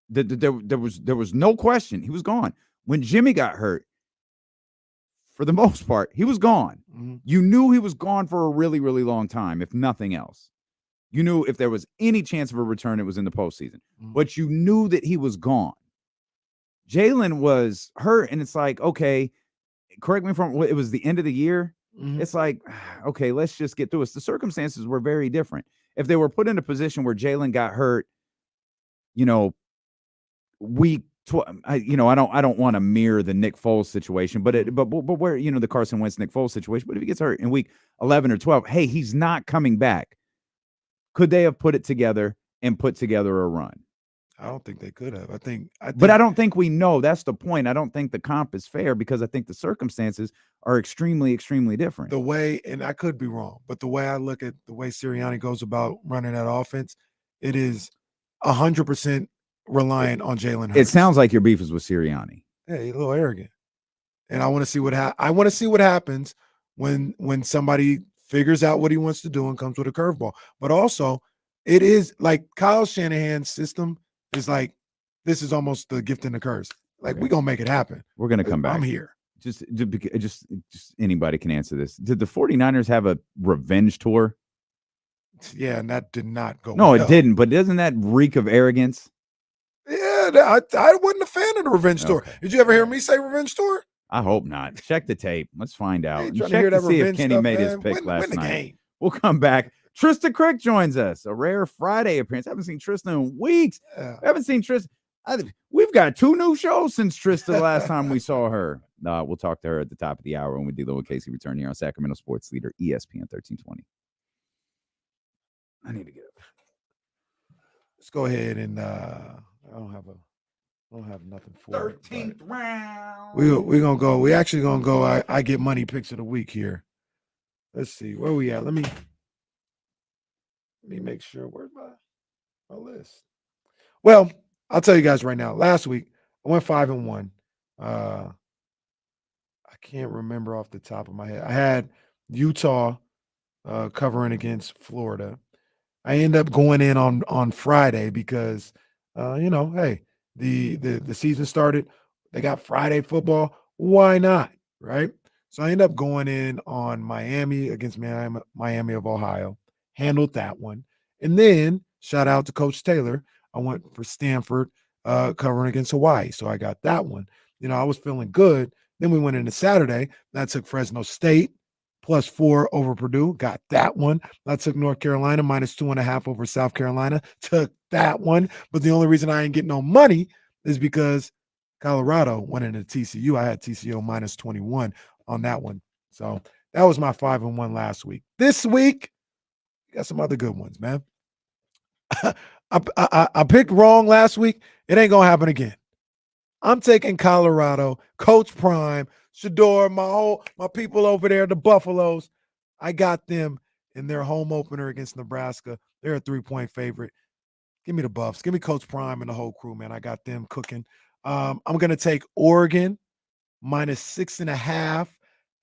There was no question. He was gone. When Jimmy got hurt, for the most part, he was gone. You knew he was gone for a really, really long time, if nothing else. You knew if there was any chance of a return, it was in the postseason. But you knew that he was gone. Jalen was hurt, and it's like, okay, correct me if I'm wrong, it was the end of the year. It's like, okay, let's just get through it. The circumstances were very different. If they were put in a position where Jalen got hurt, week I don't want to mirror the Nick Foles situation, but where the Carson Wentz Nick Foles situation. But if he gets hurt in week 11 or 12, hey, he's not coming back. Could they have put it together and put together a run? I don't think they could have. I think but I don't think we know. That's the point. I don't think the comp is fair because I think the circumstances are extremely, extremely different. The way, and I could be wrong, but the way I look at the way Sirianni goes about running that offense, it is 100% reliant on Jalen Hurts. It sounds like your beef is with Sirianni. Yeah, he's a little arrogant, and I want to see what I want to see what happens when somebody figures out what he wants to do and comes with a curveball. But also, it is like Kyle Shanahan's system is like this is almost the gift and the curse. Like we're gonna make it happen. We're gonna come back. I'm here. Just anybody can answer this. Did the 49ers have a revenge tour? Yeah, and that did not go. No, well. It didn't. But doesn't that reek of arrogance? Yeah, I wasn't a fan of the revenge tour. Did you ever hear me say revenge tour? I hope not. Check the tape. Let's find out. Check to see if Kenny made his pick last night. Game. We'll come back. Trysta Krick joins us. A rare Friday appearance. I haven't seen Trysta in weeks. Yeah. I haven't seen Trysta. We've got 2 new shows since Trysta the last time we saw her. We'll talk to her at the top of the hour when we deal with Casey return here on Sacramento Sports Leader ESPN 1320. I need to get up. Let's go ahead and I don't have nothing for 13th round. We're gonna go. We actually gonna go. I get money picks of the week here. Let's see where we at. Let me make sure. Where's my list? Well, I'll tell you guys right now. Last week I went 5-1. I can't remember off the top of my head. I had Utah covering against Florida. I end up going in on Friday because hey, the season started. They got Friday football. Why not? Right? So I end up going in on Miami against Miami of Ohio. Handled that one. And then shout out to Coach Taylor. I went for Stanford covering against Hawaii. So I got that one. I was feeling good. Then we went into Saturday. That took Fresno State +4 over Purdue. Got that one. I took North Carolina -2.5 over South Carolina. Took that one. But the only reason I ain't getting no money is because Colorado went into TCU. I had TCU -21 on that one. So that was my 5-1 last week. This week, got some other good ones, man. I picked wrong last week. It ain't gonna happen again. I'm taking Colorado, Coach Prime, Shador, my people over there, the Buffaloes. I got them in their home opener against Nebraska. They're a 3-point favorite. Give me the Buffs. Give me Coach Prime and the whole crew, man. I got them cooking. I'm gonna take Oregon -6.5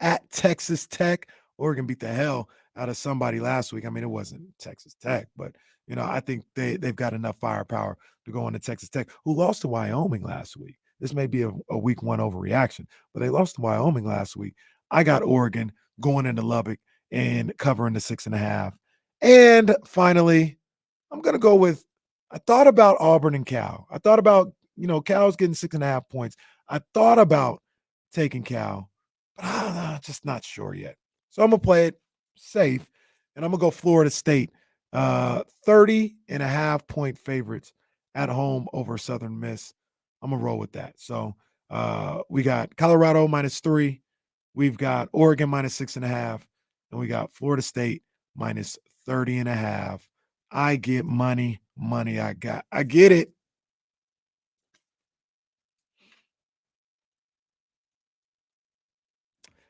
at Texas Tech. Oregon beat the hell out of somebody last week. I mean, it wasn't Texas Tech, but I think they've got enough firepower to go into Texas Tech, who lost to Wyoming last week. This may be a week 1 overreaction, but they lost to Wyoming last week. I got Oregon going into Lubbock and covering the 6.5. And finally, I'm going to go with, I thought about Auburn and Cal. I thought about, Cal's getting 6.5 points. I thought about taking Cal, but I'm just not sure yet. So I'm going to play it safe, and I'm going to go Florida State. 30.5 point favorites at home over Southern Miss. I'm going to roll with that. So we got Colorado -3. We've got Oregon -6.5. And we got Florida State -30.5. I get money. I get it.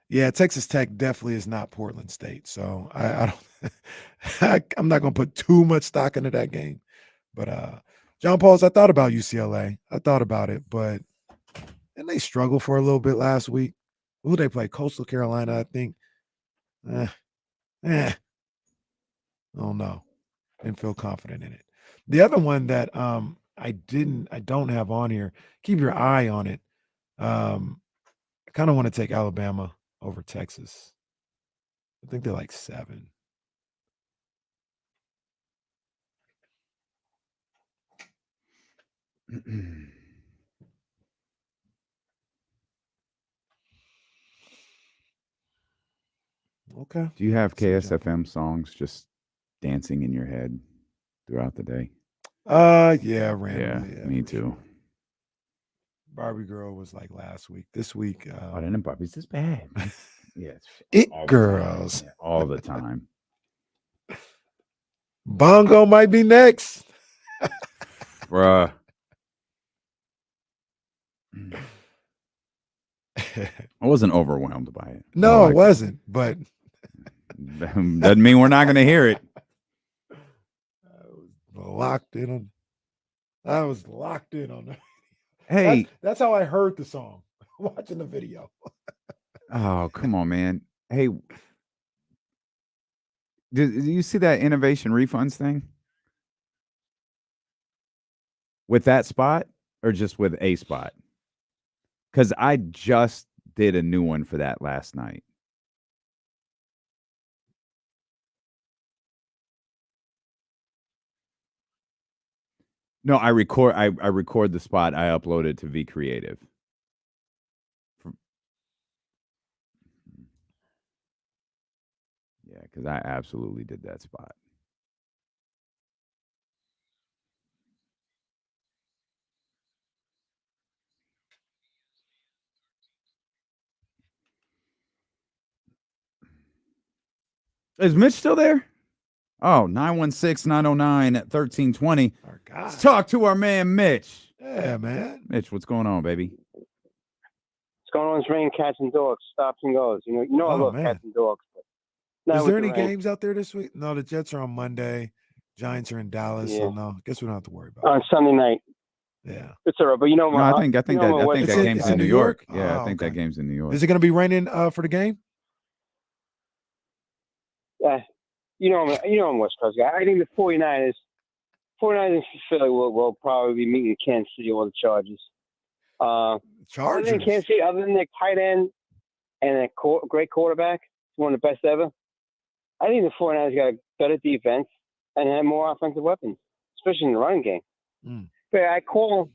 Yeah, Texas Tech definitely is not Portland State. So I don't I'm not going to put too much stock into that game. But John Pauls, I thought about UCLA. I thought about it, but and they struggled for a little bit last week. Who they play? Coastal Carolina, I think. I don't know. Didn't feel confident in it. The other one that I don't have on here, keep your eye on it. I kind of want to take Alabama over Texas. I think they're like 7. Okay. Do you have KSFM songs just dancing in your head throughout the day? Yeah, randomly. Yeah, me too. Barbie girl was like last week. This week, Oh, then Barbie's is bad. Yeah, it all the time. girls. Yeah, all the time. Bongo might be next. Bruh. I wasn't overwhelmed by it. No, it wasn't, but doesn't mean we're not going to hear it. Locked in on. I was locked in on that. Hey, that's how I heard the song. Watching the video. Oh, come on, man. Hey, do you see that innovation refunds thing? With that spot or just with a spot? Because I just did a new one for that last night. No, I record the spot. I upload it to V Creative. Yeah, because I absolutely did that spot. Is Mitch still there? Oh, 916-909-1320. Let's talk to our man, Mitch. Yeah, man. Mitch, what's going on, baby? What's going on? It's raining cats and dogs. Stops and goes. You know I love cats and dogs. But is there any games out there this week? No, the Jets are on Monday. Giants are in Dallas. So no, I guess we don't have to worry about it. On Sunday night. Yeah. It's all right. But No, I think that game's in New York. Yeah, I think that game's in New York. Is it going to be raining for the game? Yeah. I'm West Coast guy. I think the 49ers in Philly will probably be meeting Kansas City or the Chargers. Chargers? Other than Kansas City, other than their tight end and a great quarterback, one of the best ever, I think the 49ers got a better defense and have more offensive weapons, especially in the running game. But I'm calling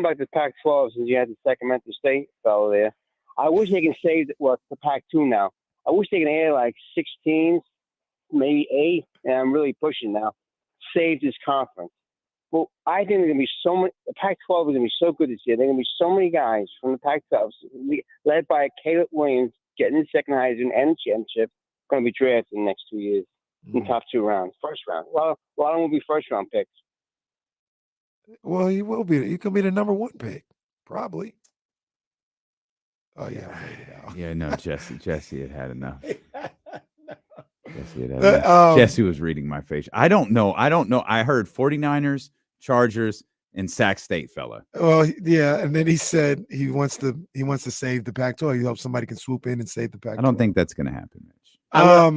back to Pac-12 since you had the Sacramento State fellow there. I wish they can save the Pac-2 now. I wish they can add like 6 teams, maybe 8, and I'm really pushing now. Save this conference. Well, I think there's going to be so many. The Pac-12 is going to be so good this year. There are going to be so many guys from the Pac-12, led by Caleb Williams, getting the second Heisman and the championship, going to be drafted in the next 2 years in the top 2 rounds, first round. Well, I don't want to be first round picks. Well, he will be. He could be the number 1 pick, probably. Oh yeah, yeah. No, Jesse had enough. Jesse was reading my face. I don't know. I heard 49ers, Chargers, and Sac State fella. Well, yeah, and then he said he wants to save the Pac-12. He hopes somebody can swoop in and save the Pac-12. I don't think that's going to happen, Mitch. I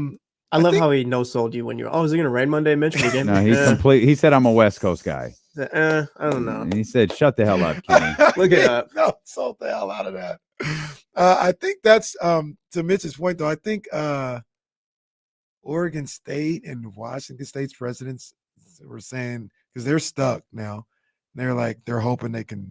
love how he no-sold you when you were, is it going to rain Monday, Mitch? No, he's complete. He said I'm a West Coast guy. I don't know. And he said, shut the hell up, Kenny. Look it up. No, sold the hell out of that. I think that's to Mitch's point, though. I think Oregon State and Washington State's presidents were saying, because they're stuck now, they're hoping they can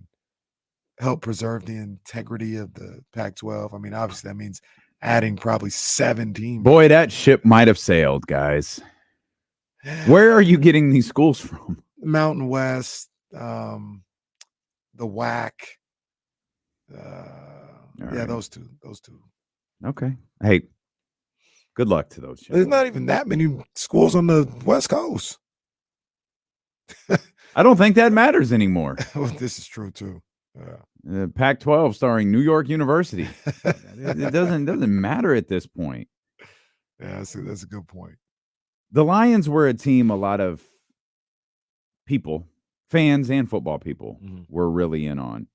help preserve the integrity of the Pac-12. I mean, obviously that means adding probably 7 teams. Boy, that ship might have sailed, guys. Where are you getting these schools from? Mountain West, the WAC. Yeah, those two. Okay. Hey, good luck to those. There's not even that many schools on the West Coast. I don't think that matters anymore. Well, this is true too. Pac-12 starring New York University. It doesn't matter at this point. Yeah, that's a good point. The Lions were a team a lot of people, fans and football people, were really in on.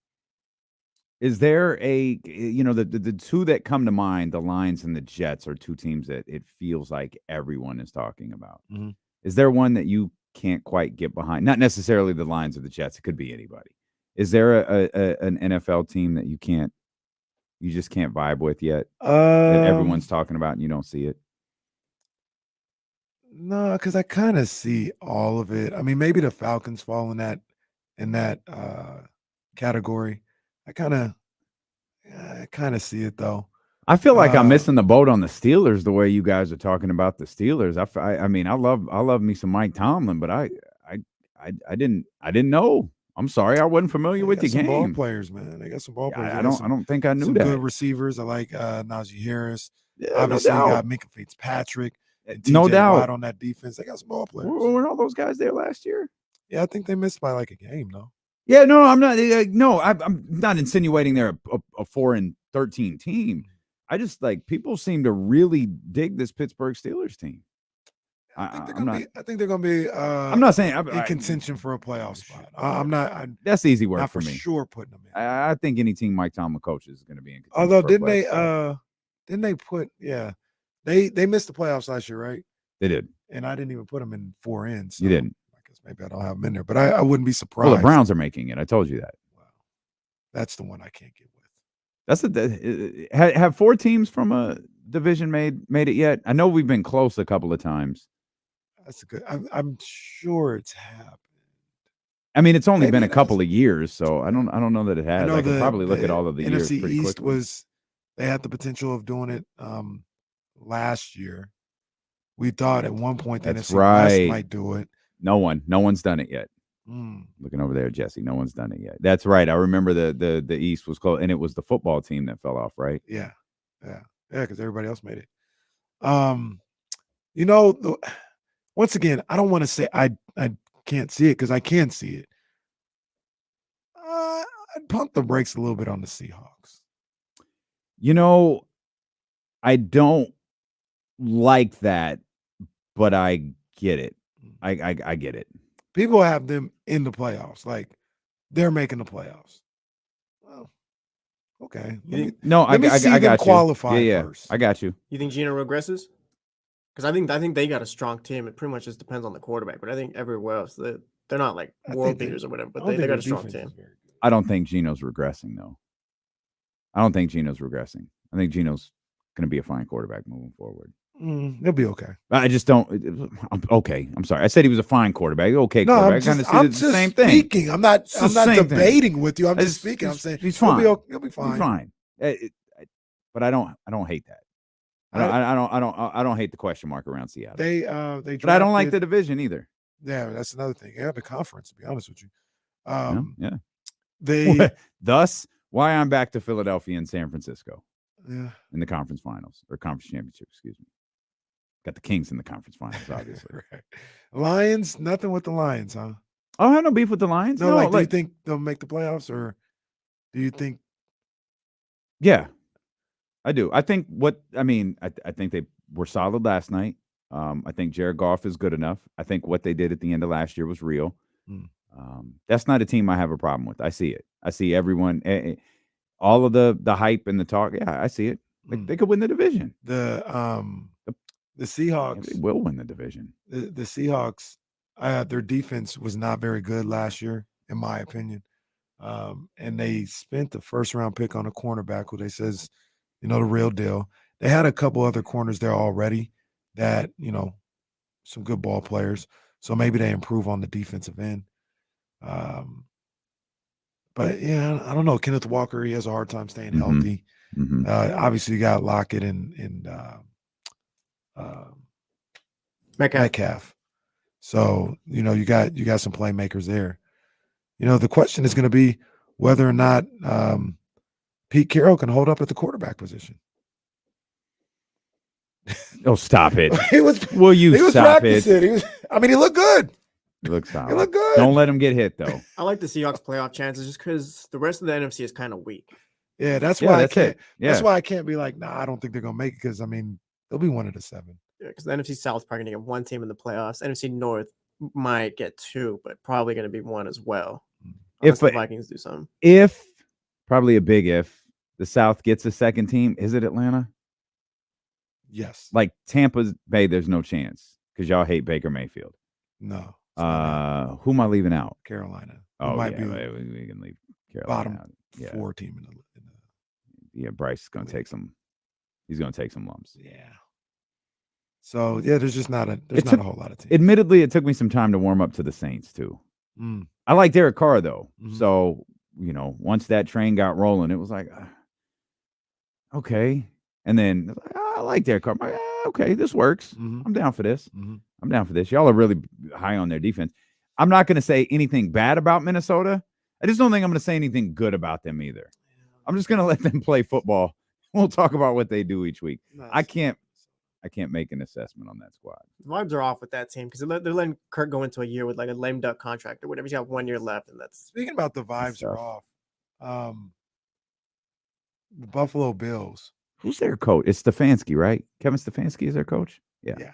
Is there the two that come to mind, the Lions and the Jets, are 2 teams that it feels like everyone is talking about. Is there one that you can't quite get behind? Not necessarily the Lions or the Jets. It could be anybody. Is there an NFL team that you just can't vibe with yet? That everyone's talking about and you don't see it? No, because I kind of see all of it. I mean, maybe the Falcons fall in that category. I kind of see it though. I feel like I'm missing the boat on the Steelers the way you guys are talking about the Steelers. I mean, I love me some Mike Tomlin, but I didn't know I'm sorry, I wasn't familiar with your some ball game. players, man. They got some ball players. I don't think I knew some that. good receivers. I like Najee Harris. Yeah, Obviously, no you doubt. got Minka Fitzpatrick and No TJ doubt. Watt on that defense. They got some ball players. Weren't all those guys there last year? Yeah, I think they missed by like a game, though. Yeah, no, I'm not. No, I'm not insinuating they're a 4-13 team. I just like people seem to really dig this Pittsburgh Steelers team. I think they're gonna be. I'm not saying in contention for a playoff spot. I'm not. That's easy work not for me. Sure, putting them in. I think any team Mike Tomlin coaches is going to be in contention. Although for a didn't playoff spot. they put they missed the playoffs last year, right? They did, and I didn't even put them in 4 ends. So you didn't. I guess maybe I don't have them in there, but I wouldn't be surprised. Well, the Browns are making it. I told you that. Wow, that's the one I can't get with. That's have 4 teams from a division made it yet? I know we've been close a couple of times. That's a good. I'm sure it's happened. I mean, it's only Maybe been a it couple of years, so I don't know that it has. I could probably look at all of the years NFC pretty East quickly. they had the potential of doing it last year. We thought at one point the That's NFC right. West might do it. No one's done it yet. Looking over there, Jesse. No one's done it yet. That's right. I remember the East was close, and it was the football team that fell off, right? Yeah, because everybody else made it. Once again, I don't want to say I can't see it because I can see it. I'd pump the brakes a little bit on the Seahawks. I don't like that, but I get it. I get it. People have them in the playoffs, like they're making the playoffs. Well, okay. Let me see I them got qualify you. Yeah, first. I got you. You think Gino regresses? Because I think they got a strong team. It pretty much just depends on the quarterback. But I think everywhere else, they're not like world beaters or whatever. But they got a strong team. I don't think Gino's regressing, though. I don't think Gino's regressing. I think Gino's going to be a fine quarterback moving forward. He'll be okay. I just don't. Okay, I'm sorry. I said he was a fine quarterback. Okay, No, quarterback. I'm just speaking. I'm not debating with you. I'm just speaking. I'm saying he's fine. He'll be fine. He's fine. But I don't hate that. I don't hate the question mark around Seattle. They but I don't like the division either. Yeah, that's another thing. Yeah, the conference. To be honest with you, They thus why I'm back to Philadelphia and San Francisco. Yeah, in the conference finals or conference championship. Excuse me. Got the Kings in the conference finals, obviously. Right. Lions, nothing with the Lions, huh? I have no beef with the Lions. No, do you think they'll make the playoffs, or do you think? Yeah, I do. I think I think they were solid last night. I think Jared Goff is good enough. I think what they did at the end of last year was real. That's not a team I have a problem with. I see it. I see everyone, all of the hype and the talk. Yeah, I see it. They could win the division. The Seahawks they will win the division. The Seahawks, their defense was not very good last year, in my opinion. And they spent the first round pick on a cornerback who they says, the real deal. They had a couple other corners there already that, some good ball players. So maybe they improve on the defensive end. But yeah, I don't know. Kenneth Walker, he has a hard time staying healthy. Obviously you got Lockett and Metcalf. So, you got some playmakers there. The question is going to be whether or not Pete Carroll can hold up at the quarterback position. Oh, stop it. Will you stop it? He looked good. He looked solid. He looked good. Don't let him get hit, though. I like the Seahawks playoff chances just because the rest of the NFC is kind of weak. Yeah, that's why I can't. Yeah. That's why I can't be like, I don't think they're going to make it because, they'll be one of the 7. Yeah, because the NFC South is probably going to get one team in the playoffs. NFC North might get 2, but probably going to be 1 as well. Unless the Vikings do something. Probably a big if, the South gets a second team, is it Atlanta? Yes. Like Tampa Bay, there's no chance because y'all hate Baker Mayfield. No. Who am I leaving out? Carolina. Oh, might yeah, we can leave Carolina bottom out. 4 team in Bryce is going to take some. He's going to take some lumps. Yeah. So yeah, there's just not a whole lot of teams. Admittedly, it took me some time to warm up to the Saints too. I like Derek Carr though, so once that train got rolling, it was like, okay. And then I like Derek Carr. Okay, this works. I'm down for this. I'm down for this. Y'all are really high on their defense. I'm not going to say anything bad about Minnesota. I just don't think I'm going to say anything good about them either. I'm just going to let them play football. We'll talk about what they do each week. I can't make an assessment on that squad. The vibes are off with that team because they're letting Kirk go into a year with like a lame duck contract or whatever. He's got 1 year left, and that's Speaking about the vibes are off. The Buffalo Bills. Who's their coach? It's Stefanski, right? Kevin Stefanski is their coach. Yeah.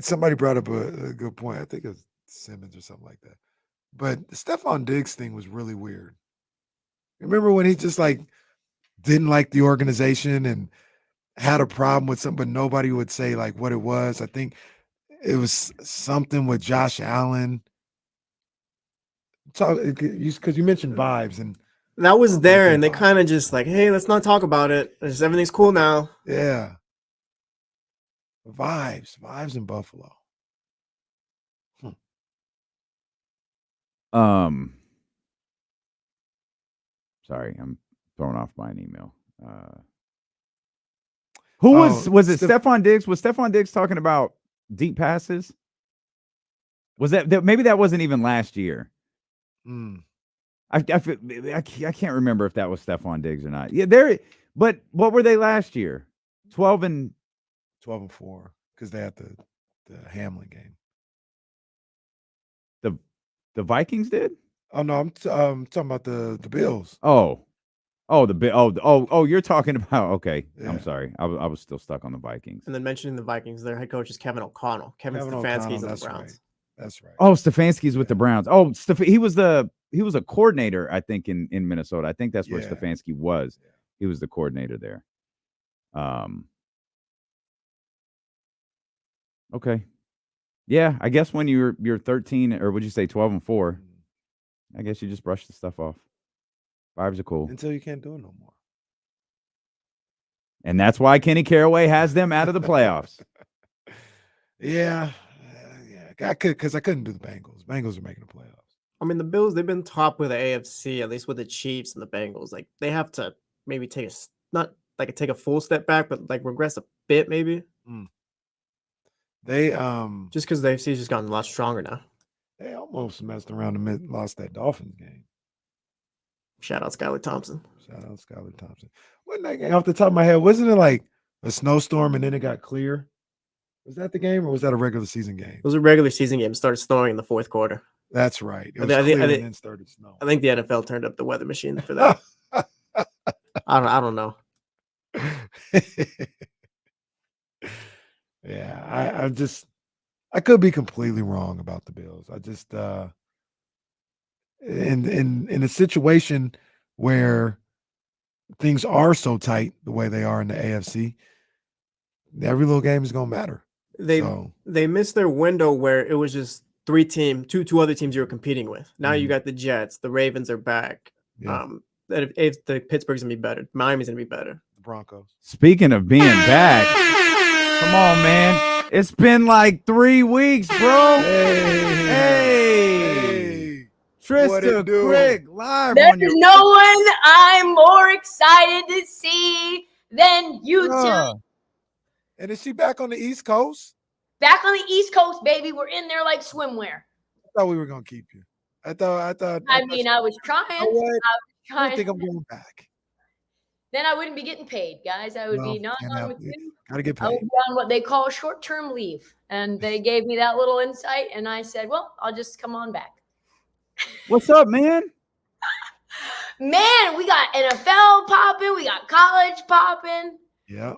Somebody brought up a good point. I think it was Simmons or something like that. But the Stephon Diggs thing was really weird. Remember when he just like didn't like the organization and had a problem with something, but nobody would say like what it was. I think it was something with Josh Allen. Because you mentioned vibes, and that was there, and they kind of just like, hey, let's not talk about it. Everything's cool now. Yeah. Vibes in Buffalo. Sorry, I'm thrown off by an email. Who was it? Stephon Diggs? Was Stephon Diggs talking about deep passes? Was that maybe that wasn't even last year? I can't remember if that was Stephon Diggs or not. Yeah, but what were they last year? 12-4 because they had the Hamlin game. The Vikings did? Oh no, I'm talking about the Bills. Oh, you're talking about okay. Yeah. I'm sorry, I was still stuck on the Vikings. And then mentioning the Vikings, their head coach is Kevin O'Connell. Kevin Stefanski's on the Browns. Right. That's right. Oh, Stefanski's with the Browns. Oh, he was a coordinator, I think, in Minnesota. I think that's where Stefanski was. Yeah. He was the coordinator there. Okay. Yeah, I guess when you're 13, or would you say 12-4? I guess you just brush the stuff off. Vibes are cool. Until you can't do it no more. And that's why Kenny Caraway has them out of the playoffs. Yeah. I couldn't do the Bengals. Bengals are making the playoffs. I mean, the Bills, they've been top with the AFC, at least with the Chiefs and the Bengals. Like, they have to maybe take a full step back, but like regress a bit maybe. They just because the AFC's just gotten a lot stronger now. They almost messed around and lost that Dolphins game. Shout out Skylar Thompson. Wasn't that game, off the top of my head, wasn't it like a snowstorm and then it got clear? Was that the game or was that a regular season game? It was a regular season game. It started snowing in the fourth quarter. That's right. It was clear and then started snowing. I think the NFL turned up the weather machine for that. I don't know. Yeah, I could be completely wrong about the Bills. I just in a situation where things are so tight the way they are in the AFC, every little game is gonna matter. They missed their window where it was just two other teams you were competing with. Now you got the Jets, the Ravens are back. Yeah. If the Pittsburgh's gonna be better, Miami's gonna be better. The Broncos. Speaking of being back, come on, man. It's been like 3 weeks, bro. Hey. Trysta Krick live. There's no one I'm more excited to see than you two. And is she back on the East Coast? Back on the East Coast, baby. We're in there like swimwear. I thought we were gonna keep you. I was trying. I think I'm going back. Then I wouldn't be getting paid, guys. I would be not on with you. Gotta get paid. I would be on what they call short-term leave. And they gave me that little insight, and I said, well, I'll just come on back. What's up, man? Man, we got NFL popping. We got college popping. Yeah.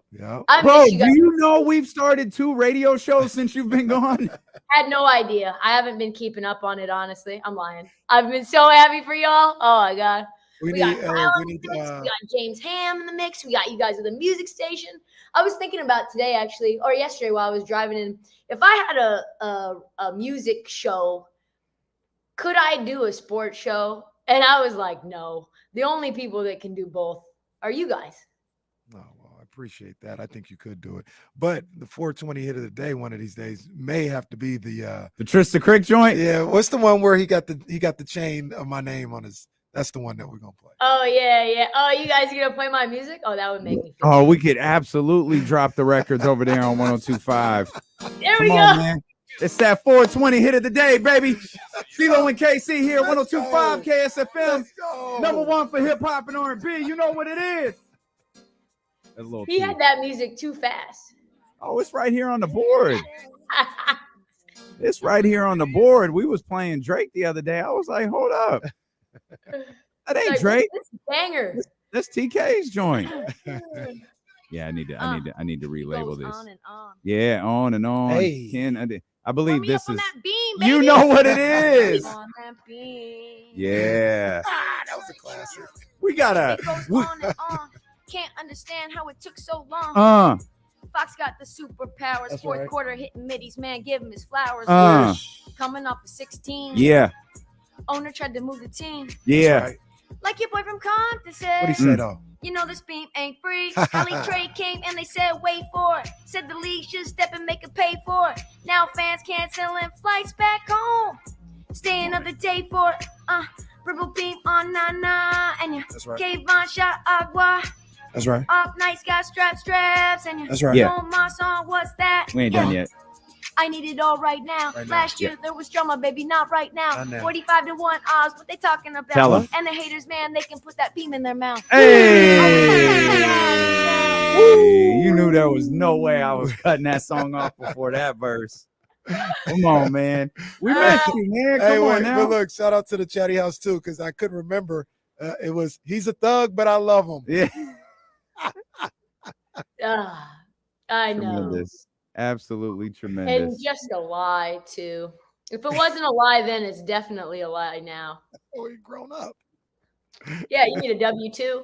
Bro, do you know we've started 2 radio shows since you've been gone? I had no idea. I haven't been keeping up on it, honestly. I'm lying. I've been so happy for y'all. Oh, my God. We got we got James Ham in the mix. We got you guys at the music station. I was thinking about today, actually, or yesterday while I was driving in. If I had a music show, could I do a sports show? And I was like, no. The only people that can do both are you guys. Oh, well, I appreciate that. I think you could do it. But the 420 hit of the day one of these days may have to be the Trysta Krick joint. Yeah, what's the one where he got the chain of my name on his? That's the one that we're gonna play. Oh yeah. Oh, you guys are gonna play my music? Oh, that would make me feel we could absolutely drop the records over there on 102.5. There we go. Man. It's that 420 hit of the day, baby. CeeLo and KC here, 102.5 KSFM. Number one for hip hop and R&B. You know what it is. He had that music too fast. Oh, it's right here on the board. It's right here on the board. We was playing Drake the other day. I was like, hold up. That ain't Drake. This banger. That's TK's joint. Yeah, I need to relabel this. On and on. Yeah, on and on. Hey. Ken, I believe this is. Beam, you know what it is. On that beam. Yeah. That was a classic. We gotta. It goes on and on. Can't understand how it took so long. Fox got the superpowers. That's Fourth right. quarter hitting middies, man, give him his flowers. Coming off of 16. Yeah. Owner tried to move the team. Yeah. Right. Like your boy from Compton said. What he said, though? You know this beam ain't free. Ellie Trade came and they said wait for it. Said the league should step and make it pay for it. Now fans canceling flights back home. Stay another day for it. Purple beam on na and you. That's right. Kayvon shot agua. That's right. Off nights got straps and you. That's right. Yeah. My song, what's that? We ain't done yet. I need it all right now. Right now. Last year there was drama, baby, not right now. Not now. 45-1 odds, what they talking about? Tell 'em. And the haters, man, they can put that beam in their mouth. Hey, you knew there was no way I was cutting that song off before that verse. Come on, man. We missed you, man. Come on now. But look, shout out to the Chatty House too, because I couldn't remember. It was he's a thug, but I love him. Yeah. I know. Tremendous. Absolutely tremendous. And just a lie, too. If it wasn't a lie then, it's definitely a lie now. Oh, he grown up. Yeah, you need a W-2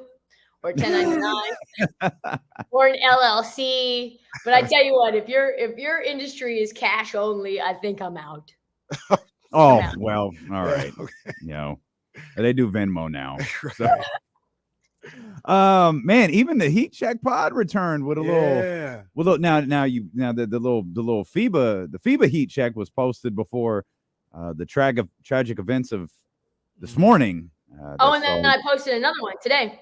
or 1099 or an LLC. But I tell you what, if your industry is cash only, I think I'm out. Oh, well, all right. Okay. You know, they do Venmo now. So. Man, even the Heat Check Pod returned with a little. Now the little FIBA Heat Check was posted before the tragic events of this morning. And then I posted another one today.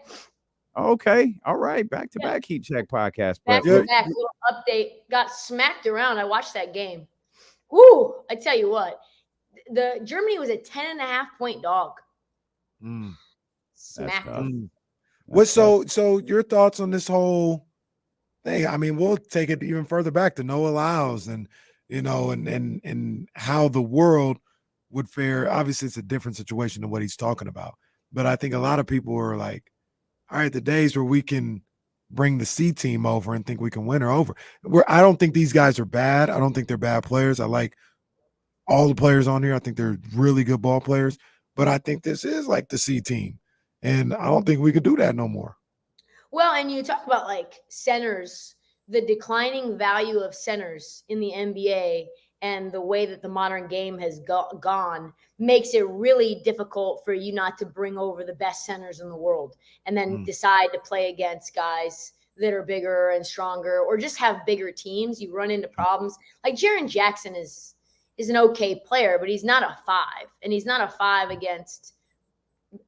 Okay, all right, back to back Heat Check podcast. Back to back, little update. Got smacked around. I watched that game. Woo! I tell you what, the Germany was a 10.5-point dog. Smacked them. What so your thoughts on this whole thing? I mean, we'll take it even further back to Noah Lyles and and how the world would fare. Obviously, it's a different situation than what he's talking about. But I think a lot of people are like, all right, the days where we can bring the C team over and think we can win are over. I don't think these guys are bad. I don't think they're bad players. I like all the players on here. I think they're really good ball players. But I think this is like the C team. And I don't think we could do that no more. Well, and you talk about like centers, the declining value of centers in the NBA and the way that the modern game has gone makes it really difficult for you not to bring over the best centers in the world and then decide to play against guys that are bigger and stronger or just have bigger teams. You run into problems. Like Jaren Jackson is an okay player, but he's not a 5. And he's not a 5 against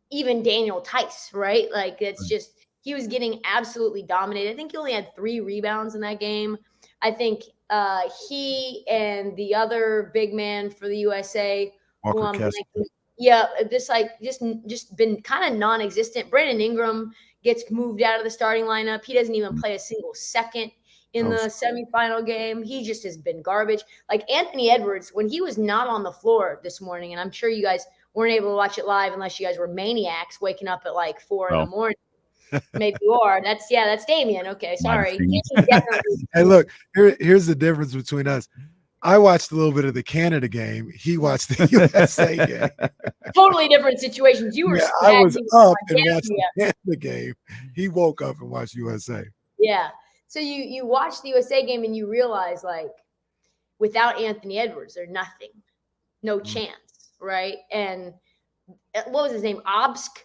even Daniel Tice, right? Like it's just he was getting absolutely dominated. I think he only had 3 rebounds in that game. I think he and the other big man for the USA, just been kind of non-existent. Brandon Ingram gets moved out of the starting lineup. He doesn't even play a single second in the semifinal game. He just has been garbage. Like Anthony Edwards, when he was not on the floor this morning, and I'm sure you guys weren't able to watch it live unless you guys were maniacs waking up at like 4 in the morning. Maybe you are. That's Damien. Okay, sorry. Hey, look, here's the difference between us. I watched a little bit of the Canada game. He watched the USA game. Totally different situations. You were I was up and watched the Canada game. He woke up and watched USA. Yeah. So you watch the USA game and you realize like without Anthony Edwards, there's nothing. No chance. Right. And what was his name? Obsk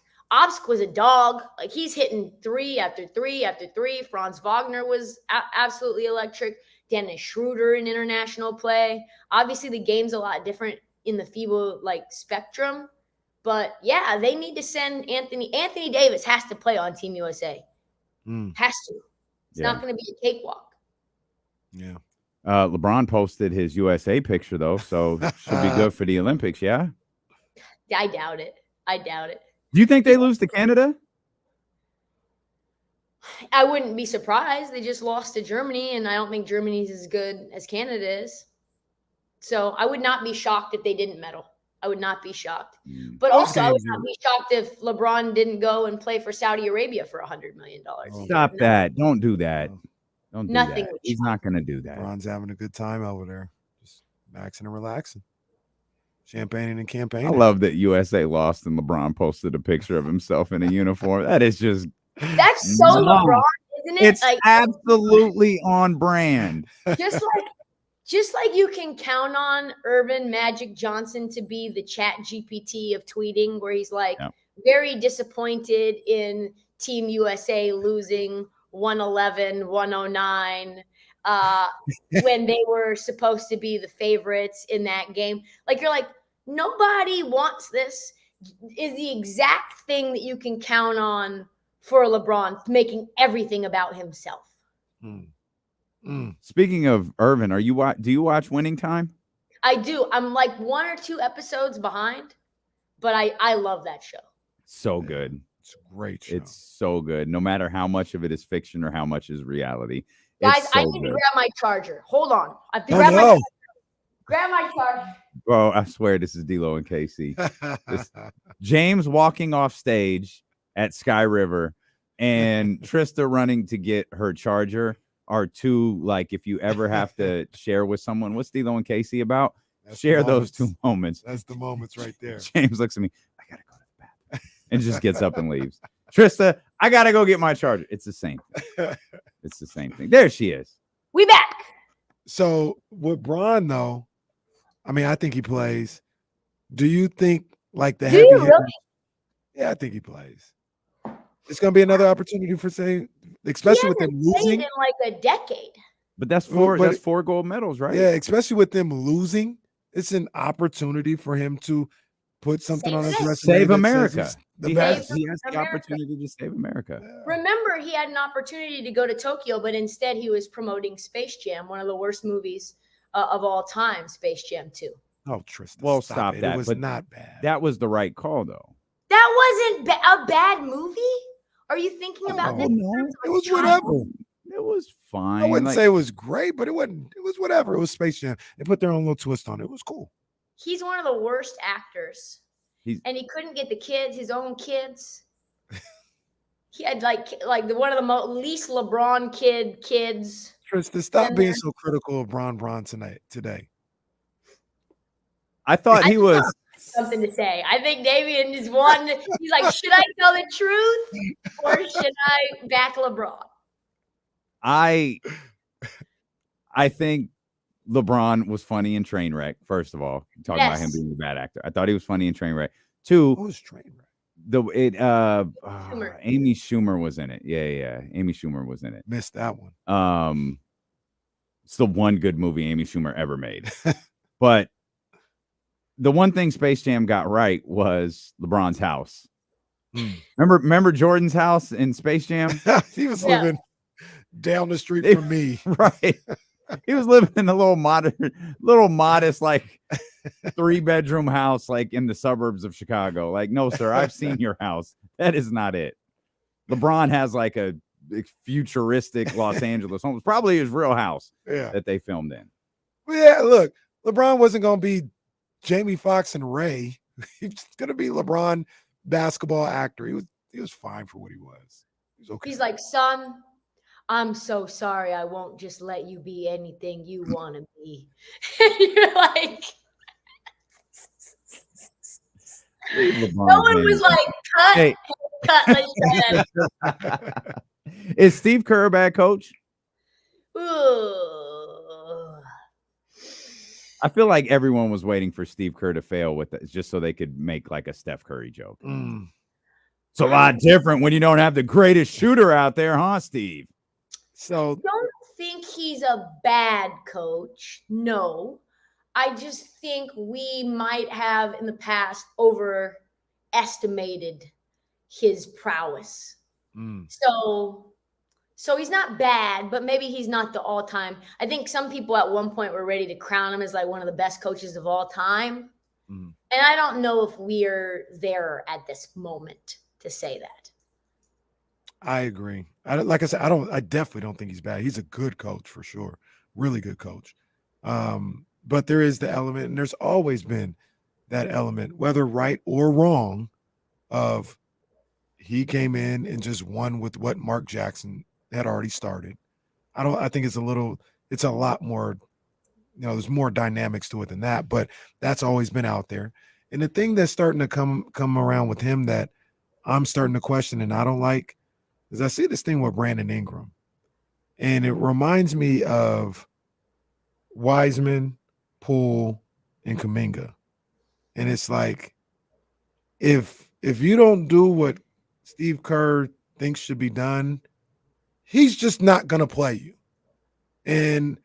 was a dog. Like he's hitting 3 after 3 after 3. Franz Wagner was absolutely electric. Dennis Schroeder in international play. Obviously, the game's a lot different in the FIBA like spectrum. But yeah, they need to send Anthony Davis has to play on Team USA. Has to. It's not going to be a cakewalk. Yeah. LeBron posted his USA picture though, so should be good for the Olympics. Yeah. I doubt it. Do you think they lose to Canada? I wouldn't be surprised. They just lost to Germany, and I don't think Germany's as good as Canada is. So I would not be shocked if they didn't medal. I would not be shocked. But also, I would not be shocked if LeBron didn't go and play for Saudi Arabia for $100 million. Stop that. Don't do that. Don't do Nothing that. would He's not going to do that. LeBron's having a good time over there. Just maxing and relaxing. Champagning and campaigning. I love that USA lost and LeBron posted a picture of himself in a uniform. That is just That's so LeBron, isn't it? It's absolutely on brand. Just like you can count on Irvin Magic Johnson to be the chat GPT of tweeting, where he's like very disappointed in Team USA losing 111, 109 when they were supposed to be the favorites in that game. Like, you're like, nobody wants this, is the exact thing that you can count on for LeBron, making everything about himself. Speaking of Irvin, do you watch Winning Time? I do. I'm like 1 or 2 episodes behind, but I love that show. So good. It's a great show. It's so good. No matter how much of it is fiction or how much is reality. Guys, I need to grab my charger. Hold on. I have to grab my charger. Grab my charger. Bro, I swear this is D-Lo and KC. James walking off stage at Sky River and Trysta running to get her charger are two, like, if you ever have to share with someone, what's D-Lo and Casey about? Share those 2 moments. That's the moments right there. James looks at me, I gotta go to the bathroom, and just gets up and leaves. Trysta, I gotta go get my charger. It's the same thing. It's the same thing. There she is. We back. So with Bron, though, I mean, I think he plays. Do you think like the heavy hitters? Really? Yeah, I think he plays. It's going to be another opportunity for saying, especially with them losing in like a decade. But that's 4 gold medals, right? Yeah, especially with them losing, it's an opportunity for him to put something on his resume. Save America. He has the opportunity to save America. Remember, he had an opportunity to go to Tokyo, but instead he was promoting Space Jam, one of the worst movies of all time, Space Jam 2. Oh, Trysta. Well, stop that. It was not bad. That was the right call, though. That wasn't a bad movie? Are you thinking about this? No. It was whatever. It was fine. I wouldn't say it was great, but it wasn't. It was whatever. It was Space Jam. They put their own little twist on it. It was cool. He's one of the worst actors. And he couldn't get the kids, his own kids. He had like one of the least LeBron kids. Trysta, stop being so critical of Bron today. I thought he was something to say. I think Davian is one. He's like, should I tell the truth or should I back LeBron? I think LeBron was funny in Trainwreck. First of all, talking about him being a bad actor. I thought he was funny in Trainwreck. 2, what was Trainwreck? Amy Schumer was in it. Yeah. Amy Schumer was in it. Missed that one. It's the one good movie Amy Schumer ever made. But the one thing Space Jam got right was LeBron's house. Remember Jordan's house in Space Jam? He was living down the street from me. Right. He was living in a little modest, like 3-bedroom house, like in the suburbs of Chicago. Like, no, sir, I've seen your house. That is not it. LeBron has like a futuristic Los Angeles home. It's probably his real house that they filmed in. Well, yeah, look, LeBron wasn't going to be Jamie Foxx and Ray. He's going to be LeBron basketball actor. He was fine for what he was. He was okay. He's like, son, I'm so sorry. I won't just let you be anything you want to be. You're like, no one was like, cut. Is Steve Kerr a bad coach? I feel like everyone was waiting for Steve Kerr to fail with it just so they could make like a Steph Curry joke. It's a lot different when you don't have the greatest shooter out there, huh, Steve? So don't think he's a bad coach. No. I just think we might have in the past overestimated his prowess. So So he's not bad, but maybe he's not the all-time. I think some people at one point were ready to crown him as like one of the best coaches of all time. Mhm. And I don't know if we're there at this moment to say that. I agree. Like I said, I definitely don't think he's bad. He's a good coach for sure. Really good coach. But there is the element, and there's always been that element, whether right or wrong, of he came in and just won with what Mark Jackson had already started. I think it's a lot more, there's more dynamics to it than that, but that's always been out there. And the thing that's starting to come around with him that I'm starting to question and I don't like is I see this thing with Brandon Ingram. And it reminds me of Wiseman, Poole, and Kuminga. And it's like, if you don't do what Steve Kerr thinks should be done, he's just not going to play you. And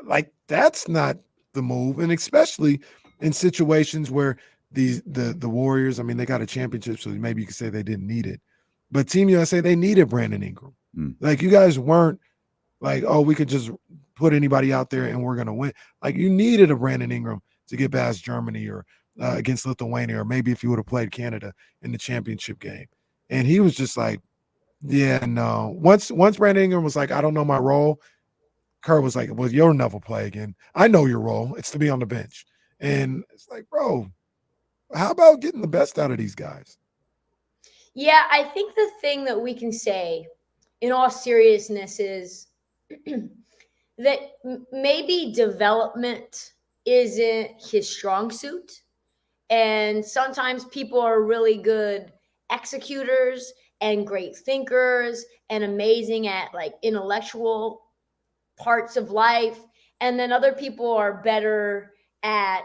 like, that's not the move. And especially in situations where the Warriors, I mean, they got a championship, so maybe you could say they didn't need it. But Team USA, they needed Brandon Ingram. Like, you guys weren't like, oh, we could just put anybody out there and we're going to win. Like, you needed a Brandon Ingram to get past Germany or against Lithuania, or maybe if you would have played Canada in the championship game. And he was just like, yeah, no. Once Brandon Ingram was like, I don't know my role, Kerr was like, well, you'll never play again. I know your role. It's to be on the bench. And it's like, bro, how about getting the best out of these guys? Yeah, I think the thing that we can say in all seriousness is that maybe development isn't his strong suit. And sometimes people are really good executors and great thinkers and amazing at like intellectual parts of life. And then other people are better at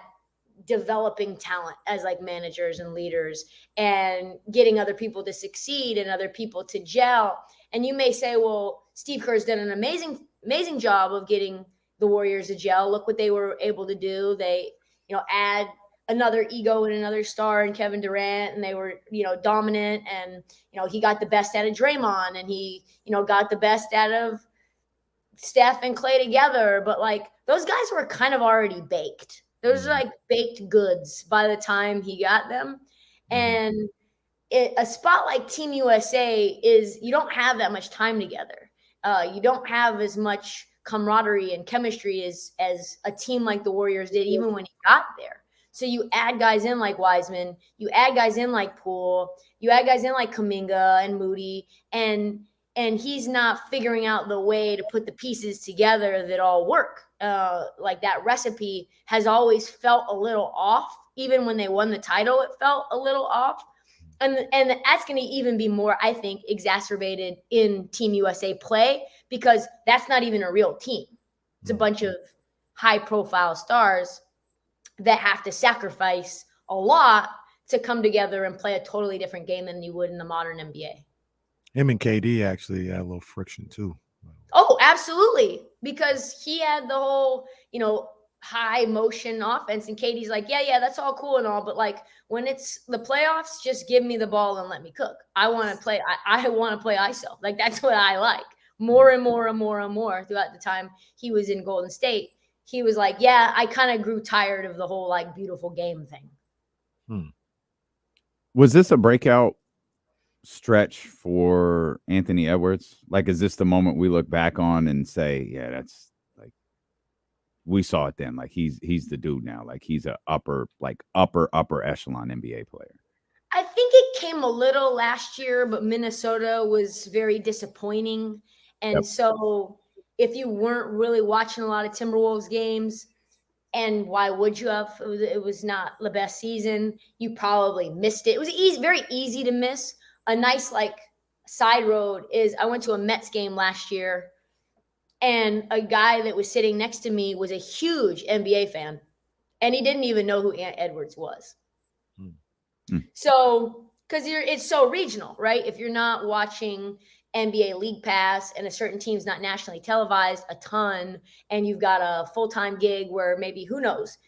developing talent as like managers and leaders and getting other people to succeed and other people to gel. And you may say, well, Steve Kerr's done an amazing job of getting the Warriors to gel. Look what they were able to do. They, add another ego and another star in Kevin Durant, and they were, dominant, and, he got the best out of Draymond, and he, got the best out of Steph and Clay together. But like, those guys were kind of already baked. Those are like baked goods by the time he got them. And a spot like Team USA is, you don't have that much time together. You don't have as much camaraderie and chemistry as a team like the Warriors did, even when he got there. So you add guys in like Wiseman, you add guys in like Poole, you add guys in like Kuminga and Moody, and he's not figuring out the way to put the pieces together that all work. Like, that recipe has always felt a little off. Even when they won the title, it felt a little off. And that's going to even be more, I think, exacerbated in Team USA play, because that's not even a real team. It's a bunch of high-profile stars that have to sacrifice a lot to come together and play a totally different game than you would in the modern NBA. Him and KD actually had a little friction too. Oh, absolutely. Because he had the whole, high motion offense, and KD's like, yeah, that's all cool and all, but like, when it's the playoffs, just give me the ball and let me cook. I want to play. I want to play ISO. Like, that's what I like more and more and more and more throughout the time he was in Golden State. He was like, yeah, I kind of grew tired of the whole like beautiful game thing. Was this a breakout stretch for Anthony Edwards? Like, is this the moment we look back on and say, yeah, that's like, we saw it then. Like, he's the dude now. Like, he's a upper echelon NBA player. I think it came a little last year, but Minnesota was very disappointing. And so if you weren't really watching a lot of Timberwolves games, and why would you have? It was not the best season. You probably missed it. It was very easy to miss. A nice like side road is I went to a Mets game last year, and a guy that was sitting next to me was a huge NBA fan, and he didn't even know who Ant Edwards was. So, because it's so regional, right? If you're not watching NBA League Pass and a certain team's not nationally televised a ton, and you've got a full-time gig where maybe, who knows,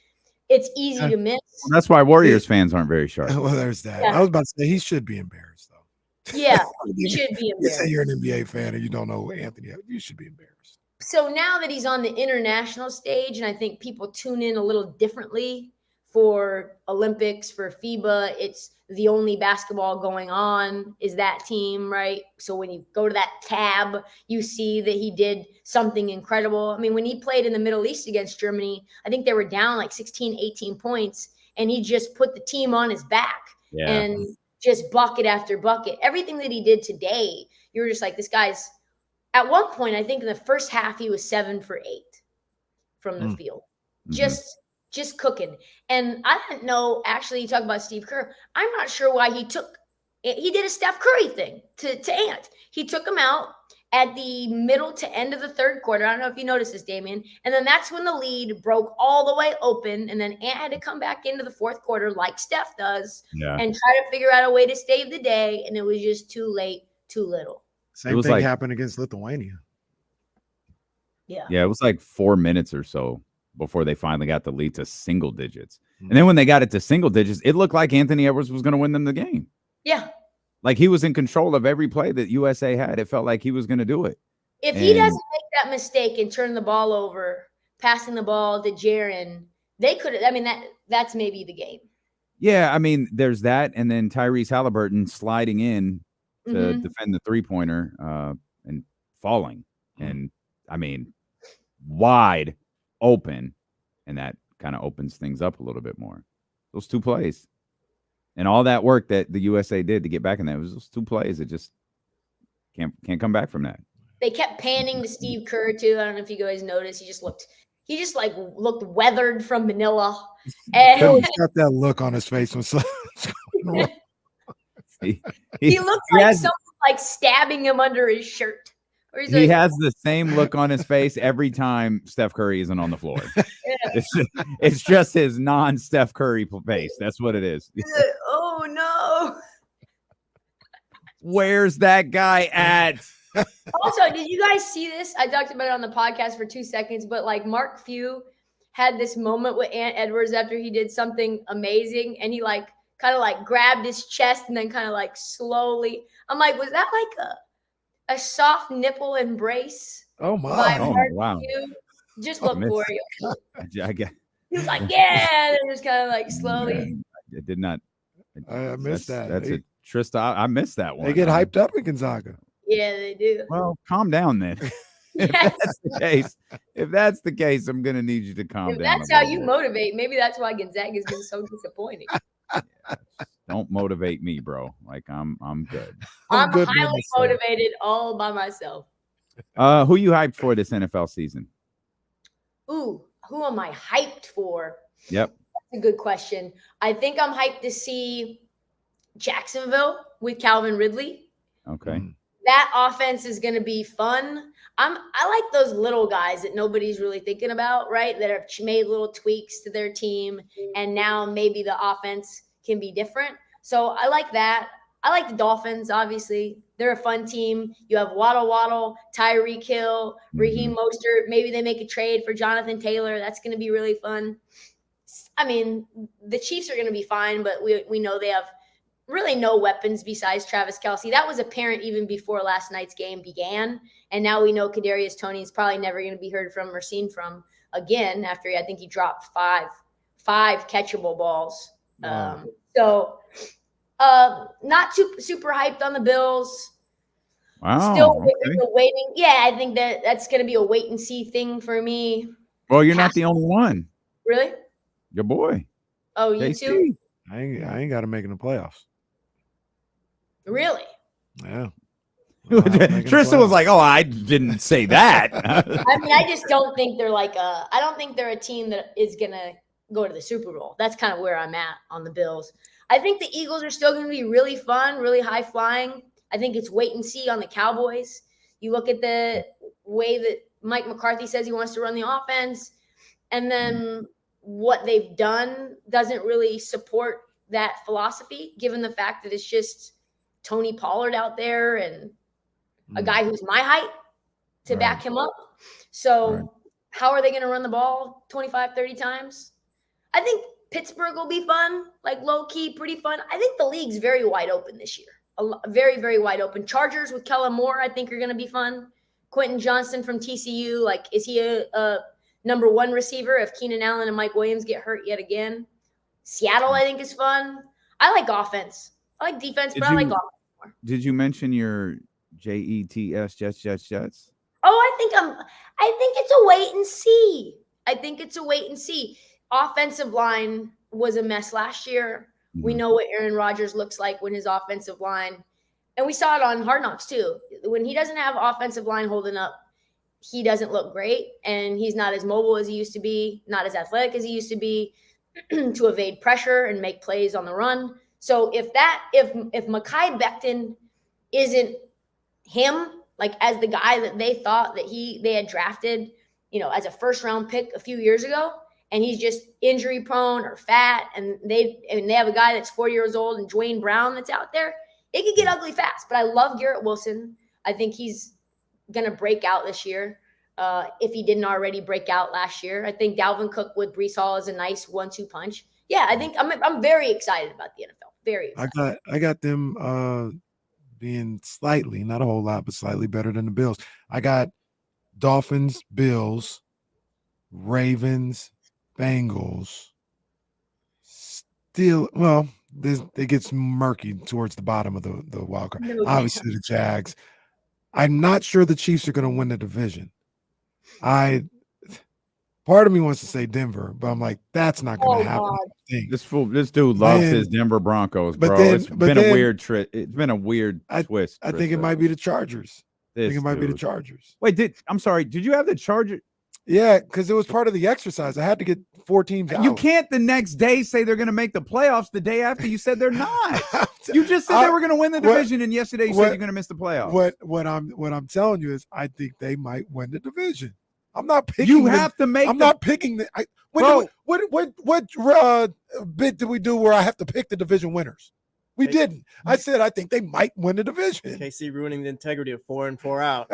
it's easy to miss. That's why Warriors fans aren't very sharp. Well, there's that. Yeah. I was about to say he should be embarrassed, though. Yeah, you should be You say embarrassed. you're an NBA fan and you don't know Anthony. You should be embarrassed. So now that he's on the international stage, and I think people tune in a little differently for Olympics, for FIBA, it's the only basketball going on is that team, right? So when you go to that tab, you see that he did something incredible. I mean, when he played in the Middle East against Germany, I think they were down like 16, 18 points, and he just put the team on his back and just bucket after bucket. Everything that he did today, you were just like, this guy's – at one point, I think in the first half, he was 7 for 8 from the field. Just cooking. And I didn't know, actually, you talk about Steve Kerr. I'm not sure why he did a Steph Curry thing to Ant. He took him out at the middle to end of the third quarter. I don't know if you noticed this, Damien. And then that's when the lead broke all the way open. And then Ant had to come back into the fourth quarter like Steph does and try to figure out a way to save the day. And it was just too late, too little. Same thing happened against Lithuania. Yeah, it was like 4 minutes or so before they finally got the lead to single digits. And then when they got it to single digits, it looked like Anthony Edwards was going to win them the game. Yeah. Like he was in control of every play that USA had. It felt like he was going to do it. If he doesn't make that mistake and turn the ball over, passing the ball to Jaren, they could have, I mean, that's maybe the game. Yeah, I mean, there's that. And then Tyrese Halliburton sliding in to defend the three-pointer and falling. And, I mean, wide open, and that kind of opens things up a little bit more. Those two plays and all that work that the USA did to get back in that, was those two plays that just can't come back from that. They kept panning to Steve Kerr too. I don't know if you guys noticed. He just looked weathered from Manila. And He's got that look on his face. he looked like someone like stabbing him under his shirt. He has the same look on his face every time Steph Curry isn't on the floor. It's just his non-Steph Curry face. That's what it is. Oh, no. Where's that guy at? Also, did you guys see this? I talked about it on the podcast for 2 seconds, but like Mark Few had this moment with Ant Edwards after he did something amazing, and he like kind of like grabbed his chest and then kind of like slowly. I'm like, was that like a soft nipple embrace? Oh my! Wow! Just look for you. He was like, yeah, and just kind of like slowly. I did not. I missed that. That's a Trysta. I missed that one. They get hyped up in Gonzaga. Yeah, they do. Well, calm down then. If that's the case, I'm gonna need you to calm down. If that's how you motivate, maybe that's why Gonzaga's been so disappointing. Don't motivate me, bro. Like I'm good. I'm highly motivated all by myself. Who you hyped for this NFL season? Ooh, who am I hyped for? Yep. That's a good question. I think I'm hyped to see Jacksonville with Calvin Ridley. Okay. That offense is going to be fun. I like those little guys that nobody's really thinking about, right? That have made little tweaks to their team, and now maybe the offense can be different. So I like that. I like the Dolphins, obviously. They're a fun team. You have Waddle, Tyreek Hill, Raheem Mostert. Maybe they make a trade for Jonathan Taylor. That's going to be really fun. I mean, the Chiefs are going to be fine, but we know they have really no weapons besides Travis Kelce. That was apparent even before last night's game began. And now we know Kadarius Toney is probably never going to be heard from or seen from again after I think he dropped five catchable balls. Wow. Not super hyped on the Bills. Wow. Still waiting. Yeah, I think that's going to be a wait and see thing for me. Well, you're not the only one. Really? Your boy. Oh, you JC. too? I ain't got to make it in the playoffs. Really? Yeah. Trysta was like, "Oh, I didn't say that." I mean, I just don't think they're I don't think they're a team that is gonna go to the Super Bowl. That's kind of where I'm at on the Bills. I think the Eagles are still going to be really fun, really high flying. I think it's wait and see on the Cowboys. You look at the way that Mike McCarthy says he wants to run the offense, and then what they've done doesn't really support that philosophy, given the fact that it's just Tony Pollard out there and a guy who's my height to back him up. So how are they going to run the ball 25, 30 times? I think Pittsburgh will be fun, like low key, pretty fun. I think the league's very wide open this year. very, very wide open. Chargers with Kellen Moore, I think, are going to be fun. Quentin Johnson from TCU, like, is he a number one receiver if Keenan Allen and Mike Williams get hurt yet again? Seattle, I think, is fun. I like offense. I like defense, but I like offense more. Did you mention your Jets, Jets? Oh, I think it's a wait and see. I think it's a wait and see. Offensive line was a mess last year. We know what Aaron Rodgers looks like when his offensive line, and we saw it on Hard Knocks too. When he doesn't have offensive line holding up, he doesn't look great, and he's not as mobile as he used to be, not as athletic as he used to be to evade pressure and make plays on the run. So if Mekhi Becton isn't him, like as the guy that they thought that they had drafted, as a first round pick a few years ago, and he's just injury prone or fat, and they have a guy that's 4 years old and Dwayne Brown that's out there, it could get ugly fast. But I love Garrett Wilson. I think he's going to break out this year if he didn't already break out last year. I think Dalvin Cook with Breece Hall is a nice 1-2 punch. Yeah, I think I'm very excited about the NFL. Very excited. I got them being slightly, not a whole lot, but slightly better than the Bills. I got Dolphins, Bills, Ravens, Bengals. Still, well, it gets murky towards the bottom of the wild card. Obviously, the Jags. I'm not sure the Chiefs are going to win the division. Part of me wants to say Denver, but I'm like, that's not going to happen. This dude loves his Denver Broncos, bro. It's been a weird trick. It's been a weird twist. I think it might be the Chargers. Wait, I'm sorry. Did you have the Chargers? Yeah, because it was part of the exercise. I had to get 4 teams out. You can't the next day say they're going to make the playoffs the day after you said they're not. You just said they were going to win the division, and yesterday you said you're going to miss the playoffs. What I'm telling you is I think they might win the division. I'm not picking. You have to make. I'm not picking the. What bit did we do where I have to pick the division winners? We didn't. I said I think they might win the division. KC ruining the integrity of 4 and 4 out.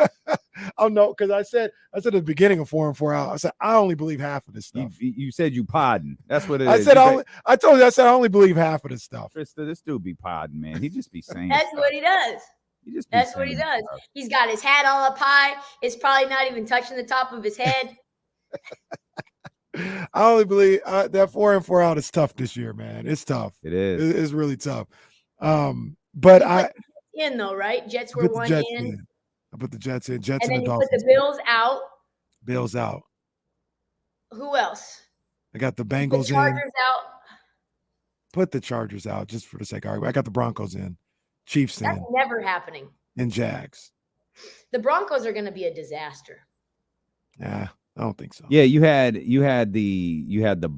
Oh no, because I said at the beginning of 4 and 4 out, I said I only believe half of this stuff. You said you podding. That's what it is. I told you I said I only believe half of this stuff. Trysta, this dude be podding, man. He just be saying. That's what he does. That's what he does. He's got his hat all up high. It's probably not even touching the top of his head. I only believe that 4 and 4 out is tough this year, man. It's tough. It is. It's really tough. But I in though, right? Jets were one in. I put the Jets in. Jets and and then the you Dolphins. put the Bills out. Bills out. Who else? I got the Bengals the Chargers out. Put the Chargers out just for the sake of argument. I got the Broncos in. Chiefs That's in. never happening. And Jags. The Broncos are going to be a disaster. Yeah, I don't think so. Yeah, you had the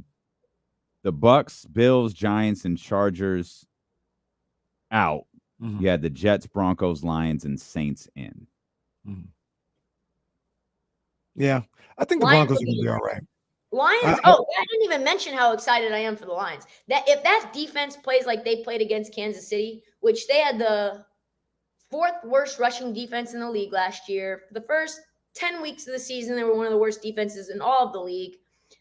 Bucks, Bills, Giants, and Chargers out. Mm-hmm. You had the Jets, Broncos, Lions, and Saints in. Mm-hmm. Yeah, I think the Broncos are going to be all right. Lions. I didn't even mention how excited I am for the Lions. That if that defense plays like they played against Kansas City, which they had the 4th worst rushing defense in the league last year. For the first 10 weeks of the season, they were one of the worst defenses in all of the league.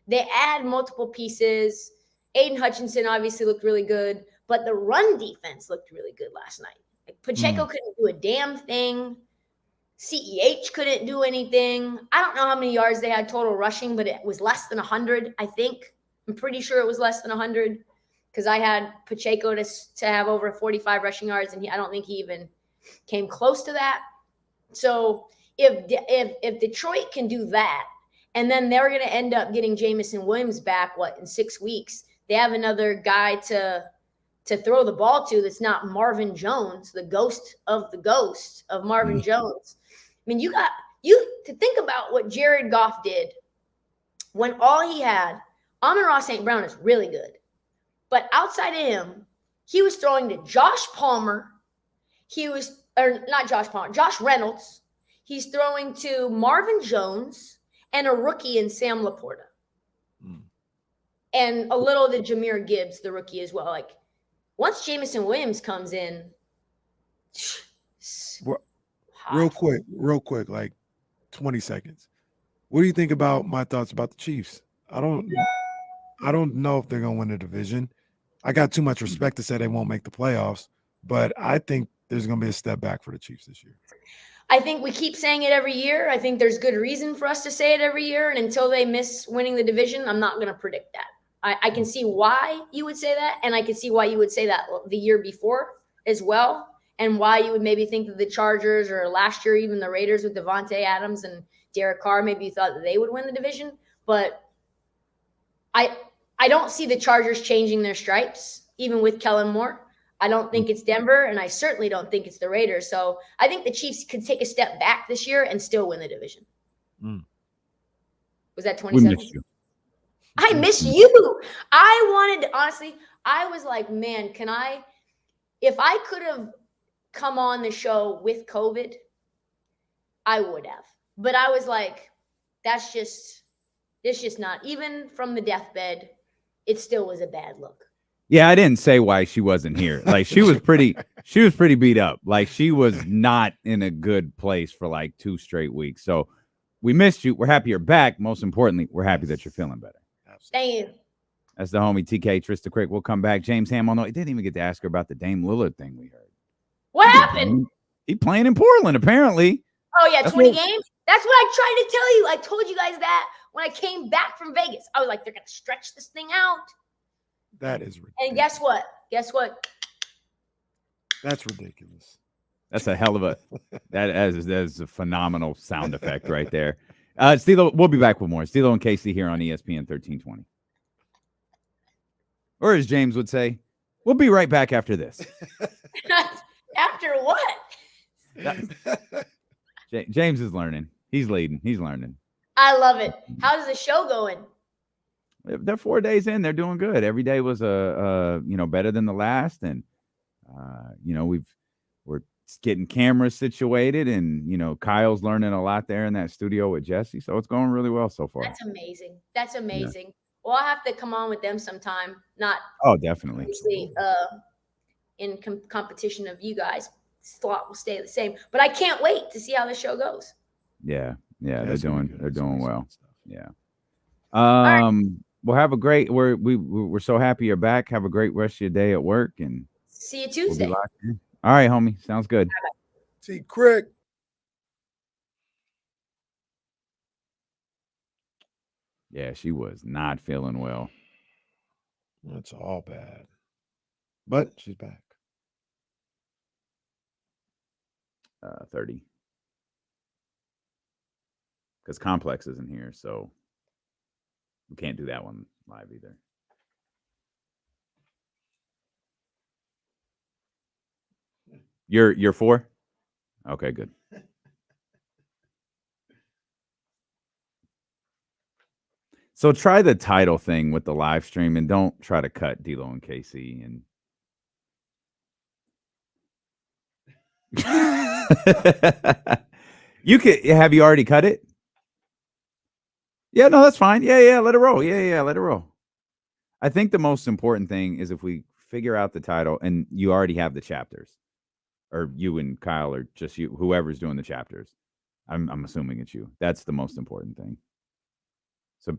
They add multiple pieces. Aiden Hutchinson obviously looked really good, but the run defense looked really good last night. Like Pacheco couldn't do a damn thing. CEH couldn't do anything. I don't know how many yards they had total rushing, but it was less than 100, I think. I'm pretty sure it was less than 100 because I had Pacheco to have over 45 rushing yards, and I don't think he even came close to that. So if Detroit can do that, and then they're going to end up getting Jamison Williams back, in 6 weeks, they have another guy to throw the ball to that's not Marvin Jones, the ghost of Marvin Jones. I mean, you to think about what Jared Goff did when all he had. Amon-Ra St. Brown is really good, but outside of him, he was throwing to Josh Palmer. Josh Reynolds. He's throwing to Marvin Jones and a rookie in Sam Laporta. And a little to Jahmyr Gibbs, the rookie as well. Like once Jamison Williams comes in, real quick, like 20 seconds. What do you think about my thoughts about the Chiefs? I don't know if they're gonna win the division. I got too much respect to say they won't make the playoffs, but I think there's going to be a step back for the Chiefs this year? I think we keep saying it every year. I think there's good reason for us to say it every year. And until they miss winning the division, I'm not going to predict that. I can see why you would say that. And I can see why you would say that the year before as well. And why you would maybe think that the Chargers or last year, even the Raiders with Devontae Adams and Derek Carr, maybe you thought that they would win the division. But I don't see the Chargers changing their stripes, even with Kellen Moore. I don't think it's Denver, and I certainly don't think it's the Raiders. So I think the Chiefs could take a step back this year and still win the division. Was that 27? We missed you. I miss you. I wanted to, honestly, I was like, man, if I could have come on the show with COVID, I would have. But I was like, it's just not, even from the deathbed, it still was a bad look. Yeah, I didn't say why she wasn't here. Like she was pretty beat up. Like she was not in a good place for like 2 straight weeks. So we missed you. We're happy you're back. Most importantly, we're happy that you're feeling better. Thank you. That's the homie TK Trysta Krick. We'll come back. James Ham on the didn't even get to ask her about the Dame Lillard thing we heard. What happened? He playing in Portland, apparently. Oh, yeah, 20 games? That's what I tried to tell you. I told you guys that when I came back from Vegas. I was like, they're going to stretch this thing out. That is ridiculous. And guess what? That's ridiculous. That's a hell of a that is a phenomenal sound effect right there. Stilo, we'll be back with more. Stilo and Casey here on ESPN 1320. Or as James would say, we'll be right back after this. After what? James is learning. He's leading. He's learning. I love it. How's the show going? They're 4 days in. They're doing good. Every day was better than the last, and we're getting cameras situated, and Kyle's learning a lot there in that studio with Jesse. So it's going really well so far. That's amazing. That's amazing. Yeah. Well, I'll have to come on with them sometime. Not definitely. Obviously, in competition of you guys, slot will stay the same. But I can't wait to see how the show goes. Yeah, they're doing well. Yeah. Right. We'll have a great. We're so happy you're back. Have a great rest of your day at work, and see you Tuesday. All right, homie. Sounds good. See Krick. Yeah, she was not feeling well. That's all bad, but she's back. 30. Because Complex isn't here, so we can't do that one live either. You're 4? Okay, good. So try the title thing with the live stream and don't try to cut D-Lo and KC. And have you already cut it? Yeah, no, that's fine. Yeah, let it roll. Yeah, let it roll. I think the most important thing is if we figure out the title and you already have the chapters, or you and Kyle, or just you, whoever's doing the chapters. I'm assuming it's you. That's the most important thing. So,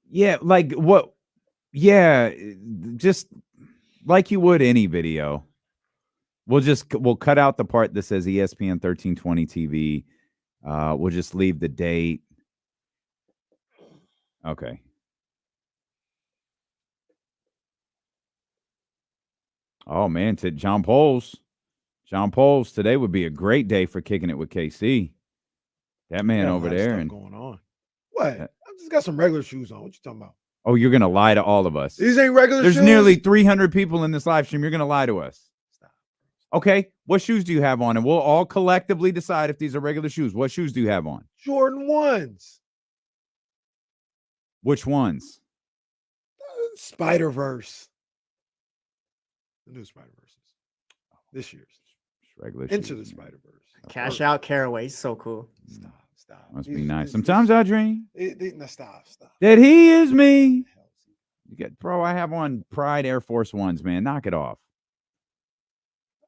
yeah, like what? Yeah, just like you would any video. We'll cut out the part that says ESPN 1320 TV. We'll just leave the date. Okay. Oh man, to John Poles. Today would be a great day for kicking it with KC. That man over there and going on. What? I just got some regular shoes on. What you talking about? Oh, you're gonna lie to all of us. These ain't regular shoes. There's nearly 300 people in this live stream. You're gonna lie to us. Stop. Okay, what shoes do you have on? And we'll all collectively decide if these are regular shoes. What shoes do you have on? Jordan 1s. Which ones? Spider-Verse. The new Spider-Verses. This year's. Regular Into shoes. the Spider-Verse. Cash out Caraway. So cool. Stop. Must be nice. Sometimes I dream Stop. that he is me. Bro, I have on Pride Air Force Ones, man. Knock it off.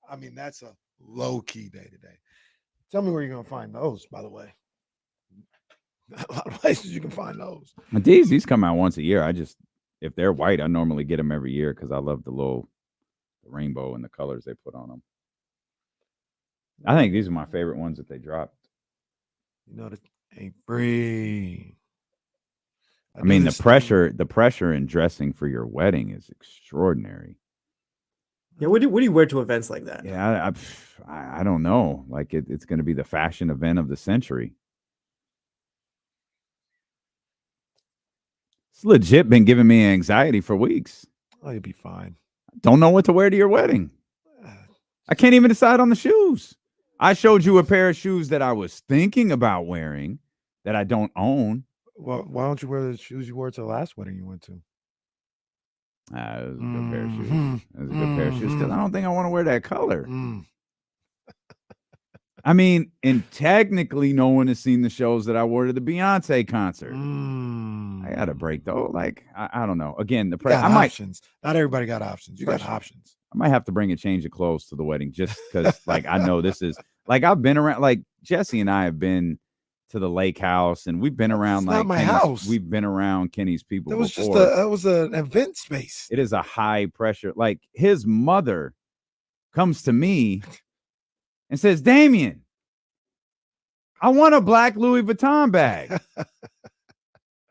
I mean, that's a low-key day today. Tell me where you're going to find those, by the way. A lot of places you can find those. These come out once a year. If they're white, I normally get them every year because I love the rainbow and the colors they put on them. I think these are my favorite ones that they dropped. You know, this ain't free. I mean, the pressure in dressing for your wedding is extraordinary. Yeah, what do you wear to events like that? Yeah, I don't know. Like it's going to be the fashion event of the century. It's legit been giving me anxiety for weeks. Oh, you'll be fine. Don't know what to wear to your wedding. I can't even decide on the shoes. I showed you a pair of shoes that I was thinking about wearing that I don't own. Well, why don't you wear the shoes you wore to the last wedding you went to? It was a good pair of shoes. It was a good pair of shoes because I don't think I want to wear that color. I mean, and technically, no one has seen the shows that I wore to the Beyonce concert. I got a break though. Like I don't know. Again, the options. Not everybody got options. You got options. I might have to bring a change of clothes to the wedding just because, like, I know this is like I've been around. Like Jesse and I have been to the lake house, and we've been around like not my house. We've been around Kenny's people. That was before. that was an event space. It is a high pressure. Like his mother comes to me and says, "Damien, I want a black Louis Vuitton bag."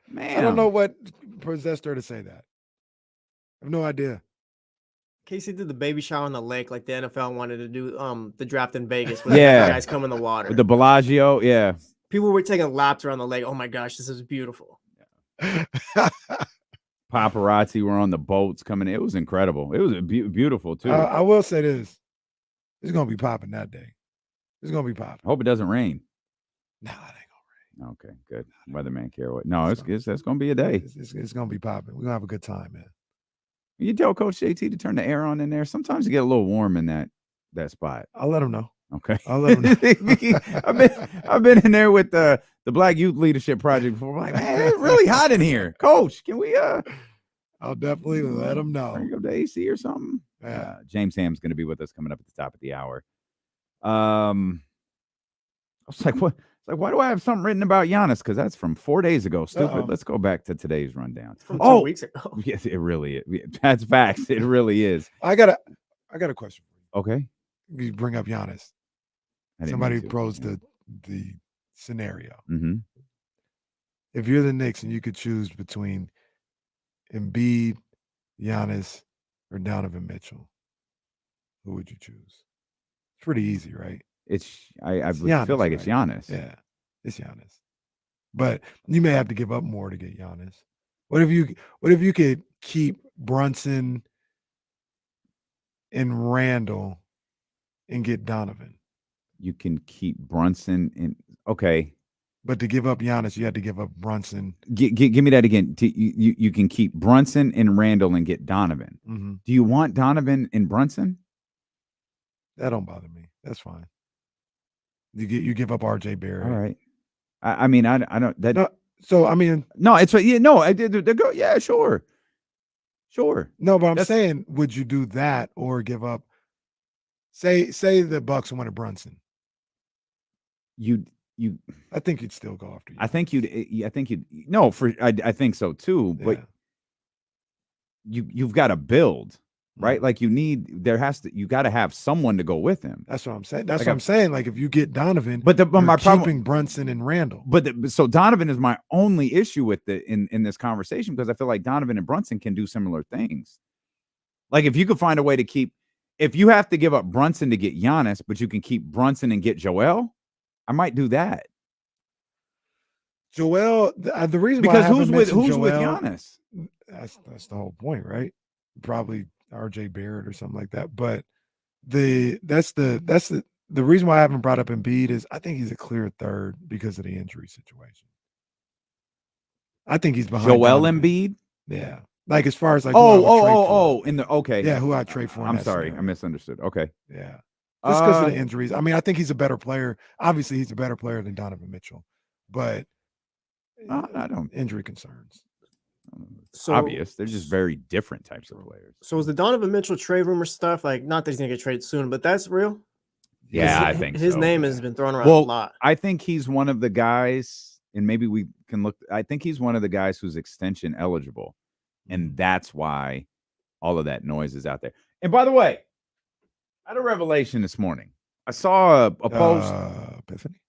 Man, I don't know what possessed her to say that. I have no idea. Casey did the baby shower on the lake like the NFL wanted to do the draft in Vegas when Yeah. the guys come in the water. With the Bellagio, yeah. People were taking laps around the lake. Oh my gosh, this is beautiful. Paparazzi were on the boats coming in. It was incredible. It was beautiful too. I will say this. It's going to be popping that day. It's going to be popping. I hope it doesn't rain. No, it ain't going to rain. Okay, good. Weatherman care what. No, it's going to be a day. It's going to be popping. We're going to have a good time, man. You tell Coach JT to turn the air on in there. Sometimes you get a little warm in that spot. I'll let him know. Okay. I'll let him know. I've been in there with the Black Youth Leadership Project before. I'm like, man, it's really hot in here. Coach, can we I'll definitely let him know. Bring up the AC or something. Yeah. James Ham's going to be with us coming up at the top of the hour. I was like, what? It's like, why do I have something written about Giannis? Because that's from 4 days ago. Stupid. Uh-oh. Let's go back to today's rundown. From 2 weeks ago. Yes, it really is. That's facts. It really is. I got a question for you. Okay. You bring up Giannis. Somebody posed the scenario. Mm-hmm. If you're the Knicks and you could choose between Embiid, Giannis, or Donovan Mitchell, who would you choose? It's pretty easy, right? I Giannis, feel like right? it's Giannis. Yeah, it's Giannis. But you may have to give up more to get Giannis. What if you could keep Brunson and Randall and get Donovan? You can keep Brunson in. Okay. But to give up Giannis, you had to give up Brunson. Give me that again. You can keep Brunson and Randall and get Donovan. Mm-hmm. Do you want Donovan and Brunson? That don't bother me. That's fine. You give up RJ Barrett. All right. I mean, I don't that. No, so I mean, no, it's yeah, no, I did go. Yeah, sure. No, but I'm saying, would you do that or give up? Say the Bucks wanted Brunson. I think you'd still go after you. I think you'd. No, I think so too. But you've got to build. Right, like you got to have someone to go with him. That's what I'm saying. That's like what I'm saying. Like if you get Donovan, but my problem keeping Brunson and Randall. So Donovan is my only issue with in this conversation because I feel like Donovan and Brunson can do similar things. Like if you could find a way to keep, if you have to give up Brunson to get Giannis, but you can keep Brunson and get Joel, I might do that. Joel, the reason because why who's with Giannis? That's the whole point, right? Probably RJ Barrett or something like that. But the reason why I haven't brought up Embiid is I think he's a clear third because of the injury situation. I think he's behind Joel Donovan. Embiid. Yeah, like as far as like who I'd trade for. in I'm that sorry, scenario. I misunderstood. Okay, yeah, just because of the injuries. I mean, I think he's a better player. Obviously, he's a better player than Donovan Mitchell, but I don't injury concerns. So, obvious. They're just very different types of players. So is the Donovan Mitchell trade rumor stuff like not that he's gonna get traded soon, but that's real? Yeah, I think his so. name has been thrown around a lot. I think he's one of the guys, and maybe we can look. I think he's one of the guys who's extension eligible. And that's why all of that noise is out there. And by the way, I had a revelation this morning. I saw a post. Epiphany?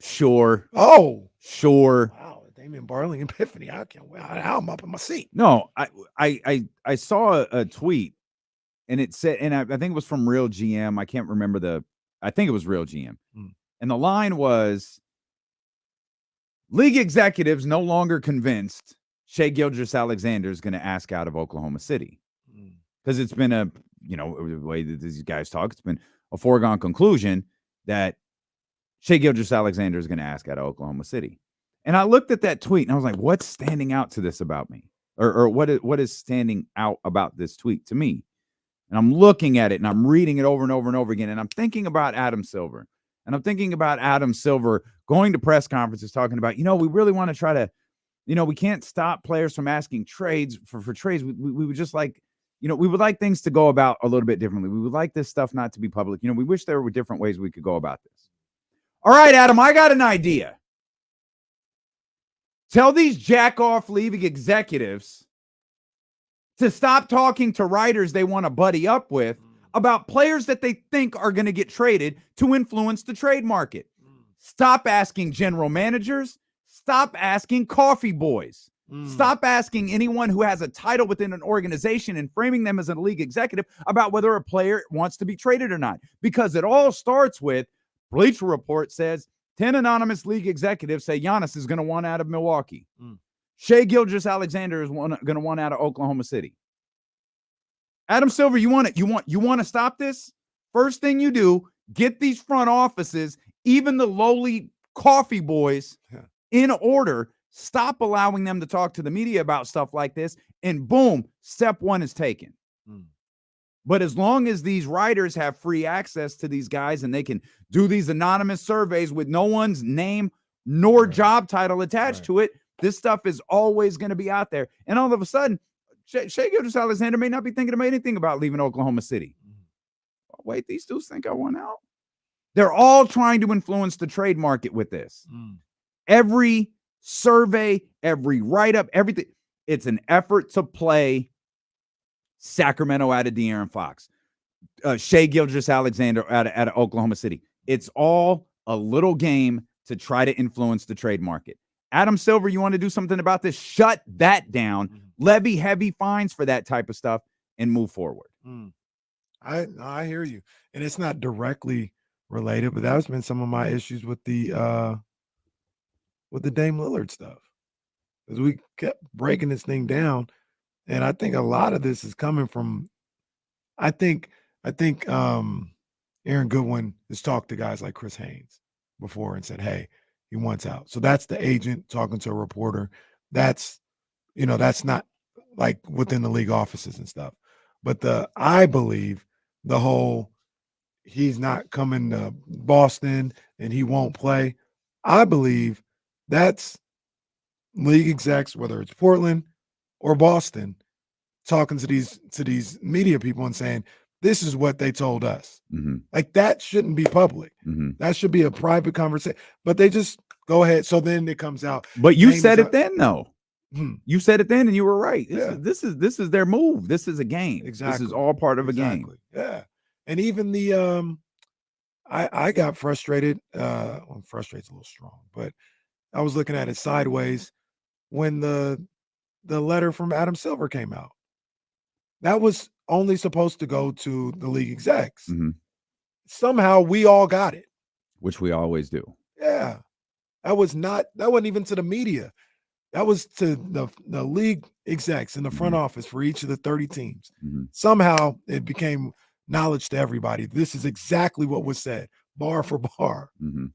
Sure. Oh. Sure. Wow. Damian Barley Epiphany. I can't wait. I'm up in my seat. No, I saw a tweet and it said, and I think it was from Real GM. I can't remember I think it was Real GM. And the line was, league executives no longer convinced Shai Gilgeous-Alexander is going to ask out of Oklahoma City. Because it's been the way that these guys talk, it's been a foregone conclusion that Shai Gilgeous-Alexander is going to ask out of Oklahoma City. And I looked at that tweet and I was like, what's standing out to this about me? Or what is standing out about this tweet to me? And I'm looking at it and I'm reading it over and over and over again. And I'm thinking about Adam Silver. And I'm thinking about Adam Silver going to press conferences talking about, we really want to try to, we can't stop players from asking trades for trades. We would just like, we would like things to go about a little bit differently. We would like this stuff not to be public. We wish there were different ways we could go about this. All right, Adam, I got an idea. Tell these jack-off league executives to stop talking to writers they want to buddy up with about players that they think are going to get traded to influence the trade market. Stop asking general managers. Stop asking coffee boys. Stop asking anyone who has a title within an organization and framing them as a league executive about whether a player wants to be traded or not. Because it all starts with Bleacher Report says 10 anonymous league executives say Giannis is going to want out of Milwaukee. Shai Gilgeous-Alexander is going to want out of Oklahoma City. Adam Silver, you want to stop this? First thing you do, get these front offices, even the lowly coffee boys, in order. Stop allowing them to talk to the media about stuff like this, and boom, step one is taken. But as long as these writers have free access to these guys and they can do these anonymous surveys with no one's name nor job title attached to it, this stuff is always going to be out there. And all of a sudden, Shai Gilgeous-Alexander may not be thinking of anything about leaving Oklahoma City. Oh, wait, these dudes think I want out? They're all trying to influence the trade market with this. Every survey, every write-up, everything. It's an effort to play Sacramento out of De'Aaron Fox, Shai Gilgeous-Alexander out of Oklahoma City. It's all a little game to try to influence the trade market. Adam Silver, you want to do something about this? Shut that down. Levy heavy fines for that type of stuff and move forward. I hear you. And it's not directly related, but that's been some of my issues with the Dame Lillard stuff. Because we kept breaking this thing down. And I think a lot of this is coming from I think Aaron Goodwin has talked to guys like Chris Haynes before and said, hey, he wants out. So that's the agent talking to a reporter. That's not like within the league offices and stuff. But I believe the whole he's not coming to Boston and he won't play. I believe that's league execs, whether it's Portland or Boston, talking to these media people and saying, this is what they told us. Like that shouldn't be public. That should be a private conversation. But they just go ahead. So then it comes out. But you said it then, though. You said it then, and you were right. This is their move. This is a game. Exactly. This is all part of a game. Yeah. And even the I got frustrated. Well, frustrate's a little strong, but I was looking at it sideways when the letter from Adam Silver came out. That was only supposed to go to the league execs. Somehow we all got it. Which we always do. Yeah. That wasn't even to the media. That was to the league execs in the front office for each of the 30 teams. Somehow it became knowledge to everybody. This is exactly what was said, bar for bar.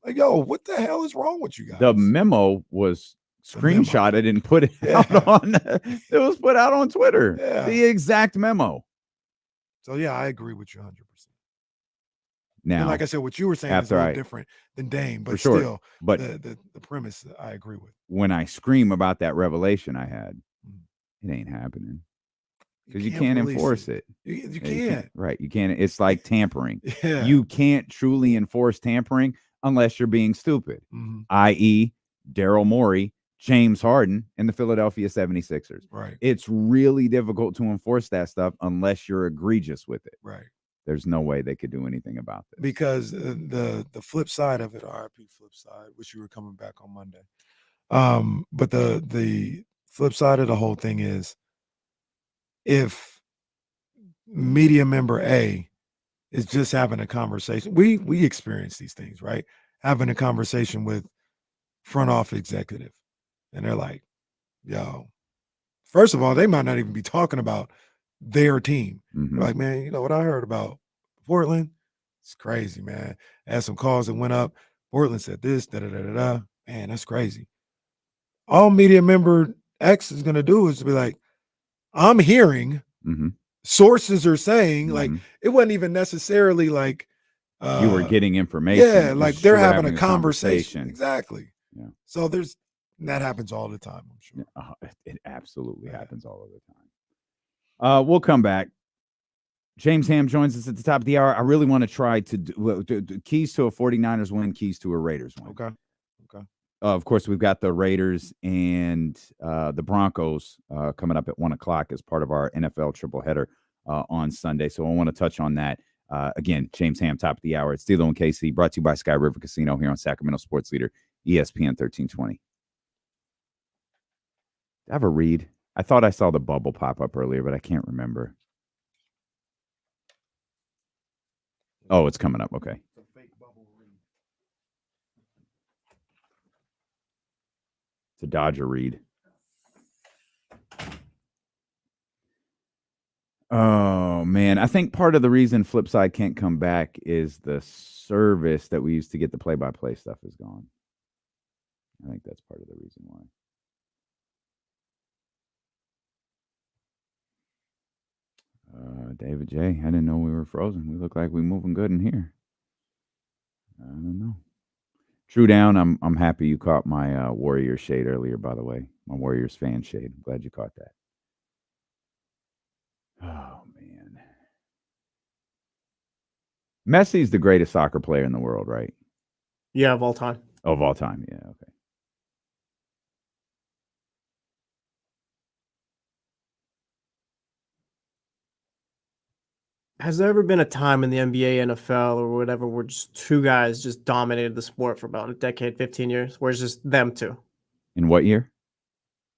Like, yo, what the hell is wrong with you guys? The memo was screenshotted and put it out on it was put out on Twitter. The exact memo. So yeah, I agree with you 100%. Now, and like I said, what you were saying is a little different than Dame, but still, but the premise I agree with. When I scream about that revelation I had, it ain't happening because you can't enforce it. You can't. Right? You can't. It's like tampering. You can't truly enforce tampering unless you're being stupid. I.e., Daryl Morey James Harden and the Philadelphia 76ers. Right. It's really difficult to enforce that stuff unless you're egregious with it. Right. There's no way they could do anything about this. Because the flip side of it, RIP flip side, which you were coming back on Monday. But the flip side of the whole thing is if media member A is just having a conversation, we experience these things, right? Having a conversation with front office executive, and they're like, yo, first of all, they might not even be talking about their team. Mhm. They're like, man, you know what I heard about Portland? It's crazy, man. I had some calls that went up. Portland said this, da-da-da-da-da. Man, that's crazy. All media member X is going to do is be like, I'm hearing, Mhm. sources are saying, like, Mhm. it wasn't even necessarily like You were getting information. Yeah, It was like just they're we're having a conversation. Exactly. Yeah. So that happens all the time, I'm sure. It absolutely happens all of the time. We'll come back. James Ham joins us at the top of the hour. I really want to try to do keys to a 49ers win, keys to a Raiders win. Okay. Of course, we've got the Raiders and the Broncos coming up at 1:00 as part of our NFL triple header on Sunday. So I want to touch on that. Again, James Ham, top of the hour. It's D'Lo and KC, brought to you by Sky River Casino here on Sacramento Sports Leader, ESPN 1320. Did I have a read? I thought I saw the bubble pop up earlier, but I can't remember. Oh, it's coming up. Okay. It's a Dodger read. Oh, man. I think part of the reason Flipside can't come back is the service that we used to get the play-by-play stuff is gone. I think that's part of the reason why. David J., I didn't know we were frozen. We look like we're moving good in here. I don't know. True Down, I'm happy you caught my Warriors shade earlier, by the way. My Warriors fan shade. I'm glad you caught that. Oh, man. Messi's the greatest soccer player in the world, right? Yeah, of all time. Of all time, yeah, okay. Has there ever been a time in the NBA, NFL, or whatever where just two guys just dominated the sport for about a decade, 15 years, where it's just them two? In what year?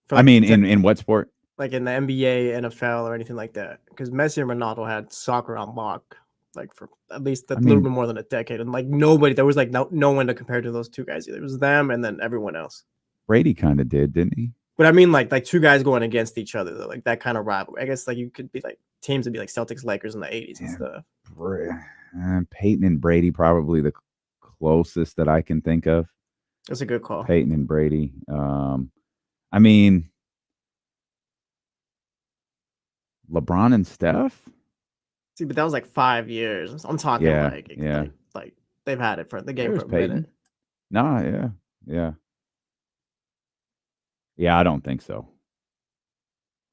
For I mean, in what sport? Like in the NBA, NFL, or anything like that? Because Messi and Ronaldo had soccer on lock, like for at least a little bit more than a decade, and like nobody, there was like no one to compare to those two guys either. It was them and then everyone else. Brady kind of did, didn't he? But I mean, like two guys going against each other, though, like that kind of rivalry. I guess like you could be like teams would be like Celtics, Lakers in the 80s and stuff. Peyton and Brady, probably the closest that I can think of. That's a good call. Peyton and Brady. I mean, LeBron and Steph. See, but that was like 5 years. I'm talking like they've had it for the game There's for a Peyton. minute. No, yeah. I don't think so.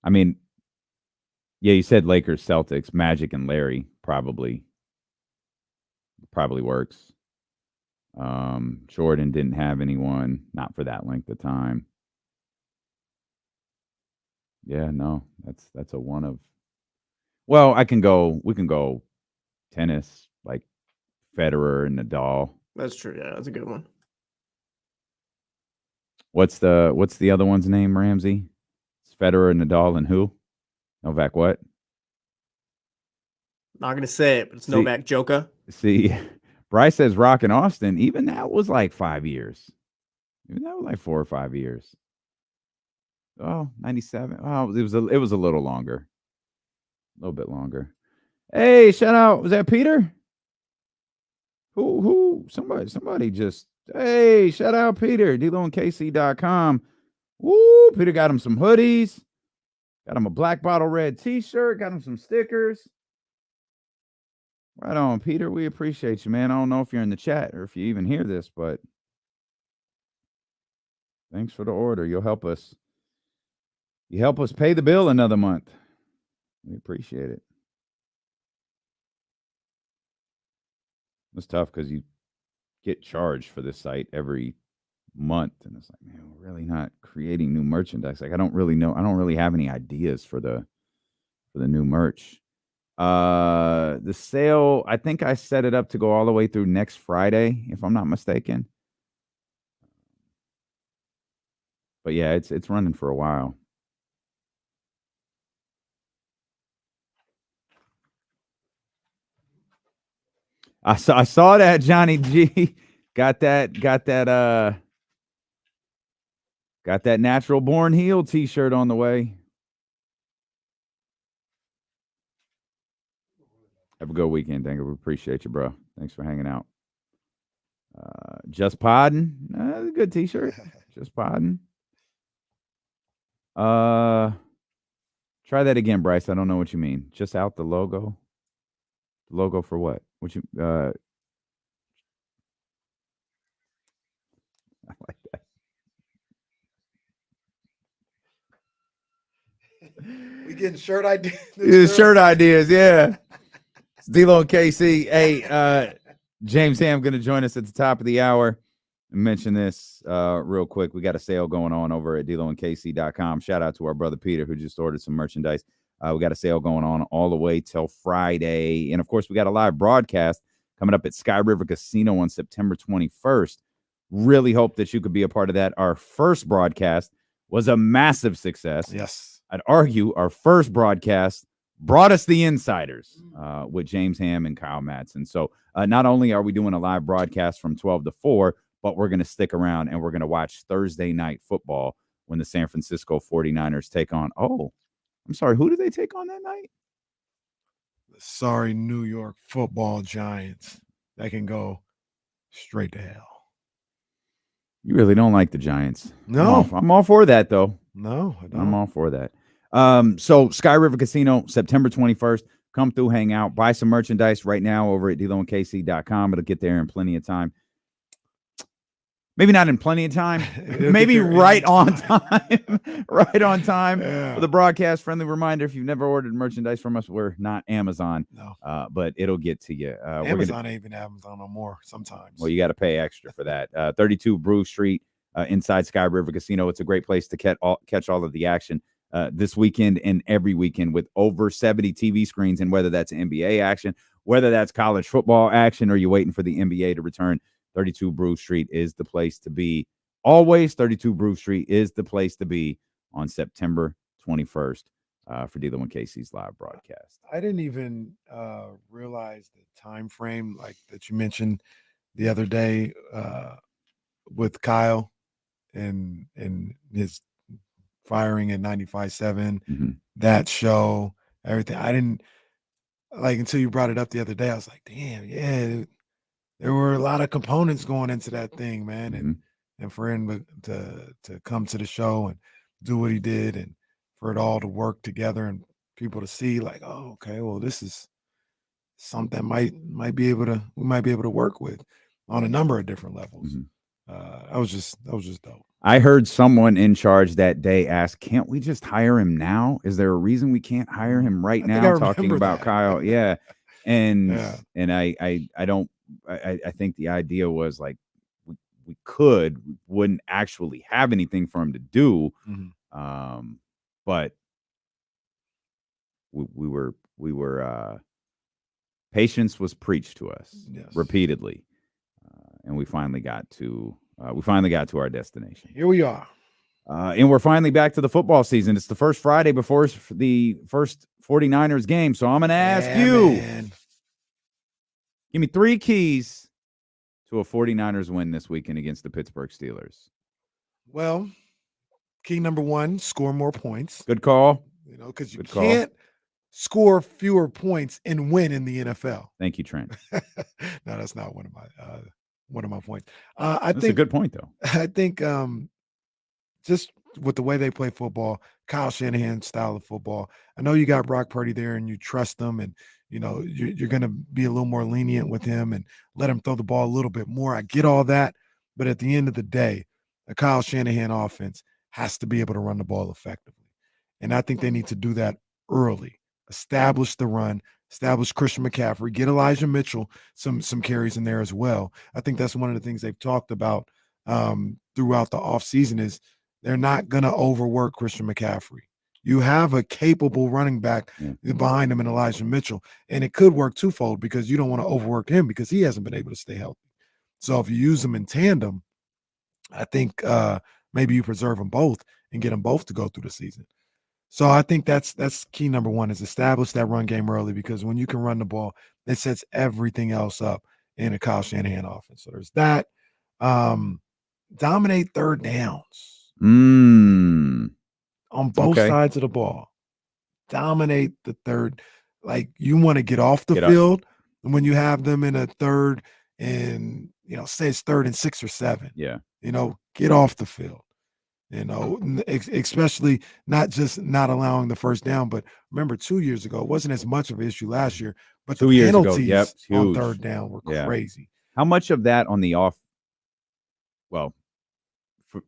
I mean, yeah, you said Lakers, Celtics, Magic, and Larry probably works. Jordan didn't have anyone, not for that length of time. Yeah, no, that's a one of. Well, we can go tennis, like Federer and Nadal. That's true. Yeah, that's a good one. What's the other one's name, Ramsey? It's Federer, Nadal, and who? Novak what? Not gonna say it, but it's Novak Djokovic. See, Bryce says Rock and Austin. Even that was like 5 years. Even that was like 4 or 5 years. Oh, 97. Oh, it was a little longer. A little bit longer. Hey, shout out. Was that Peter? Who? Somebody just. Hey, shout out Peter. DLoandKC.com. Woo, Peter got him some hoodies. Got him a Black Bottle Red t-shirt. Got him some stickers. Right on, Peter. We appreciate you, man. I don't know if you're in the chat or if you even hear this, but thanks for the order. You'll help us. You help us pay the bill another month. We appreciate it. It's tough because you get charged for this site every month, and it's like, man, we're really not creating new merchandise. Like, I don't really have any ideas for the new merch. The sale, I think I set it up to go all the way through next Friday, if I'm not mistaken. But yeah, it's running for a while. I saw that Johnny G got that Natural Born Heel t-shirt on the way. Have a good weekend, Dinger. We appreciate you, bro. Thanks for hanging out. Just Poddin'. Good t-shirt. Just Poddin'. Try that again, Bryce. I don't know what you mean. Just out the logo. Logo for what? What you I like that. We getting shirt ideas. Shirt ideas, yeah. It's D-Lo and KC. Hey, James Ham going to join us at the top of the hour. Mention this real quick. We got a sale going on over at DLoandKC.com. Shout out to our brother Peter, who just ordered some merchandise. We got a sale going on all the way till Friday. And, of course, we got a live broadcast coming up at Sky River Casino on September 21st. Really hope that you could be a part of that. Our first broadcast was a massive success. Yes. I'd argue our first broadcast brought us the insiders with James Ham and Kyle Madson. So not only are we doing a live broadcast from 12 to 4, but we're going to stick around and we're going to watch Thursday night football when the San Francisco 49ers take on. Oh, I'm sorry. Who do they take on that night? The sorry New York Football Giants. That can go straight to hell. You really don't like the Giants. No. I'm all for that, though. No, I don't. I'm all for that. So Sky River Casino, September 21st. Come through, hang out, buy some merchandise right now over at DLoandKC.com. It'll get there in plenty of time. Maybe not in plenty of time. Maybe right on time. Right on time. Yeah. For the broadcast, friendly reminder, if you've never ordered merchandise from us, we're not Amazon. No. But it'll get to you. Amazon ain't even Amazon no more sometimes. Well, you got to pay extra for that. 32 Brew Street inside Sky River Casino. It's a great place to catch all of the action this weekend and every weekend with over 70 TV screens. And whether that's NBA action, whether that's college football action, or you're waiting for the NBA to return, 32 Brew Street is the place to be. Always 32 Brew Street is the place to be on September 21st for D-Lo and KC's live broadcast. I didn't even realize the time frame like that you mentioned the other day with Kyle and his firing at 95.7, that show, everything. I didn't like until you brought it up the other day. I was like, damn, yeah. There were a lot of components going into that thing, man, and for him to come to the show and do what he did, and for it all to work together, and people to see like, oh, okay, well, this is something we might be able to work with on a number of different levels. That was just dope. I heard someone in charge that day ask, "Can't we just hire him now? Is there a reason we can't hire him right now?" Talking about Kyle, yeah, and I think the idea was like we wouldn't actually have anything for him to do, but we were patience was preached to us repeatedly, and we finally got to our destination. Here we are. And we're finally back to the football season. It's the first Friday before the first 49ers game. So I'm going to ask you, man. Give me 3 keys to a 49ers win this weekend against the Pittsburgh Steelers. Well, key number 1, score more points. Good call. You know, because you can't score fewer points and win in the NFL. Thank you, Trent. No, that's not one of my points. That's a good point, though. I think just with the way they play football, Kyle Shanahan's style of football, I know you got Brock Purdy there and you trust them, and you know you're going to be a little more lenient with him and let him throw the ball a little bit more. I get all that, but at the end of the day, a Kyle Shanahan offense has to be able to run the ball effectively, and I think they need to do that early. Establish the run, establish Christian McCaffrey, get Elijah Mitchell some carries in there as well. I think that's one of the things they've talked about throughout the offseason is they're not going to overwork Christian McCaffrey. You have a capable running back behind him in Elijah Mitchell, and it could work twofold because you don't want to overwork him because he hasn't been able to stay healthy. So if you use them in tandem, I think maybe you preserve them both and get them both to go through the season. So I think that's key number one is establish that run game early because when you can run the ball, it sets everything else up in a Kyle Shanahan offense. So there's that. Dominate third downs on both sides of the ball. Dominate the third. Like you want to get off the field when you have them in a third and, say it's 3rd and 6 or 7. Yeah. Get off the field. Especially not just not allowing the first down, but remember 2 years ago, it wasn't as much of an issue last year, but 2 the years ago, penalties on huge. 3rd down were crazy. How much of that on the off? Well,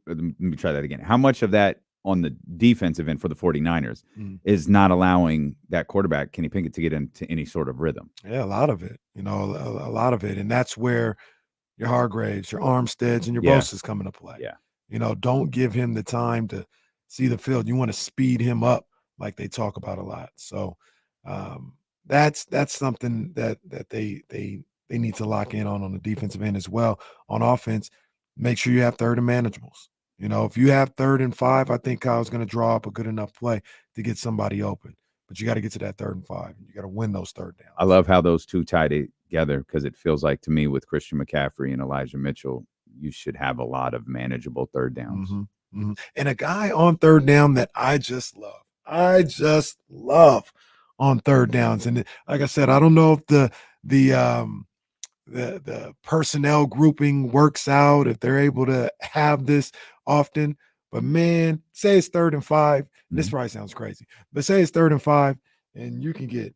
let me try that again. How much of that on the defensive end for the 49ers is not allowing that quarterback, Kenny Pickett, to get into any sort of rhythm? Yeah, a lot of it, a lot of it. And that's where your Hargraves, your Armsteads, and your Bosa's come into play. Yeah. Don't give him the time to see the field. You want to speed him up like they talk about a lot. So that's something that they need to lock in on the defensive end as well. On offense, make sure you have 3rd and manageables. If you have 3rd and 5, I think Kyle's going to draw up a good enough play to get somebody open. But you got to get to that 3rd and 5. You got to win those 3rd downs. I love how those two tie together because it feels like to me with Christian McCaffrey and Elijah Mitchell, you should have a lot of manageable 3rd downs. And a guy on 3rd down that I just love. I just love on 3rd downs. And like I said, I don't know if the personnel grouping works out, if they're able to have this often. But man, say it's 3rd and 5. This probably sounds crazy, but say it's 3rd and 5, and you can get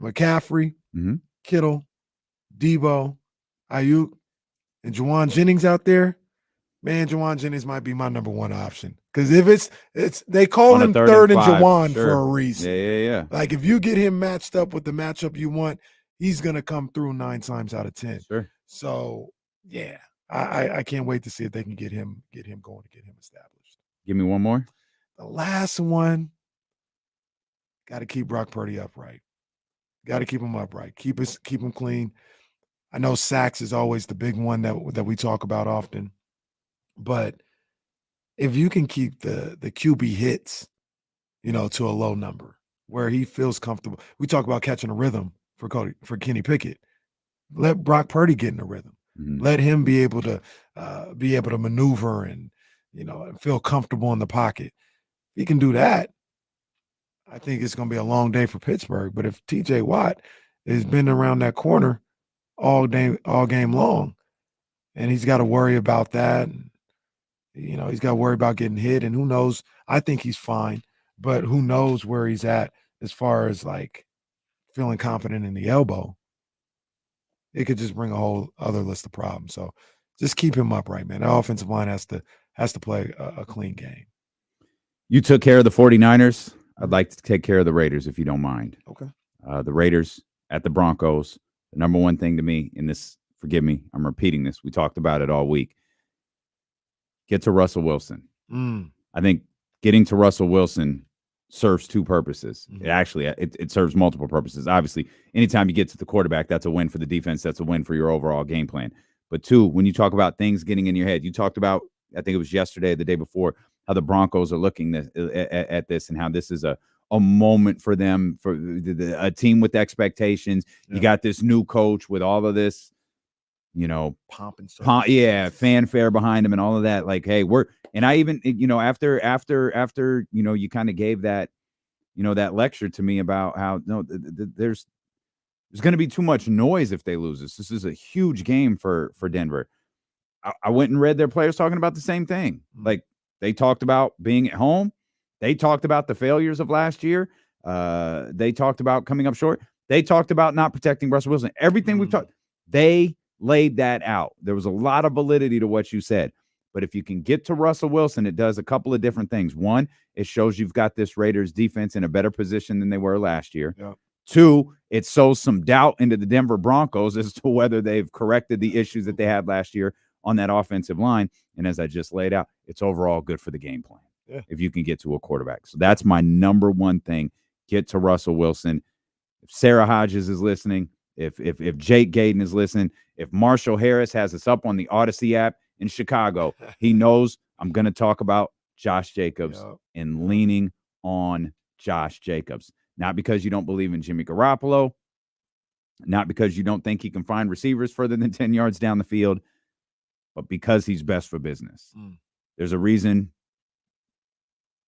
McCaffrey, Kittle, Debo, Ayuk, and Juwan Jennings out there. Man, Juwan Jennings might be my number one option because if it's they call him 3rd and Juwan for a reason. Yeah. Like if you get him matched up with the matchup you want, he's gonna come through 9 times out of 10. Sure. So yeah, I can't wait to see if they can get him going to get him established. Give me one more. The last one, got to keep Brock Purdy upright. Got to keep him upright. Keep him clean. I know sacks is always the big one that we talk about often, but if you can keep the QB hits, to a low number where he feels comfortable. We talk about catching a rhythm for Kenny Pickett. Let Brock Purdy get in a rhythm. Let him be able to maneuver and and feel comfortable in the pocket. If he can do that, I think it's going to be a long day for Pittsburgh. But if TJ Watt has been around that corner all game long, and he's got to worry about that, and, he's got to worry about getting hit, and who knows? I think he's fine, but who knows where he's at as far as like feeling confident in the elbow. It could just bring a whole other list of problems. So just keep him upright, man. The offensive line has to play a clean game. You took care of the 49ers. I'd like to take care of the Raiders, if you don't mind. Okay. The Raiders at the Broncos. The number one thing to me in this, forgive me, I'm repeating this. We talked about it all week. Get to Russell Wilson. I think getting to Russell Wilson serves two purposes. It serves multiple purposes. Obviously, anytime you get to the quarterback, that's a win for the defense. That's a win for your overall game plan. But two, when you talk about things getting in your head, you talked about, I think it was yesterday, the day before, how the Broncos are looking at this and how this is a moment for them, for a team with expectations. You got this new coach with all of this, pomp and fanfare behind him and all of that. Like, hey, I even, after, you kind of gave that, that lecture to me about how, there's going to be too much noise if they lose this. This is a huge game for Denver. I went and read their players talking about the same thing. Like, they talked about being at home. They talked about the failures of last year. They talked about coming up short. They talked about not protecting Russell Wilson. Everything we've talked, they laid that out. There was a lot of validity to what you said. But if you can get to Russell Wilson, it does a couple of different things. One, it shows you've got this Raiders defense in a better position than they were last year. Yeah. Two, it sows some doubt into the Denver Broncos as to whether they've corrected the issues that they had last year on that offensive line. And as I just laid out, it's overall good for the game plan. Yeah. If you can get to a quarterback. So that's my number one thing. Get to Russell Wilson. If Sarah Hodges is listening, if Jake Gaden is listening, if Marshall Harris has us up on the Odyssey app in Chicago, he knows I'm going to talk about Josh Jacobs and leaning on Josh Jacobs. Not because you don't believe in Jimmy Garoppolo, not because you don't think he can find receivers further than 10 yards down the field, but because he's best for business. There's a reason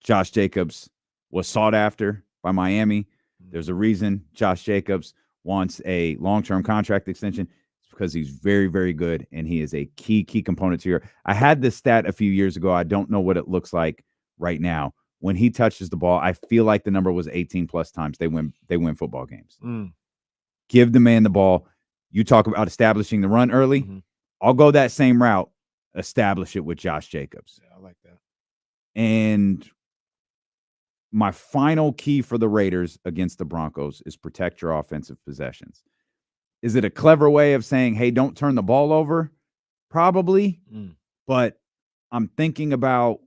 Josh Jacobs was sought after by Miami. There's a reason Josh Jacobs wants a long-term contract extension. It's because he's very, very good, and he is a key component to your. I had this stat a few years ago. I don't know what it looks like right now. When he touches the ball, I feel like the number was 18+ times they win football games. Give the man the ball. You talk about establishing the run early. I'll go that same route. Establish it with Josh Jacobs. Yeah, I like that. And my final key for the Raiders against the Broncos is protect your offensive possessions. Is it a clever way of saying, hey, don't turn the ball over? Probably. But I'm thinking about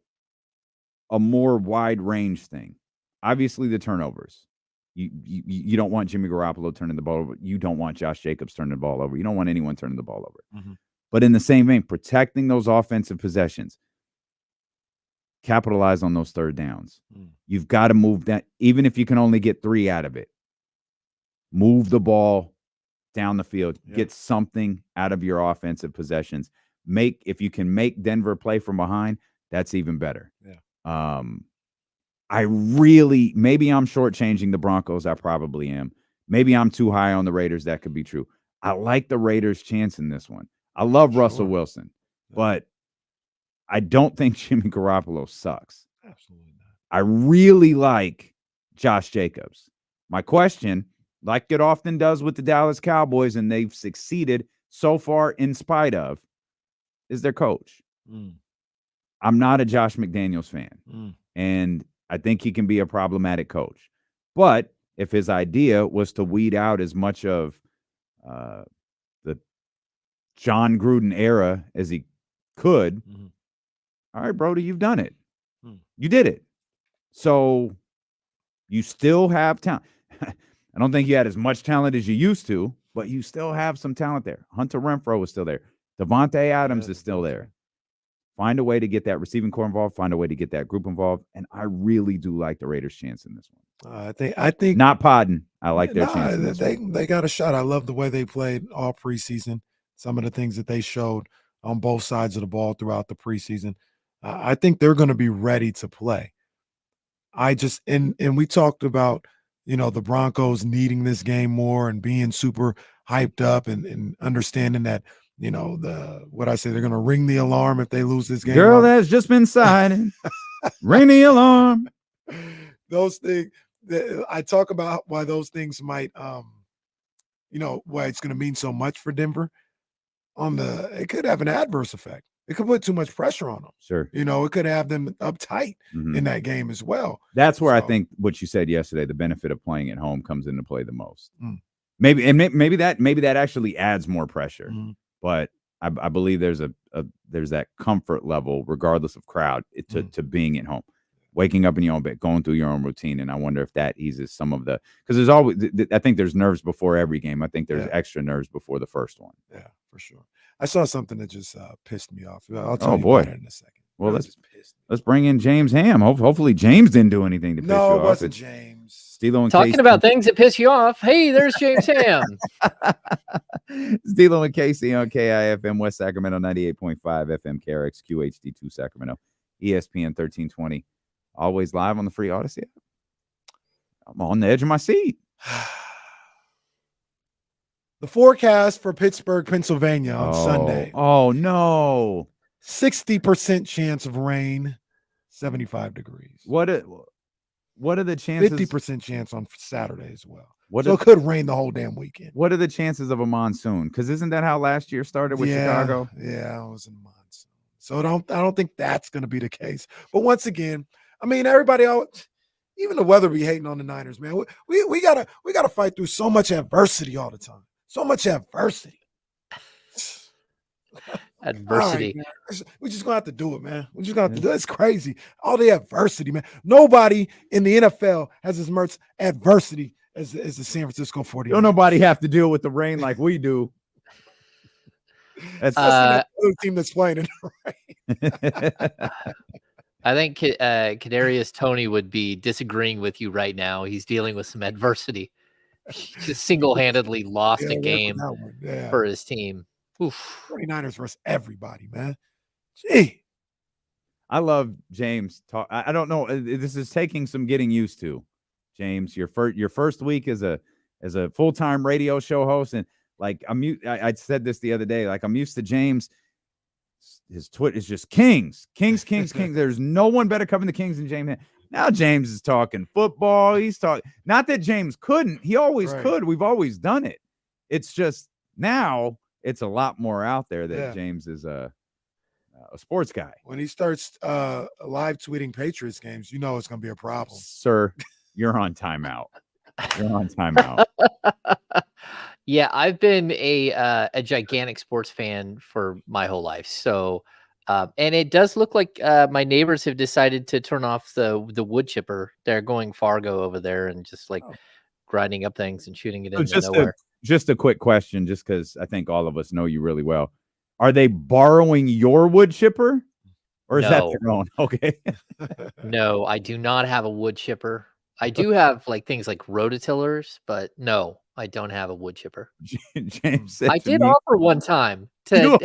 a more wide range thing. Obviously, the turnovers. You don't want Jimmy Garoppolo turning the ball over. You don't want Josh Jacobs turning the ball over. You don't want anyone turning the ball over. But in the same vein, protecting those offensive possessions. Capitalize on those third downs. You've got to move that, even if you can only get 3 out of it. Move the ball down the field. Get something out of your offensive possessions. If you can make Denver play from behind, that's even better. Maybe I'm shortchanging the Broncos. I probably am. Maybe I'm too high on the Raiders. That could be true. I like the Raiders' chance in this one. I love Russell Wilson, but I don't think Jimmy Garoppolo sucks. Absolutely not. I really like Josh Jacobs. My question, like it often does with the Dallas Cowboys, and they've succeeded so far in spite of, is their coach. I'm not a Josh McDaniels fan, and I think he can be a problematic coach. But if his idea was to weed out as much of the John Gruden era as he could, all right, Brody, you've done it. You did it. So you still have talent. I don't think you had as much talent as you used to, but you still have some talent there. Hunter Renfrow is still there. Devontae Adams is still there. Find a way to get that receiving core involved. Find a way to get that group involved. And I really do like the Raiders' chance in this one. I think not podding. I like their chance. They got a shot. I love the way they played all preseason. Some of the things that they showed on both sides of the ball throughout the preseason. I think they're going to be ready to play. And we talked about, the Broncos needing this game more and being super hyped up and understanding that, they're going to ring the alarm if they lose this game. Girl that's just been signed. Ring the alarm. Those things, I talk about why those things might, why it's going to mean so much for Denver. It could have an adverse effect. It could put too much pressure on them. Sure. It could have them uptight in that game as well. That's where I think what you said yesterday, the benefit of playing at home comes into play the most. Maybe that actually adds more pressure. But I believe there's there's that comfort level, regardless of crowd, to being at home, waking up in your own bed, going through your own routine. And I wonder if that eases some of because there's always, I think there's nerves before every game. I think there's extra nerves before the first one. Yeah, for sure. I saw something that just pissed me off. I'll tell you about it in a second. Well, let's bring in James Ham. Hopefully James didn't do anything to piss you off. No, it wasn't James. Stilo and Talking about things that piss you off. Hey, there's James Ham. Stilo and Casey on KIFM West Sacramento 98.5 FM KRX QHD2 Sacramento ESPN 1320. Always live on the free Odyssey. I'm on the edge of my seat. The forecast for Pittsburgh, Pennsylvania on Sunday. Oh, no. 60% chance of rain, 75 degrees. What are the chances? 50% chance on Saturday as well. So it could rain the whole damn weekend. What are the chances of a monsoon? Because isn't that how last year started with Chicago? Yeah, it was a monsoon. So I don't think that's going to be the case. But once again, I mean, everybody even the weather be hating on the Niners, man. We gotta fight through so much adversity all the time. So much adversity. Adversity. All right, man. We're just gonna have to do it, man. We're just gonna have to do it. It's crazy. All the adversity, man. Nobody in the NFL has as much adversity as the San Francisco 49ers. Don't nobody have to deal with the rain like we do. That's the other team that's playing in the rain. I think Kadarius Toney would be disagreeing with you right now. He's dealing with some adversity. He just single-handedly lost a game for his team. Oof. 49ers versus everybody, man. Gee. I love James. I don't know. This is taking some getting used to. James, your first week as a full-time radio show host, and like I said this the other day. Like I'm used to James. His Twitter is just Kings. There's no one better covering the Kings than James. Now James is talking football. He's talking. Not that James couldn't. He always could. We've always done it. It's just now it's a lot more out there that James is a sports guy. When he starts live tweeting Patriots games, you know it's going to be a problem. Sir, you're on timeout. You're on timeout. Yeah, I've been a gigantic sports fan for my whole life. So, and it does look like my neighbors have decided to turn off the wood chipper. They're going Fargo over there and just like grinding up things and shooting it into nowhere. Just a quick question, just because I think all of us know you really well. Are they borrowing your wood chipper, or is that their own? Okay. No, I do not have a wood chipper. I do have like things like rototillers, but no, I don't have a wood chipper. James, I did offer one time to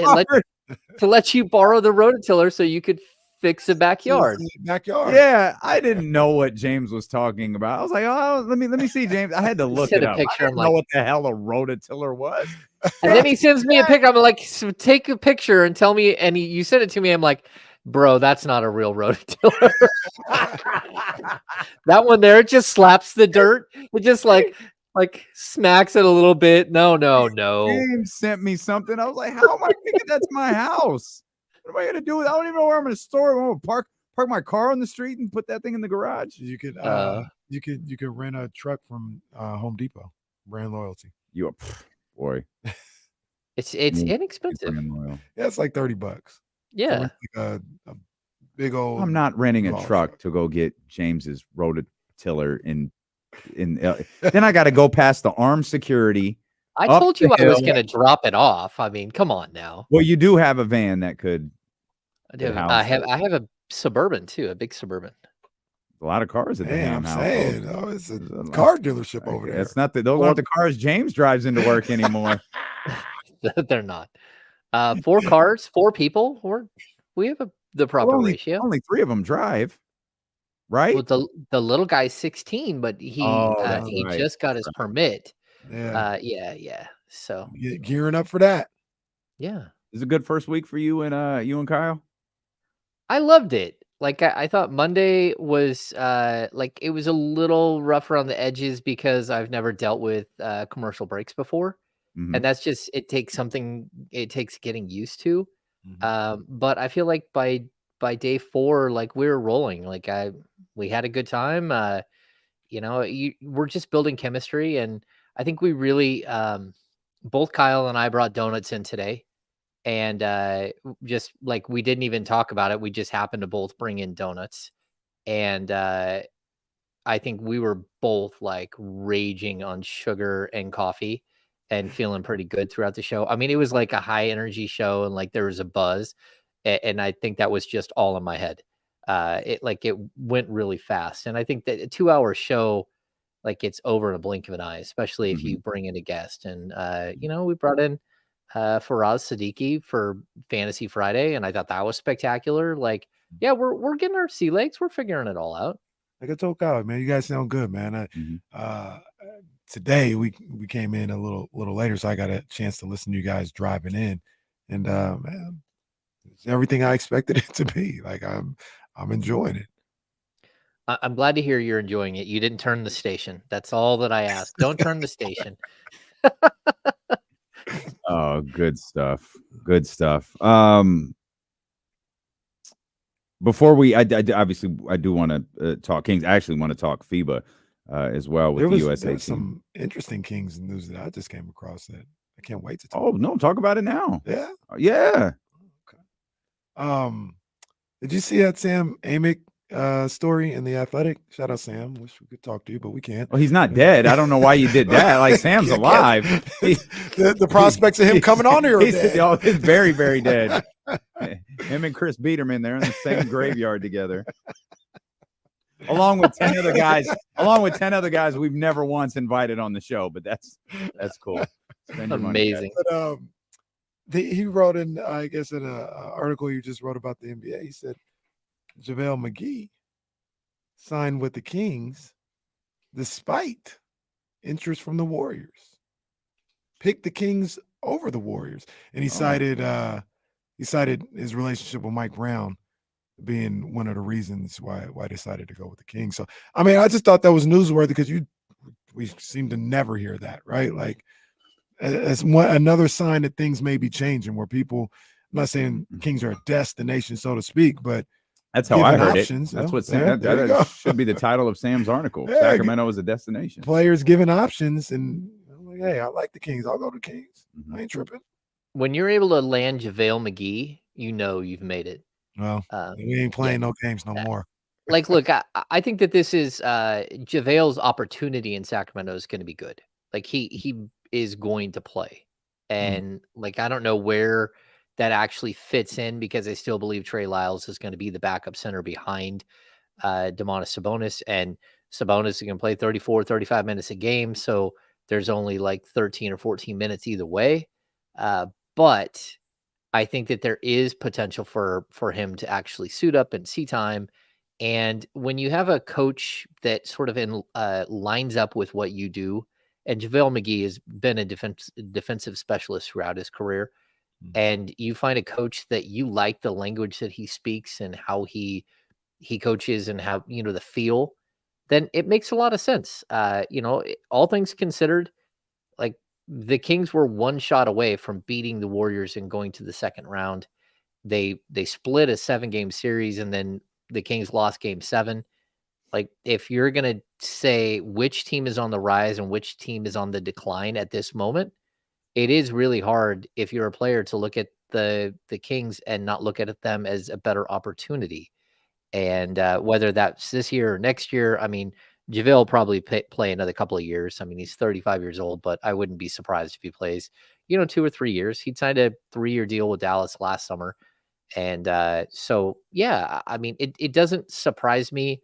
let you borrow the rototiller so you could fix the backyard. Yeah, I didn't know what James was talking about. I was like, oh, let me see, James. I had to look it up. I didn't know what the hell a rototiller was. And then he sends me a picture. I'm like, so take a picture and tell me. And you sent it to me. I'm like, bro, that's not a real rototiller. That one there, it just slaps the dirt. It just like smacks it a little bit. No. James sent me something. I was like, how am I thinking that's my house? What am I gonna do with? I don't even know where I'm gonna store it. I'm gonna park my car on the street and put that thing in the garage. You could rent a truck from Home Depot. Brand loyalty. Boy. It's inexpensive. Yeah, it's like $30. Yeah. Like a big old. I'm not renting a truck to go get James's rototiller in. Then I got to go past the armed security. I told you I was going to drop it off. I mean, come on now. Well, you do have a van that could. I have a Suburban too, a big Suburban. A lot of cars in the I'm saying, it's a car dealership over there. It's not those aren't the cars James drives into work anymore. They're not. 4 cars, 4 people. We have the proper ratio. Only 3 of them drive. Right. Well, the little guy's 16, but he just got his permit. Yeah. So gearing up for that. Yeah. Is it a good first week for you and Kyle? I loved it. Like I thought Monday was like it was a little rough around the edges because I've never dealt with commercial breaks before. Mm-hmm. And that's just it takes getting used to. But I feel like by day 4, like we were rolling. Like we had a good time. We're just building chemistry, and I think we really both Kyle and I brought donuts in today, and just like we didn't even talk about it. We just happened to both bring in donuts, and I think we were both like raging on sugar and coffee and feeling pretty good throughout the show. I mean, it was like a high energy show, and like there was a buzz, and I think that was just all in my head. It went really fast, and I think that a 2-hour show, like it's over in a blink of an eye, especially if you bring in a guest. And we brought in Faraz Saddiqi for Fantasy Friday, and I thought that was spectacular. Like, yeah, we're getting our sea legs, we're figuring it all out. Like I told Kyle, man, you guys sound good, man. Today we came in a little later, so I got a chance to listen to you guys driving in, and man, it's everything I expected it to be. Like I'm enjoying it. I'm glad to hear you're enjoying it. You didn't turn the station. That's all that I ask. Don't turn the station. Oh, good stuff. Good stuff. Before I do want to talk Kings. I actually want to talk FIBA as well with the USA team. Some interesting Kings news that I just came across that I can't wait to talk. Oh, no, talk about it now. Yeah. Yeah. Did you see that Sam Amick story in The Athletic? Shout out Sam. Wish we could talk to you, but we can't. Well, he's not dead. I don't know why you did that. Like, Sam's alive. The prospects of him coming on here are dead. He's very, very dead. Him and Chris Biederman, they're in the same graveyard together. Along with 10 other guys we've never once invited on the show, but that's cool. Amazing. But, he wrote in, I guess, in an article you just wrote about the NBA, he said JaVale McGee signed with the Kings despite interest from the Warriors. Picked the Kings over the Warriors. And he cited his relationship with Mike Brown being one of the reasons why they decided to go with the Kings. So, I mean, I just thought that was newsworthy because we seem to never hear that, right? Like, as another sign that things may be changing, where people, I'm not saying Kings are a destination, so to speak, but that's how I heard options, it. That's what Sam, that should be the title of Sam's article. Yeah, Sacramento is a destination. Players given options, and I'm like, hey, I like the Kings. I'll go to Kings. I ain't tripping. When you're able to land JaVale McGee, you know you've made it. Well, we ain't playing no games no more. Like, look, I think that this is JaVale's opportunity in Sacramento is going to be good. Like, he is going to play. And, like, I don't know where that actually fits in, because I still believe Trey Lyles is going to be the backup center behind Domantas Sabonis. And Sabonis is going to play 34, 35 minutes a game. So there's only like 13 or 14 minutes either way. But I think that there is potential for him to actually suit up and see time. And when you have a coach that sort of lines up with what you do, and JaVale McGee has been a defensive specialist throughout his career, and you find a coach that you like the language that he speaks and how he coaches and how, the feel, then it makes a lot of sense. All things considered, like, the Kings were one shot away from beating the Warriors and going to the second round. They split a 7-game series, and then the Kings lost game 7. Like, if you're going to say which team is on the rise and which team is on the decline at this moment, it is really hard if you're a player to look at the Kings and not look at them as a better opportunity. And whether that's this year or next year, I mean, JaVale will probably play another couple of years. I mean, he's 35 years old, but I wouldn't be surprised if he plays, 2 or 3 years. He signed a 3-year deal with Dallas last summer. And so, yeah, I mean, it doesn't surprise me.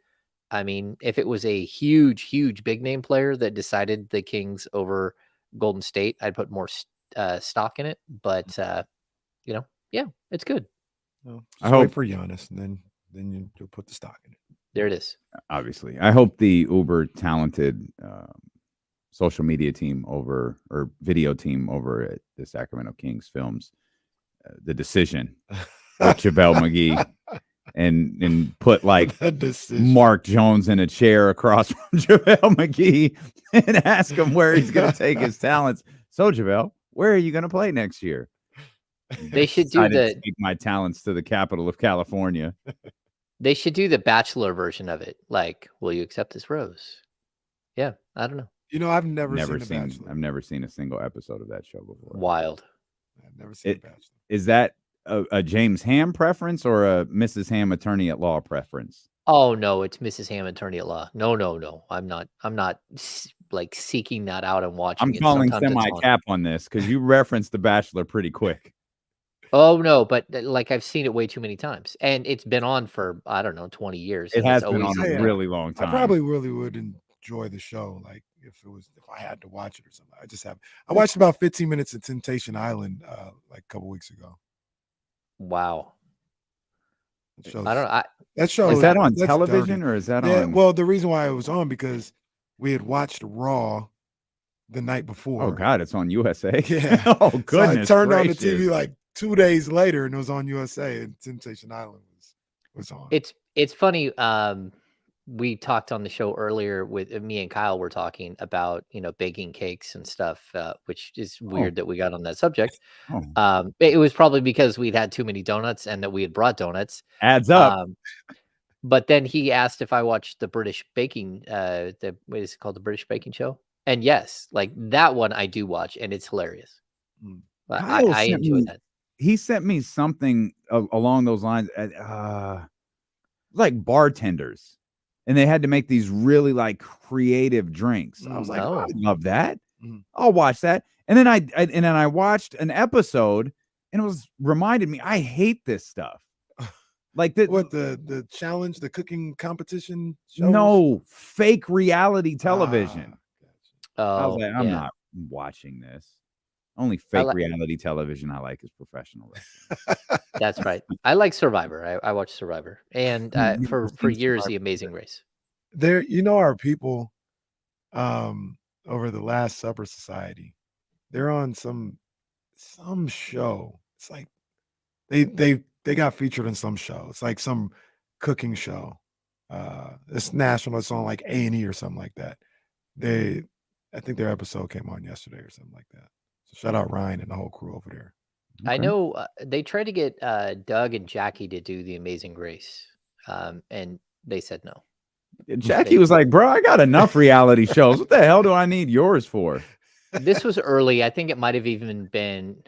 I mean, if it was a huge, huge big name player that decided the Kings over Golden State, I'd put more stock in it. But, yeah, it's good. Well, I wait for Giannis, and then you'll put the stock in it. There it is. Obviously, I hope the uber talented social media team or video team over at the Sacramento Kings films the decision with JaVale McGee and put like Mark Jones in a chair across from JaVale McGee and ask him where he's going to take his talents. So, JaVale, where are you going to play next year? They should do take my talents to the capital of California. They should do the Bachelor version of it. Like, will you accept this rose? Yeah, I don't know. I've never seen Bachelor. I've never seen a single episode of that show before. Wild. I've never seen Bachelor. Is that a James Ham preference or a Mrs. Ham attorney at law preference? Oh no, it's Mrs. Ham attorney at law. No. I'm not like seeking that out and watching. I'm calling semi-cap on this because you referenced The Bachelor pretty quick. Oh no, but like I've seen it way too many times, and it's been on for 20 years. It has been on a really long time. I probably really would enjoy the show, like if I had to watch it or something. I watched about 15 minutes of Temptation Island like a couple weeks ago. Wow. That show is that on television dirty. Or is that on? on? Well, the reason why it was on because we had watched Raw the night before. Oh God, it's on USA. Yeah. Oh goodness. So I turned on the TV like 2 days later, and it was on USA, and Temptation Island was on. It's funny. We talked on the show earlier with me and Kyle were talking about, baking cakes and stuff, which is weird that we got on that subject. It was probably because we'd had too many donuts and that we had brought donuts. Adds up. But then he asked if I watched the British baking, what is it called? The British Baking Show. And yes, like that one I do watch, and it's hilarious. I enjoy that. he sent me something along those lines. Like bartenders, and they had to make these really like creative drinks. I was like, I love that. I'll watch that. And then I watched an episode, and it was reminded me I hate this stuff. Like the challenge, the cooking competition shows? No, fake reality television. I was Oh, like, I'm not watching this. Only fake reality television I like is professional wrestling. That's right. I like Survivor. I watch Survivor, and for years, The Amazing Race. There, our people over the Last Supper Society. They're on some show. It's like they got featured in some show. It's like some cooking show. It's national. It's on like A&E or something like that. I think their episode came on yesterday or something like that. So shout out Ryan and the whole crew over there. I know they tried to get Doug and Jackie to do The Amazing Race, and they said no. Jackie was like, bro, I got enough reality shows. What the hell do I need yours for? This was early. I think it might have even been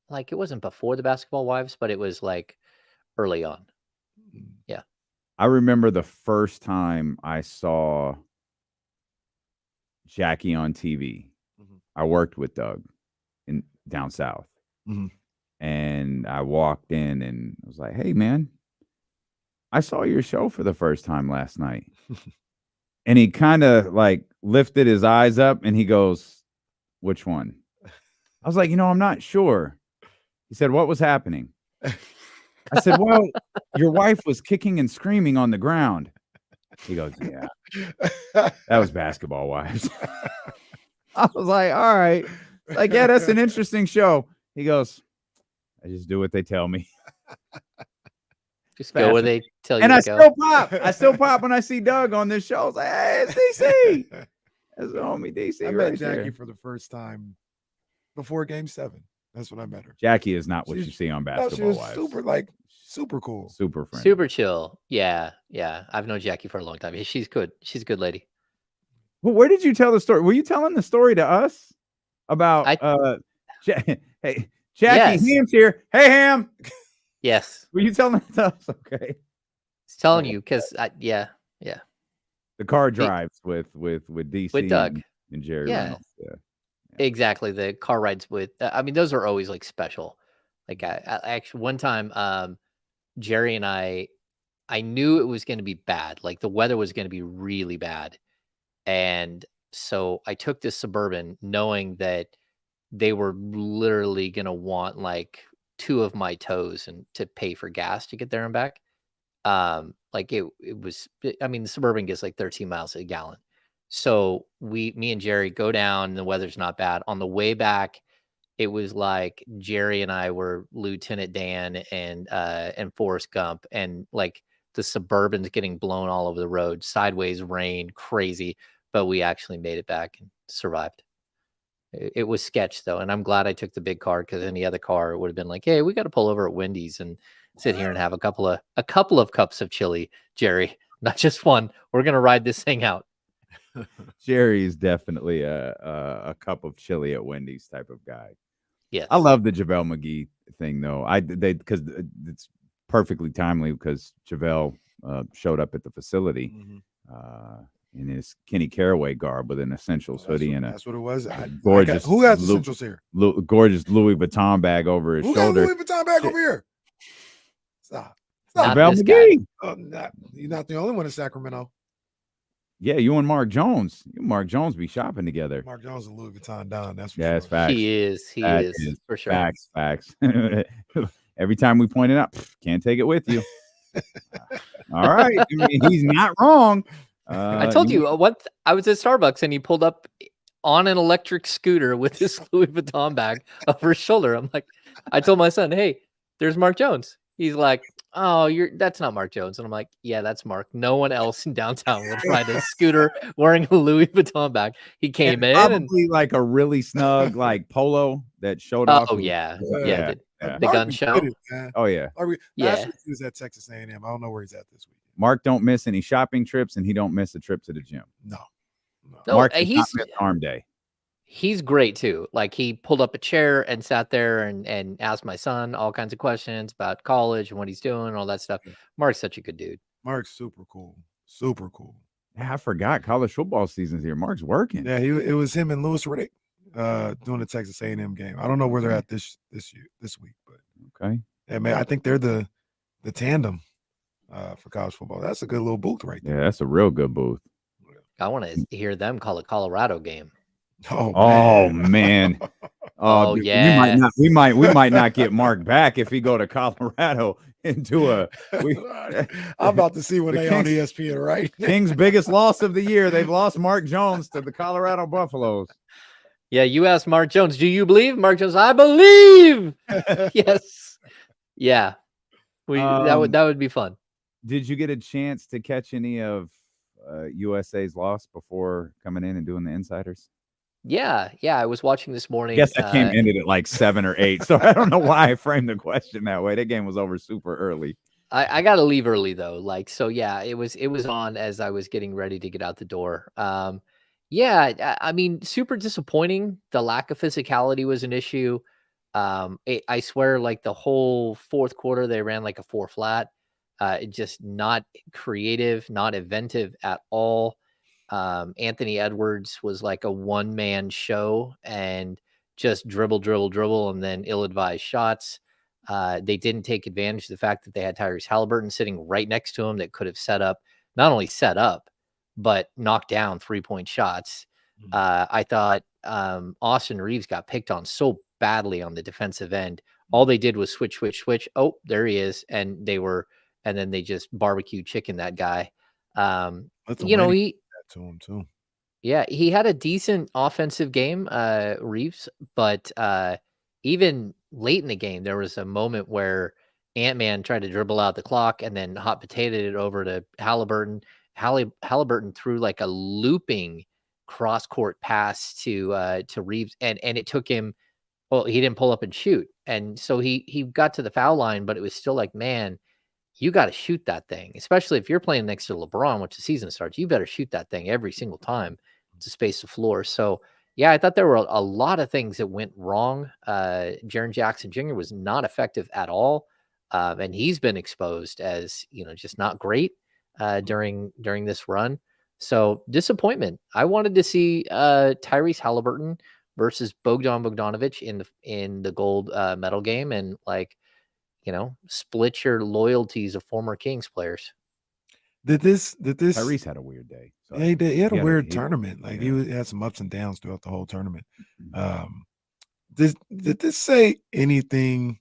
like, it wasn't before the Basketball Wives, but it was like early on. Yeah. I remember the first time I saw Jackie on TV. I worked with Doug down south. And I walked in and I was like, hey, man, I saw your show for the first time last night. And he kind of like lifted his eyes up and he goes, which one? I was like, I'm not sure. He said, what was happening? I said, well, your wife was kicking and screaming on the ground. He goes, yeah, that was Basketball Wives. I was like, all right. Like, yeah, that's an interesting show. He goes, I just do what they tell me. Just go where they tell you and to I go. still pop. I still pop when I see Doug on this show. I was like, hey, it's DC. That's the homie DC. I right met Jackie there. for the first time before Game 7. That's when I met her. Jackie is not what you see on Basketball she was Wives. super cool. Super friendly. Super chill. Yeah. I've known Jackie for a long time. She's good. She's a good lady. Well, where did you tell the story? Were you telling the story to us about hey, Jackie, Yes. Ham's here. Hey, Ham. Yes. Were you telling it to us? Okay. It's telling you because yeah. The car drives with DC With Doug and Jerry Yeah. Reynolds. Yeah. Exactly. The car rides with, I mean, those are always like special. Like I actually one time, Jerry and I knew it was going to be bad. Like the weather was going to be really bad. And so I took this Suburban knowing that they were literally going to want like 2 of my toes and to pay for gas to get there and back. Like it was, I mean, the Suburban gets like 13 miles a gallon. So me and Jerry go down, and the weather's not bad. On the way back, it was like Jerry and I were Lieutenant Dan and Forrest Gump, and like the Suburban's getting blown all over the road, sideways rain, crazy, but we actually made it back and survived. It was sketch though, and I'm glad I took the big car, because any other car would have been like, hey, we got to pull over at Wendy's and sit here and have a couple of cups of chili, Jerry, not just one. We're gonna ride this thing out. Jerry is definitely a cup of chili at Wendy's type of guy. Yes. I love the JaVale McGee thing though. Because it's perfectly timely, because JaVale showed up at the facility in his Kenny Caraway garb with an Essentials hoodie and that's what it was. Gorgeous. Who has Essentials here? Gorgeous Louis Vuitton bag over his shoulder. Who got Louis Vuitton bag over here? Stop. JaVale McGee. You're not the only one in Sacramento. Yeah, you and Mark Jones. You and Mark Jones be shopping together. Mark Jones and Louis Vuitton down. That's for Yeah, sure. it's facts. He is for sure. Facts. Every time we point it out, can't take it with you. All right. I mean, he's not wrong. I told you what I was at Starbucks and he pulled up on an electric scooter with his Louis Vuitton bag over his shoulder. I'm like, I told my son, hey, there's Mark Jones. He's like, oh, that's not Mark Jones. And I'm like, yeah, that's Mark. No one else in downtown would ride a scooter wearing a Louis Vuitton bag. He came in probably like a really snug like polo that showed off. Oh yeah. The Mark gun be show. with it, man. Oh yeah. Last week he was at Texas A&M. I don't know where he's at this week. Mark don't miss any shopping trips, and he don't miss a trip to the gym. No. No, Mark he's arm day. he's great too. Like he pulled up a chair and sat there and asked my son all kinds of questions about college and what he's doing and all that stuff. Mark's such a good dude. Mark's super cool. Super cool. Yeah, I forgot college football season's here. Mark's working. Yeah, it was him and Lewis Riddick doing the Texas A&M game. I don't know where they're at this week, but okay. Yeah, man, I think they're the tandem for college football. That's a good little booth right there. Yeah, that's a real good booth. I want to hear them call a Colorado game. Oh man. Oh, dude, yeah. We might not get Mark back if he go to Colorado into a. I'm about to see when they on ESPN, right? Kings' biggest loss of the year. They've lost Mark Jones to the Colorado Buffaloes. Yeah, you asked Mark Jones, do you believe? Mark Jones, I believe. Yes. Yeah. That would be fun. Did you get a chance to catch any of USA's loss before coming in and doing the insiders? Yeah, I was watching this morning. I guess that game ended at like 7 or 8, so I don't know why I framed the question that way. That game was over super early. I got to leave early though. Like, so yeah, it was on as I was getting ready to get out the door. Yeah, I mean, super disappointing. The lack of physicality was an issue. I swear, like the whole fourth quarter, they ran like a 4 flat. Just not creative, not inventive at all. Anthony Edwards was like a one-man show and just dribble, and then ill-advised shots. They didn't take advantage of the fact that they had Tyrese Halliburton sitting right next to him that could have not only set up, but knocked down 3-point shots. I thought Austin Reeves got picked on so badly on the defensive end. All they did was switch. Oh, there he is. And then they just barbecue chicken that guy. To him too. Yeah, he had a decent offensive game, Reeves, but even late in the game, there was a moment where Ant-Man tried to dribble out the clock and then hot potatoed it over to Halliburton. Halliburton threw like a looping cross-court pass to Reeves, and it took him. Well, he didn't pull up and shoot, and so he got to the foul line, but it was still like, man, you got to shoot that thing, especially if you're playing next to LeBron, once the season starts. You better shoot that thing every single time to space the floor. So, yeah, I thought there were a lot of things that went wrong. Jaren Jackson Jr. was not effective at all, and he's been exposed as just not great during this run. So disappointment. I wanted to see Tyrese Halliburton versus Bogdan Bogdanovic in the gold medal game, and split your loyalties of former Kings players. Did this Tyrese had a weird day. So yeah, he had a weird tournament. Like he had some ups and downs throughout the whole tournament. Did this say anything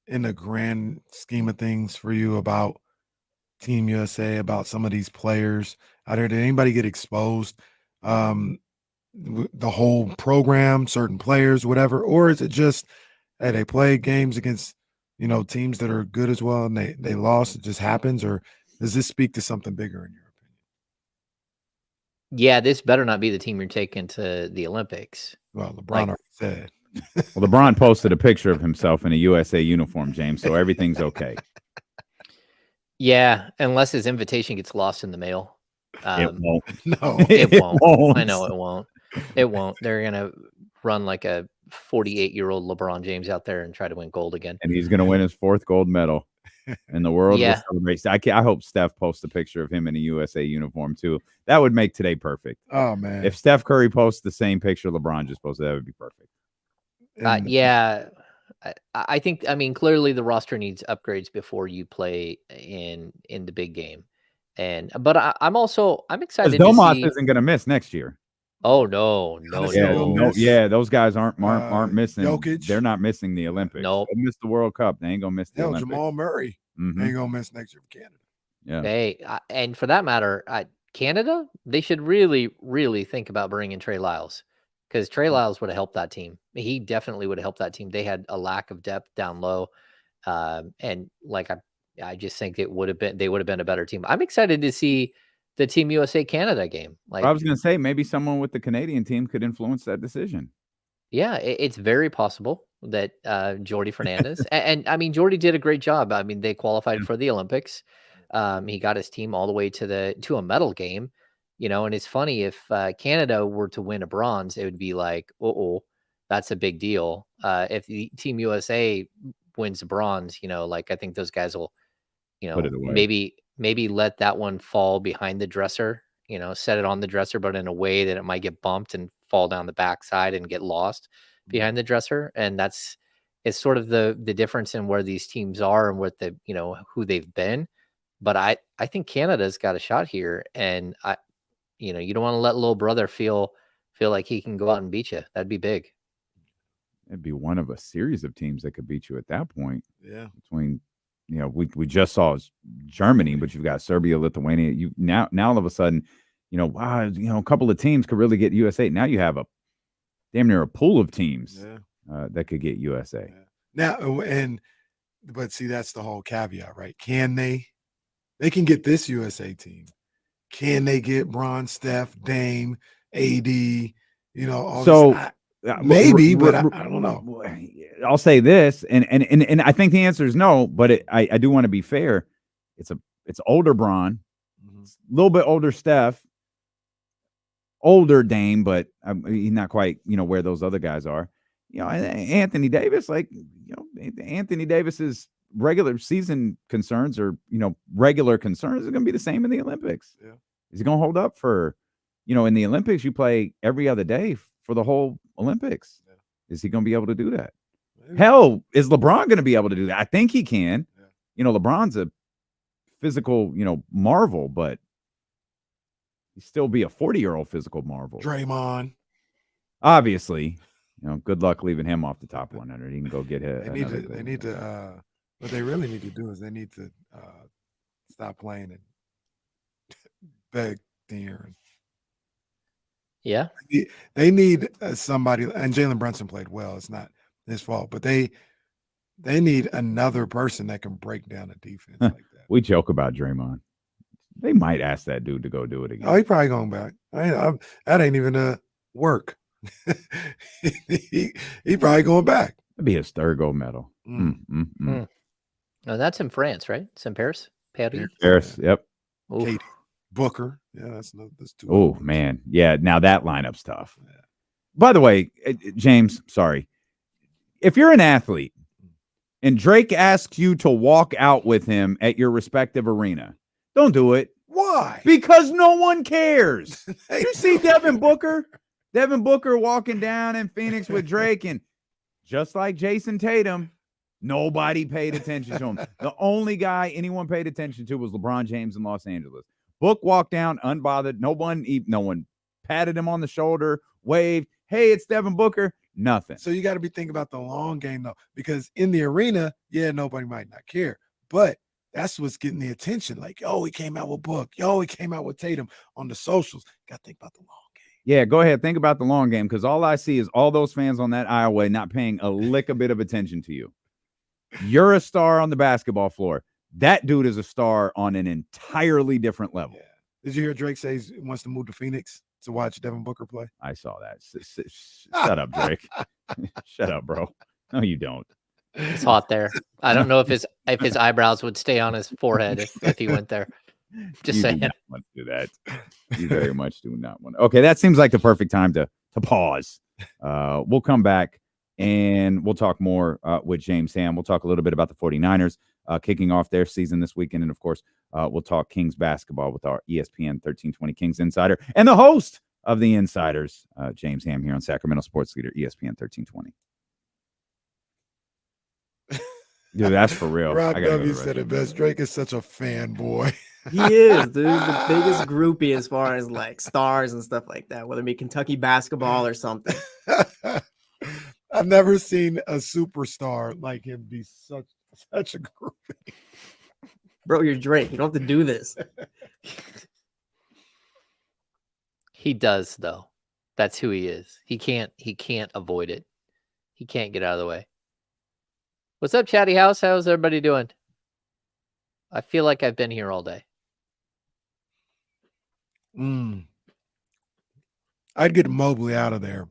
in the grand scheme of things for you about Team USA, about some of these players out there? Did anybody get exposed? The whole program, certain players, whatever, or is it just they played games against teams that are good as well and they lost? It just happens, or does this speak to something bigger in your opinion? Yeah, this better not be the team you're taking to the Olympics. Well, LeBron already said. Well, LeBron posted a picture of himself in a USA uniform, James, so everything's okay. Yeah, unless his invitation gets lost in the mail. It won't. No, it won't. I know it won't. It won't. They're gonna run like a 48-year-old LeBron James out there and try to win gold again. And he's gonna win his 4th gold medal. And the world will celebrate. I hope Steph posts a picture of him in a USA uniform too. That would make today perfect. Oh man! If Steph Curry posts the same picture LeBron just posted, that would be perfect. Yeah, I think. I mean, clearly the roster needs upgrades before you play in the big game. But I'm excited. Domas isn't going to miss next year. Oh no! Yeah, those guys aren't missing. Jokic. They're not missing the Olympics. No, they missed the World Cup. They ain't gonna miss the Olympics. Jamal Murray ain't gonna miss next year for Canada. Yeah. Hey, and for that matter, Canada, they should really, really think about bringing Trey Lyles, because Trey Lyles would have helped that team. He definitely would have helped that team. They had a lack of depth down low, and I just think they would have been a better team. I'm excited to see the Team USA Canada game. I was going to say maybe someone with the Canadian team could influence that decision. Yeah, it's very possible that Jordy Fernandez and I mean Jordy did a great job. I mean, they qualified for the Olympics. He got his team all the way to a medal game. And it's funny if Canada were to win a bronze, it would be like, oh, that's a big deal. If the Team USA wins a bronze, like I think those guys will, Put it away. maybe let that one fall behind the dresser, set it on the dresser, but in a way that it might get bumped and fall down the backside and get lost behind the dresser. And it's sort of the difference in where these teams are and what who they've been. But I think Canada's got a shot here, and you don't want to let little brother feel like he can go out and beat you. That'd be big. It'd be one of a series of teams that could beat you at that point. Yeah. Between, we just saw Germany, but you've got Serbia, Lithuania. You now all of a sudden, wow, a couple of teams could really get USA. Now you have a damn near a pool of teams that could get USA. Yeah. Now, but see, that's the whole caveat, right? Can they can get this USA team? Can they get Bron, Steph, Dame, AD? Maybe, but I don't know. I'll say this, and I think the answer is no, but I do want to be fair. It's older Bron, a little bit older Steph, older Dame, but he's not quite where those other guys are. Anthony Davis, Anthony Davis's regular season concerns or regular concerns are going to be the same in the Olympics. Yeah. Is he going to hold up for in the Olympics you play every other day for the whole Olympics? Yeah. Is he going to be able to do that? Maybe. Hell, is LeBron going to be able to do that? I think he can. Yeah. LeBron's a physical marvel, but he'd still be a 40-year-old physical marvel. Draymond, obviously, good luck leaving him off the top 100. He can go get hit. They need to what they really need to do is they need to stop playing and beg De'Aaron. Yeah. They need somebody, and Jalen Brunson played well. It's not his fault, but they need another person that can break down a defense like that. We joke about Draymond. They might ask that dude to go do it again. Oh, he probably going back. That ain't even work. he probably going back. It'd be his third gold medal. No, that's in France, right? It's in Paris. Paris. Yep. Katie Booker. Yeah, that's two. Oh man, yeah. Now that lineup's tough. Yeah. By the way, James, sorry. If you're an athlete and Drake asks you to walk out with him at your respective arena, don't do it. Why? Because no one cares. You see Devin Booker walking down in Phoenix with Drake, and just like Jason Tatum, nobody paid attention to him. The only guy anyone paid attention to was LeBron James in Los Angeles. Book walked down unbothered. No one patted him on the shoulder, waved, hey, it's Devin Booker. Nothing. So you got to be thinking about the long game, though, because in the arena, nobody might not care. But that's what's getting the attention. Like, he came out with Book. He came out with Tatum on the socials. Got to think about the long game. Yeah, go ahead. Think about the long game, because all I see is all those fans on that aisleway not paying a lick a bit of attention to you. You're a star on the basketball floor. That dude is a star on an entirely different level. Yeah. Did you hear Drake say he wants to move to Phoenix to watch Devin Booker play? I saw that. Shut up, Drake. Shut up, bro. No, you don't. It's hot there. I don't know if his eyebrows would stay on his forehead if he went there. Just saying. Do not want to do that. You very much do not want to. Okay, that seems like the perfect time to pause. We'll come back and we'll talk more with James Ham. We'll talk a little bit about the 49ers kicking off their season this weekend. And, of course, we'll talk Kings basketball with our ESPN 1320 Kings Insider and the host of the Insiders, James Ham, here on Sacramento Sports Leader, ESPN 1320. Dude, that's for real. Rob W said it best. Drake is such a fanboy. He is, dude. The biggest groupie as far as like stars and stuff like that, whether it be Kentucky basketball or something. I've never seen a superstar like him be such a groupie. Bro, you're Drake. You don't have to do this. He does, though. That's who he is. He can't avoid it. He can't get out of the way. What's up, Chatty House? How's everybody doing? I feel like I've been here all day. I'd get Mobley out of there.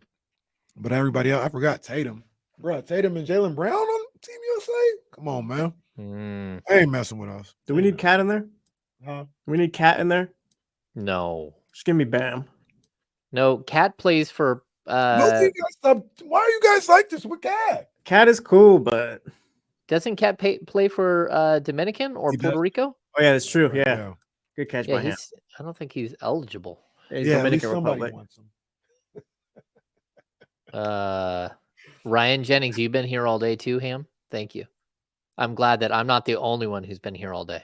But everybody else, I forgot Tatum. Bro, Tatum and Jaylen Brown on Team USA? Come on, man. They ain't messing with us. Do we need Cat in there? Huh? Do we need Cat in there? No. Just give me Bam. No, Cat plays for. Both of you guys stop. Why are you guys like this with Cat? Cat is cool, but Doesn't Cat play for Dominican or Puerto Rico? Oh yeah, that's true. Yeah, good catch Yeah, by him. I don't think he's eligible. Yeah, he's At least Dominican somebody Republic. wants him. Ryan Jennings, you've been here all day too, Ham. Thank you. I'm glad that I'm not the only one who's been here all day.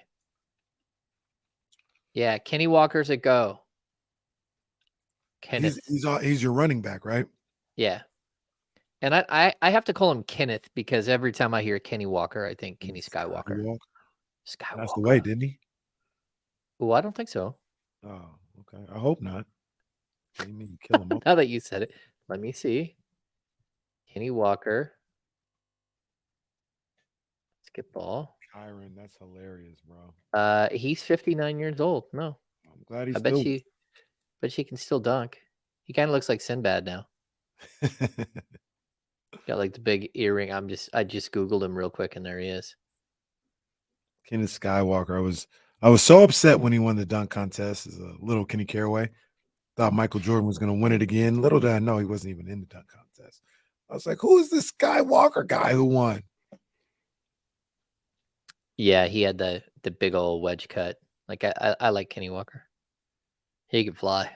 Yeah, Kenny Walker's a go. Kenneth. He's your running back, right? Yeah. And I have to call him Kenneth because every time I hear Kenny Walker, I think Kenny Skywalker. Skywalker. That's the way, didn't he? Oh, I don't think so. Oh, okay. I hope not. You need to kill him up. Now that you said it, let me see. Kenny Walker. Skip ball. Kyron, that's hilarious, bro. He's 59 years old. No. I'm glad he's I bet she can still dunk. He kind of looks like Sinbad now. Got like the big earring. I just Googled him real quick and there he is. Kenneth Skywalker. I was so upset when he won the dunk contest as a little Kenny Caraway. Thought Michael Jordan was going to win it again. Little did I know he wasn't even in the dunk contest. I was like, who is this Skywalker guy who won? Yeah, he had the big old wedge cut. Like I like Kenny Walker. He can fly.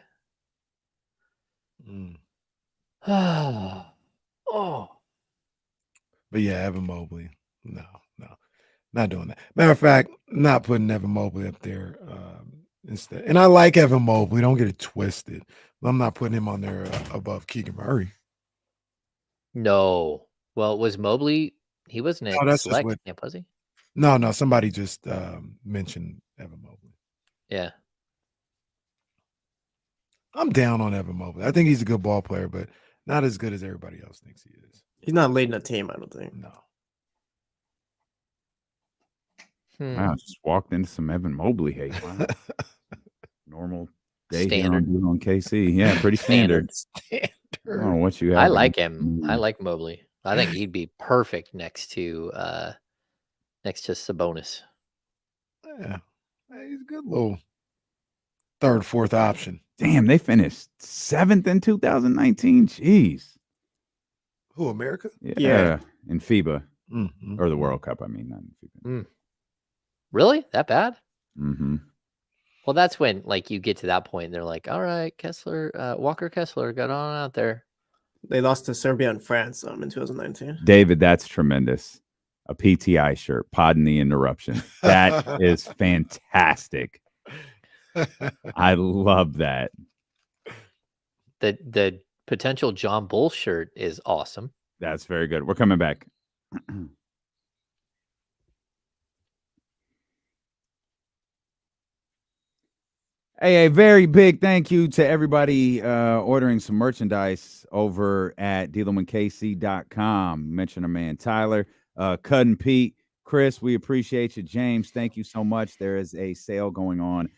Oh. But yeah, Evan Mobley. No, not doing that. Matter of fact, not putting Evan Mobley up there instead. And I like Evan Mobley. Don't get it twisted. I'm not putting him on there above Keegan-Murray. No. Well, was Mobley? He wasn't at select camp, was he? No. Somebody just mentioned Evan Mobley. Yeah. I'm down on Evan Mobley. I think he's a good ball player, but not as good as everybody else thinks he is. He's not leading a team, I don't think. No. Wow, just walked into some Evan Mobley hate. Wow. Normal day Standard. here on KC. Yeah, pretty standard. I don't know what you have. I like him. I like Mobley. I think he'd be perfect next to Sabonis. Yeah. He's a good little third, fourth option. Damn, they finished 7th in 2019. Jeez. Who, America? Yeah. In FIBA. Mm-hmm. Or the World Cup, I mean, not in FIBA. Really? That bad? Mm-hmm. Well, that's when like you get to that point and they're like, all right, Walker Kessler got on out there. They lost to Serbia and France in 2019. David, that's tremendous. A PTI shirt. Pardon the interruption. That is fantastic. I love that. The potential John Bull shirt is awesome. That's very good. We're coming back. Hey, a very big thank you to everybody ordering some merchandise over at dealinwithkc.com. Mention our man Tyler, Cud and Pete, Chris, we appreciate you. James, thank you so much. There is a sale going on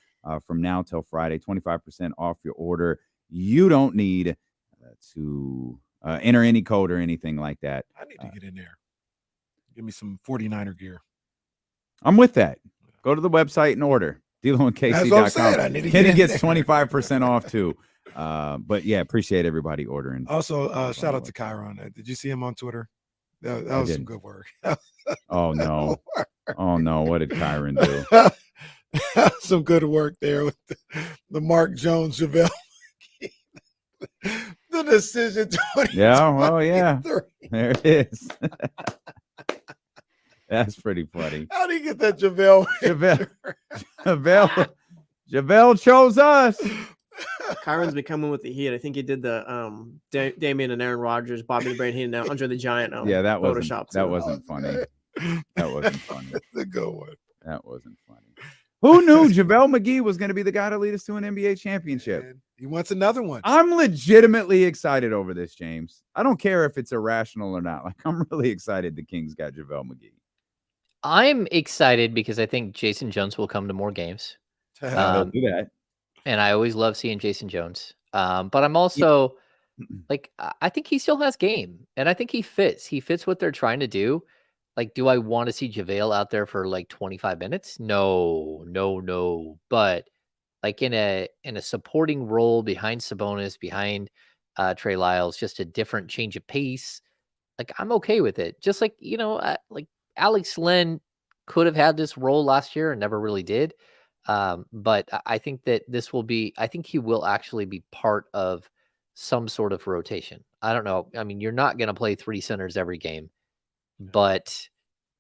from now till Friday, 25% off your order. You don't need to enter any code or anything like that. I need to get in there. Give me some 49er gear. I'm with that. Go to the website and order. DealingWithKC.com. Kenny gets 25% off too. But yeah, appreciate everybody ordering. Also, shout out to Kyron. Did you see him on Twitter? That was some good work. Oh no. Oh no. What did Kyron do? Some good work there with the Mark Jones JaVale. The decision. Yeah. Oh yeah. There it is. That's pretty funny. How do you get that JaVale? JaVale chose us. Kyron's been coming with the heat. I think he did the Damian and Aaron Rodgers, Bobby the Brain Heenan, Andre the Giant. Yeah, that wasn't Photoshop. That wasn't funny. That wasn't funny. That's a good one. That wasn't funny. Who knew JaVale McGee was going to be the guy to lead us to an NBA championship? Man, he wants another one. I'm legitimately excited over this, James. I don't care if it's irrational or not. Like, I'm really excited the Kings got JaVale McGee. I'm excited because I think Jason Jones will come to more games. He'll do that. And I always love seeing Jason Jones. But I'm also like, I think he still has game. And I think he fits. He fits what they're trying to do. Like, do I want to see JaVale out there for like 25 minutes? No. But like in a supporting role behind Sabonis, behind Trey Lyles, just a different change of pace. Like I'm okay with it. Just like like Alex Len could have had this role last year and never really did. But I think that this will be. I think he will actually be part of some sort of rotation. I don't know. I mean, you're not going to play 3 centers every game, but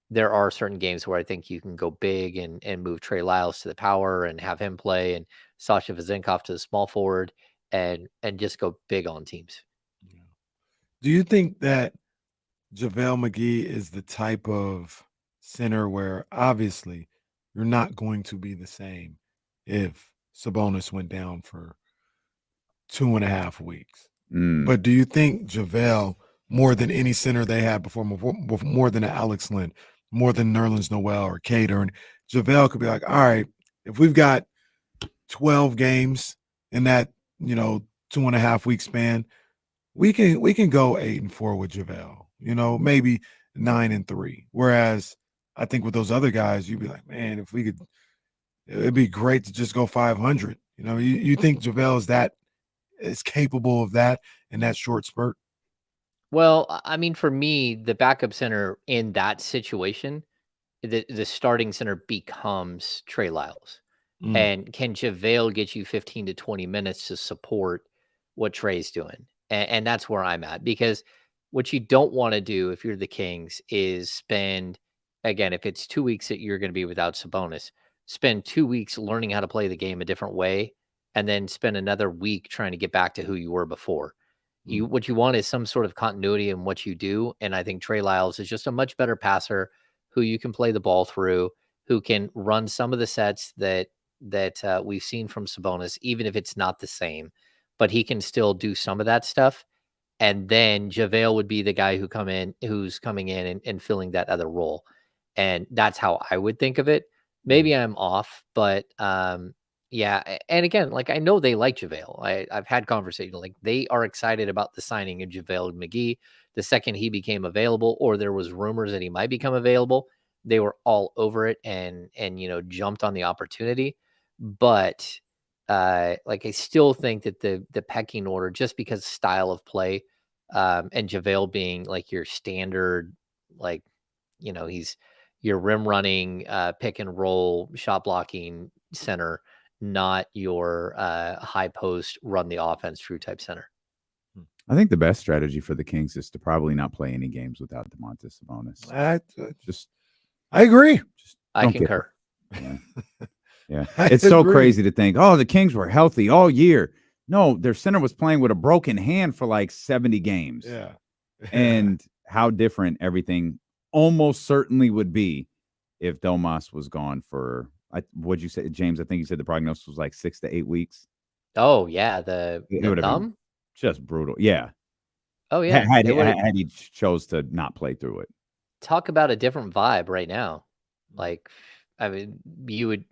there are certain games where I think you can go big and move Trey Lyles to the power and have him play, and Sasha Vezenkov to the small forward, and just go big on teams. Do you think that JaVale McGee is the type of center where obviously you're not going to be the same if Sabonis went down for 2.5 weeks? But do you think JaVale, more than any center they had before, more than Alex Len, more than Nerlens Noel or Cater, and JaVale could be like, all right, if we've got 12 games in that 2.5 week span, we can go 8-4 with JaVale, maybe 9-3. Whereas I think with those other guys, you'd be like, man, if we could, it'd be great to just go 500. You think JaVale is capable of that in that short spurt? Well, I mean, for me, the backup center in that situation, the starting center becomes Trey Lyles. And can JaVale get you 15 to 20 minutes to support what Trey's doing? And that's where I'm at, because what you don't want to do if you're the Kings is spend, again, if it's 2 weeks that you're going to be without Sabonis, spend 2 weeks learning how to play the game a different way, and then spend another week trying to get back to who you were before. What you want is some sort of continuity in what you do. And I think Trey Lyles is just a much better passer who you can play the ball through, who can run some of the sets that we've seen from Sabonis, even if it's not the same, but he can still do some of that stuff. And then JaVale would be the guy who's coming in and filling that other role. And that's how I would think of it. Maybe I'm off, but yeah. And again, like, I know they like JaVale. I've had conversations, like, they are excited about the signing of JaVale McGee. The second he became available, or there was rumors that he might become available, they were all over it and jumped on the opportunity. But like, I still think that the pecking order, just because style of play, and JaVale being like your standard, like, he's your rim running, pick and roll, shot blocking center, not your high post, run the offense true type center. I think the best strategy for the Kings is to probably not play any games without DeMontis Sabonis. I agree. I concur. Yeah. It's so crazy to think, oh, the Kings were healthy all year. No, their center was playing with a broken hand for like 70 games. Yeah. And how different everything almost certainly would be if Domas was gone for, what'd you say, James? I think you said the prognosis was like 6 to 8 weeks. Oh, yeah. It would have been just brutal. Yeah. Oh, yeah. Had he chose to not play through it. Talk about a different vibe right now. Like, I mean, you would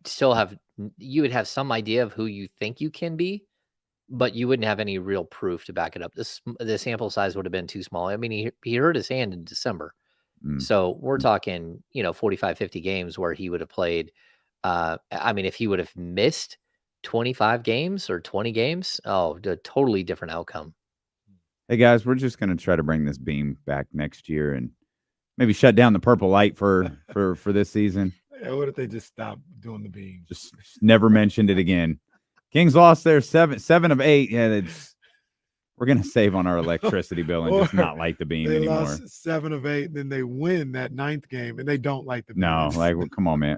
have some idea of who you think you can be, but you wouldn't have any real proof to back it up. The sample size would have been too small. I mean, he hurt his hand in December. So we're talking, 45, 50 games where he would have played. I mean, if he would have missed 25 games or 20 games, a totally different outcome. Hey guys, we're just going to try to bring this beam back next year and maybe shut down the purple light for this season. Yeah, what if they just stop doing the beam? Just never mentioned it again. Kings lost their 7 of 8. Yeah, we're gonna save on our electricity bill and just not light the beam they anymore. Lost 7 of 8, then they win that 9th game and they don't light the beam. No, like, well, come on, man.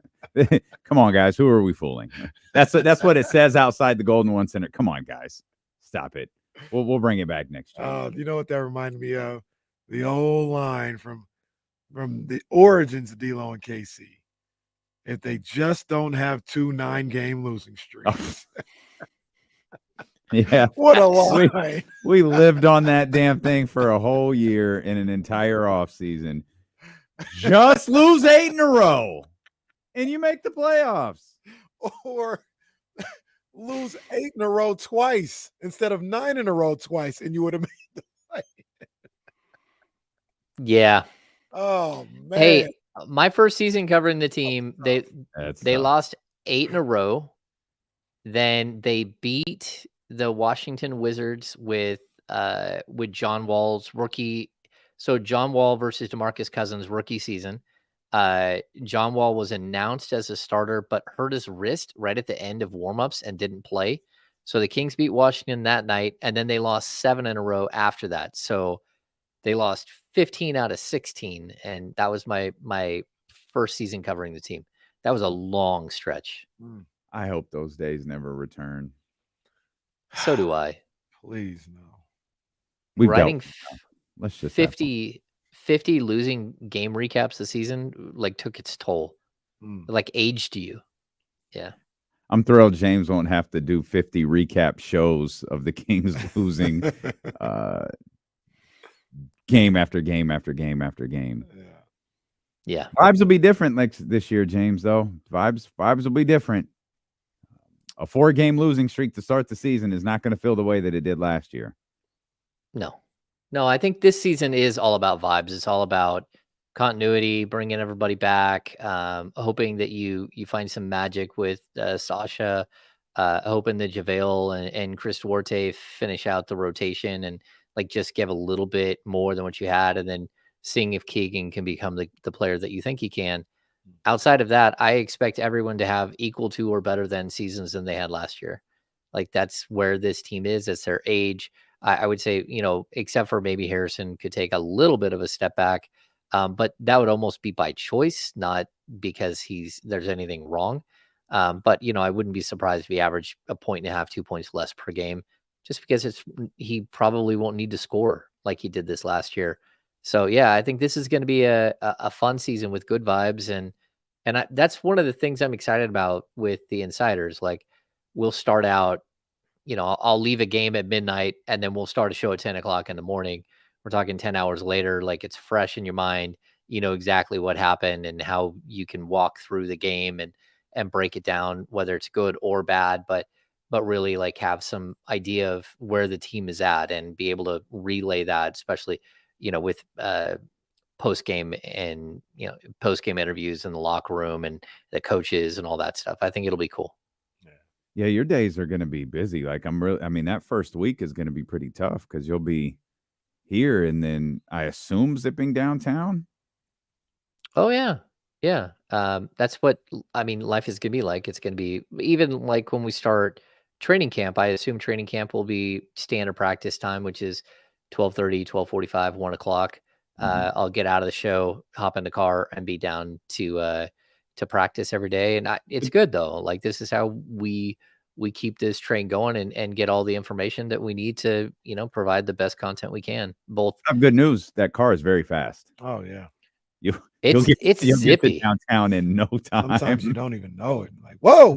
Come on, guys. Who are we fooling? That's what it says outside the Golden One Center. Come on, guys. Stop it. We'll bring it back next year. You know what that reminded me of? The old line from the origins of D'Lo and KC. If they just don't have 2 9-game losing streaks. Yeah. What a line. We lived on that damn thing for a whole year in an entire offseason. Just lose 8 in a row and you make the playoffs. Or lose 8 in a row twice instead of 9 in a row twice, and you would have made the play. Yeah. Oh, man. Hey, my first season covering the team, they That's they tough. lost 8 in a row, Then they beat the Washington Wizards with John Wall's rookie. So John Wall versus DeMarcus Cousins rookie season. John Wall was announced as a starter, but hurt his wrist right at the end of warmups and didn't play. So the Kings beat Washington that night, and then they lost 7 in a row after that. So they lost 15 out of 16, and that was my first season covering the team. That was a long stretch. I hope those days never return. So do I. Please no. We've Writing let's just 50 losing game recaps this season like took its toll. Like aged you. Yeah. I'm thrilled James won't have to do 50 recap shows of the Kings losing game after game after game after game. Yeah. Vibes will be different like this year, James, though. Vibes will be different. A 4-game losing streak to start the season is not going to feel the way that it did last year. No, I think this season is all about vibes. It's all about continuity, bringing everybody back, hoping that you find some magic with Sasha, hoping that JaVale and Chris Duarte finish out the rotation and like just give a little bit more than what you had, and then seeing if Keegan can become the player that you think he can. Outside of that, I expect everyone to have equal to or better than seasons than they had last year. Like that's where this team is. It's their age. I would say, except for maybe Harrison could take a little bit of a step back. But that would almost be by choice, not because there's anything wrong. But I wouldn't be surprised if he averaged 1.5, 2 points less per game, just because he probably won't need to score like he did this last year. So yeah, I think this is going to be a fun season with good vibes, and that's one of the things I'm excited about with the insiders. Like we'll start out, I'll leave a game at midnight, and then we'll start a show at 10 o'clock in the morning. We're talking 10 hours later, like it's fresh in your mind. You know exactly what happened and how you can walk through the game and break it down, whether it's good or bad, but really like have some idea of where the team is at and be able to relay that, especially, with post-game and, post-game interviews in the locker room and the coaches and all that stuff. I think it'll be cool. Yeah, your days are going to be busy. Like that first week is going to be pretty tough because you'll be here and then I assume zipping downtown. Oh yeah. Yeah. That's what life is going to be like. It's going to be even like when we start training camp, I assume training camp will be standard practice time, which is 12:30, 12:45, 1 o'clock. I'll get out of the show, hop in the car and be down to practice every day. And it's good though. Like this is how we keep this train going and get all the information that we need to, provide the best content we can. Both. I have good news. That car is very fast. Oh yeah. It's zippy downtown in no time. Sometimes you don't even know it. Like, whoa.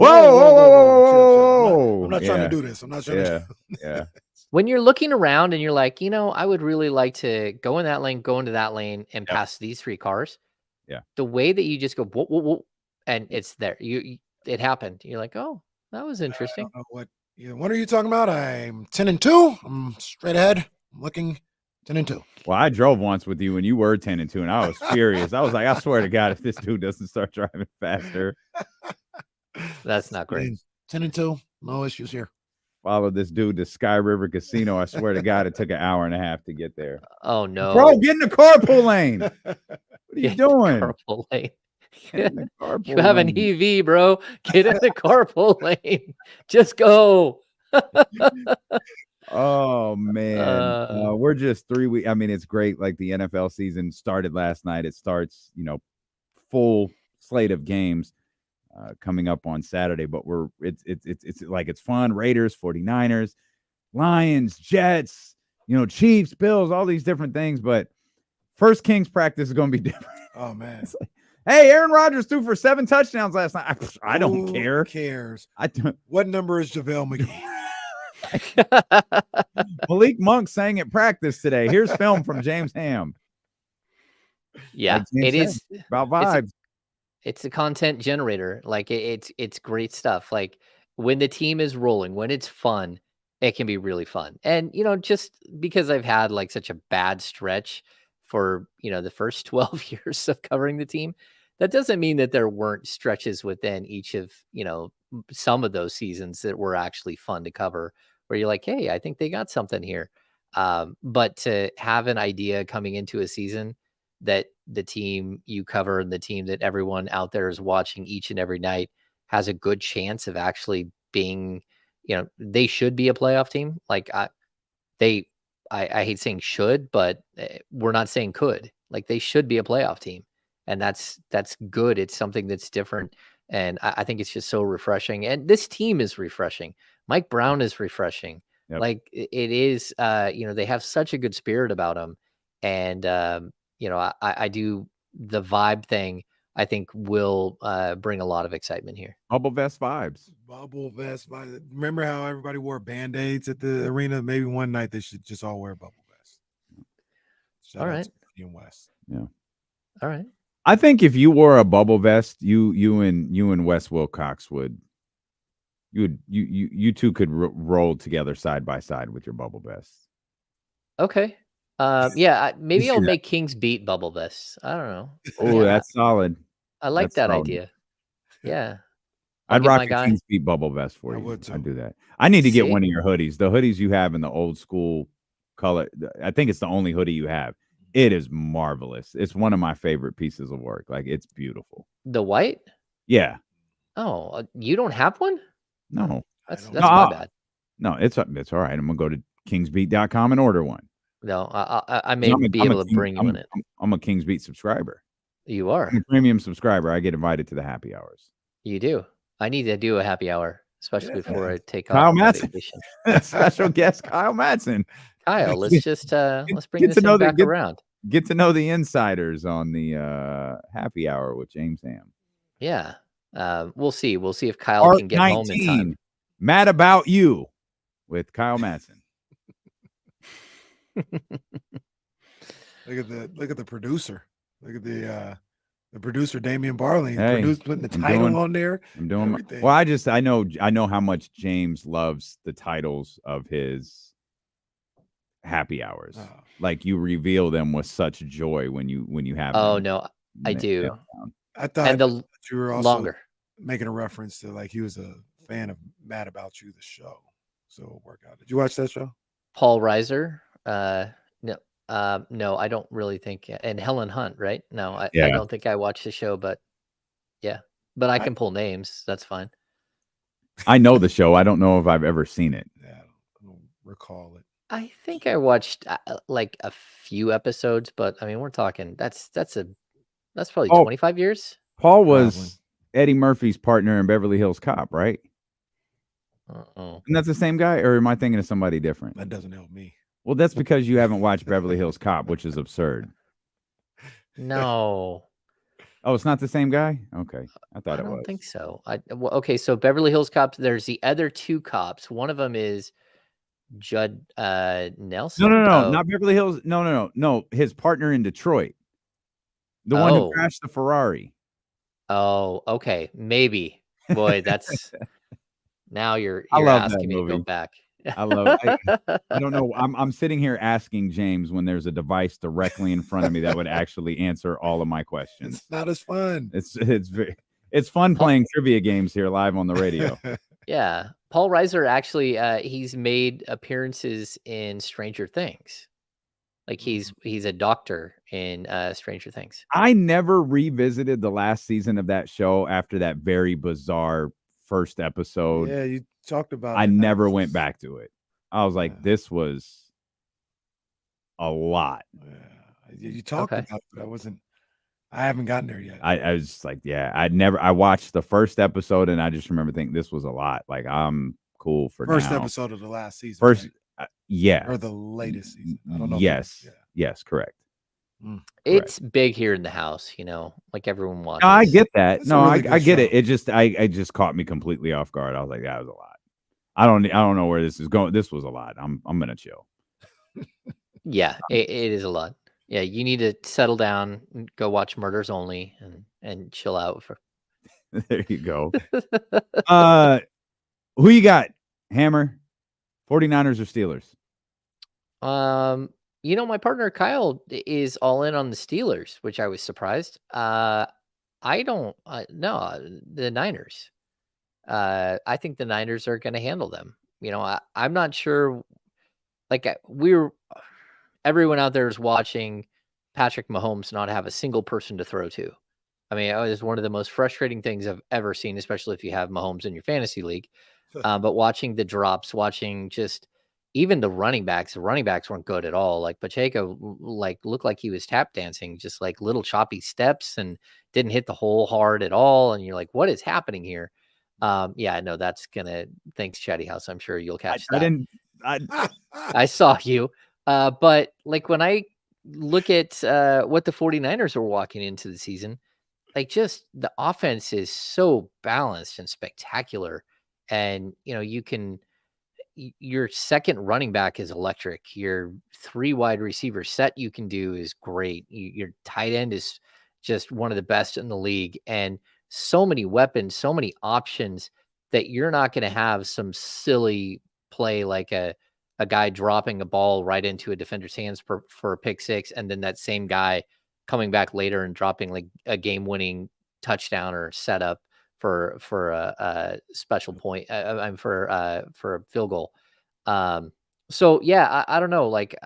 I'm not trying to do this. I'm not trying to do Yeah. When you're looking around and you're like, I would really like to go in that lane, go into that lane and pass these 3 cars. Yeah. The way that you just go, whoa, whoa, whoa, and it's there. It happened. You're like, oh, that was interesting. I don't know what are you talking about? I'm 10-2. I'm straight ahead. I'm looking 10-2. Well, I drove once with you and you were 10-2, and I was furious. I was like, I swear to God, if this dude doesn't start driving faster. That's not great. 10-2. No issues here. Followed this dude to Sky River Casino. I swear to God, it took an hour and a half to get there. Oh no, bro, get in the carpool lane. What are you doing? Carpool lane. You have an EV, bro. Get in the carpool lane. Just go. Oh man, we're just 3 weeks. I mean, it's great. Like the NFL season started last night. It starts, full slate of games coming up on Saturday. But it's like it's fun. Raiders, 49ers, Lions, Jets, Chiefs, Bills, all these different things. But first Kings practice is going to be different. Oh man. Like, hey, Aaron Rodgers threw for 7 touchdowns last night. I don't care. Who cares? What number is JaVale McGee? Malik Monk sang at practice today. Here's film from James Ham. Yeah, it is about vibes. It's a content generator. Like it's great stuff. Like when the team is rolling, when it's fun, it can be really fun. And just because I've had like such a bad stretch for the first 12 years of covering the team, that doesn't mean that there weren't stretches within each of some of those seasons that were actually fun to cover, where you're like, hey, I think they got something here. But to have an idea coming into a season that the team you cover and the team that everyone out there is watching each and every night has a good chance of actually being, they should be a playoff team. Like I hate saying should, but we're not saying could. Like they should be a playoff team, and that's good. It's something that's different, and I think it's just so refreshing. And this team is refreshing. Mike Brown is refreshing. Yep. Like it is. They have such a good spirit about them, and I do the vibe thing. I think will bring a lot of excitement here. Bubble vest vibes. Bubble vest vibes. Remember how everybody wore Band-Aids at the arena? Maybe one night they should just all wear bubble vests. All right. West. Yeah. All right. I think if you wore a bubble vest, you and Wes Wilcox you two could roll together side by side with your bubble vests. Okay. Yeah, maybe I'll make Kings beat bubble vests. I don't know. Oh, that's solid. I like that solid. idea. Yeah. I'd rock a Kings beat bubble vest for you. I'd do that. I need to get one of your hoodies. The hoodies you have in the old school color. I think it's the only hoodie you have. It is marvelous. It's one of my favorite pieces of work. Like, it's beautiful. The white? Yeah. Oh, you don't have one? No. That's my bad. No, it's all right. I'm going to go to kingsbeat.com and order one. No, I may be able to bring you in it. I'm a Kings Beat subscriber. You are? I'm a premium subscriber. I get invited to the happy hours. You do. I need to do a happy hour, especially before I take Kyle off on Madson. vacation. Special guest Kyle Madson. Kyle, let's just let's bring this back around. Get to know the insiders on the happy hour with James Ham. Yeah. We'll see. We'll see if Kyle can get home in time. Mad About You with Kyle Madson. Look at the producer. Look at the producer Damian Barley. Hey, Putting the title on there. I'm doing I know how much James loves the titles of his happy hours. Oh. Like, you reveal them with such joy when you have Oh them. no, I do. I thought that you were also longer making a reference to, like, he was a fan of Mad About You, the show. So it'll work out. Did you watch that show? Paul Reiser. No, I don't really think. And Helen Hunt, right? No, I don't think I watched the show, but yeah, but I can pull names. That's fine. I know the show. I don't know if I've ever seen it. Yeah, I don't recall it. I think I watched like a few episodes, but I mean, we're talking that's probably 25 years. Paul was Eddie Murphy's partner in Beverly Hills Cop, right? Uh-oh. And that's the same guy, or am I thinking of somebody different? That doesn't help me. Well, that's because you haven't watched Beverly Hills Cop, which is absurd. No. Oh, it's not the same guy? Okay. I thought it was. I don't think so. Okay, so Beverly Hills Cops, there's the other two cops. One of them is Judd Nelson. No, not Beverly Hills. No. His partner in Detroit. The one who crashed the Ferrari. Oh, okay. Maybe. Boy, that's now you're asking me to go back. I love it. I don't know. I'm sitting here asking James when there's a device directly in front of me that would actually answer all of my questions. It's not as fun. It's fun playing trivia games here live on the radio. Yeah. Paul Reiser actually he's made appearances in Stranger Things. Like he's a doctor in Stranger Things. I never revisited the last season of that show after that very bizarre first episode. Yeah, you talked about I never went back to it. I was like, this was a lot. Yeah. You talked about it, but I haven't gotten there yet. I was just like, I watched the first episode and I just remember thinking this was a lot. Like, I'm cool for first now. Episode of the last season. First, yeah. Or the latest season. I don't know. Yes. Yes, correct. It's big here in the house, like everyone watches. No, I get that. It's no, a really I get show. it. It just I just caught me completely off guard. I was like, that was a lot. I don't know where this is going. This was a lot. I'm gonna chill. Yeah, it is a lot. Yeah, you need to settle down, go watch Murders Only, and chill out for. There you go. Who you got? Hammer, 49ers or Steelers? My partner Kyle is all in on the Steelers, which I was surprised. I don't know the Niners. I think the Niners are going to handle them. I'm not sure. Like everyone out there is watching Patrick Mahomes not have a single person to throw to. I mean, it was one of the most frustrating things I've ever seen, especially if you have Mahomes in your fantasy league. But watching the drops, watching just even the running backs weren't good at all. Like Pacheco, looked like he was tap dancing, just like little choppy steps and didn't hit the hole hard at all. And you're like, what is happening here? Yeah, no, that's gonna. Thanks, Chatty House. I'm sure you'll catch that. I saw you. But like when I look at what the 49ers are walking into the season, like just the offense is so balanced and spectacular. And your second running back is electric. Your 3 wide receiver set you can do is great. Your tight end is just one of the best in the league, and so many weapons, so many options that you're not going to have some silly play like a guy dropping a ball right into a defender's hands for a pick six, and then that same guy coming back later and dropping like a game-winning touchdown or setup for a special point, for a field goal. So yeah, I don't know. Like,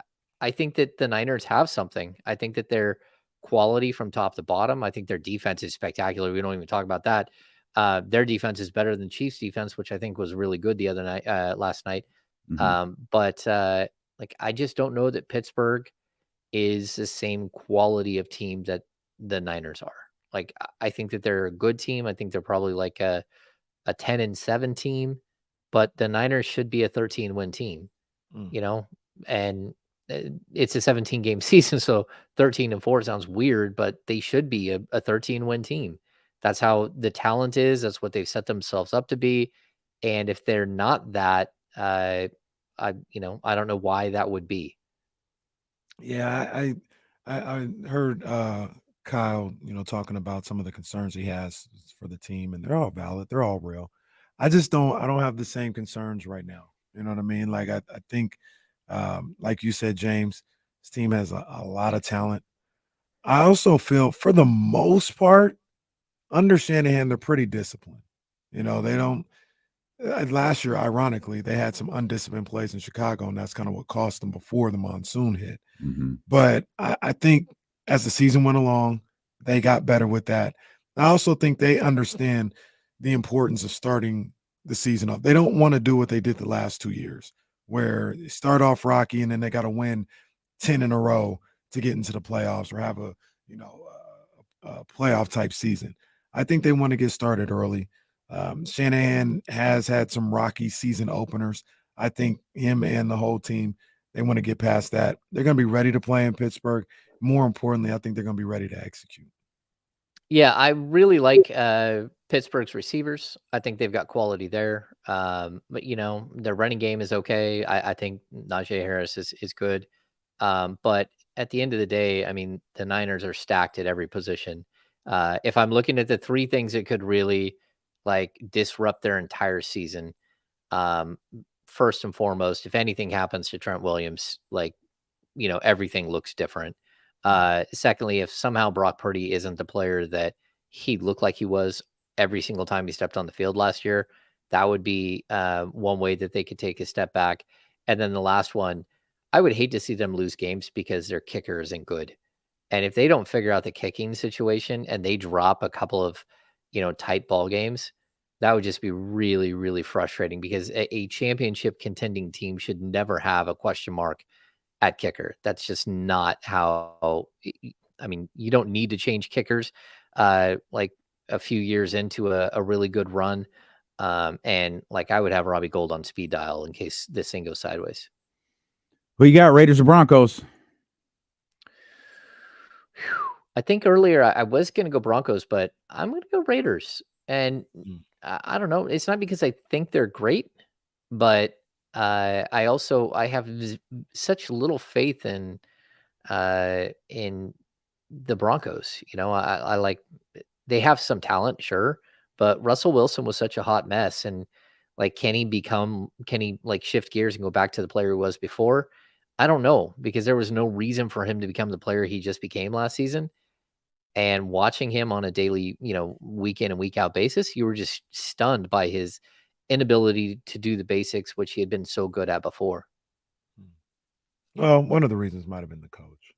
I think that the Niners have something. I think that their quality from top to bottom. I think their defense is spectacular. We don't even talk about that. Their defense is better than Chiefs defense, which I think was really good the other night, last night. But like, I just don't know that Pittsburgh is the same quality of team that the Niners are. Like, I think that they're a good team. I think they're probably like a 10-7 team, but the Niners should be a 13-win team, and it's a 17-game season. So 13-4 sounds weird, but they should be a 13-win team. That's how the talent is. That's what they've set themselves up to be. And if they're not that, I don't know why that would be. Yeah, I heard Kyle, talking about some of the concerns he has for the team, and they're all valid. They're all real. I don't have the same concerns right now. You know what I mean? Like, I think, like you said, James, this team has a lot of talent. I also feel, for the most part, under Shanahan, they're pretty disciplined. They don't. Last year, ironically, they had some undisciplined plays in Chicago, and that's kind of what cost them before the monsoon hit. But I think as the season went along, they got better with that. I also think they understand the importance of starting the season off. They don't want to do what they did the last 2 years, where they start off rocky and then they got to win 10 in a row to get into the playoffs or have a playoff type season. I think they want to get started early. Shanahan has had some rocky season openers. I think him and the whole team, they want to get past that. They're going to be ready to play in Pittsburgh. More importantly, I think they're going to be ready to execute. Yeah, I really like Pittsburgh's receivers. I think they've got quality there. But their running game is okay. I think Najee Harris is good. But at the end of the day, I mean, the Niners are stacked at every position. If I'm looking at the 3 things that could really disrupt their entire season, first and foremost, if anything happens to Trent Williams, everything looks different. Secondly, if somehow Brock Purdy isn't the player that he looked like he was every single time he stepped on the field last year, that would be one way that they could take a step back. And then the last one, I would hate to see them lose games because their kicker isn't good. And if they don't figure out the kicking situation and they drop a couple of, tight ball games, that would just be really, really frustrating, because a championship contending team should never have a question mark at kicker. That's just not how. I mean, you don't need to change kickers like a few years into a really good run. And I would have Robbie Gould on speed dial in case this thing goes sideways. Who you got, Raiders or Broncos? I think earlier I was going to go Broncos, but I'm going to go Raiders. And I don't know. It's not because I think they're great, but I have such little faith in the Broncos. I like, they have some talent, sure, but Russell Wilson was such a hot mess, and can he shift gears and go back to the player he was before? I don't know, because there was no reason for him to become the player he just became last season. And watching him on a daily, week in and week out basis, you were just stunned by his inability to do the basics, which he had been so good at before. Well, one of the reasons might have been the coach.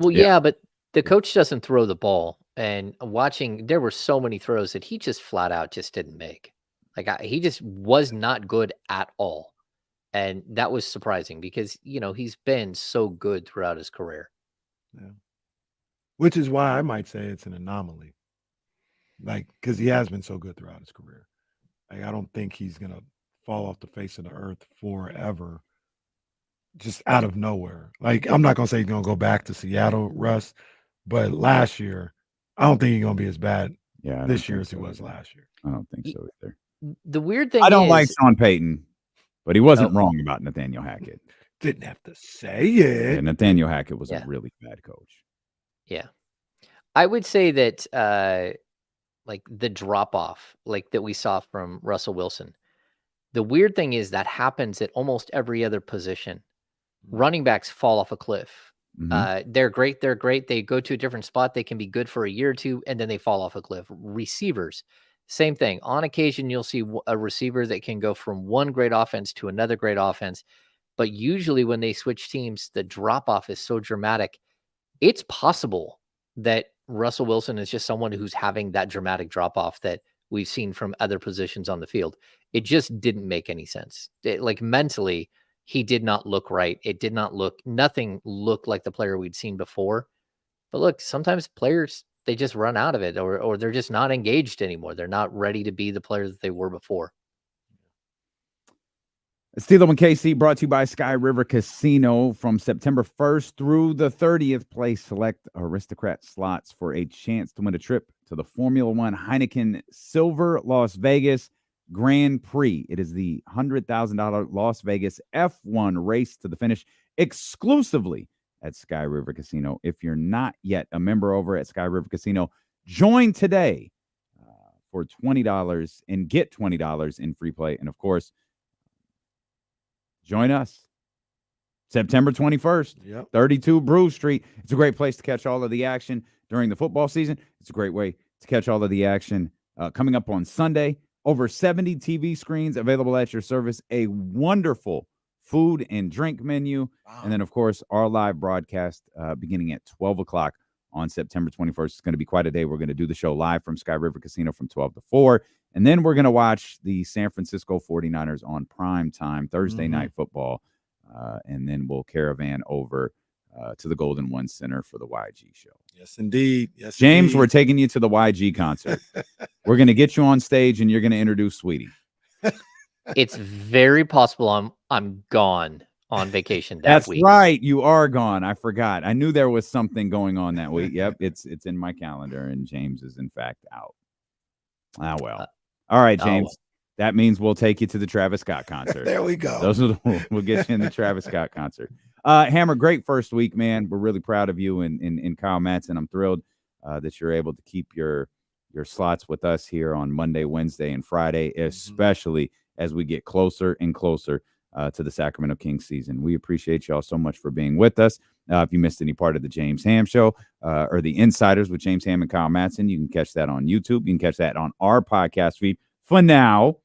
Well, yeah, but the coach doesn't throw the ball. And watching, there were so many throws that he just flat out just didn't make. Like he just was not good at all. And that was surprising because, he's been so good throughout his career. Yeah. Which is why I might say it's an anomaly. Like, because he has been so good throughout his career. Like, I don't think he's going to fall off the face of the earth forever, just out of nowhere. Like, I'm not going to say he's going to go back to Seattle, Russ, but last year, I don't think he's going to be as bad this year as he was last year. I don't think so either. The weird thing I don't like Sean Payton, but he wasn't wrong about Nathaniel Hackett. Didn't have to say it. Yeah, Nathaniel Hackett was a really bad coach. Yeah. I would say that like the drop off like that we saw from Russell Wilson. The weird thing is that happens at almost every other position. Running backs fall off a cliff. They're great. They go to a different spot. They can be good for a year or two, and then they fall off a cliff. Receivers, same thing. On occasion, you'll see a receiver that can go from one great offense to another great offense. But usually when they switch teams, the drop off is so dramatic. It's possible that Russell Wilson is just someone who's having that dramatic drop off that we've seen from other positions on the field. It just didn't make any sense. Like mentally, he did not look right. Nothing looked like the player we'd seen before. But look, sometimes players, they just run out of it or they're just not engaged anymore. They're not ready to be the players that they were before. Steeler and KC brought to you by Sky River Casino. From September 1st through the 30th, play select Aristocrat slots for a chance to win a trip to the Formula One Heineken Silver Las Vegas Grand Prix. It is the $100,000 Las Vegas F1 race to the finish exclusively at Sky River Casino. If you're not yet a member over at Sky River Casino, join today for $20 and get $20 in free play. And of course, join us September 21st, 32 Brew Street. It's a great place to catch all of the action during the football season. It's a great way to catch all of the action coming up on Sunday. Over 70 TV screens available at your service, a wonderful food and drink menu, and then, of course, our live broadcast beginning at 12 o'clock on September 21st. It's going to be quite a day. We're going to do the show live from Sky River Casino from 12 to 4. And then we're going to watch the San Francisco 49ers on prime time, Thursday night football. And then we'll caravan over to the Golden One Center for the YG show. Yes, indeed. Yes, James, indeed. we're taking you to the YG concert. We're going to get you on stage and you're going to introduce Sweetie. It's very possible I'm gone on vacation that week. That's right. You are gone. I forgot. I knew there was something going on that week. Yep. It's in my calendar, and James is in fact out. Well. All right, James. That means we'll take you to the Travis Scott concert. There we go. Those are the we'll get you in the Travis Scott concert. Hammer, great first week, man. We're really proud of you and Kyle Madson. I'm thrilled that you're able to keep your slots with us here on Monday, Wednesday, and Friday, especially as we get closer and closer to the Sacramento Kings season. We appreciate y'all so much for being with us. If you missed any part of the James Ham Show or the Insiders with James Ham and Kyle Madson, you can catch that on YouTube. You can catch that on our podcast feed. For now,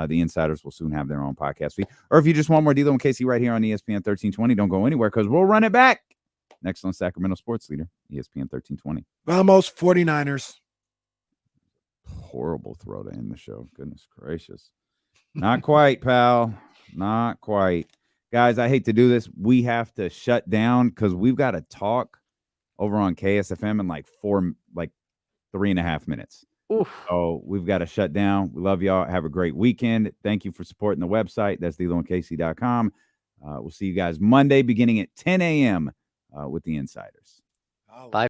the Insiders will soon have their own podcast feed. Or if you just want more D'Lo and Casey right here on ESPN 1320, don't go anywhere because we'll run it back. Next on Sacramento Sports Leader, ESPN 1320. Vamos 49ers. Horrible throw to end the show. Goodness gracious. Not quite, pal. Not quite. Guys, I hate to do this. We have to shut down because we've got to talk over on KSFM in like 3.5 minutes. Oof. So we've got to shut down. We love y'all. Have a great weekend. Thank you for supporting the website. That's DeLoandCasey.com. We'll see you guys Monday beginning at 10 a.m. With the Insiders. Bye.